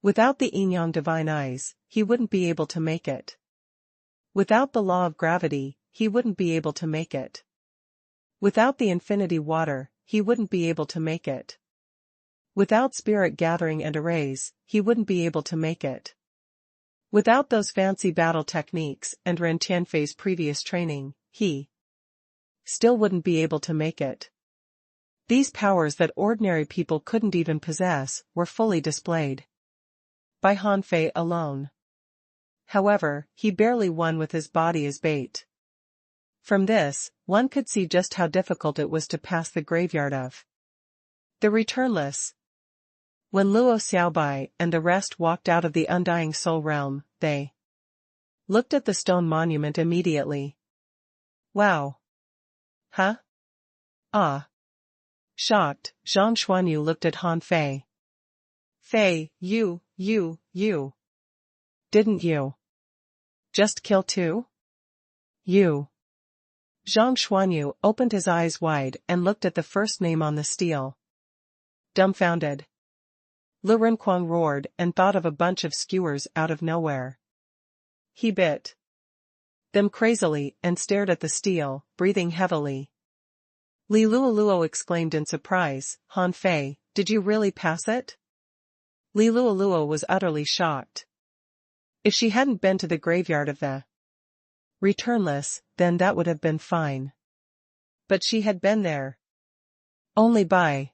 Without the Yin-Yang divine eyes, he wouldn't be able to make it. Without the law of gravity, he wouldn't be able to make it. Without the infinity water, he wouldn't be able to make it. Without spirit gathering and arrays, he wouldn't be able to make it. Without those fancy battle techniques and Ren Tianfei's previous training, he still wouldn't be able to make it. These powers that ordinary people couldn't even possess were fully displayed by Han Fei alone. However, he barely won with his body as bait. From this, one could see just how difficult it was to pass the graveyard of the returnless. When Luo Xiaobai and the rest walked out of the Undying Soul Realm, they looked at the stone monument immediately. Wow. Huh? Ah. Shocked, Zhang Xuanyu looked at Han Fei. Fei, you. Didn't you just kill 2? You. Zhang Xuanyu opened his eyes wide and looked at the first name on the stele. Dumbfounded. Lu Renquang roared and thought of a bunch of skewers out of nowhere. He bit them crazily and stared at the stele, breathing heavily. Li Luoluo exclaimed in surprise, Han Fei, did you really pass it? Li Luoluo was utterly shocked. If she hadn't been to the graveyard of the returnless, then that would have been fine. But she had been there. Only by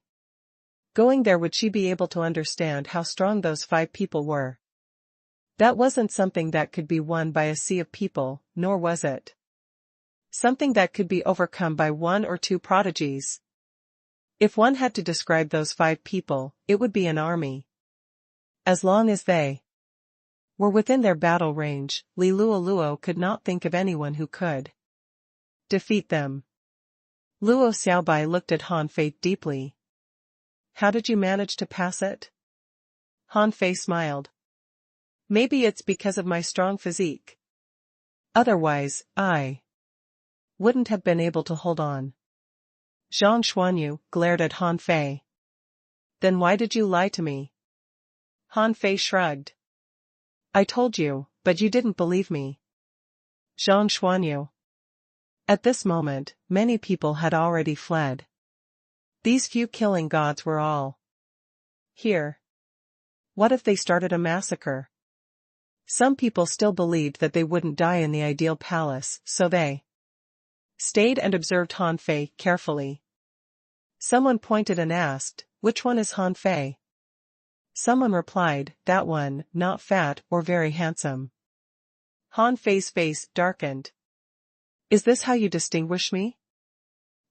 going there would she be able to understand how strong those 5 people were. That wasn't something that could be won by a sea of people, nor was it something that could be overcome by 1 or 2 prodigies. If one had to describe those 5 people, it would be an army. As long as they were within their battle range, Luo could not think of anyone who could defeat them. Luo Xiaobai looked at Han Fei deeply. How did you manage to pass it? Han Fei smiled. Maybe it's because of my strong physique. Otherwise, I wouldn't have been able to hold on. Zhang Xuanyu glared at Han Fei. Then why did you lie to me? Han Fei shrugged. I told you, but you didn't believe me. Zhang Xuanyu. At this moment, many people had already fled. These few killing gods were all here. What if they started a massacre? Some people still believed that they wouldn't die in the ideal palace, so they stayed and observed Han Fei carefully. Someone pointed and asked, which one is Han Fei? Someone replied, that one, not fat or very handsome. Han Fei's face darkened. Is this how you distinguish me?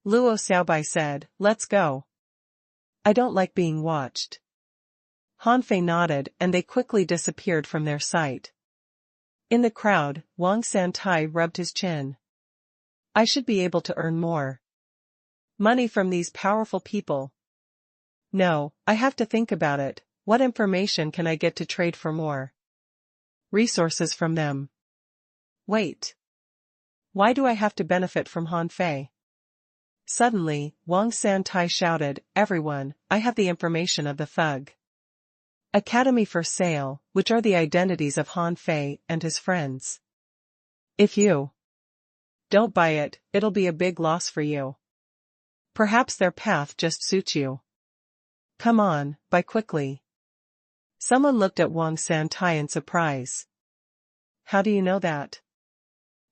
Luo Xiaobai said, let's go. I don't like being watched. Han Fei nodded and they quickly disappeared from their sight. In the crowd, Wang Santai rubbed his chin. I should be able to earn more money from these powerful people. No, I have to think about it. What information can I get to trade for more resources from them? Wait. Why do I have to benefit from Han Fei? Suddenly, Wang Santai shouted, everyone, I have the information of the Thug Academy for sale, which are the identities of Han Fei and his friends. If you don't buy it, it'll be a big loss for you. Perhaps their path just suits you. Come on, buy quickly. Someone looked at Wang Santai in surprise. How do you know that?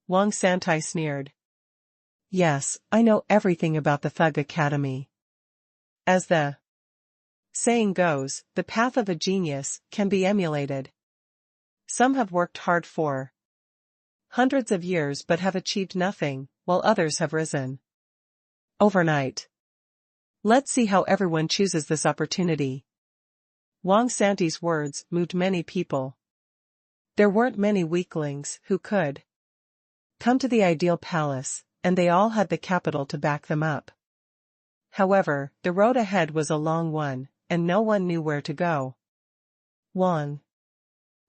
Wang Santai sneered. Yes, I know everything about the Thug Academy. As the saying goes, the path of a genius can be emulated. Some have worked hard for hundreds of years but have achieved nothing, while others have risen overnight. Let's see how everyone chooses this opportunity. Wang Santai's words moved many people. There weren't many weaklings who could come to the ideal palace, and they all had the capital to back them up. However, the road ahead was a long one, and no one knew where to go. Wang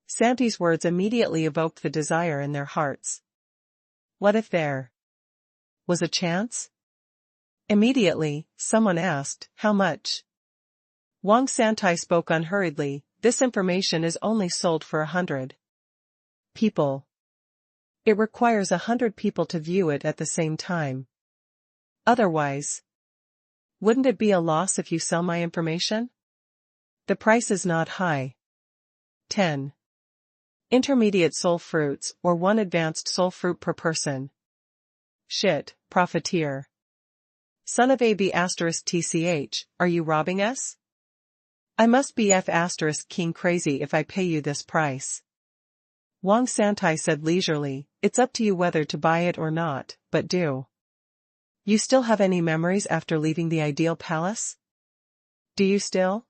Santai's words immediately evoked the desire in their hearts. What if there was a chance? Immediately, someone asked, how much? Wang Santai spoke unhurriedly, this information is only sold for 100 people. It requires 100 people to view it at the same time. Otherwise, wouldn't it be a loss if you sell my information? The price is not high. 10 intermediate soul fruits or 1 advanced soul fruit per person. Shit, profiteer. Son of AB *TCH, are you robbing us? I must be F *king crazy if I pay you this price. Wang Santai said leisurely, it's up to you whether to buy it or not, but do you still have any memories after leaving the ideal palace? Do you still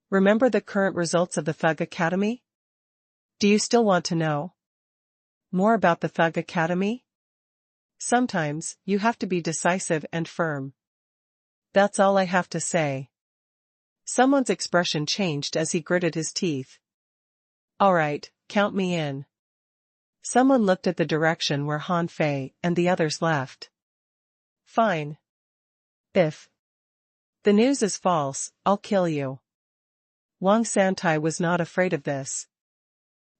remember the current results of the Thug Academy? Do you still want to know more about the Thug Academy? Sometimes, you have to be decisive and firm. That's all I have to say. Someone's expression changed as he gritted his teeth. Alright, count me in. Someone looked at the direction where Han Fei and the others left. Fine. If the news is false, I'll kill you. Wang Santai was not afraid of this.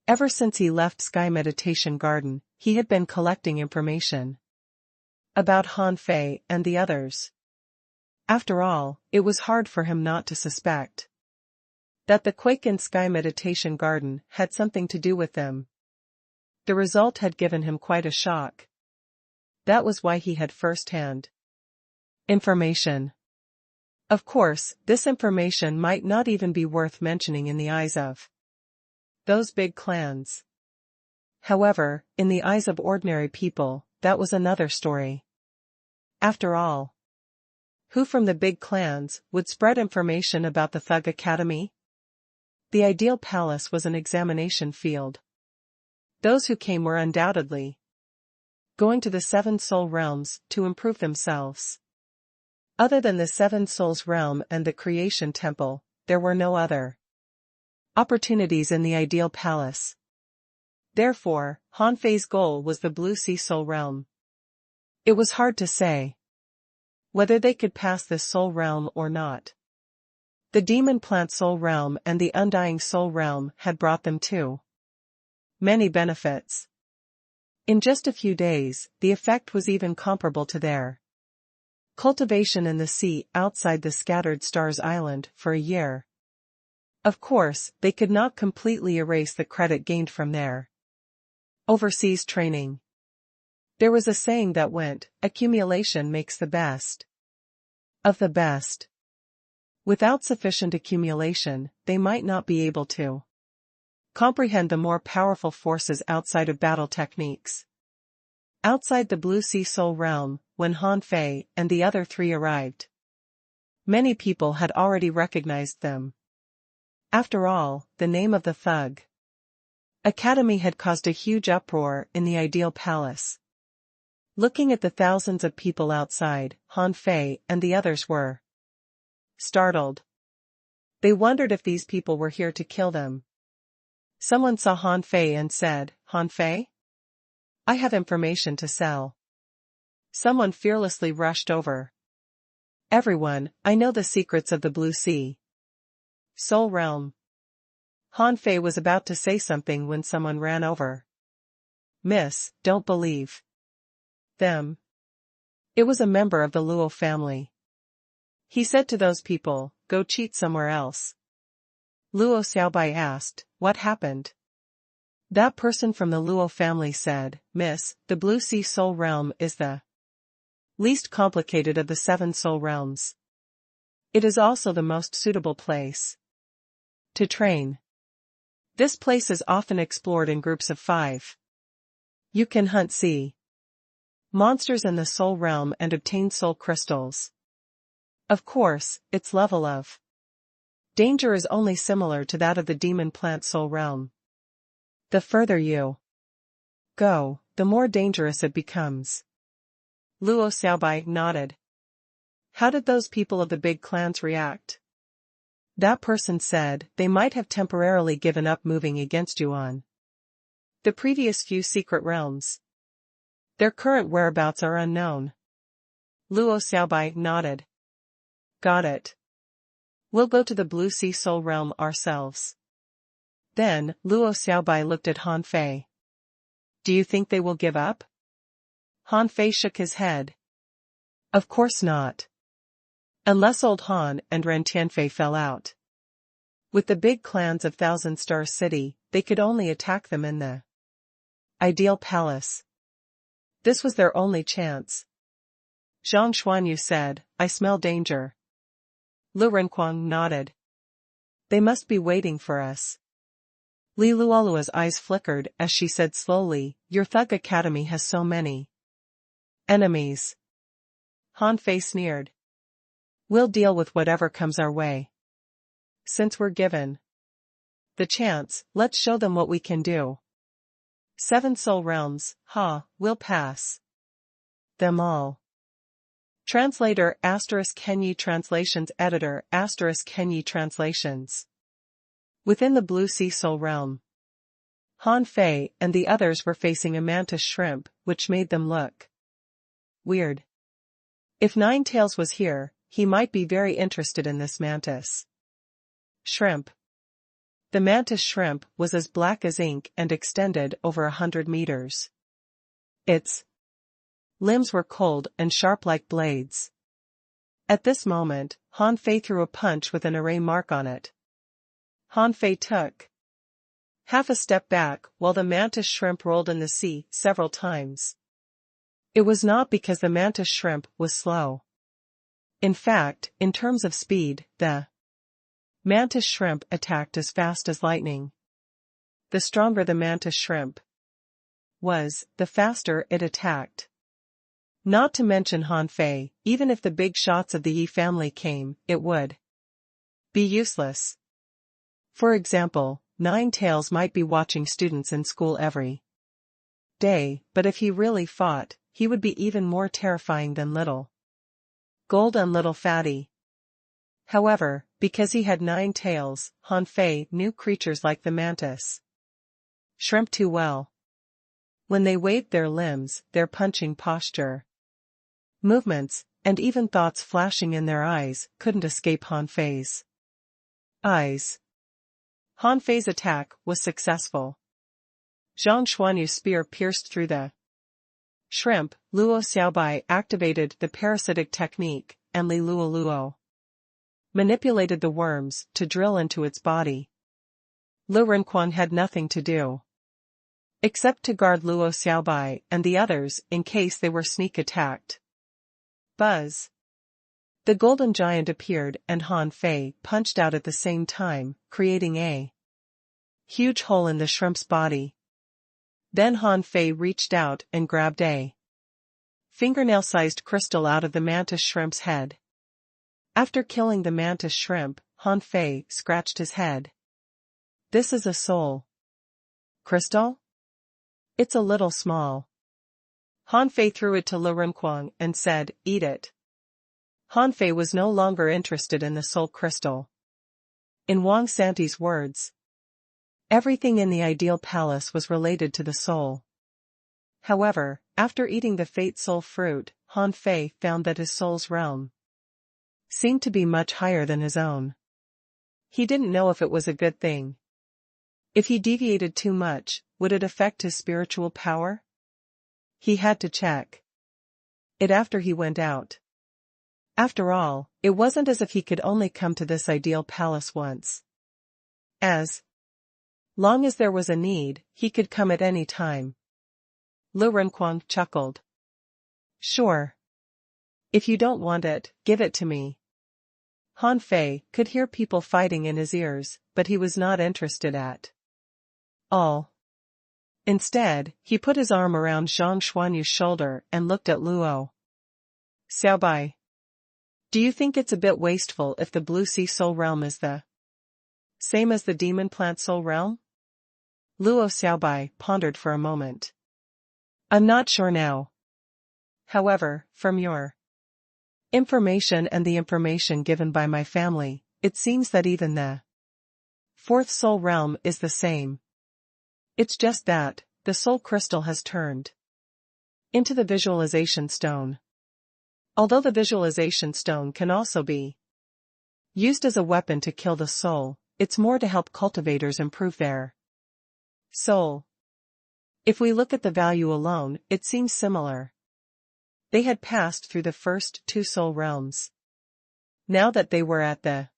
Ever since he left Sky Meditation Garden, he had been collecting information about Han Fei and the others. After all, it was hard for him not to suspect that the quake in Sky Meditation Garden had something to do with them. The result had given him quite a shock. That was why he had first-hand information. Of course, this information might not even be worth mentioning in the eyes of those big clans. However, in the eyes of ordinary people, that was another story. After all, who from the big clans would spread information about the Thug Academy? The ideal palace was an examination field. Those who came were undoubtedly going to the seven soul realms to improve themselves. Other than the seven souls realm and the creation temple, there were no other opportunities in the ideal palace. Therefore, Han Fei's goal was the Blue Sea Soul realm. It was hard to say whether they could pass this soul realm or not. The demon plant soul realm and the undying soul realm had brought them too many benefits. In just a few days, the effect was even comparable to their cultivation in the sea outside the scattered stars island for a year. Of course, they could not completely erase the credit gained from their overseas training. There was a saying that went, accumulation makes the best of the best. Without sufficient accumulation, they might not be able to comprehend the more powerful forces outside of battle techniques. Outside the Blue Sea Soul realm, when Han Fei and the other three arrived, many people had already recognized them. After all, the name of the Thug Academy had caused a huge uproar in the ideal palace. Looking at the thousands of people outside, Han Fei and the others were startled. They wondered if these people were here to kill them. Someone saw Han Fei and said, "Han Fei? I have information to sell." Someone fearlessly rushed over. "Everyone, I know the secrets of the Blue Sea Soul realm." Han Fei was about to say something when someone ran over. "Miss, don't believe them." It was a member of the Luo family. He said to those people, "Go cheat somewhere else." Luo Xiaobai asked, "What happened?" That person from the Luo family said, "Miss, the Blue Sea Soul realm is the least complicated of the seven soul realms. It is also the most suitable place to train. This place is often explored in groups of 5. You can hunt sea monsters in the soul realm and obtain soul crystals. Of course, its level of danger is only similar to that of the demon plant soul realm. The further you go, the more dangerous it becomes." Luo Xiaobai nodded. "How did those people of the big clans react?" That person said, "They might have temporarily given up moving against you on the previous few secret realms. Their current whereabouts are unknown." Luo Xiaobai nodded. "Got it. We'll go to the Blue Sea Soul realm ourselves." Then, Luo Xiaobai looked at Han Fei. "Do you think they will give up?" Han Fei shook his head. "Of course not. Unless Old Han and Ren Tianfei fell out with the big clans of Thousand Star City, they could only attack them in the ideal palace. This was their only chance." Zhang Xuanyu said, "I smell danger." Lu Renquang nodded. "They must be waiting for us." Li Luolua's eyes flickered as she said slowly, "Your Thug Academy has so many enemies." Han Fei sneered. "We'll deal with whatever comes our way. Since we're given the chance, let's show them what we can do. 7 soul realms, we'll pass them all." Translator * Kenyi Translations Editor * Kenyi Translations. Within the Blue Sea Soul realm, Han Fei and the others were facing a mantis shrimp, which made them look weird. If Nine Tails was here, he might be very interested in this mantis shrimp. The mantis shrimp was as black as ink and extended over 100 meters. Its limbs were cold and sharp like blades. At this moment, Han Fei threw a punch with an array mark on it. Han Fei took half a step back while the mantis shrimp rolled in the sea several times. It was not because the mantis shrimp was slow. In fact, in terms of speed, the mantis shrimp attacked as fast as lightning. The stronger the mantis shrimp was, the faster it attacked. Not to mention Han Fei, even if the big shots of the Yi family came, it would be useless. For example, Nine Tails might be watching students in school every day, but if he really fought, he would be even more terrifying than Little Gold and Little Fatty. However, because he had 9 tails, Han Fei knew creatures like the mantis shrimp too well. When they waved their limbs, their punching posture, movements, and even thoughts flashing in their eyes couldn't escape Han Fei's eyes. Han Fei's attack was successful. Zhang Xuanyu's spear pierced through the shrimp. Luo Xiaobai activated the parasitic technique, and Li Luoluo manipulated the worms to drill into its body. Lu Renquan had nothing to do except to guard Luo Xiaobai and the others in case they were sneak attacked. Buzz! The golden giant appeared and Han Fei punched out at the same time, creating a huge hole in the shrimp's body. Then Han Fei reached out and grabbed a fingernail-sized crystal out of the mantis shrimp's head. After killing the mantis shrimp, Han Fei scratched his head. This is a soul crystal? It's a little small. Han Fei threw it to Lu Renquan and said, "Eat it." Han Fei was no longer interested in the soul crystal. In Wang Santi's words, everything in the ideal palace was related to the soul. However, after eating the fate soul fruit, Han Fei found that his soul's realm seemed to be much higher than his own. He didn't know if it was a good thing. If he deviated too much, would it affect his spiritual power? He had to check it after he went out. After all, it wasn't as if he could only come to this ideal palace once. As long as there was a need, he could come at any time. Lu Renquan chuckled. Sure. If you don't want it, give it to me. Han Fei could hear people fighting in his ears, but he was not interested at all. Instead, he put his arm around Zhang Xuanyu's shoulder and looked at Luo Xiaobai. Do you think it's a bit wasteful if the Blue Sea Soul Realm is the same as the Demon Plant Soul Realm? Luo Xiaobai pondered for a moment. I'm not sure now. However, from your information and the information given by my family, it seems that even the fourth soul realm is the same. It's just that, the soul crystal has turned into the visualization stone. Although the visualization stone can also be used as a weapon to kill the soul, it's more to help cultivators improve their soul. If we look at the value alone, it seems similar. They had passed through the first 2 soul realms. Now that they were at the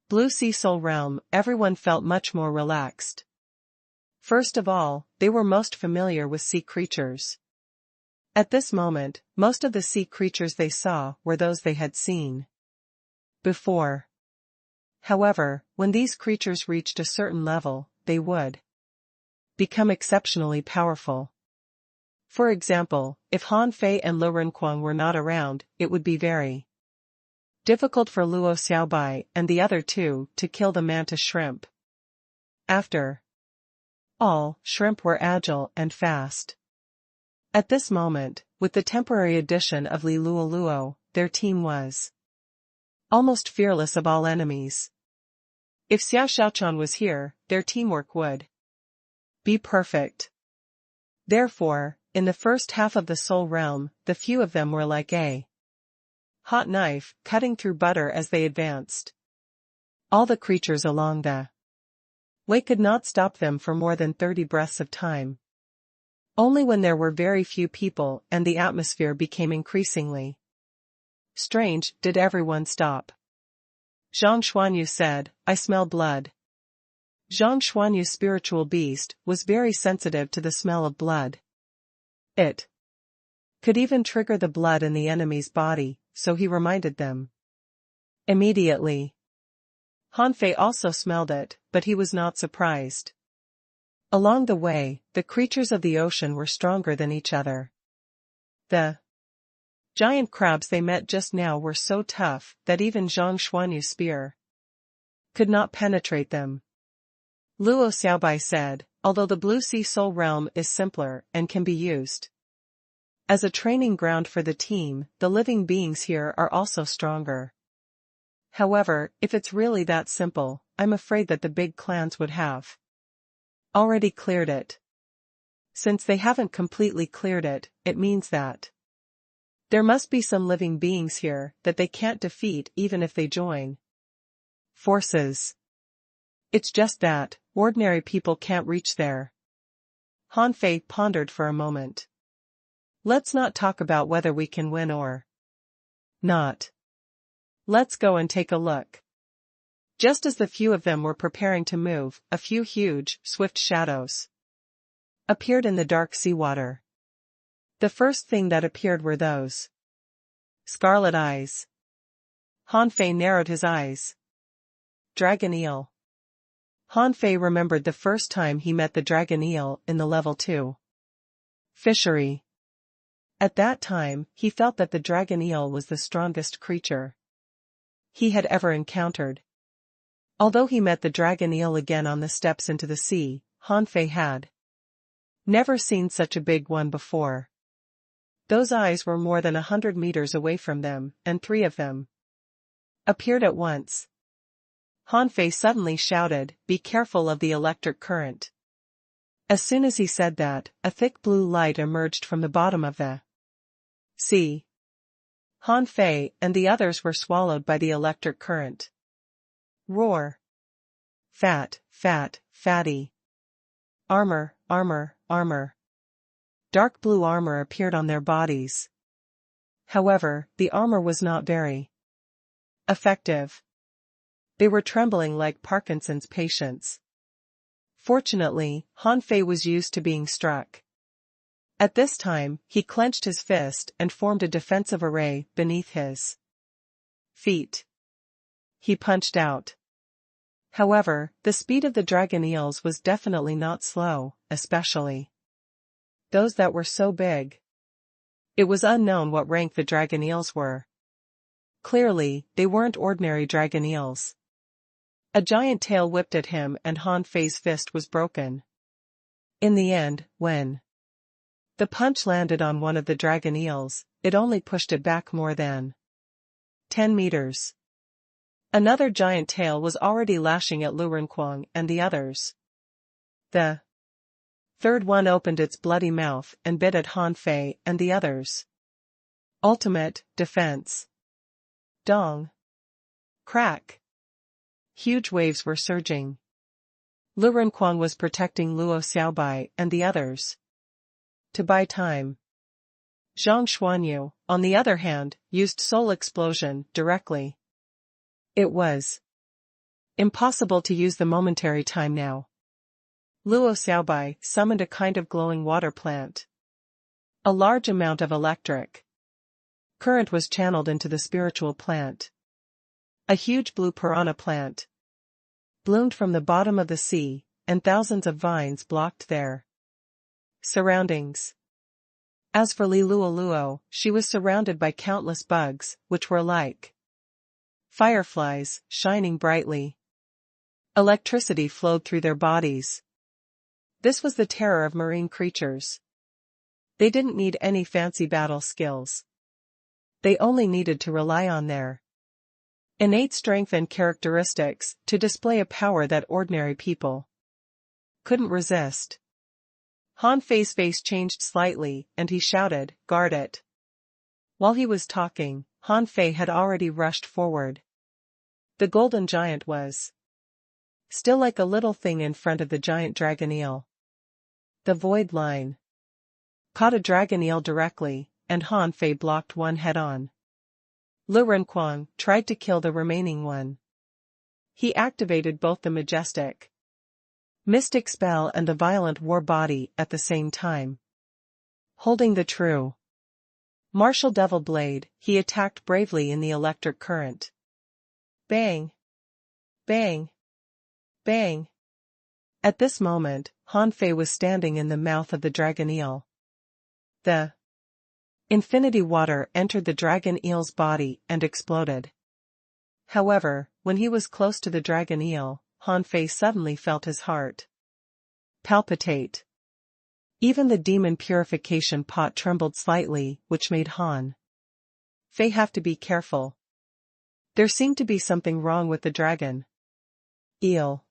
Blue Sea Soul Realm, everyone felt much more relaxed. First of all, they were most familiar with sea creatures. At this moment, most of the sea creatures they saw were those they had seen before. However, when these creatures reached a certain level, they would become exceptionally powerful. For example, if Han Fei and Lu Renquan were not around, it would be very difficult for Luo Xiaobai and the other 2 to kill the mantis shrimp. After all, shrimp were agile and fast. At this moment, with the temporary addition of Li Luoluo, their team was almost fearless of all enemies. If Xiao Xiaochan was here, their teamwork would be perfect. Therefore, in the first half of the soul realm, the few of them were like a hot knife, cutting through butter as they advanced. All the creatures along the way could not stop them for more than 30 breaths of time. Only when there were very few people and the atmosphere became increasingly strange did everyone stop. Zhang Xuanyu said, "I smell blood." Zhang Xuanyu's spiritual beast was very sensitive to the smell of blood. It could even trigger the blood in the enemy's body, so he reminded them immediately. Han Fei also smelled it, but he was not surprised. Along the way, the creatures of the ocean were stronger than each other. The giant crabs they met just now were so tough that even Zhang Xuanyu's spear could not penetrate them. Luo Xiaobai said, although the Blue Sea Soul Realm is simpler and can be used as a training ground for the team, the living beings here are also stronger. However, if it's really that simple, I'm afraid that the big clans would have already cleared it. Since they haven't completely cleared it, it means that there must be some living beings here that they can't defeat even if they join forces. It's just that, ordinary people can't reach there. Han Fei pondered for a moment. Let's not talk about whether we can win or not. Let's go and take a look. Just as the few of them were preparing to move, a few huge, swift shadows appeared in the dark seawater. The first thing that appeared were those scarlet eyes. Han Fei narrowed his eyes. Dragon eel. Han Fei remembered the first time he met the dragon eel in the level 2 fishery. At that time, he felt that the dragon eel was the strongest creature he had ever encountered. Although he met the dragon eel again on the steps into the sea, Han Fei had never seen such a big one before. Those eyes were more than 100 meters away from them, and 3 of them appeared at once. Han Fei suddenly shouted, "Be careful of the electric current." As soon as he said that, a thick blue light emerged from the bottom of the sea. Han Fei and the others were swallowed by the electric current. Roar. Fat, fat, fatty. Armor, armor, armor. Dark blue armor appeared on their bodies. However, the armor was not very effective. They were trembling like Parkinson's patients. Fortunately, Han Fei was used to being struck. At this time, he clenched his fist and formed a defensive array beneath his feet. He punched out. However, the speed of the dragon eels was definitely not slow, especially those that were so big. It was unknown what rank the dragon eels were. Clearly, they weren't ordinary dragon eels. A giant tail whipped at him and Han Fei's fist was broken. In the end, when the punch landed on one of the dragon eels, it only pushed it back more than 10 meters. Another giant tail was already lashing at Lu Renkuang and the others. The third one opened its bloody mouth and bit at Han Fei and the others. Ultimate defense. Dong. Crack. Huge waves were surging. Lu Renkuang was protecting Luo Xiaobai and the others to buy time. Zhang Xuanyu, on the other hand, used Soul Explosion directly. It was impossible to use the momentary time now. Luo Xiaobai summoned a kind of glowing water plant. A large amount of electric current was channeled into the spiritual plant. A huge blue piranha plant bloomed from the bottom of the sea, and thousands of vines blocked their surroundings. As for Li Luoluo, she was surrounded by countless bugs, which were like fireflies, shining brightly. Electricity flowed through their bodies. This was the terror of marine creatures. They didn't need any fancy battle skills. They only needed to rely on their innate strength and characteristics to display a power that ordinary people couldn't resist. Han Fei's face changed slightly, and he shouted, "Guard it." While he was talking, Han Fei had already rushed forward. The golden giant was still like a little thing in front of the giant dragon eel. The void line caught a dragon eel directly, and Han Fei blocked one head-on. Lu Renkuang tried to kill the remaining one. He activated both the majestic mystic spell and the violent war body at the same time. Holding the true martial devil blade, he attacked bravely in the electric current. Bang! Bang! Bang! At this moment, Han Fei was standing in the mouth of the dragon eel. The infinity water entered the dragon eel's body and exploded. However, when he was close to the dragon eel, Han Fei suddenly felt his heart palpitate. Even the demon purification pot trembled slightly, which made Han Fei have to be careful. There seemed to be something wrong with the dragon eel.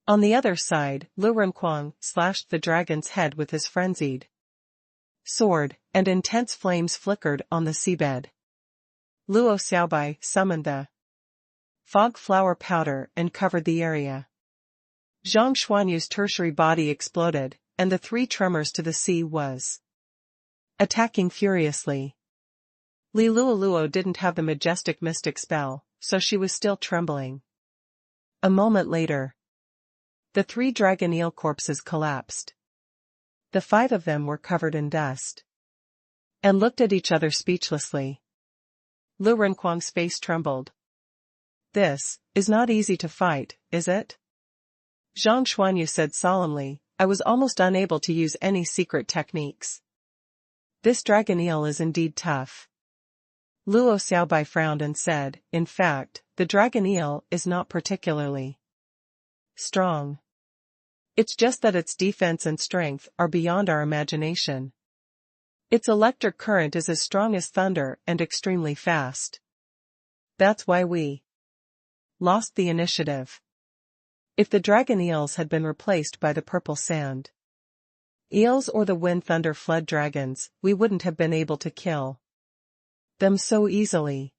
On the other side, Lu Renquang slashed the dragon's head with his frenzied sword, and intense flames flickered on the seabed. Luo Xiaobai summoned the fog flower powder and covered the area. Zhang Xuanyu's tertiary body exploded, and the three tremors to the sea was attacking furiously. Li Luoluo didn't have the majestic mystic spell, so she was still trembling. A moment later, the three dragon eel corpses collapsed. The five of them were covered in dust and looked at each other speechlessly. Lu Renquang's face trembled. This is not easy to fight, is it? Zhang Xuanyu said solemnly, I was almost unable to use any secret techniques. This dragon eel is indeed tough. Luo Xiaobai frowned and said, in fact, the dragon eel is not particularly strong. It's just that its defense and strength are beyond our imagination. Its electric current is as strong as thunder and extremely fast. That's why we lost the initiative. If the dragon eels had been replaced by the purple sand eels or the wind thunder flood dragons, we wouldn't have been able to kill them so easily.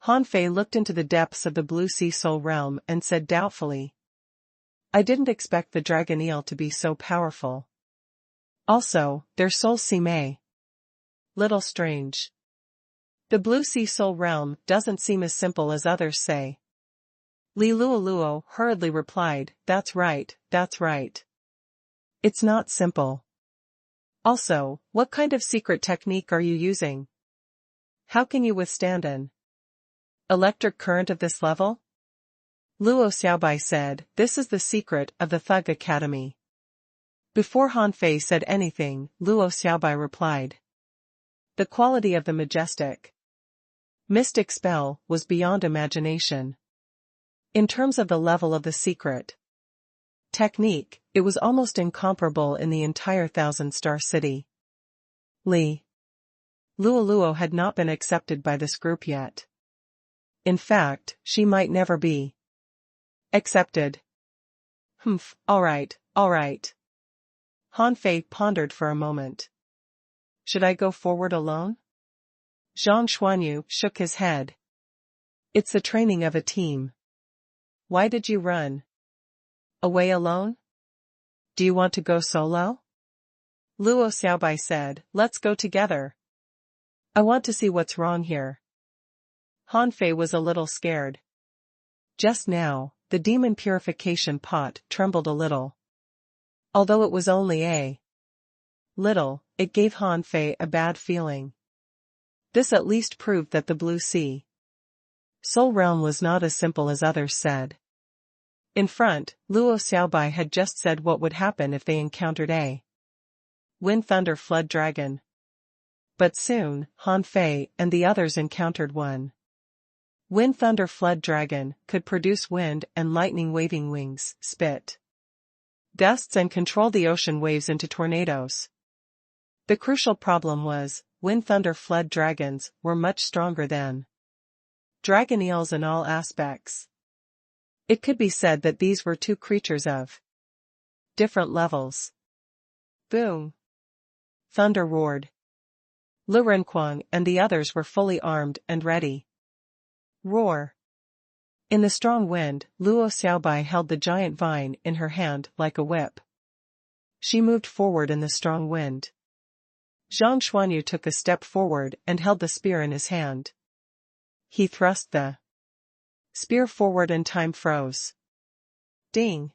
Han Fei looked into the depths of the blue sea soul realm and said doubtfully, I didn't expect the dragon eel to be so powerful. Also, their souls seem a little strange. The blue sea soul realm doesn't seem as simple as others say. Li Luoluo hurriedly replied, that's right, that's right. It's not simple. Also, what kind of secret technique are you using? How can you withstand an electric current of this level? Luo Xiaobai said, this is the secret of the Thug Academy. Before Han Fei said anything, Luo Xiaobai replied. The quality of the majestic mystic spell was beyond imagination. In terms of the level of the secret technique, it was almost incomparable in the entire Thousand-Star City. Li Luoluo had not been accepted by this group yet. In fact, she might never be accepted. All right. Han Fei pondered for a moment. Should I go forward alone? Zhang Xuanyu shook his head. It's the training of a team. Why did you run away alone? Do you want to go solo? Luo Xiaobai said, let's go together. I want to see what's wrong here. Han Fei was a little scared. Just now, the demon purification pot trembled a little. Although it was only a little, it gave Han Fei a bad feeling. This at least proved that the blue sea soul realm was not as simple as others said. In front, Luo Xiaobai had just said what would happen if they encountered a wind thunder flood dragon. But soon, Han Fei and the others encountered one. Wind thunder flood dragon could produce wind and lightning waving wings, spit gusts and control the ocean waves into tornadoes. The crucial problem was, wind thunder flood dragons were much stronger than dragon eels in all aspects. It could be said that these were two creatures of different levels. Boom! Thunder roared. Lu Renquang and the others were fully armed and ready. Roar! In the strong wind, Luo Xiaobai held the giant vine in her hand like a whip. She moved forward in the strong wind. Zhang Xuanyu took a step forward and held the spear in his hand. He thrust the spear forward and time froze. Ding!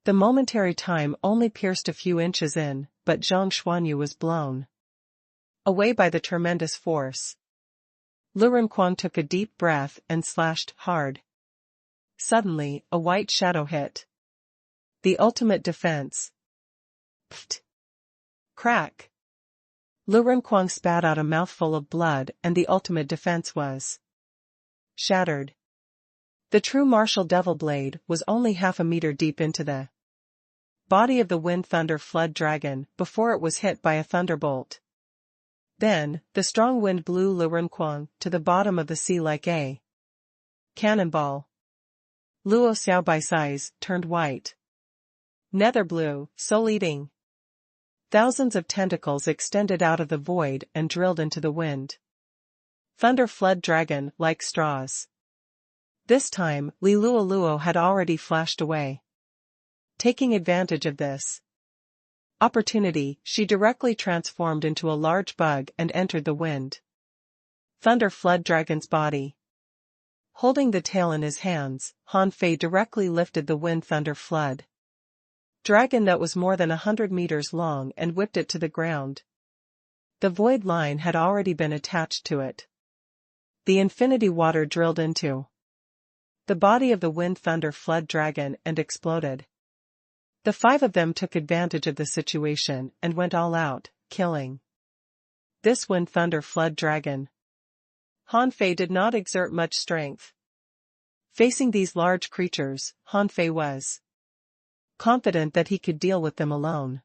The momentary time only pierced a few inches in, but Zhang Xuanyu was blown away by the tremendous force. Lu Renquang took a deep breath and slashed hard. Suddenly, a white shadow hit. The ultimate defense. Pfft! Crack! Lu Renquang spat out a mouthful of blood and the ultimate defense was shattered. The true martial devil blade was only half a meter deep into the body of the wind thunder flood dragon before it was hit by a thunderbolt. Then, the strong wind blew Lu Renquang to the bottom of the sea like a cannonball. Luo Xiaobai's eyes turned white. Nether blue, soul-eating. Thousands of tentacles extended out of the void and drilled into the wind. Thunder flood dragon like straws. This time, Li Luoluo had already flashed away. Taking advantage of this opportunity, she directly transformed into a large bug and entered the wind thunder flood dragon's body. Holding the tail in his hands, Han Fei directly lifted the wind thunder flood dragon that was more than 100 meters long and whipped it to the ground. The void line had already been attached to it. The infinity water drilled into the body of the wind thunder flood dragon and exploded. The 5 of them took advantage of the situation and went all out, killing this wind thunder flood dragon. Han Fei did not exert much strength. Facing these large creatures, Han Fei was confident that he could deal with them alone.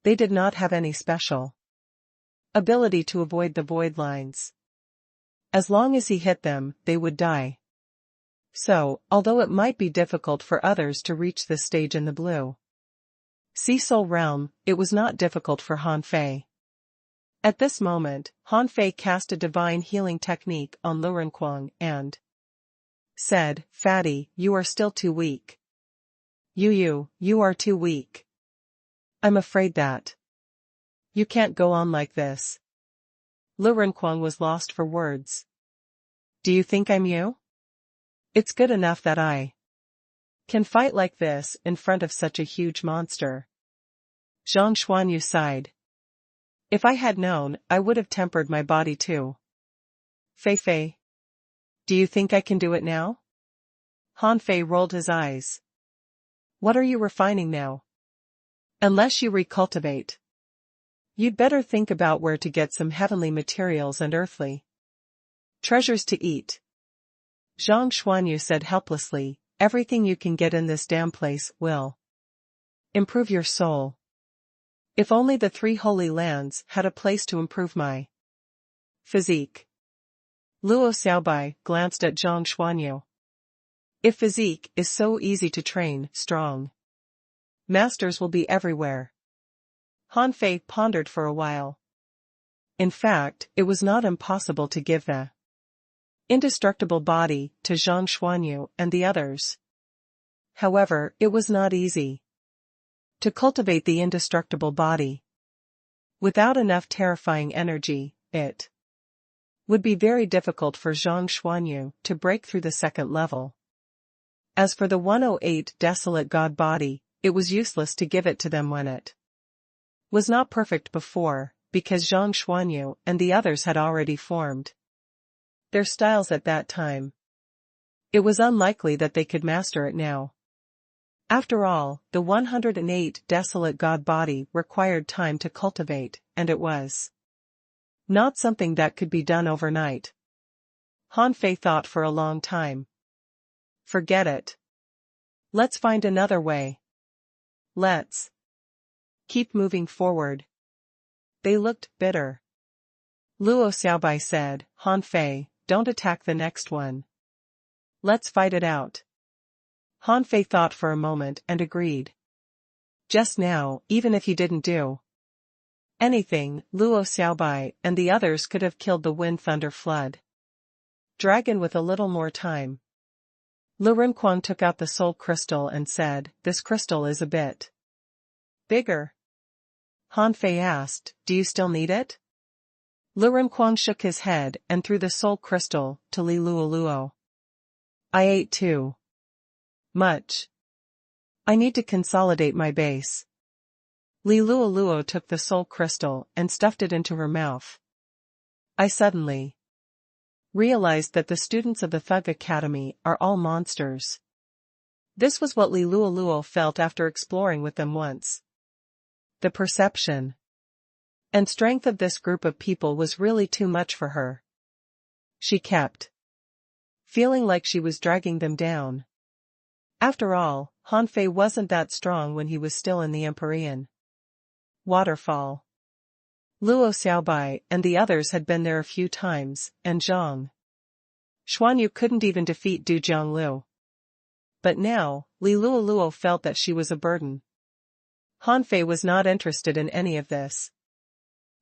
They did not have any special ability to avoid the void lines. As long as he hit them, they would die. So, although it might be difficult for others to reach this stage in the blue Sea Soul realm, it was not difficult for Han Fei. At this moment, Han Fei cast a divine healing technique on Lu Renquang and said, "Fatty, you are still too weak. You are too weak. I'm afraid that you can't go on like this." Lu Renquang was lost for words. "Do you think I'm you? It's good enough that I can fight like this in front of such a huge monster." Zhang Xuanyu sighed. "If I had known, I would have tempered my body too." "Fei Fei, do you think I can do it now?" Han Fei rolled his eyes. "What are you refining now? Unless you recultivate, you'd better think about where to get some heavenly materials and earthly treasures to eat." Zhang Xuanyu said helplessly, "Everything you can get in this damn place will improve your soul. If only the 3 holy lands had a place to improve my physique." Luo Xiaobai glanced at Zhang Xuanyu. "If physique is so easy to train, strong masters will be everywhere." Han Fei pondered for a while. In fact, it was not impossible to give the indestructible body to Zhang Xuanyu and the others. However, it was not easy to cultivate the indestructible body. Without enough terrifying energy, it would be very difficult for Zhang Xuanyu to break through the 2nd level. As for the 108 desolate god body, it was useless to give it to them when it was not perfect before, because Zhang Xuanyu and the others had already formed their styles at that time. It was unlikely that they could master it now. After all, the 108 desolate god body required time to cultivate, and it was not something that could be done overnight. Han Fei thought for a long time. "Forget it. Let's find another way. Let's keep moving forward." They looked bitter. Luo Xiaobai said, "Han Fei, don't attack the next one. Let's fight it out." Han Fei thought for a moment and agreed. Just now, even if he didn't do anything, Luo Xiaobai and the others could have killed the wind thunder flood dragon with a little more time. Lu Renquang took out the soul crystal and said, "This crystal is a bit bigger." Han Fei asked, "Do you still need it?" Lu Renquang shook his head and threw the soul crystal to Li Luoluo. "I ate too much. I need to consolidate my base." Li Luoluo took the soul crystal and stuffed it into her mouth. I suddenly realized that the students of the Thug Academy are all monsters. This was what Li Luoluo felt after exploring with them once. The perception and strength of this group of people was really too much for her. She kept feeling like she was dragging them down. After all, Han Fei wasn't that strong when he was still in the Empyrean waterfall. Luo Xiaobai and the others had been there a few times, and Zhang Xuanyu couldn't even defeat Du Jianglu. But now, Li Luoluo felt that she was a burden. Han Fei was not interested in any of this.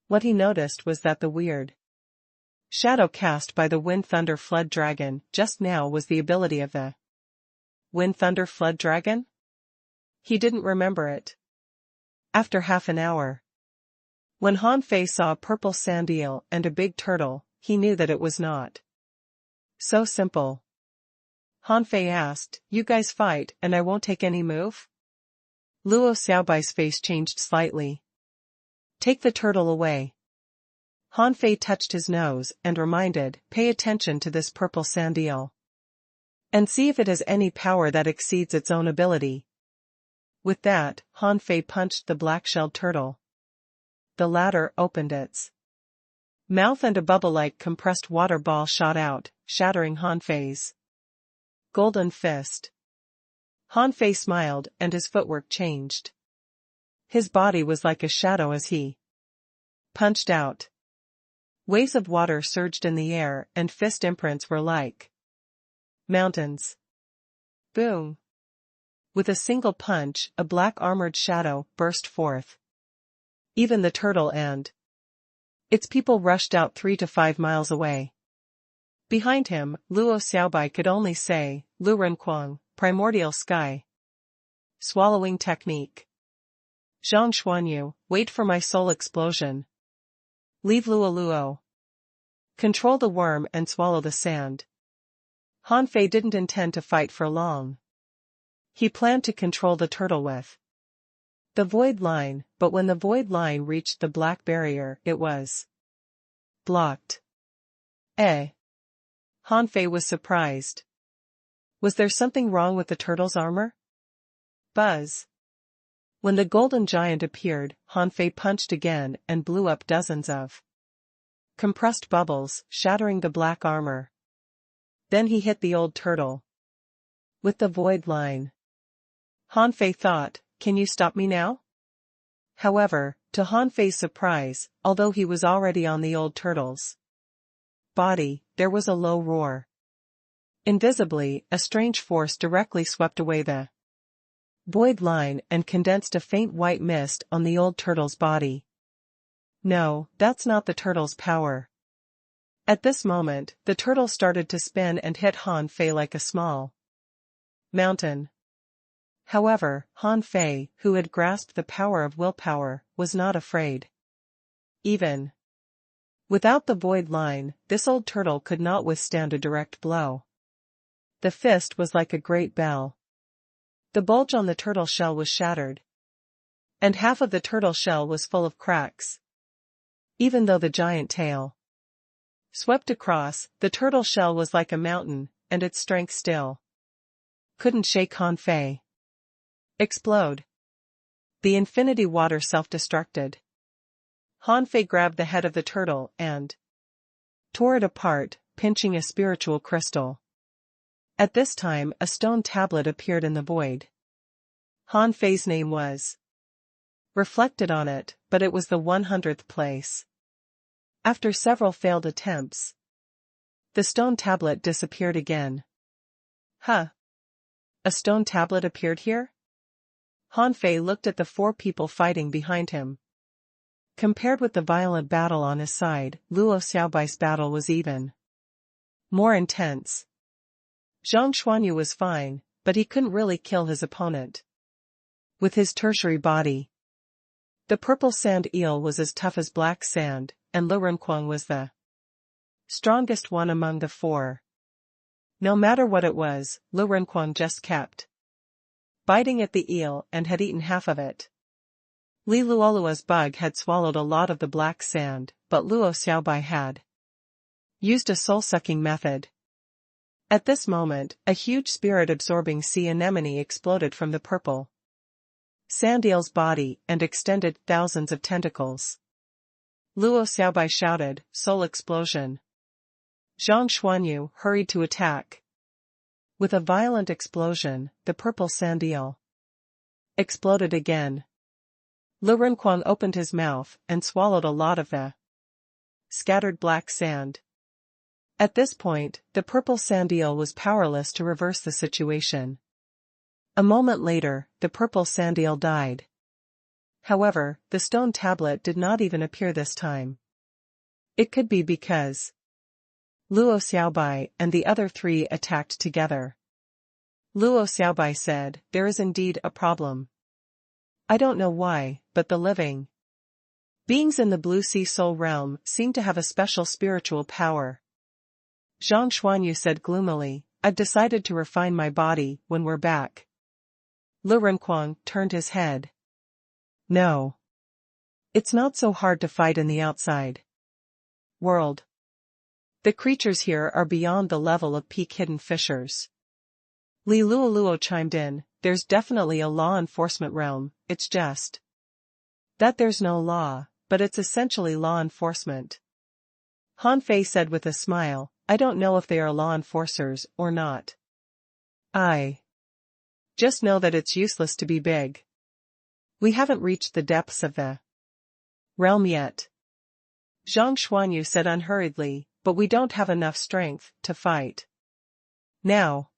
What he noticed was that the weird shadow cast by the Wind Thunder Flood Dragon just now was the ability of the Wind Thunder Flood Dragon? He didn't remember it. After half an hour, when Han Fei saw a purple sand eel and a big turtle, he knew that it was not so simple. Han Fei asked, "You guys fight and I won't take any move?" Luo Xiaobai's face changed slightly. "Take the turtle away." Han Fei touched his nose and reminded, "Pay attention to this purple sand eel. And see if it has any power that exceeds its own ability." With that, Han Fei punched the black-shelled turtle. The latter opened its mouth and a bubble-like compressed water ball shot out, shattering Han Fei's golden fist. Han Fei smiled and his footwork changed. His body was like a shadow as he punched out. Waves of water surged in the air and fist imprints were like mountains. Boom! With a single punch, a black armored shadow burst forth. Even the turtle and its people rushed out 3 to 5 miles away. Behind him, Luo Xiaobai could only say, "Lu Renquang, primordial sky. Swallowing technique. Zhang Xuanyu, wait for my soul explosion. Leave Luoluo. Control the worm and swallow the sand." Han Fei didn't intend to fight for long. He planned to control the turtle with the void line, but when the void line reached the black barrier, it was blocked. Han Fei was surprised. Was there something wrong with the turtle's armor? Buzz. When the golden giant appeared, Han Fei punched again and blew up dozens of compressed bubbles, shattering the black armor. Then he hit the old turtle with the void line. Han Fei thought, "Can you stop me now?" However, to Han Fei's surprise, although he was already on the old turtle's body, there was a low roar. Invisibly, a strange force directly swept away the void line and condensed a faint white mist on the old turtle's body. No, that's not the turtle's power. At this moment, the turtle started to spin and hit Han Fei like a small mountain. However, Han Fei, who had grasped the power of willpower, was not afraid. Even without the void line, this old turtle could not withstand a direct blow. The fist was like a great bell. The bulge on the turtle shell was shattered, and half of the turtle shell was full of cracks. Even though the giant tail swept across, the turtle shell was like a mountain, and its strength still couldn't shake Han Fei. Explode. The infinity water self-destructed. Han Fei grabbed the head of the turtle and tore it apart, pinching a spiritual crystal. At this time, a stone tablet appeared in the void. Han Fei's name was reflected on it, but it was the 100th place. After several failed attempts, the stone tablet disappeared again. Huh? A stone tablet appeared here? Han Fei looked at the 4 people fighting behind him. Compared with the violent battle on his side, Luo Xiaobai's battle was even more intense. Zhang Xuanyu was fine, but he couldn't really kill his opponent with his tertiary body. The purple sand eel was as tough as black sand, and Lu Renquang was the strongest one among the 4. No matter what it was, Lu Renquang just kept biting at the eel and had eaten half of it. Li Luolua's bug had swallowed a lot of the black sand, but Luo Xiaobai had used a soul-sucking method. At this moment, a huge spirit-absorbing sea anemone exploded from the purple sand eel's body and extended thousands of tentacles. Luo Xiaobai shouted, "Soul explosion." Zhang Xuanyu hurried to attack, With a violent explosion, the purple sand eel exploded again. Lu Renkuang opened his mouth and swallowed a lot of the scattered black sand. At this point, the purple sand eel was powerless to reverse the situation. A moment later, the purple sand eel died. However, the stone tablet did not even appear this time. It could be because Luo Xiaobai and the other three attacked together. Luo Xiaobai said, "There is indeed a problem. I don't know why, but the living beings in the Blue Sea Soul realm seem to have a special spiritual power." Zhang Xuanyu said gloomily, "I've decided to refine my body when we're back." Lu Renkuang turned his head. "No. It's not so hard to fight in the outside world. The creatures here are beyond the level of peak hidden fishers." Li Luoluo chimed in, "There's definitely a law enforcement realm, it's just that there's no law, but it's essentially law enforcement." Han Fei said with a smile, "I don't know if they are law enforcers or not. I just know that it's useless to be big. We haven't reached the depths of the realm yet." Zhang Xuanyu said unhurriedly, "But we don't have enough strength to fight now.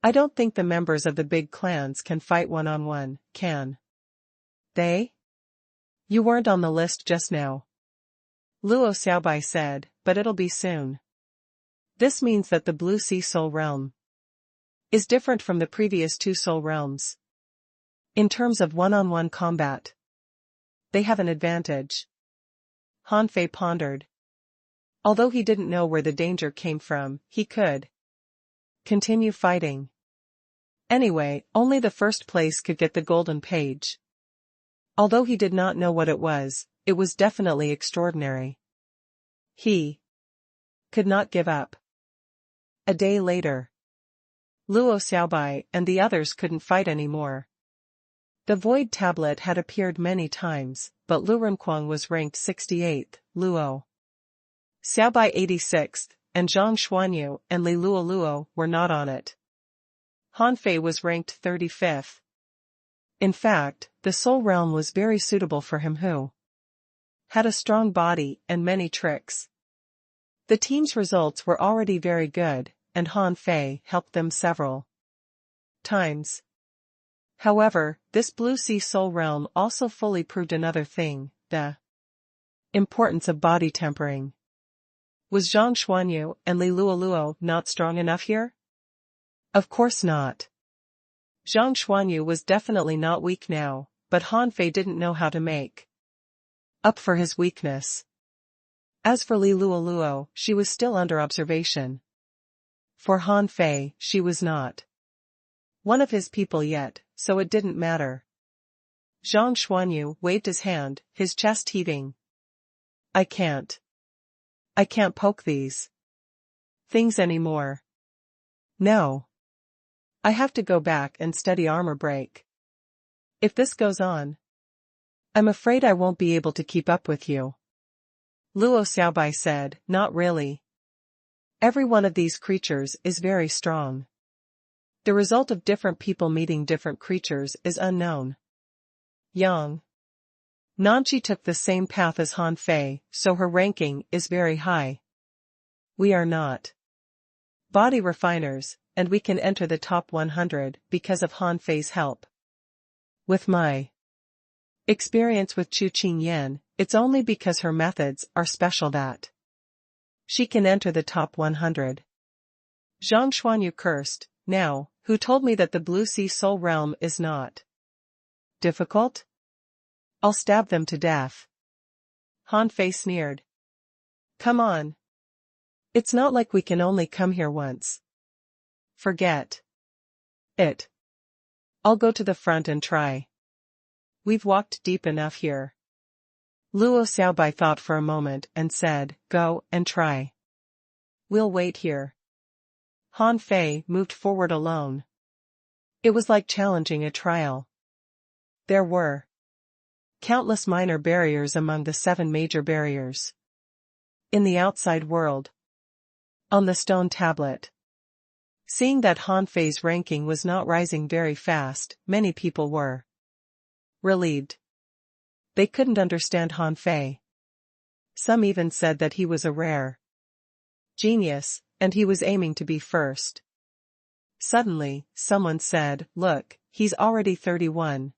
I don't think the members of the big clans can fight one-on-one, can they? You weren't on the list just now." Luo Xiaobai said, "But it'll be soon. This means that the Blue Sea Soul realm is different from the previous two soul realms. In terms of one-on-one combat, they have an advantage." Han Fei pondered. Although he didn't know where the danger came from, he could continue fighting. Anyway, only the first place could get the golden page. Although he did not know what it was definitely extraordinary. He could not give up. A day later, Luo Xiaobai and the others couldn't fight anymore. The void tablet had appeared many times, but Lu Renkuang was ranked 68th, Luo Xiaobai 86th, and Zhang Xuanyu and Li Luoluo were not on it. Han Fei was ranked 35th. In fact, the Soul Realm was very suitable for him who had a strong body and many tricks. The team's results were already very good, and Han Fei helped them several times. However, this Blue Sea Soul Realm also fully proved another thing, the importance of body tempering. Was Zhang Xuanyu and Li Luoluo not strong enough here? Of course not. Zhang Xuanyu was definitely not weak now, but Han Fei didn't know how to make up for his weakness. As for Li Luoluo, she was still under observation. For Han Fei, she was not one of his people yet, so it didn't matter. Zhang Xuanyu waved his hand, his chest heaving. I can't poke these things anymore. No. I have to go back and study armor break. If this goes on, I'm afraid I won't be able to keep up with you." Luo Xiaobai said, "Not really. Every one of these creatures is very strong. The result of different people meeting different creatures is unknown." Yang Nanchi took the same path as Han Fei, so her ranking is very high. We are not body refiners, and we can enter the top 100 because of Han Fei's help. With my experience with Chu Qingyan, it's only because her methods are special that she can enter the top 100. Zhang Xuanyu cursed, "Now, who told me that the Blue Sea Soul Realm is not difficult? I'll stab them to death." Han Fei sneered. "Come on. It's not like we can only come here once. Forget it. I'll go to the front and try. We've walked deep enough here." Luo Xiaobai thought for a moment and said, "Go and try. We'll wait here." Han Fei moved forward alone. It was like challenging a trial. There were countless minor barriers among the 7 major barriers in the outside world. On the stone tablet, Seeing that Han Fei's ranking was not rising very fast, many people were relieved. They couldn't understand Han Fei. Some even said that he was a rare genius, and he was aiming to be first. Suddenly, someone said, "Look, he's already 31.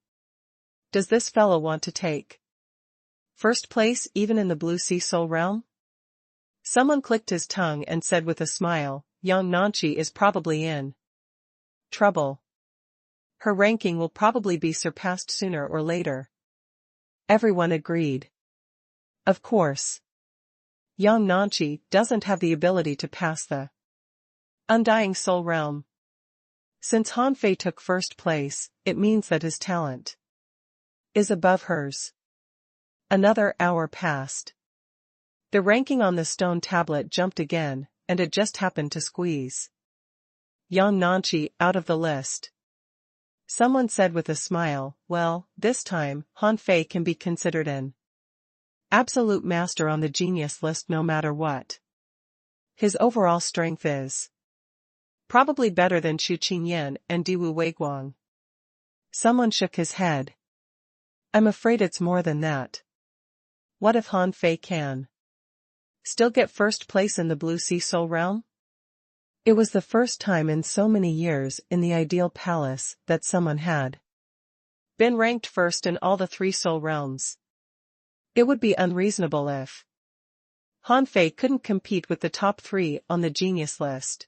Does this fellow want to take first place even in the Blue Sea Soul realm?" Someone clicked his tongue and said with a smile, "Yang Nanchi is probably in trouble. Her ranking will probably be surpassed sooner or later." Everyone agreed. Of course. Yang Nanchi doesn't have the ability to pass the Undying Soul realm. Since Han Fei took first place, it means that his talent is above hers. Another hour passed. The ranking on the stone tablet jumped again, and it just happened to squeeze Yang Nanchi out of the list. Someone said with a smile, "Well, this time, Han Fei can be considered an absolute master on the genius list no matter what. His overall strength is probably better than Xu Qingyan and Diwu Weiguang." Someone shook his head. "I'm afraid it's more than that. What if Han Fei can still get first place in the Blue Sea Soul realm?" It was the first time in so many years in the Ideal Palace that someone had been ranked first in all the 3 soul realms. It would be unreasonable if Han Fei couldn't compete with the top 3 on the genius list.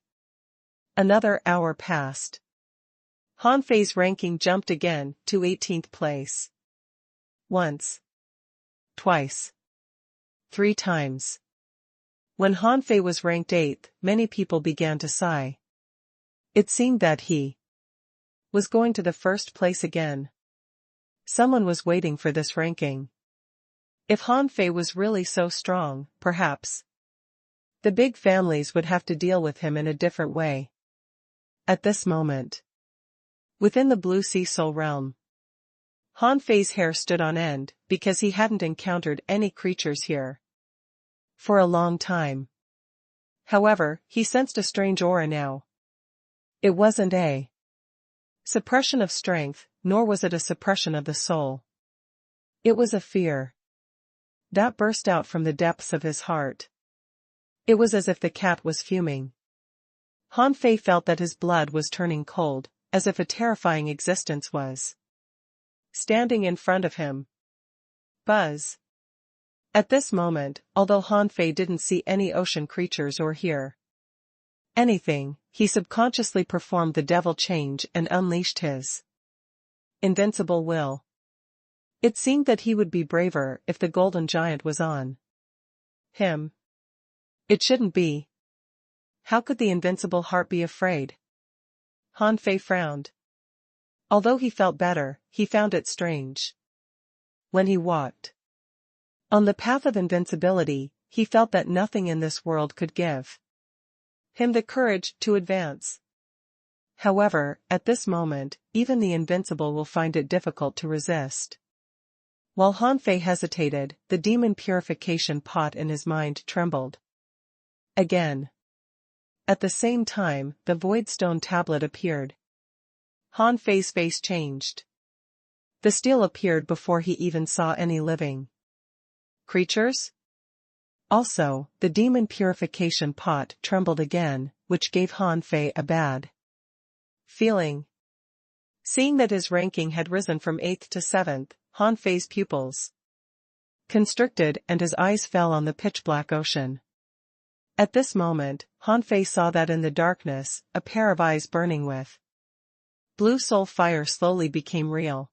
Another hour passed. Han Fei's ranking jumped again to 18th place. Once. Twice. 3 times. When Han Fei was ranked 8th, many people began to sigh. It seemed that he was going to the first place again. Someone was waiting for this ranking. If Han Fei was really so strong, perhaps the big families would have to deal with him in a different way. At this moment, within the Blue Sea Soul realm, Han Fei's hair stood on end because he hadn't encountered any creatures here for a long time. However, he sensed a strange aura now. It wasn't a suppression of strength, nor was it a suppression of the soul. It was a fear that burst out from the depths of his heart. It was as if the cat was fuming. Han Fei felt that his blood was turning cold, as if a terrifying existence was standing in front of him. Buzz. At this moment, although Han Fei didn't see any ocean creatures or hear anything, he subconsciously performed the devil change and unleashed his invincible will. It seemed that he would be braver if the golden giant was on him. It shouldn't be. How could the invincible heart be afraid? Han Fei frowned. Although he felt better, he found it strange. When he walked on the path of invincibility, he felt that nothing in this world could give him the courage to advance. However, at this moment, even the invincible will find it difficult to resist. While Han Fei hesitated, the demon purification pot in his mind trembled again. At the same time, the void stone tablet appeared. Han Fei's face changed. The steel appeared before he even saw any living creatures. Also, the demon purification pot trembled again, which gave Han Fei a bad feeling. Seeing that his ranking had risen from 8th to 7th, Han Fei's pupils constricted and his eyes fell on the pitch-black ocean. At this moment, Han Fei saw that in the darkness, a pair of eyes burning with blue soul fire slowly became real.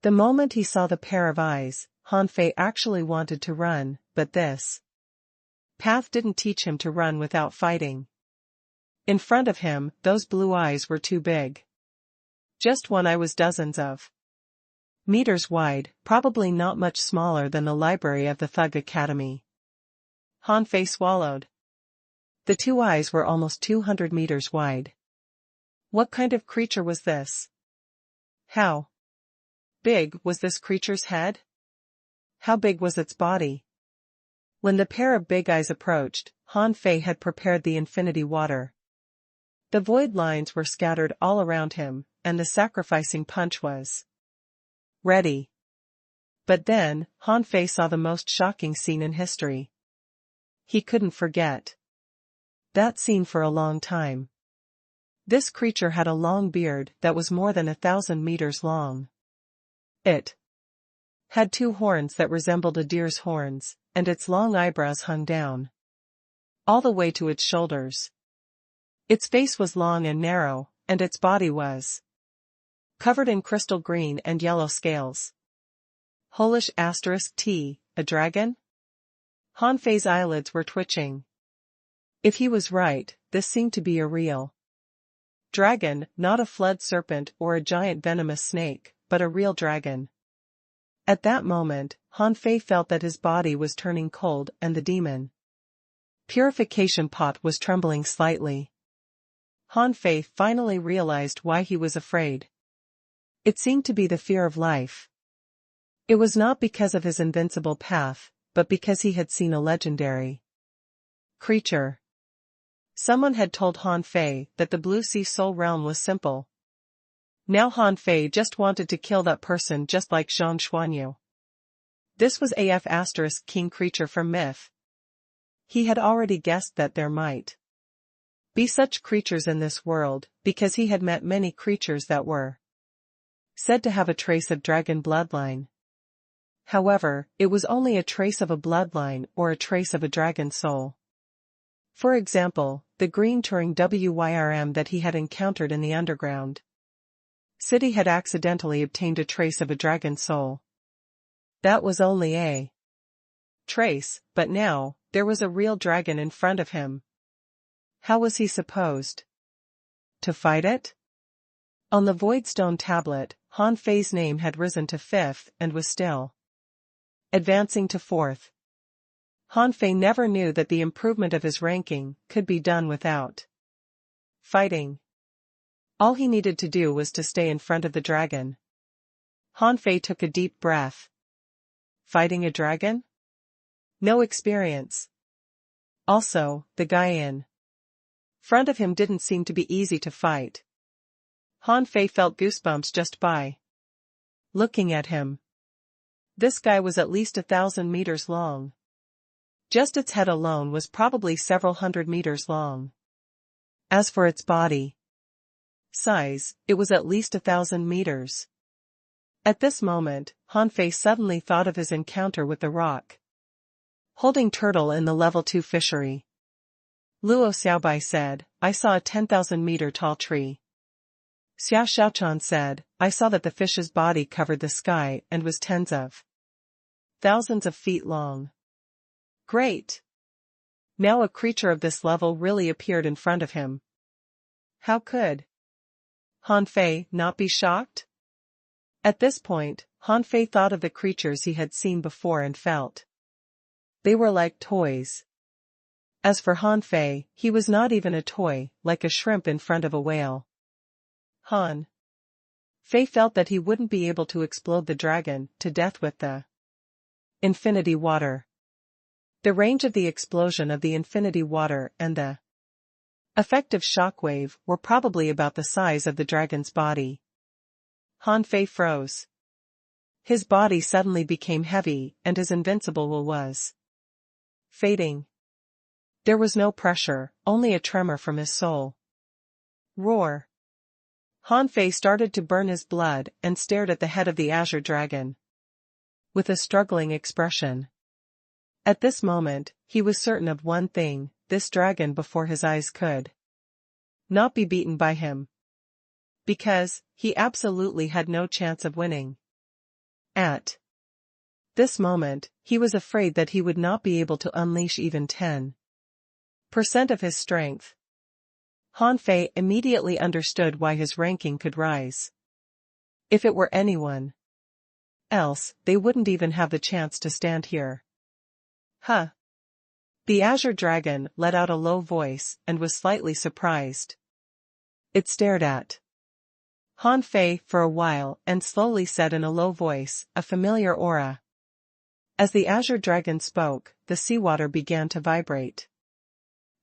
The moment he saw the pair of eyes, Han Fei actually wanted to run, but this path didn't teach him to run without fighting. In front of him, those blue eyes were too big. Just one eye was dozens of meters wide, probably not much smaller than the library of the Thug Academy. Han Fei swallowed. The 2 eyes were almost 200 meters wide. What kind of creature was this? How big was this creature's head? How big was its body? When the pair of big eyes approached, Han Fei had prepared the infinity water. The void lines were scattered all around him, and the sacrificing punch was ready. But then, Han Fei saw the most shocking scene in history. He couldn't forget that scene for a long time. This creature had a long beard that was more than 1,000 meters long. It had 2 horns that resembled a deer's horns, and its long eyebrows hung down all the way to its shoulders. Its face was long and narrow, and its body was covered in crystal green and yellow scales. Holish *T, a dragon? Han Fei's eyelids were twitching. If he was right, this seemed to be a real dragon, not a flood serpent or a giant venomous snake, but a real dragon. At that moment, Han Fei felt that his body was turning cold and the demon purification pot was trembling slightly. Han Fei finally realized why he was afraid. It seemed to be the fear of life. It was not because of his invincible path, but because he had seen a legendary creature. Someone had told Han Fei that the Blue Sea Soul Realm was simple. Now Han Fei just wanted to kill that person just like Zhang Xuanyu. This was *King creature from myth. He had already guessed that there might be such creatures in this world, because he had met many creatures that were said to have a trace of dragon bloodline. However, it was only a trace of a bloodline or a trace of a dragon soul. For example, the green Turing Wyrm that he had encountered in the underground city had accidentally obtained a trace of a dragon soul. That was only a trace, but now, there was a real dragon in front of him. How was he supposed to fight it? On the Voidstone tablet, Han Fei's name had risen to 5th and was still advancing to 4th. Han Fei never knew that the improvement of his ranking could be done without fighting. All he needed to do was to stay in front of the dragon. Han Fei took a deep breath. Fighting a dragon? No experience. Also, the guy in front of him didn't seem to be easy to fight. Han Fei felt goosebumps just by looking at him. This guy was at least 1,000 meters long. Just its head alone was probably several hundred meters long. As for its body size, it was at least 1,000 meters. At this moment, Han Fei suddenly thought of his encounter with the rock holding turtle in the level 2 fishery. Luo Xiaobai said, I saw a 10,000-meter tall tree. Xia Xiaochan said, I saw that the fish's body covered the sky and was tens of thousands of feet long. Great! Now a creature of this level really appeared in front of him. How could Han Fei not be shocked? At this point, Han Fei thought of the creatures he had seen before and felt they were like toys. As for Han Fei, he was not even a toy, like a shrimp in front of a whale. Han Fei felt that he wouldn't be able to explode the dragon to death with the infinity water. The range of the explosion of the infinity water and the effective shockwave were probably about the size of the dragon's body. Han Fei froze. His body suddenly became heavy and his invincible will was fading. There was no pressure, only a tremor from his soul. Roar! Han Fei started to burn his blood and stared at the head of the azure dragon with a struggling expression. At this moment, he was certain of one thing, this dragon before his eyes could not be beaten by him. Because, he absolutely had no chance of winning. At this moment, he was afraid that he would not be able to unleash even 10% of his strength. Han Fei immediately understood why his ranking could rise. If it were anyone else, they wouldn't even have the chance to stand here. Huh. The azure dragon let out a low voice and was slightly surprised. It stared at Han Fei for a while and slowly said in a low voice, a familiar aura. As the azure dragon spoke, the seawater began to vibrate.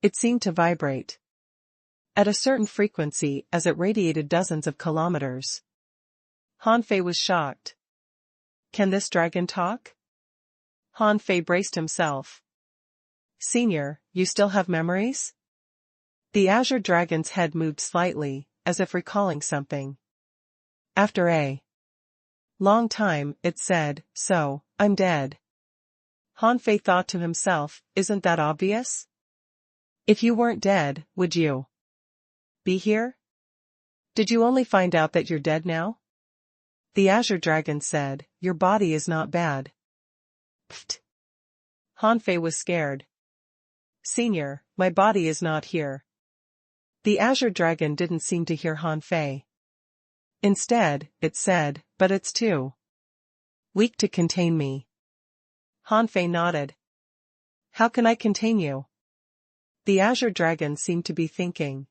It seemed to vibrate at a certain frequency as it radiated dozens of kilometers. Han Fei was shocked. Can this dragon talk? Han Fei braced himself. Senior, you still have memories? The azure dragon's head moved slightly, as if recalling something. After a long time, it said, so, I'm dead. Han Fei thought to himself, isn't that obvious? If you weren't dead, would you be here? Did you only find out that you're dead now? The azure dragon said, your body is not bad. Pfft. Han Fei was scared. Senior, my body is not here. The azure dragon didn't seem to hear Han Fei. Instead, it said, but it's too weak to contain me. Han Fei nodded. How can I contain you? The azure dragon seemed to be thinking.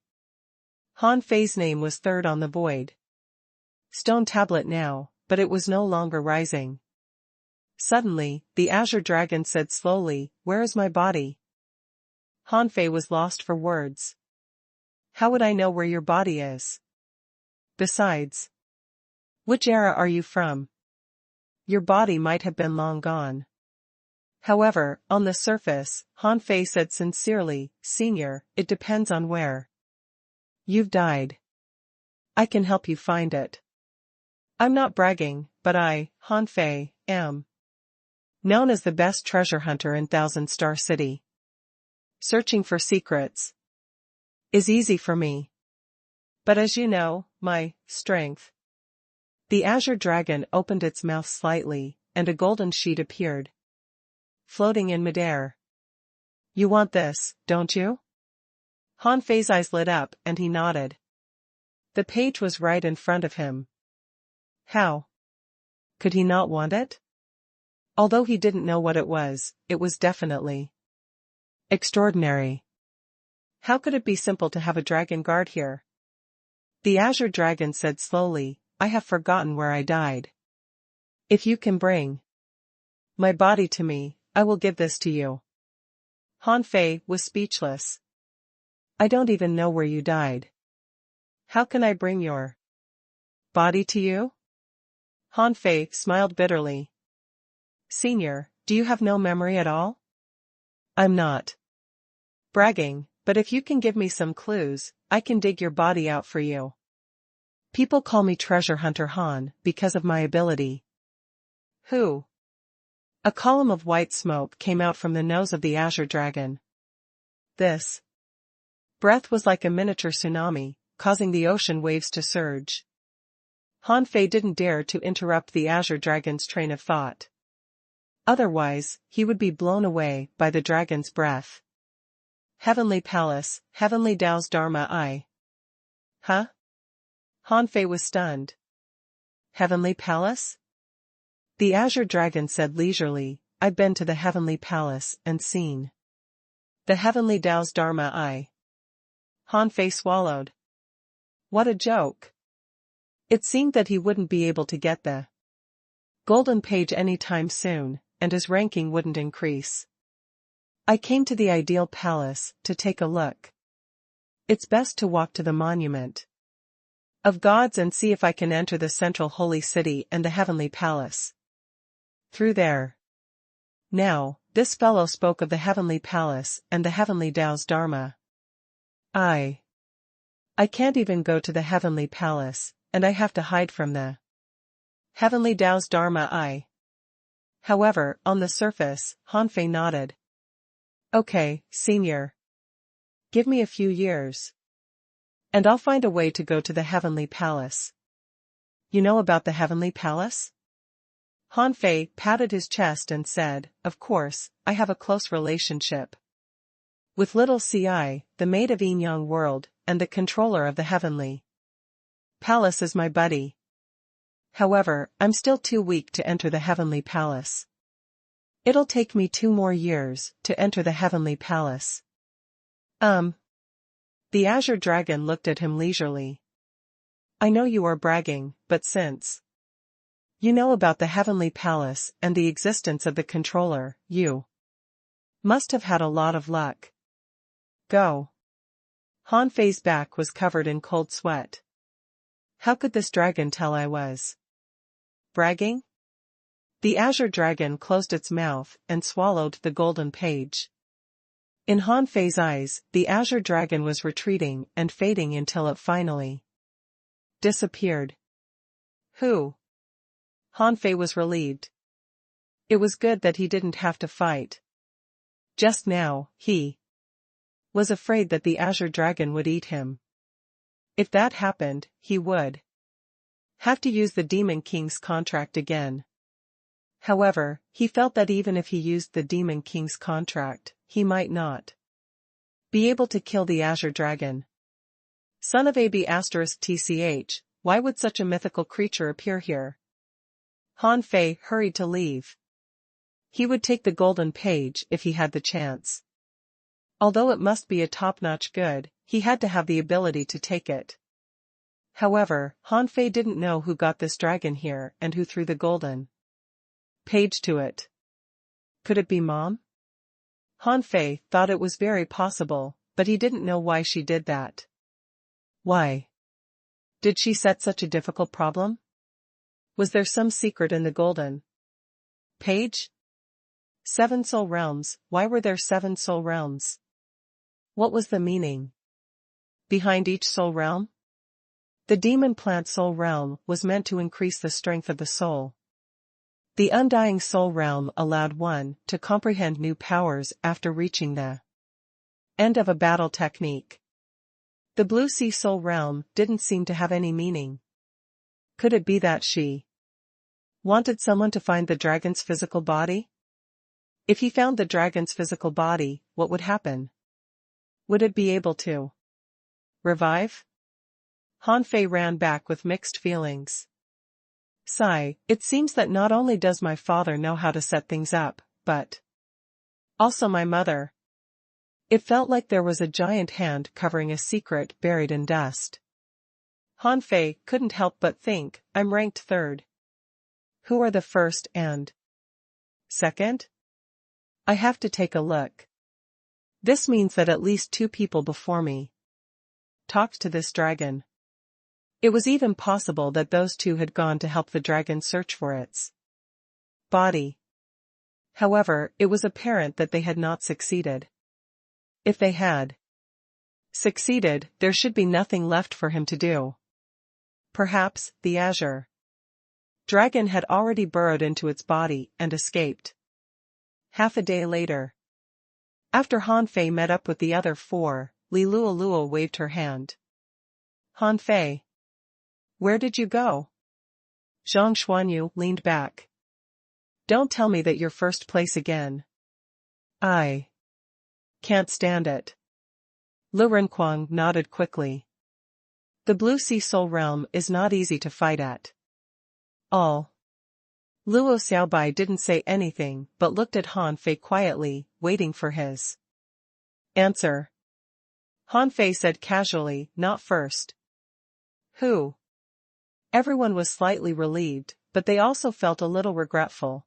Han Fei's name was third on the void stone tablet now, but it was no longer rising. Suddenly, the azure dragon said slowly, where is my body? Han Fei was lost for words. How would I know where your body is? Besides, which era are you from? Your body might have been long gone. However, on the surface, Han Fei said sincerely, Senior, it depends on where you've died. I can help you find it. I'm not bragging, but I, Han Fei, am known as the best treasure hunter in Thousand Star City. Searching for secrets is easy for me. But as you know, my strength. The azure dragon opened its mouth slightly, and a golden sheet appeared, floating in midair. You want this, don't you? Han Fei's eyes lit up and he nodded. The page was right in front of him. How could he not want it? Although he didn't know what it was definitely extraordinary. How could it be simple to have a dragon guard here? The azure dragon said slowly, I have forgotten where I died. If you can bring my body to me, I will give this to you. Han Fei was speechless. I don't even know where you died. How can I bring your body to you? Han Fei smiled bitterly. Senior, do you have no memory at all? I'm not bragging, but if you can give me some clues, I can dig your body out for you. People call me Treasure Hunter Han because of my ability. Who? A column of white smoke came out from the nose of the azure dragon. This breath was like a miniature tsunami, causing the ocean waves to surge. Han Fei didn't dare to interrupt the azure dragon's train of thought. Otherwise, he would be blown away by the dragon's breath. Heavenly Palace, Heavenly Tao's Dharma I. Huh? Han Fei was stunned. Heavenly Palace? The azure dragon said leisurely, I've been to the Heavenly Palace and seen the Heavenly Tao's Dharma I. Han Fei swallowed. What a joke. It seemed that he wouldn't be able to get the golden page anytime soon, and his ranking wouldn't increase. I came to the ideal palace to take a look. It's best to walk to the monument of gods and see if I can enter the central holy city and the heavenly palace. Through there. Now, this fellow spoke of the heavenly palace and the heavenly Tao's Dharma. I can't even go to the heavenly palace, and I have to hide from the heavenly Tao's Dharma I. However, on the surface, Han Fei nodded. Okay, Senior. Give me a few years. And I'll find a way to go to the heavenly palace. You know about the heavenly palace? Han Fei patted his chest and said, of course, I have a close relationship with little Ci, the maid of Yin Yang world, and the controller of the heavenly palace is my buddy. However, I'm still too weak to enter the heavenly palace. It'll take me 2 more years to enter the heavenly palace. The azure dragon looked at him leisurely. I know you are bragging, but since you know about the heavenly palace and the existence of the controller, you must have had a lot of luck. Go. Han Fei's back was covered in cold sweat. How could this dragon tell I was bragging? The azure dragon closed its mouth and swallowed the golden page. In Han Fei's eyes, the azure dragon was retreating and fading until it finally disappeared. Who? Han Fei was relieved. It was good that he didn't have to fight. Just now, he was afraid that the azure dragon would eat him. If that happened, he would have to use the Demon King's contract again. However, he felt that even if he used the Demon King's contract, he might not be able to kill the azure dragon. Son of AB*TCH, why would such a mythical creature appear here? Han Fei hurried to leave. He would take the golden page if he had the chance. Although it must be a top-notch good, he had to have the ability to take it. However, Han Fei didn't know who got this dragon here and who threw the golden page to it. Could it be Mom? Han Fei thought it was very possible, but he didn't know why she did that. Why did she set such a difficult problem? Was there some secret in the golden page? 7 soul realms, why were there 7 soul realms? What was the meaning behind each soul realm? The demon plant soul realm was meant to increase the strength of the soul. The undying soul realm allowed one to comprehend new powers after reaching the end of a battle technique. The blue sea soul realm didn't seem to have any meaning. Could it be that she wanted someone to find the dragon's physical body? If he found the dragon's physical body, what would happen? Would it be able to revive? Han Fei ran back with mixed feelings. Sigh, it seems that not only does my father know how to set things up, but also my mother. It felt like there was a giant hand covering a secret buried in dust. Han Fei couldn't help but think, I'm ranked 3rd. Who are the first and second? I have to take a look. This means that at least 2 people before me talked to this dragon. It was even possible that those 2 had gone to help the dragon search for its body. However, it was apparent that they had not succeeded. If they had succeeded, there should be nothing left for him to do. Perhaps the azure dragon had already burrowed into its body and escaped. Half a day later, after Han Fei met up with the other 4, Li Luoluo waved her hand. Han Fei, where did you go? Zhang Xuanyu leaned back. Don't tell me that you're first place again. I can't stand it. Lu Renquang nodded quickly. The Blue Sea Soul Realm is not easy to fight at all. Luo Xiaobai didn't say anything but looked at Han Fei quietly, waiting for his answer. Han Fei said casually, not first. Who? Everyone was slightly relieved, but they also felt a little regretful.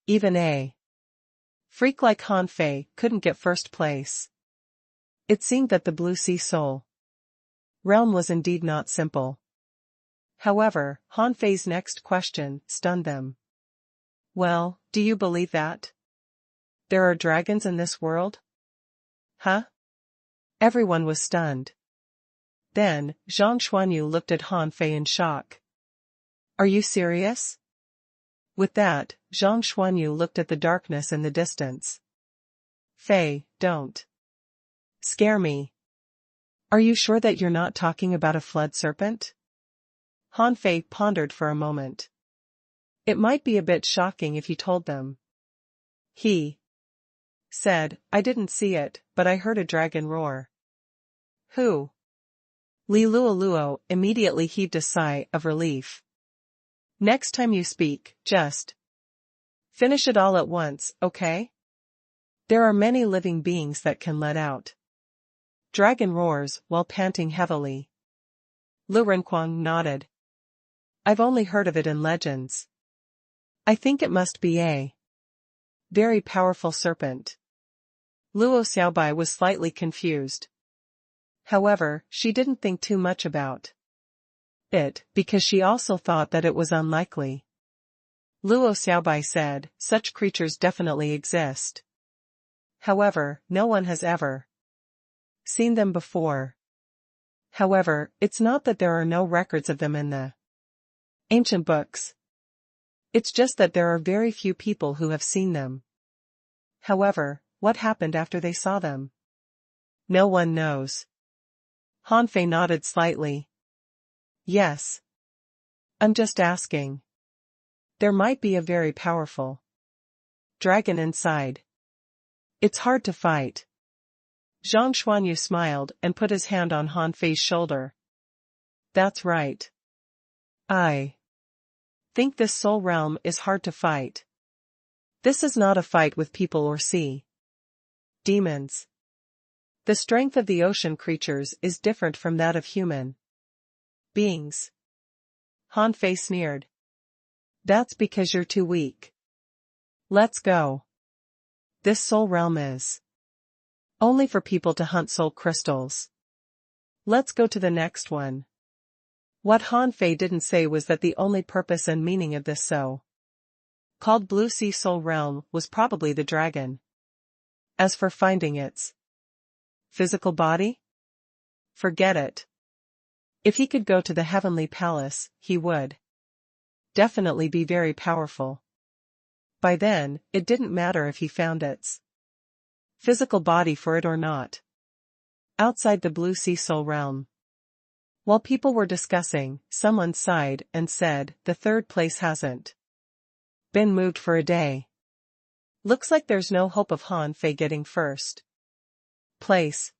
Even a freak like Han Fei couldn't get first place. It seemed that the Blue Sea Soul realm was indeed not simple. However, Han Fei's next question stunned them. Well, do you believe that there are dragons in this world? Huh? Everyone was stunned. Then, Zhang Xuanyu looked at Han Fei in shock. Are you serious? With that, Zhang Xuanyu looked at the darkness in the distance. Fei, don't scare me. Are you sure that you're not talking about a flood serpent? Han Fei pondered for a moment. It might be a bit shocking if he told them. He said, I didn't see it, but I heard a dragon roar. Who? Li Luoluo immediately heaved a sigh of relief. Next time you speak, just finish it all at once, okay? There are many living beings that can let out dragon roars while panting heavily. Lu Renquang nodded. I've only heard of it in legends. I think it must be a very powerful serpent. Luo Xiaobai was slightly confused. However, she didn't think too much about it, because she also thought that it was unlikely. Luo Xiaobai said, such creatures definitely exist. However, no one has ever seen them before. However, it's not that there are no records of them in the ancient books. It's just that there are very few people who have seen them. However, what happened after they saw them? No one knows. Han Fei nodded slightly. Yes. I'm just asking. There might be a very powerful dragon inside. It's hard to fight. Zhang Xuanyu smiled and put his hand on Han Fei's shoulder. That's right. I think this soul realm is hard to fight. This is not a fight with people or sea demons. The strength of the ocean creatures is different from that of human beings. Han Fei sneered. That's because you're too weak. Let's go. This soul realm is only for people to hunt soul crystals. Let's go to the next one. What Han Fei didn't say was that the only purpose and meaning of this so-called Blue Sea Soul Realm was probably the dragon. As for finding its physical body? Forget it. If he could go to the heavenly palace, he would definitely be very powerful. By then, it didn't matter if he found its physical body for it or not. Outside the Blue Sea Soul Realm. While people were discussing, someone sighed and said, the third place hasn't been moved for a day. Looks like there's no hope of Han Fei getting first place.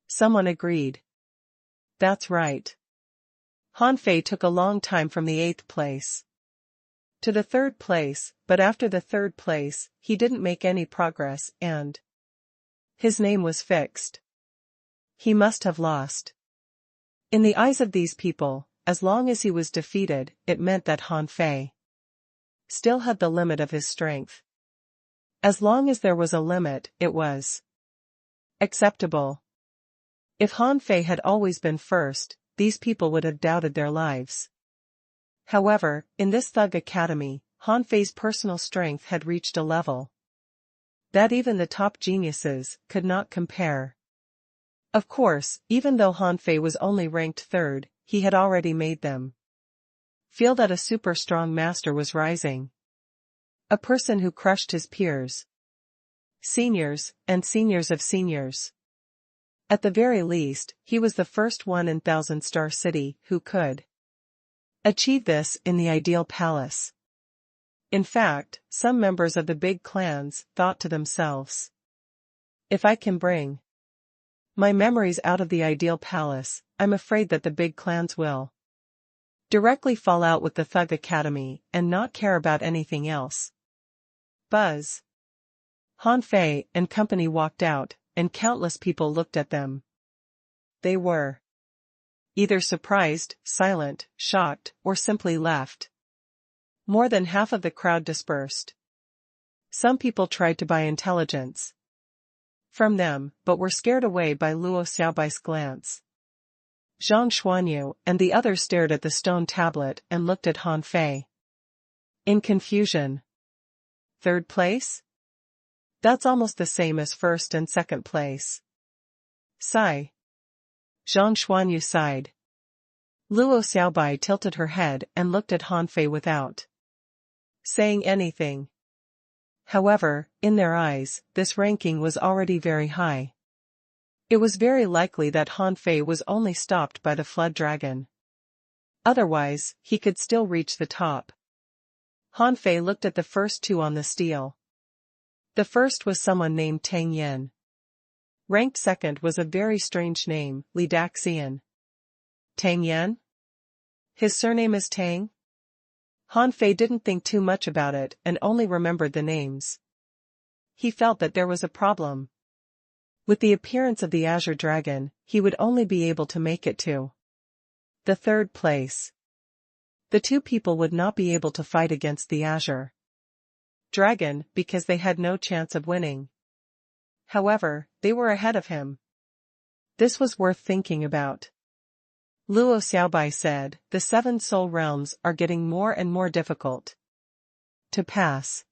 Someone agreed. That's right. Han Fei took a long time from the 8th place to the 3rd place, but after the 3rd place, he didn't make any progress and his name was fixed. He must have lost. In the eyes of these people, as long as he was defeated, it meant that Han Fei still had the limit of his strength. As long as there was a limit, it was acceptable. If Han Fei had always been first, these people would have doubted their lives. However, in this thug academy, Han Fei's personal strength had reached a level that even the top geniuses could not compare. Of course, even though Han Fei was only ranked 3rd, he had already made them feel that a super strong master was rising. A person who crushed his peers, seniors, and seniors of seniors. At the very least, he was the first one in Thousand Star City who could achieve this in the ideal palace. In fact, some members of the big clans thought to themselves, if I can bring my memories out of the ideal palace, I'm afraid that the big clans will directly fall out with the Thug Academy and not care about anything else. Buzz. Han Fei and company walked out, and countless people looked at them. They were either surprised, silent, shocked, or simply left. More than half of the crowd dispersed. Some people tried to buy intelligence from them, but were scared away by Luo Xiaobai's glance. Zhang Xuanyu and the others stared at the stone tablet and looked at Han Fei in confusion. 3rd place? That's almost the same as 1st and 2nd place. Sigh. Zhang Xuanyu sighed. Luo Xiaobai tilted her head and looked at Han Fei without saying anything. However, in their eyes, this ranking was already very high. It was very likely that Han Fei was only stopped by the flood dragon. Otherwise, he could still reach the top. Han Fei looked at the first 2 on the stele. The first was someone named Tang Yin. Ranked 2nd was a very strange name, Li Daxian. Tang Yin? His surname is Tang? Han Fei didn't think too much about it and only remembered the names. He felt that there was a problem. With the appearance of the Azure Dragon, he would only be able to make it to the 3rd place. The 2 people would not be able to fight against the Azure Dragon because they had no chance of winning. However, they were ahead of him. This was worth thinking about. Luo Xiaobai said, the 7 soul realms are getting more and more difficult to pass.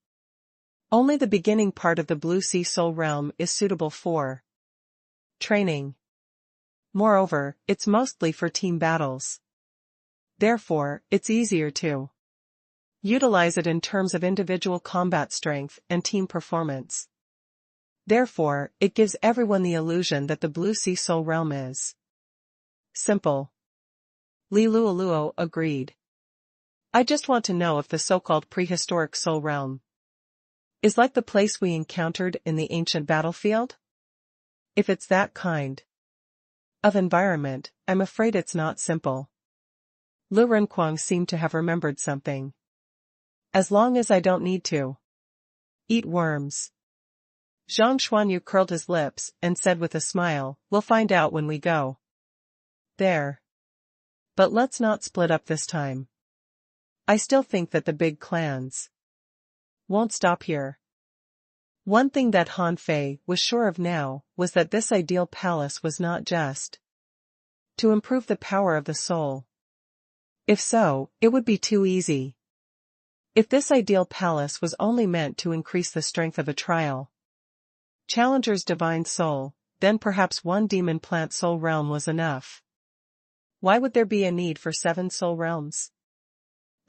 Only the beginning part of the Blue Sea Soul Realm is suitable for training. Moreover, it's mostly for team battles. Therefore, it's easier to utilize it in terms of individual combat strength and team performance. Therefore, it gives everyone the illusion that the Blue Sea Soul Realm is simple. Li Luoluo agreed. I just want to know if the so-called prehistoric Soul Realm is like the place we encountered in the ancient battlefield? If it's that kind of environment, I'm afraid it's not simple. Lu Renquang seemed to have remembered something. As long as I don't need to eat worms. Zhang Xuanyu curled his lips and said with a smile, we'll find out when we go there. But let's not split up this time. I still think that the big clans won't stop here. One thing that Han Fei was sure of now was that this ideal palace was not just to improve the power of the soul. If so, it would be too easy. If this ideal palace was only meant to increase the strength of a trial challenger's divine soul, then perhaps 1 demon plant soul realm was enough. Why would there be a need for 7 soul realms?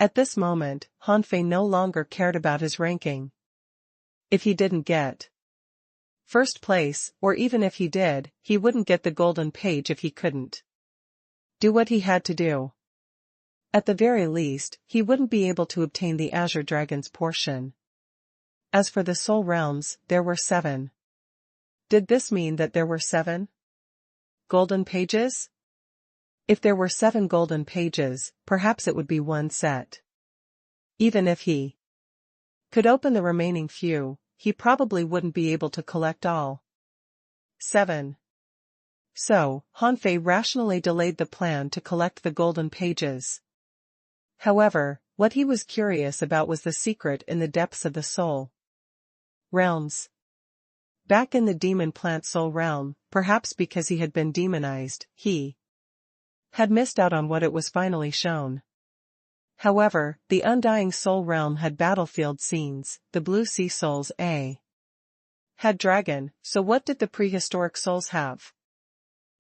At this moment, Han Fei no longer cared about his ranking. If he didn't get first place, or even if he did, he wouldn't get the golden page if he couldn't do what he had to do. At the very least, he wouldn't be able to obtain the Azure Dragon's portion. As for the soul realms, there were 7. Did this mean that there were 7 golden pages? If there were 7 golden pages, perhaps it would be 1 set. Even if he could open the remaining few, he probably wouldn't be able to collect all 7. So, Han Fei rationally delayed the plan to collect the golden pages. However, what he was curious about was the secret in the depths of the soul realms. Back in the demon plant soul realm, perhaps because he had been demonized, he had missed out on what it was finally shown. However, the undying soul realm had battlefield scenes, the Blue Sea Souls had dragon, so what did the prehistoric souls have?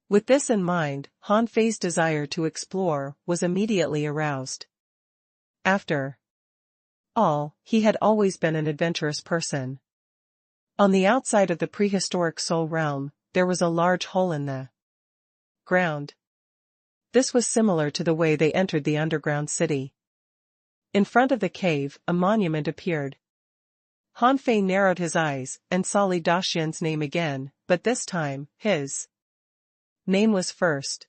With this in mind, Han Fei's desire to explore was immediately aroused. After all, he had always been an adventurous person. On the outside of the prehistoric soul realm, there was a large hole in the ground. This was similar to the way they entered the underground city. In front of the cave, a monument appeared. Han Fei narrowed his eyes and saw Li Daxian's name again, but this time, his name was first.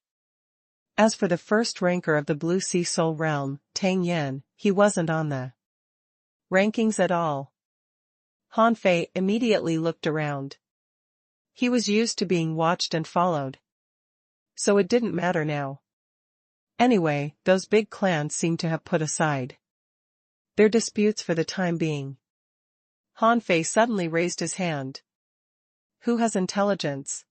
As for the first ranker of the Blue Sea Soul Realm, Tang Yan, he wasn't on the rankings at all. Han Fei immediately looked around. He was used to being watched and followed. So it didn't matter now. Anyway, those big clans seemed to have put aside their disputes for the time being. Han Fei suddenly raised his hand. Who has intelligence?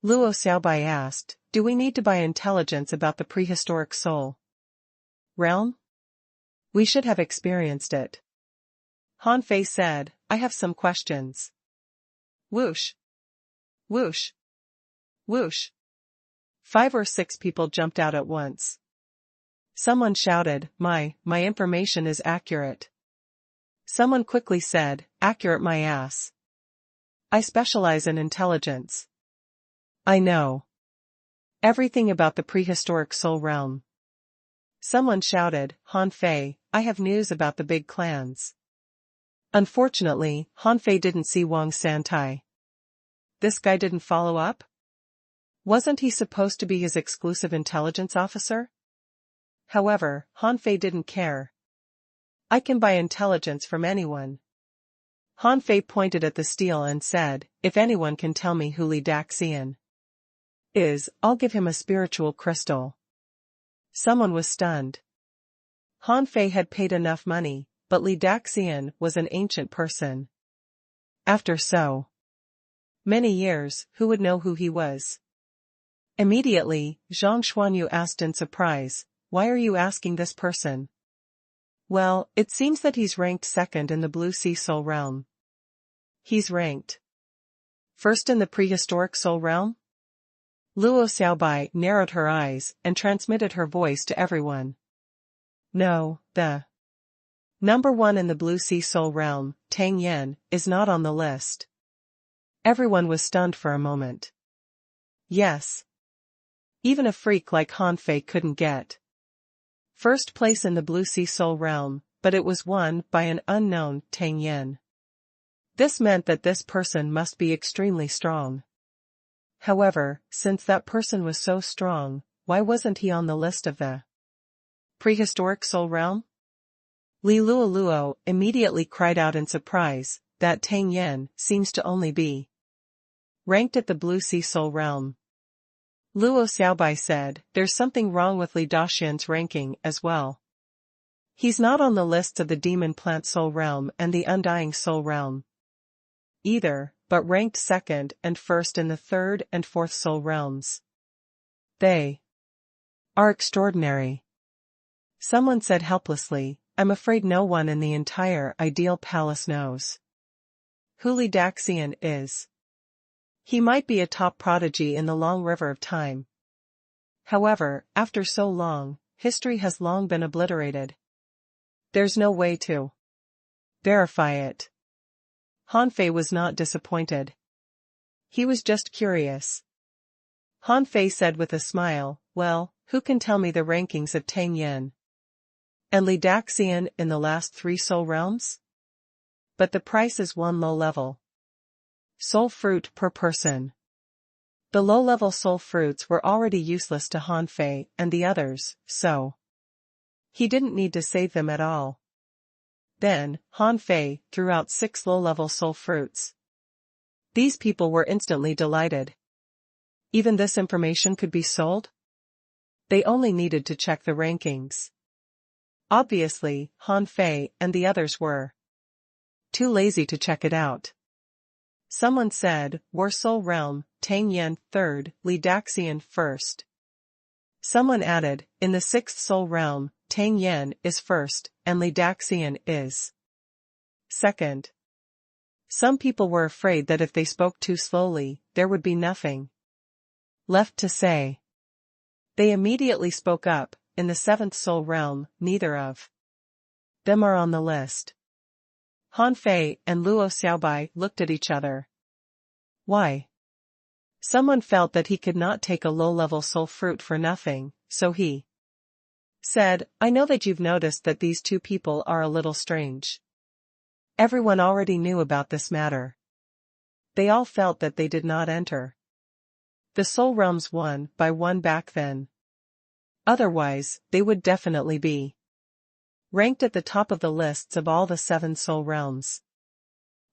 Luo Xiaobai asked, do we need to buy intelligence about the prehistoric soul realm? We should have experienced it. Han Fei said, I have some questions. Whoosh. Whoosh. Whoosh. 5 or 6 people jumped out at once. Someone shouted, my information is accurate. Someone quickly said, accurate my ass. I specialize in intelligence. I know everything about the prehistoric soul realm. Someone shouted, Han Fei, I have news about the big clans. Unfortunately, Han Fei didn't see Wang Santai. This guy didn't follow up? Wasn't he supposed to be his exclusive intelligence officer? However, Han Fei didn't care. I can buy intelligence from anyone. Han Fei pointed at the steel and said, if anyone can tell me who Li Daxian is, I'll give him a spiritual crystal. Someone was stunned. Han Fei had paid enough money, but Li Daxian was an ancient person. After so many years, who would know who he was? Immediately, Zhang Xuanyu asked in surprise, "Why are you asking this person?" "Well, it seems that he's ranked second in the Blue Sea Soul Realm." "He's ranked first in the prehistoric Soul Realm?" Luo Xiaobai narrowed her eyes and transmitted her voice to everyone. "No, the number one in the Blue Sea Soul Realm, Tang Yan, is not on the list." Everyone was stunned for a moment. Yes. Even a freak like Han Fei couldn't get first place in the Blue Sea Soul Realm, but it was won by an unknown Tang Yan. This meant that this person must be extremely strong. However, since that person was so strong, why wasn't he on the list of the prehistoric Soul Realm? Li Luoluo immediately cried out in surprise, "That Tang Yan seems to only be ranked at the Blue Sea Soul Realm." Luo Xiaobai said, "There's something wrong with Li Daxian's ranking as well. He's not on the lists of the Demon Plant Soul Realm and the Undying Soul Realm either, but ranked second and first in the third and fourth Soul Realms. They are extraordinary." Someone said helplessly, "I'm afraid no one in the entire Ideal Palace knows who Li Daxian is. He might be a top prodigy in the long river of time. However, after so long, history has long been obliterated. There's no way to verify it." Han Fei was not disappointed. He was just curious. Han Fei said with a smile, "Well, who can tell me the rankings of Tang Yan and Li Daxian in the last 3 Soul Realms? But the price is 1 low-level soul fruit per person." The low-level soul fruits were already useless to Han Fei and the others, so he didn't need to save them at all. Then, Han Fei threw out 6 low-level soul fruits. These people were instantly delighted. Even this information could be sold? They only needed to check the rankings. Obviously, Han Fei and the others were too lazy to check it out. Someone said, "War Soul Realm, Tang Yan third, Li Daxian first." Someone added, "In the 6th Soul Realm, Tang Yan is first, and Li Daxian is second." Some people were afraid that if they spoke too slowly, there would be nothing left to say. They immediately spoke up, "In the 7th Soul Realm, neither of them are on the list." Han Fei and Luo Xiaobai looked at each other. Why? Someone felt that he could not take a low-level soul fruit for nothing, so he said, "I know that you've noticed that these 2 people are a little strange." Everyone already knew about this matter. They all felt that they did not enter the Soul Realms one by one back then. Otherwise, they would definitely be ranked at the top of the lists of all the 7 Soul Realms.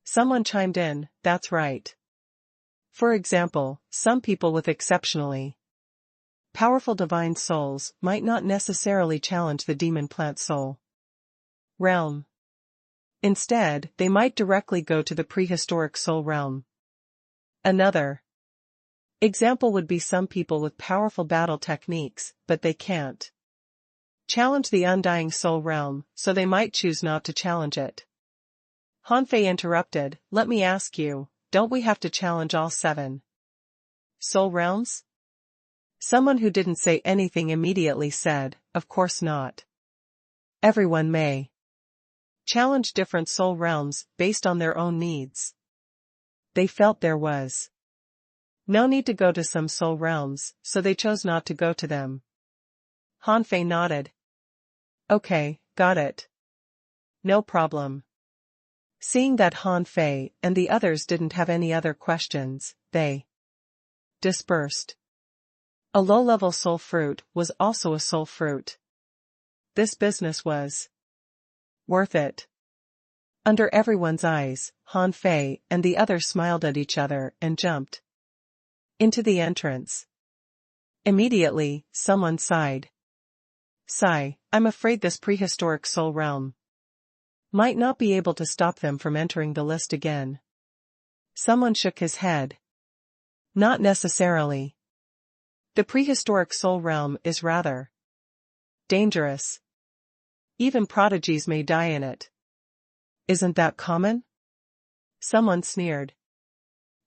Someone chimed in, "That's right. For example, some people with exceptionally powerful divine souls might not necessarily challenge the Demon Plant Soul Realm. Instead, they might directly go to the Prehistoric Soul Realm." Another example would be some people with powerful battle techniques, but they can't challenge the Undying Soul Realm, so they might choose not to challenge it. Han Fei interrupted, "Let me ask you, don't we have to challenge all 7 Soul Realms?" Someone who didn't say anything immediately said, "Of course not. Everyone may challenge different Soul Realms based on their own needs." They felt there was no need to go to some Soul Realms, so they chose not to go to them. Han Fei nodded. "Okay, got it. No problem." Seeing that Han Fei and the others didn't have any other questions, they dispersed. A low-level soul fruit was also a soul fruit. This business was worth it. Under everyone's eyes, Han Fei and the others smiled at each other and jumped into the entrance. Immediately, someone sighed. "Sigh, I'm afraid this prehistoric soul realm might not be able to stop them from entering the list again." Someone shook his head. "Not necessarily. The prehistoric soul realm is rather dangerous. Even prodigies may die in it. Isn't that common? Someone sneered.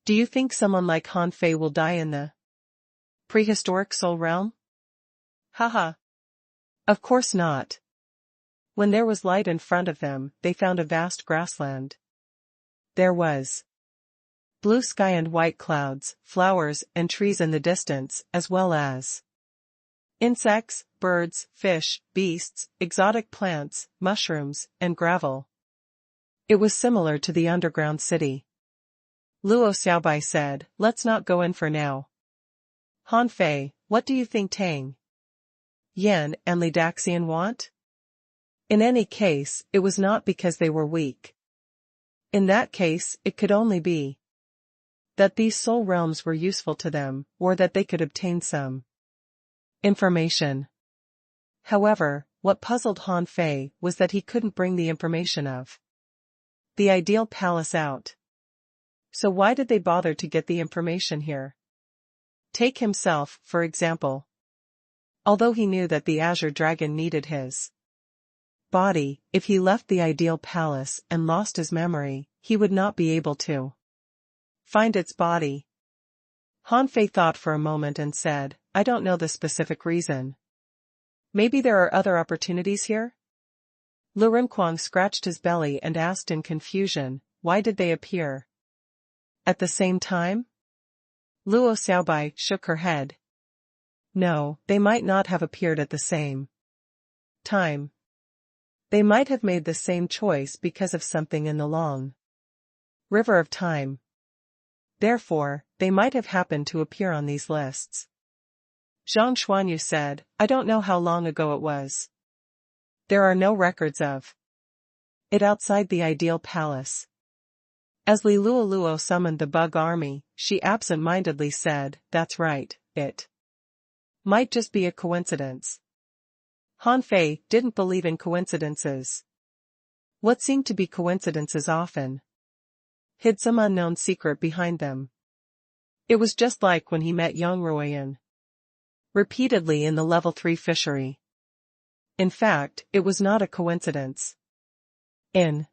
Do you think someone like Han Fei will die in the prehistoric soul realm? Haha. Of course not. When there was light in front of them, they found a vast grassland. There was blue sky and white clouds, flowers and trees in the distance, as well as insects, birds, fish, beasts, exotic plants, mushrooms, and gravel. It was similar to the underground city. Luo Xiaobai said, let's not go in for now. Han Fei, what do you think Tang Yan and Li Daxian want? In any case, it was not because they were weak. In that case, it could only be that these soul realms were useful to them, or that they could obtain some information. However, what puzzled Han Fei was that he couldn't bring the information of the ideal palace out. So why did they bother to get the information here? Take himself, for example. Although he knew that the Azure Dragon needed his body, if he left the ideal palace and lost his memory, he would not be able to find its body. Han Fei thought for a moment and said, I don't know the specific reason. Maybe there are other opportunities here? Lu Rinquang scratched his belly and asked in confusion, why did they appear at the same time? Luo Xiaobai shook her head. No, they might not have appeared at the same time. They might have made the same choice because of something in the long river of time. Therefore, they might have happened to appear on these lists. Zhang Xuanyu said, I don't know how long ago it was. There are no records of it outside the ideal palace. As Li Luoluo summoned the bug army, she absent-mindedly said, that's right, it might just be a coincidence. Han Fei didn't believe in coincidences. What seemed to be coincidences often hid some unknown secret behind them. It was just like when he met Yang Ruoyan repeatedly in the level 3 fishery. In fact, it was not a coincidence. In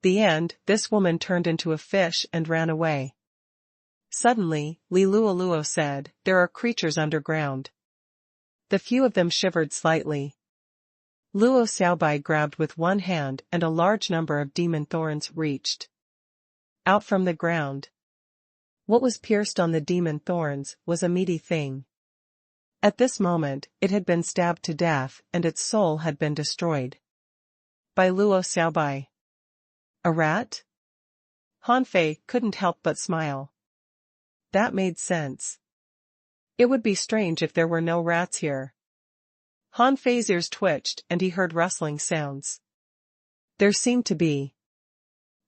the end, this woman turned into a fish and ran away. Suddenly, Li Luoluo said, there are creatures underground. The few of them shivered slightly. Luo Xiaobai grabbed with one hand and a large number of demon thorns reached out from the ground. What was pierced on the demon thorns was a meaty thing. At this moment, it had been stabbed to death and its soul had been destroyed by Luo Xiaobai. A rat? Han Fei couldn't help but smile. That made sense. It would be strange if there were no rats here. Han Fei's ears twitched and he heard rustling sounds. There seemed to be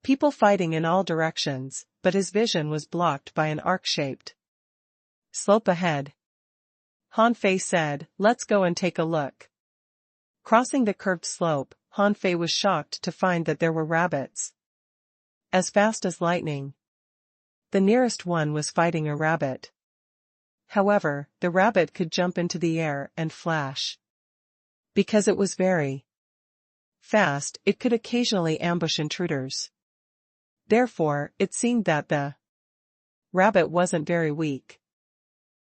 people fighting in all directions, but his vision was blocked by an arc-shaped slope ahead. Han Fei said, let's go and take a look. Crossing the curved slope, Han Fei was shocked to find that there were rabbits as fast as lightning. The nearest one was fighting a rabbit. However, the rabbit could jump into the air and flash. Because it was very fast, it could occasionally ambush intruders. Therefore, it seemed that the rabbit wasn't very weak.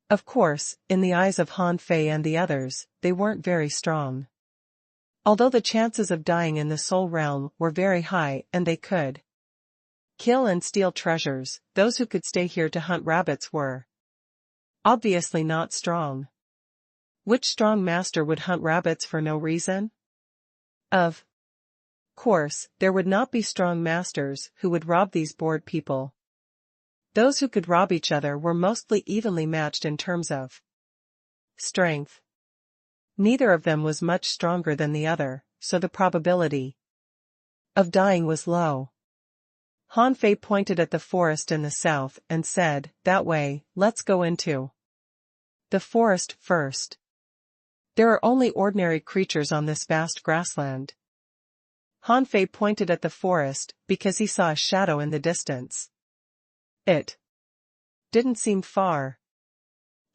Of course, in the eyes of Han Fei and the others, they weren't very strong. Although the chances of dying in the soul realm were very high and they could kill and steal treasures, those who could stay here to hunt rabbits were obviously not strong. Which strong master would hunt rabbits for no reason? Of course, there would not be strong masters who would rob these bored people. Those who could rob each other were mostly evenly matched in terms of strength. Neither of them was much stronger than the other, so the probability of dying was low. Han Fei pointed at the forest in the south and said, that way, let's go into the forest first. There are only ordinary creatures on this vast grassland. Han Fei pointed at the forest because he saw a shadow in the distance. It didn't seem far.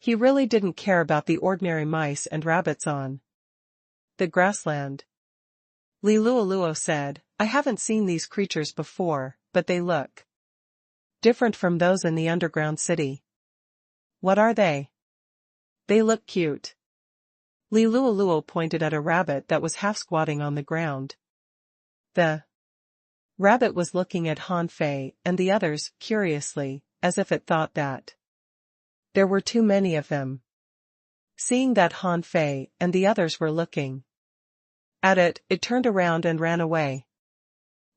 He really didn't care about the ordinary mice and rabbits on the grassland. Lilualuo said, I haven't seen these creatures before, but they look different from those in the underground city. What are they? They look cute. Lilualuo pointed at a rabbit that was half squatting on the ground. The rabbit was looking at Han Fei and the others, curiously, as if it thought that there were too many of them. Seeing that Han Fei and the others were looking at it, it turned around and ran away.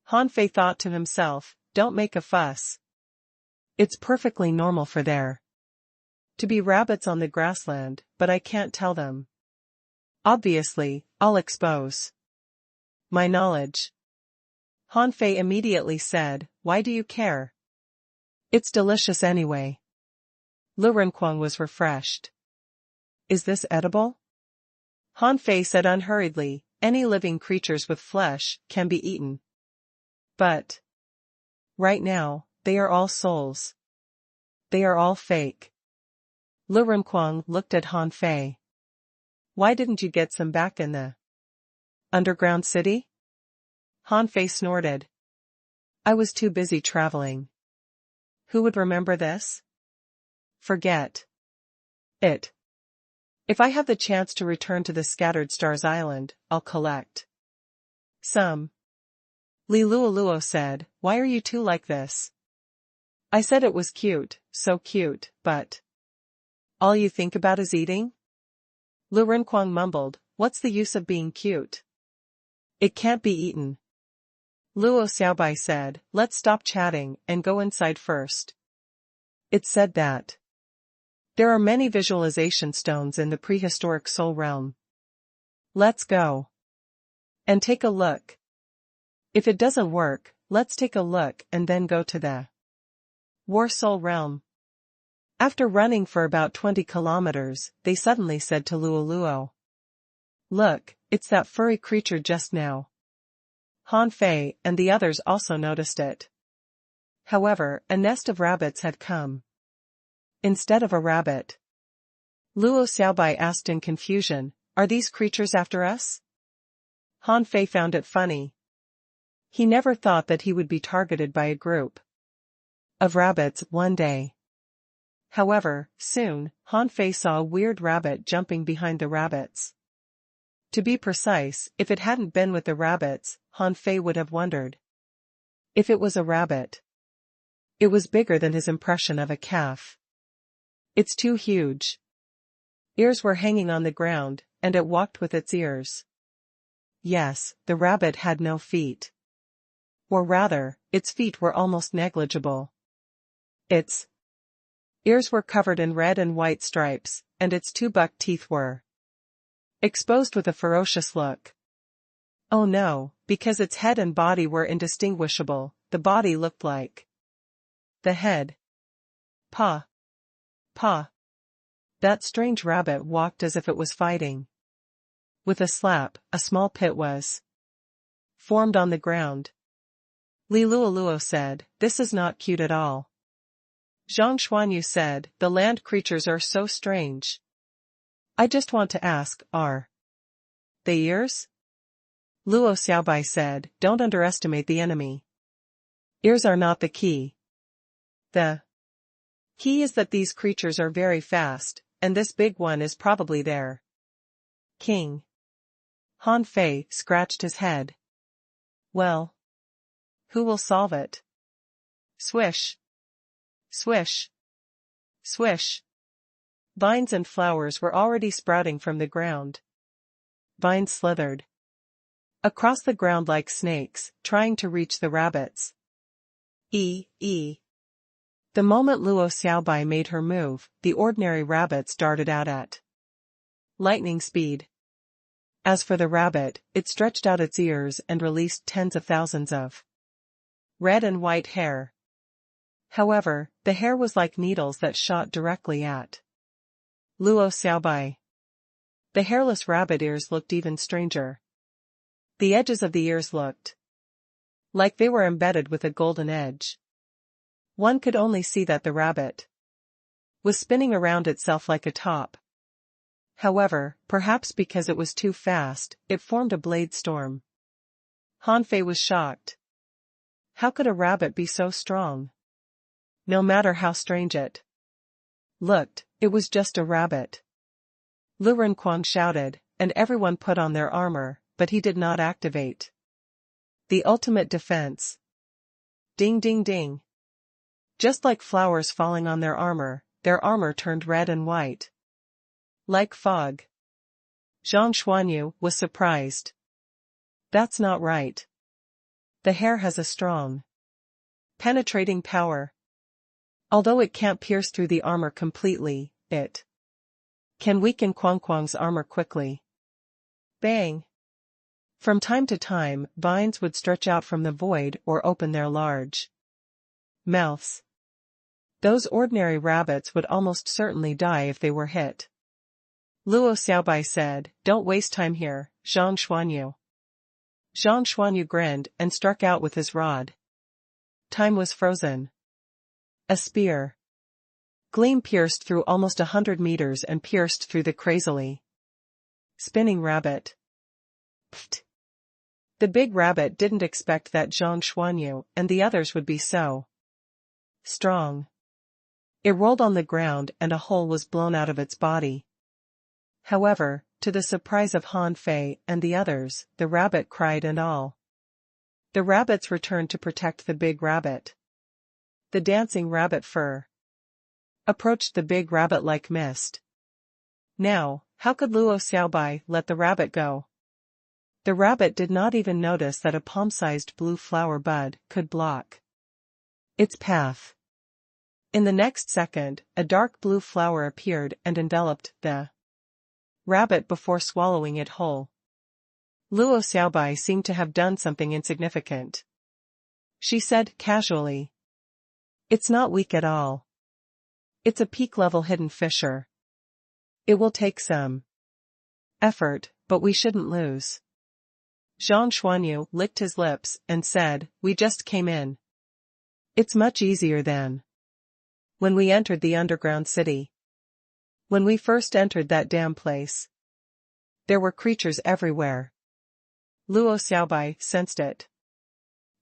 Han Fei thought to himself, don't make a fuss. It's perfectly normal for there to be rabbits on the grassland, but I can't tell them. Obviously, I'll expose my knowledge. Han Fei immediately said, why do you care? It's delicious anyway. Lu Renquang was refreshed. Is this edible? Han Fei said unhurriedly, any living creatures with flesh can be eaten. But right now, they are all souls. They are all fake. Lu Renquang looked at Han Fei. Why didn't you get some back in the underground city? Han Fei snorted. I was too busy traveling. Who would remember this? Forget it. If I have the chance to return to the Scattered Stars Island, I'll collect some. Lilualuo said, why are you two like this? I said it was cute, so cute, but all you think about is eating? Lu Renquang mumbled, what's the use of being cute? It can't be eaten. Luo Xiaobai said, let's stop chatting and go inside first. It said that there are many visualization stones in the prehistoric soul realm. Let's go and take a look. If it doesn't work, let's take a look and then go to the War Soul realm. After running for about 20 kilometers, they suddenly said to Luoluo, look, it's that furry creature just now. Han Fei and the others also noticed it. However, a nest of rabbits had come instead of a rabbit. Luo Xiaobai asked in confusion, are these creatures after us? Han Fei found it funny. He never thought that he would be targeted by a group of rabbits one day. However, soon, Han Fei saw a weird rabbit jumping behind the rabbits. To be precise, if it hadn't been with the rabbits, Han Fei would have wondered if it was a rabbit. It was bigger than his impression of a calf. It's too huge. Ears were hanging on the ground, and it walked with its ears. Yes, the rabbit had no feet. Or rather, its feet were almost negligible. Its ears were covered in red and white stripes, and its two buck teeth were exposed with a ferocious look. Oh no, because its head and body were indistinguishable, the body looked like the head. Paw. Paw. That strange rabbit walked as if it was fighting. With a slap, a small pit was formed on the ground. Lilualuo said, this is not cute at all. Zhang Xuanyu said, the land creatures are so strange. I just want to ask, are they ears? Luo Xiaobai said, don't underestimate the enemy. Ears are not the key. The key is that these creatures are very fast, and this big one is probably their king. Han Fei scratched his head. Well, who will solve it? Swish. Swish. Swish. Vines and flowers were already sprouting from the ground. Vines slithered across the ground like snakes, trying to reach the rabbits. The moment Luo Xiaobai made her move, the ordinary rabbits darted out at lightning speed. As for the rabbit, it stretched out its ears and released tens of thousands of red and white hair. However, the hair was like needles that shot directly at Luo Xiaobai. The hairless rabbit ears looked even stranger. The edges of the ears looked like they were embedded with a golden edge. One could only see that the rabbit was spinning around itself like a top. However, perhaps because it was too fast, it formed a blade storm. Han Fei was shocked. How could a rabbit be so strong? No matter how strange it looked, it was just a rabbit. Lu Renquang shouted, and everyone put on their armor, but he did not activate the ultimate defense. Ding ding ding. Just like flowers falling on their armor turned red and white. Like fog. Zhang Xuanyu was surprised. That's not right. The hair has a strong, penetrating power. Although it can't pierce through the armor completely, it can weaken Quangquang's armor quickly. Bang! From time to time, vines would stretch out from the void or open their large mouths. Those ordinary rabbits would almost certainly die if they were hit. Luo Xiaobai said, "Don't waste time here, Zhang Xuanyu." Zhang Xuanyu grinned and struck out with his rod. Time was frozen. A spear gleam pierced through almost 100 meters and pierced through the crazily spinning rabbit. Pfft. The big rabbit didn't expect that Zhang Xuanyu and the others would be so strong. It rolled on the ground and a hole was blown out of its body. However, to the surprise of Han Fei and the others, the rabbit cried and all the rabbits returned to protect the big rabbit. The dancing rabbit fur approached the big rabbit like mist. Now, how could Luo Xiaobai let the rabbit go? The rabbit did not even notice that a palm-sized blue flower bud could block its path. In the next second, a dark blue flower appeared and enveloped the rabbit before swallowing it whole. Luo Xiaobai seemed to have done something insignificant. She said casually, "It's not weak at all. It's a peak-level hidden fissure. It will take some effort, but we shouldn't lose." Zhang Xuanyu licked his lips and said, "We just came in. It's much easier than when we entered the underground city. When we first entered that damn place, there were creatures everywhere." Luo Xiaobai sensed it.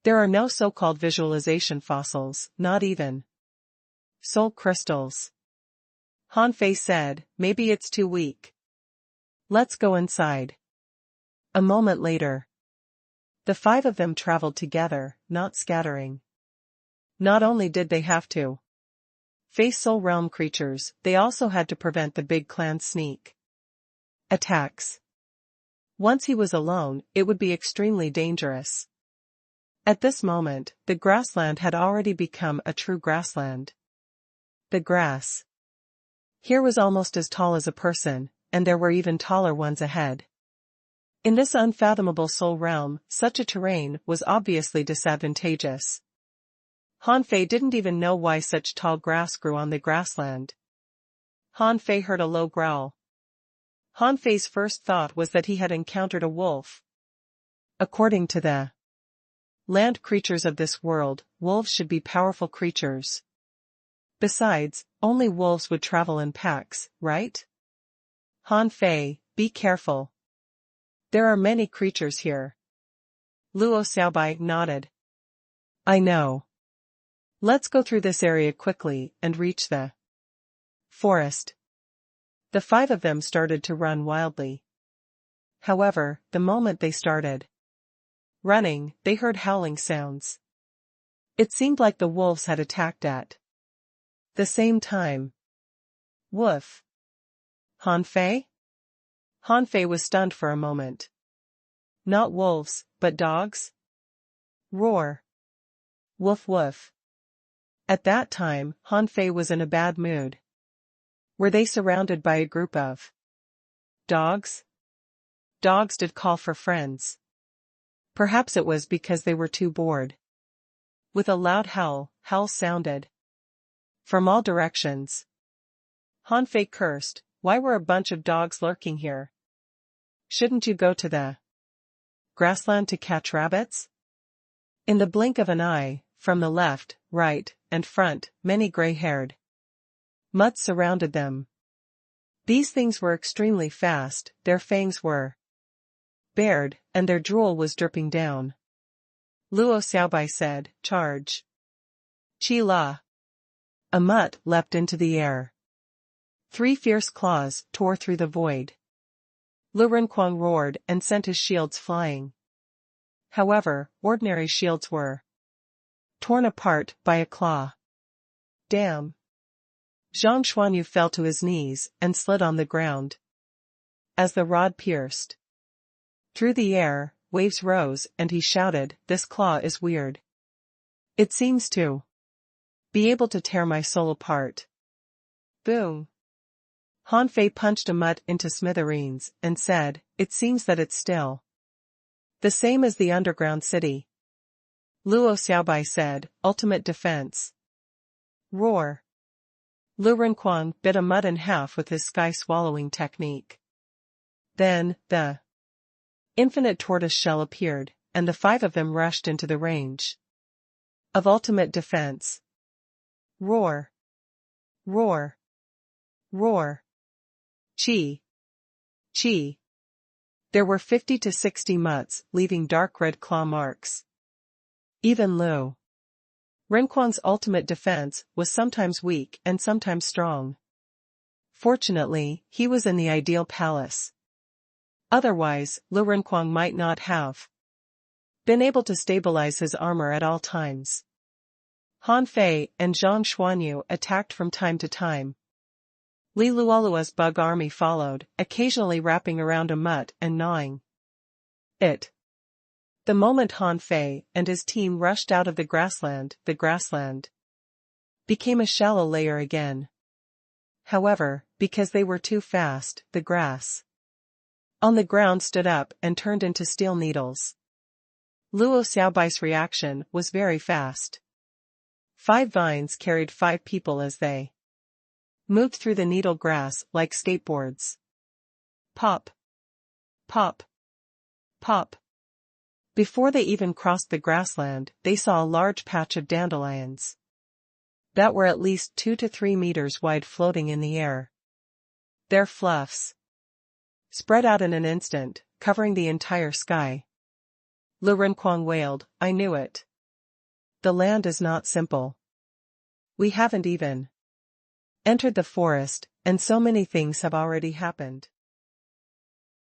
There are no so-called visualization fossils, not even soul crystals. Han Fei said, "Maybe it's too weak. Let's go inside." A moment later, the 5 of them traveled together, not scattering. Not only did they have to face Soul Realm creatures, they also had to prevent the big clan's sneak attacks. Once he was alone, it would be extremely dangerous. At this moment, the grassland had already become a true grassland. The grass here was almost as tall as a person, and there were even taller ones ahead. In this unfathomable soul realm, such a terrain was obviously disadvantageous. Han Fei didn't even know why such tall grass grew on the grassland. Han Fei heard a low growl. Han Fei's first thought was that he had encountered a wolf. According to the land creatures of this world, wolves should be powerful creatures. Besides, only wolves would travel in packs, right? Han Fei, be careful. There are many creatures here. Luo Xiaobai nodded. I know. Let's go through this area quickly and reach the forest. The 5 of them started to run wildly. However, the moment they started running, they heard howling sounds. It seemed like the wolves had attacked at the same time. Woof. Han Fei? Han Fei was stunned for a moment. Not wolves, but dogs? Roar. Woof woof. At that time, Han Fei was in a bad mood. Were they surrounded by a group of dogs? Dogs did call for friends. Perhaps it was because they were too bored. With a loud howl, howls sounded from all directions. Han Fei cursed, why were a bunch of dogs lurking here? Shouldn't you go to the grassland to catch rabbits? In the blink of an eye, from the left, right, and front, many gray-haired Mud surrounded them. These things were extremely fast, their fangs were bared, and their drool was dripping down. Luo Xiaobai said, "Charge." Chi la. A mutt leapt into the air. 3 fierce claws tore through the void. Lu Renquang roared and sent his shields flying. However, ordinary shields were torn apart by a claw. Damn! Zhang Xuanyu fell to his knees and slid on the ground. As the rod pierced through the air, waves rose and he shouted, "This claw is weird. It seems to be able to tear my soul apart." Boom! Han Fei punched a mutt into smithereens and said, "It seems that it's still the same as the underground city." Luo Xiaobai said, "Ultimate defense." Roar! Lu Renquang bit a mutt in half with his sky-swallowing technique. Then, the infinite tortoise shell appeared, and the 5 of them rushed into the range of ultimate defense. Roar! Roar! Roar! Chi! Chi! There were 50 to 60 mutts, leaving dark red claw marks. Even Lu Renquang's ultimate defense was sometimes weak and sometimes strong. Fortunately, he was in the ideal palace. Otherwise, Lu Renquang might not have been able to stabilize his armor at all times. Han Fei and Zhang Xuanyu attacked from time to time. Li Luolua's bug army followed, occasionally wrapping around a mutt and gnawing it. The moment Han Fei and his team rushed out of the grassland became a shallow layer again. However, because they were too fast, the grass on the ground stood up and turned into steel needles. Luo Xiaobai's reaction was very fast. 5 vines carried 5 people as they moved through the needle grass like skateboards. Pop! Pop! Pop! Before they even crossed the grassland, they saw a large patch of dandelions that were at least 2 to 3 meters wide floating in the air. Their fluffs spread out in an instant, covering the entire sky. Lu Renquang wailed, "I knew it. The land is not simple. We haven't even entered the forest, and so many things have already happened."